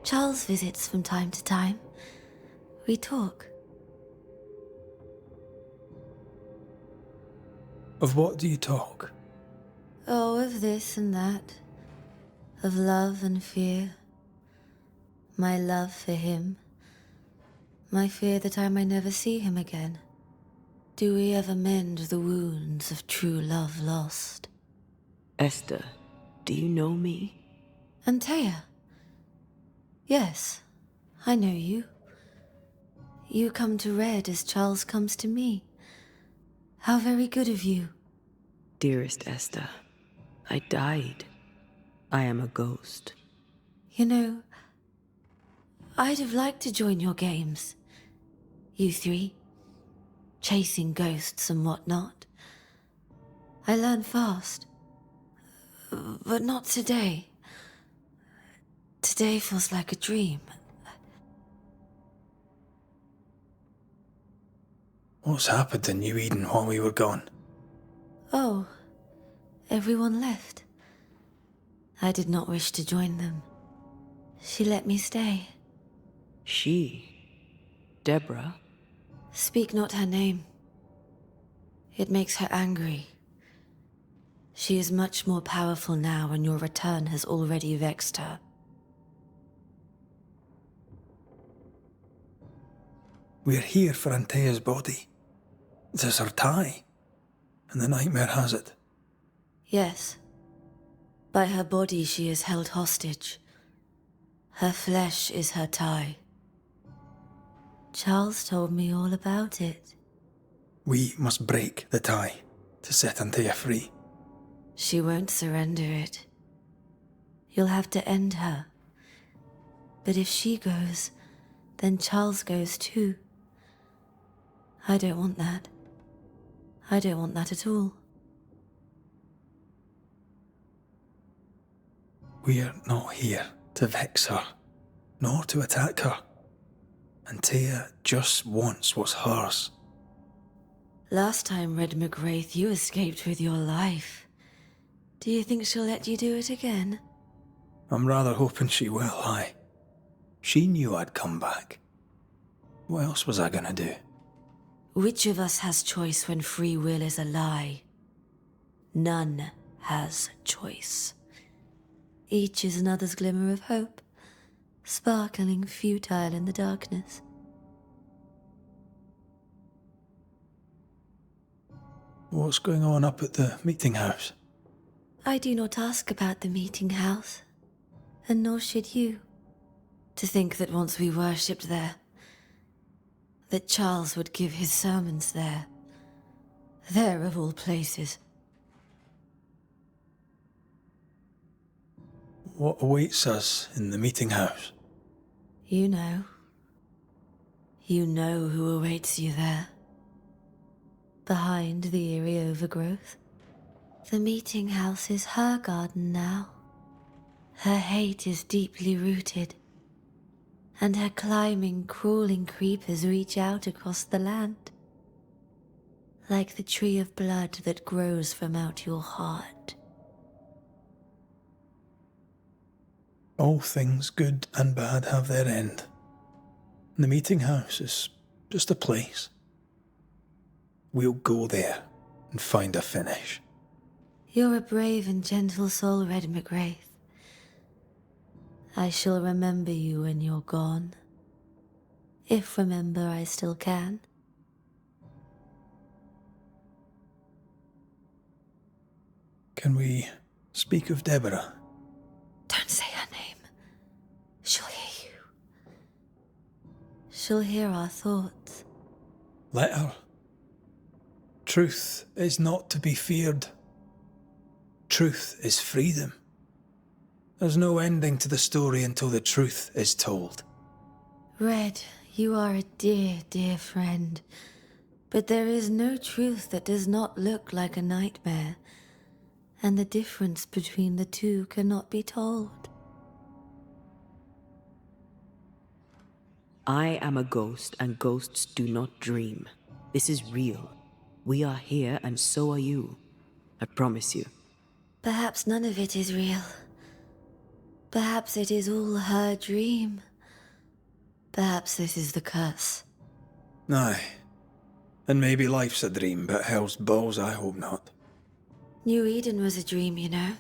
Charles visits from time to time. We talk. Of what do you talk? Oh, of this and that. Of love and fear. My love for him. My fear that I may never see him again. Do we ever mend the wounds of true love lost? Esther, do you know me? Antea? Yes, I know you. You come to Red as Charles comes to me. How very good of you. Dearest Esther, I died. I am a ghost. You know, I'd have liked to join your games. You three. Chasing ghosts and whatnot. I learn fast. But not today. Today feels like a dream. What's happened in New Eden while we were gone? Oh, everyone left. I did not wish to join them. She let me stay. She? Deborah? Speak not her name. It makes her angry. She is much more powerful now, and your return has already vexed her. We're here for Antea's body. It is her tie, and the nightmare has it. Yes. By her body she is held hostage. Her flesh is her tie. Charles told me all about it. We must break the tie to set Antea free. She won't surrender it. You'll have to end her. But if she goes, then Charles goes too. I don't want that. I don't want that at all. We're not here to vex her, nor to attack her. Antea just wants what's hers. Last time, Red McGrath, you escaped with your life. Do you think she'll let you do it again? I'm rather hoping she will, aye. She knew I'd come back. What else was I gonna do? Which of us has choice when free will is a lie? None has choice. Each is another's glimmer of hope, sparkling futile in the darkness. What's going on up at the meeting house? I do not ask about the meeting house, and nor should you. To think that once we worshipped there, that Charles would give his sermons there. There of all places. What awaits us in the meeting house? You know. You know who awaits you there. Behind the eerie overgrowth. The meeting house is her garden now. Her hate is deeply rooted. And her climbing, crawling creepers reach out across the land. Like the tree of blood that grows from out your heart. All things good and bad have their end. The meeting house is just a place. We'll go there and find a finish. You're a brave and gentle soul, Red McGrath. I shall remember you when you're gone. If remember I still can. Can we speak of Deborah? Don't say her name. She'll hear you. She'll hear our thoughts. Let her. Truth is not to be feared. Truth is freedom. There's no ending to the story until the truth is told. Red, you are a dear, dear friend. But there is no truth that does not look like a nightmare, and the difference between the two cannot be told. I am a ghost, and ghosts do not dream. This is real. We are here, and so are you. I promise you. Perhaps none of it is real. Perhaps it is all her dream. Perhaps this is the curse. Aye. And maybe life's a dream, but hell's balls, I hope not. New Eden was a dream, you know.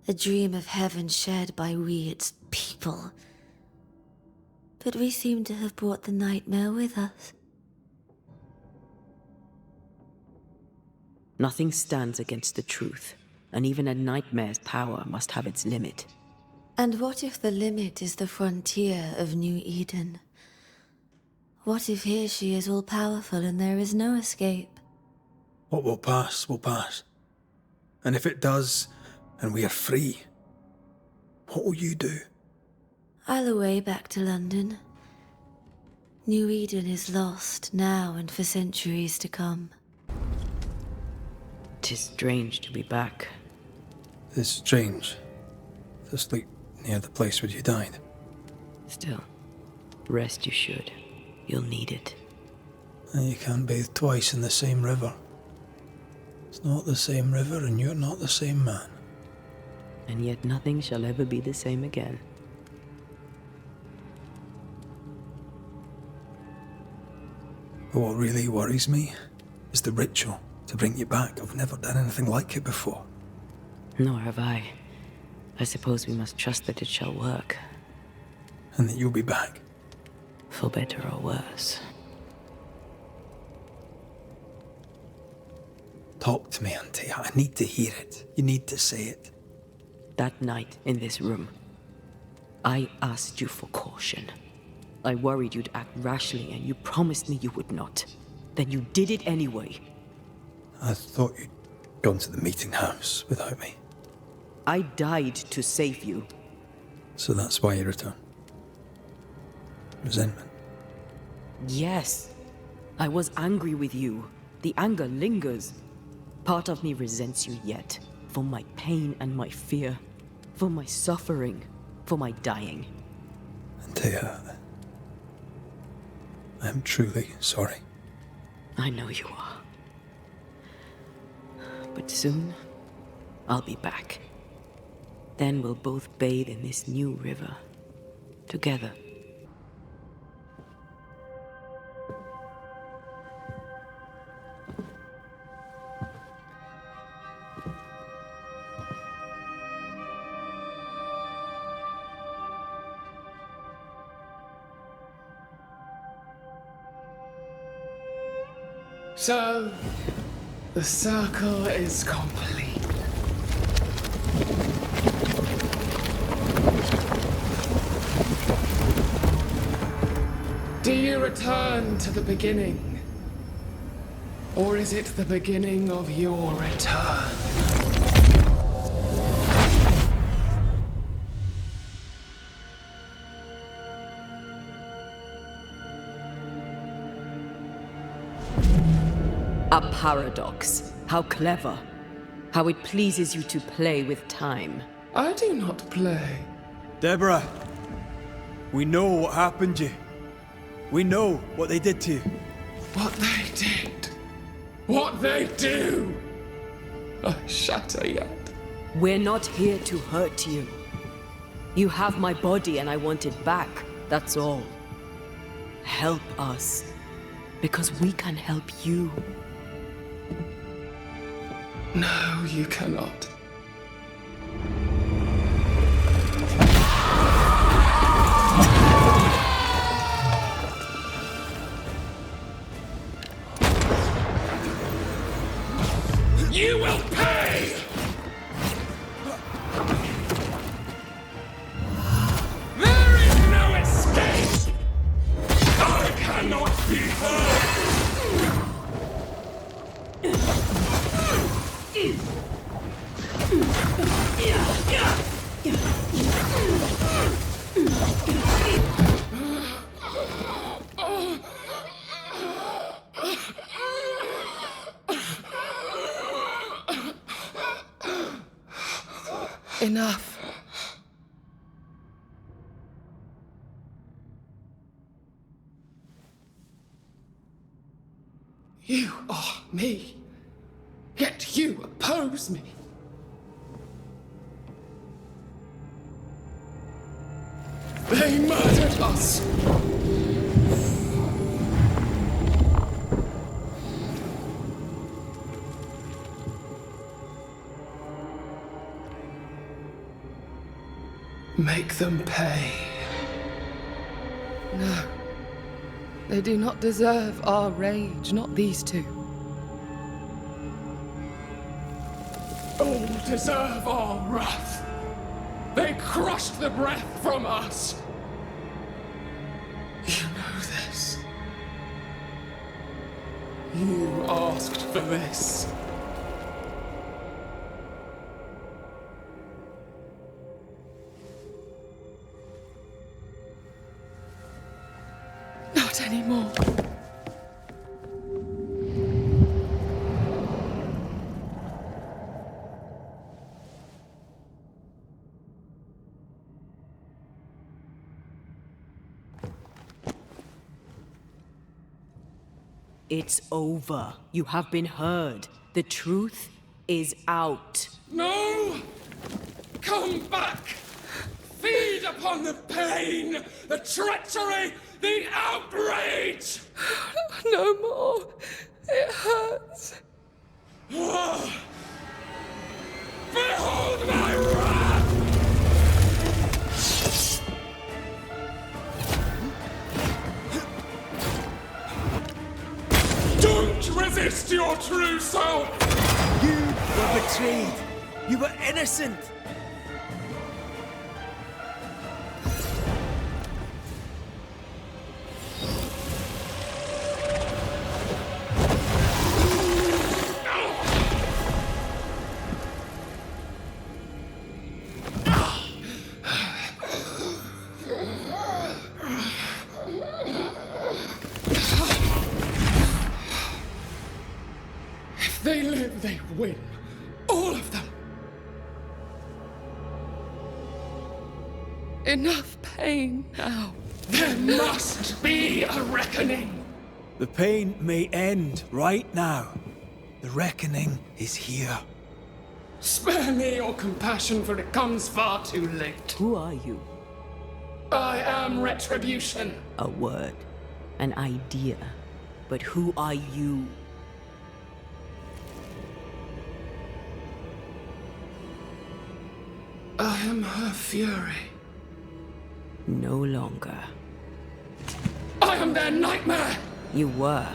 A dream of heaven shared by we, its people. But we seem to have brought the nightmare with us. Nothing stands against the truth, and even a nightmare's power must have its limit. And what if the limit is the frontier of New Eden? What if here she is all-powerful and there is no escape? What will pass, will pass. And if it does, and we are free, what will you do? I'll away back to London. New Eden is lost now and for centuries to come. 'Tis strange to be back. It's strange to sleep near the place where you died. Still, rest you should. You'll need it. And you can't bathe twice in the same river. It's not the same river, and you're not the same man. And yet nothing shall ever be the same again. But what really worries me is the ritual to bring you back. I've never done anything like it before. Nor have I. I suppose we must trust that it shall work. And that you'll be back. For better or worse. Talk to me, Auntie. I need to hear it. You need to say it. That night in this room, I asked you for caution. I worried you'd act rashly, and you promised me you would not. Then you did it anyway. I thought you'd gone to the meeting house without me. I died to save you. So that's why you returned. Resentment. Yes. I was angry with you. The anger lingers. Part of me resents you yet. For my pain and my fear. For my suffering. For my dying. Antea, I'm truly sorry. I know you are. But soon, I'll be back. Then we'll both bathe in this new river. Together. So, the circle is complete. Do you return to the beginning? Or is it the beginning of your return? A paradox. How clever. How it pleases you to play with time. I do not play. Deborah, we know what happened to you. We know what they did to you. What they did. What they do. I shatter yet. We're not here to hurt you. You have my body and I want it back. That's all. Help us. Because we can help you. No, you cannot. You will pay! There is no escape! I cannot be hurt! You are me, yet you oppose me. They murdered us. Make them pay. No. They do not deserve our rage, not these two. All deserve our wrath. They crushed the breath from us. You know this. You asked for this. Not anymore. It's over. You have been heard. The truth is out. No! Come back! Feed upon the pain, the treachery, the outrage! No more. It hurts. Behold my wrath! Don't resist your true self! You were betrayed. You were innocent. If they live, they win. All of them. Enough pain now. There must be a reckoning. The pain may end right now. The reckoning is here. Spare me your compassion, for it comes far too late. Who are you? I am retribution. A word, an idea. But who are you? I am her fury. No longer. I am their nightmare! You were.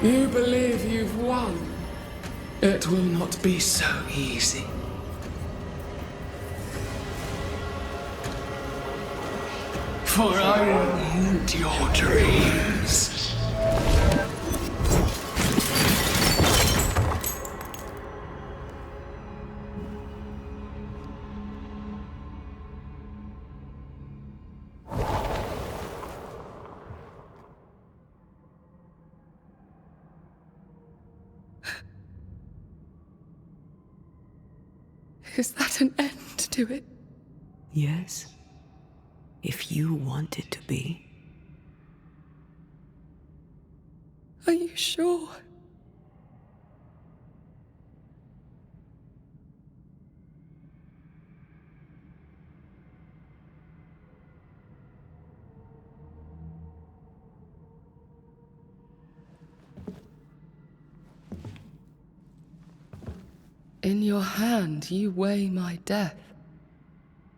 You believe you've won. It will not be so easy. For I will haunt your dreams. Is that an end to it? Yes. If you want it to be. Are you sure? In your hand you weigh my death,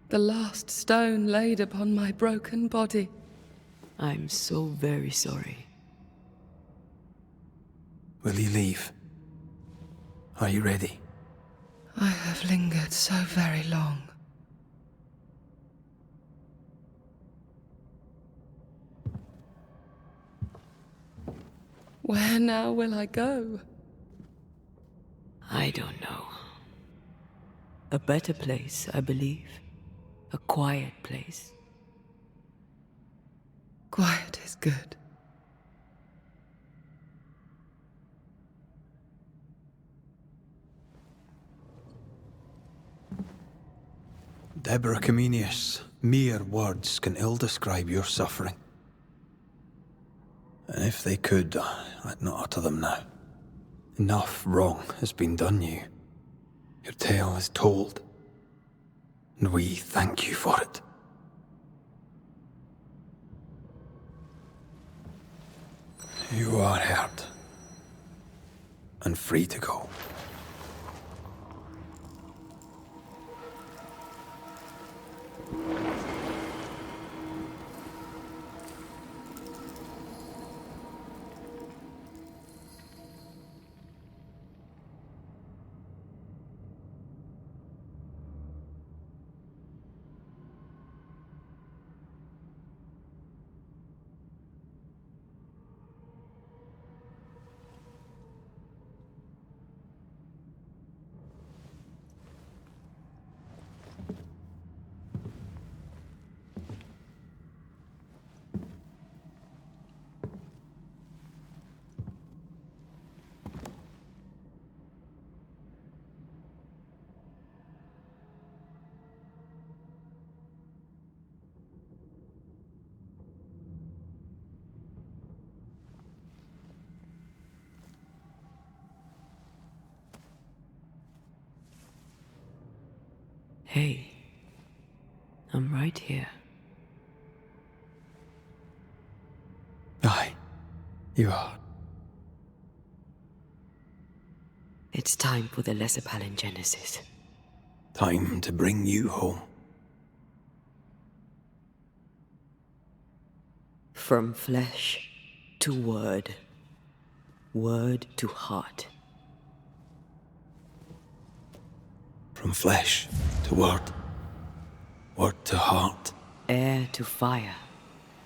the last stone laid upon my broken body. I'm so very sorry. Will you leave? Are you ready? I have lingered so very long. Where now will I go? I don't know. A better place, I believe. A quiet place. Quiet is good. Deborah Comenius, mere words can ill describe your suffering. And if they could, I'd not utter them now. Enough wrong has been done you. Your tale is told, and we thank you for it. You are heard, and free to go. Hey, I'm right here. Aye, you are. It's time for the lesser palingenesis. Time to bring you home. From flesh to word, word to heart. From flesh to word, word to heart. Air to fire,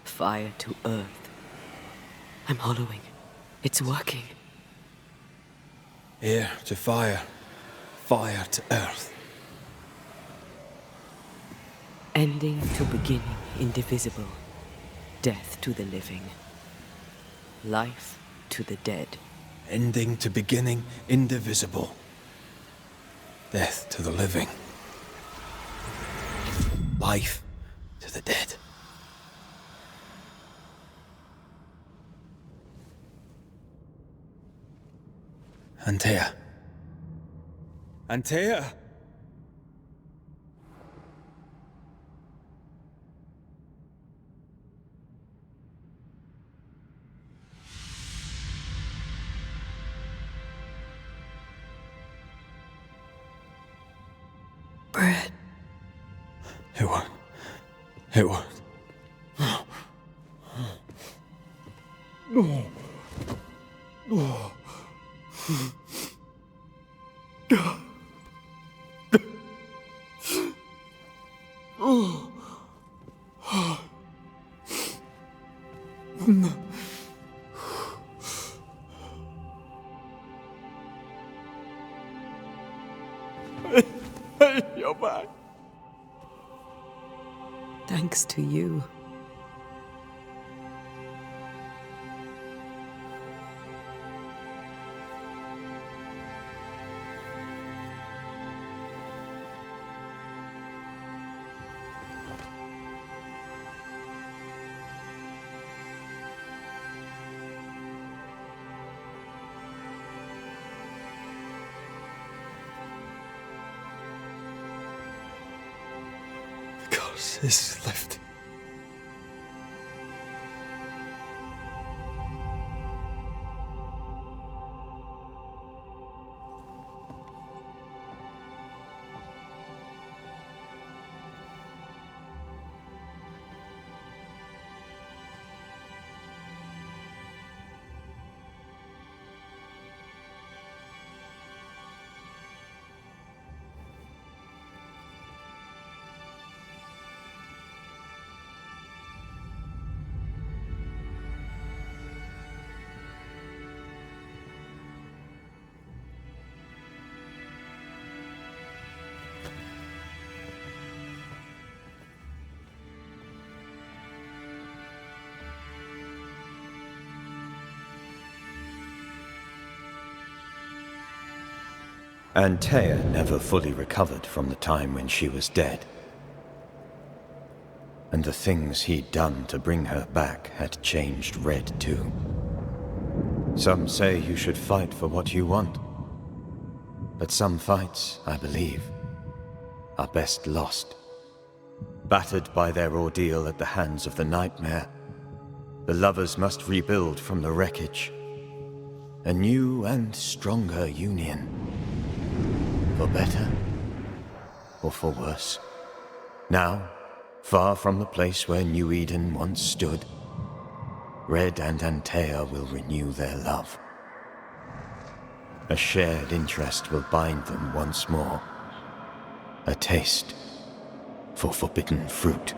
fire to earth. I'm hollowing. It's working. Air to fire, fire to earth. Ending to beginning, indivisible. Death to the living. Life to the dead. Ending to beginning, indivisible. Death to the living. Life to the dead. Antea. Antea! Bread. It was. It was. You're back. Thanks to you. The curse is lifted. ANTEII never fully recovered from the time when she was dead. And the things he'd done to bring her back had changed Red too. Some say you should fight for what you want. But some fights, I believe, are best lost. Battered by their ordeal at the hands of the nightmare, the lovers must rebuild from the wreckage. A new and stronger union. For better or for worse. Now, far from the place where New Eden once stood, Red and ANTEII will renew their love. A shared interest will bind them once more. A taste for forbidden fruit.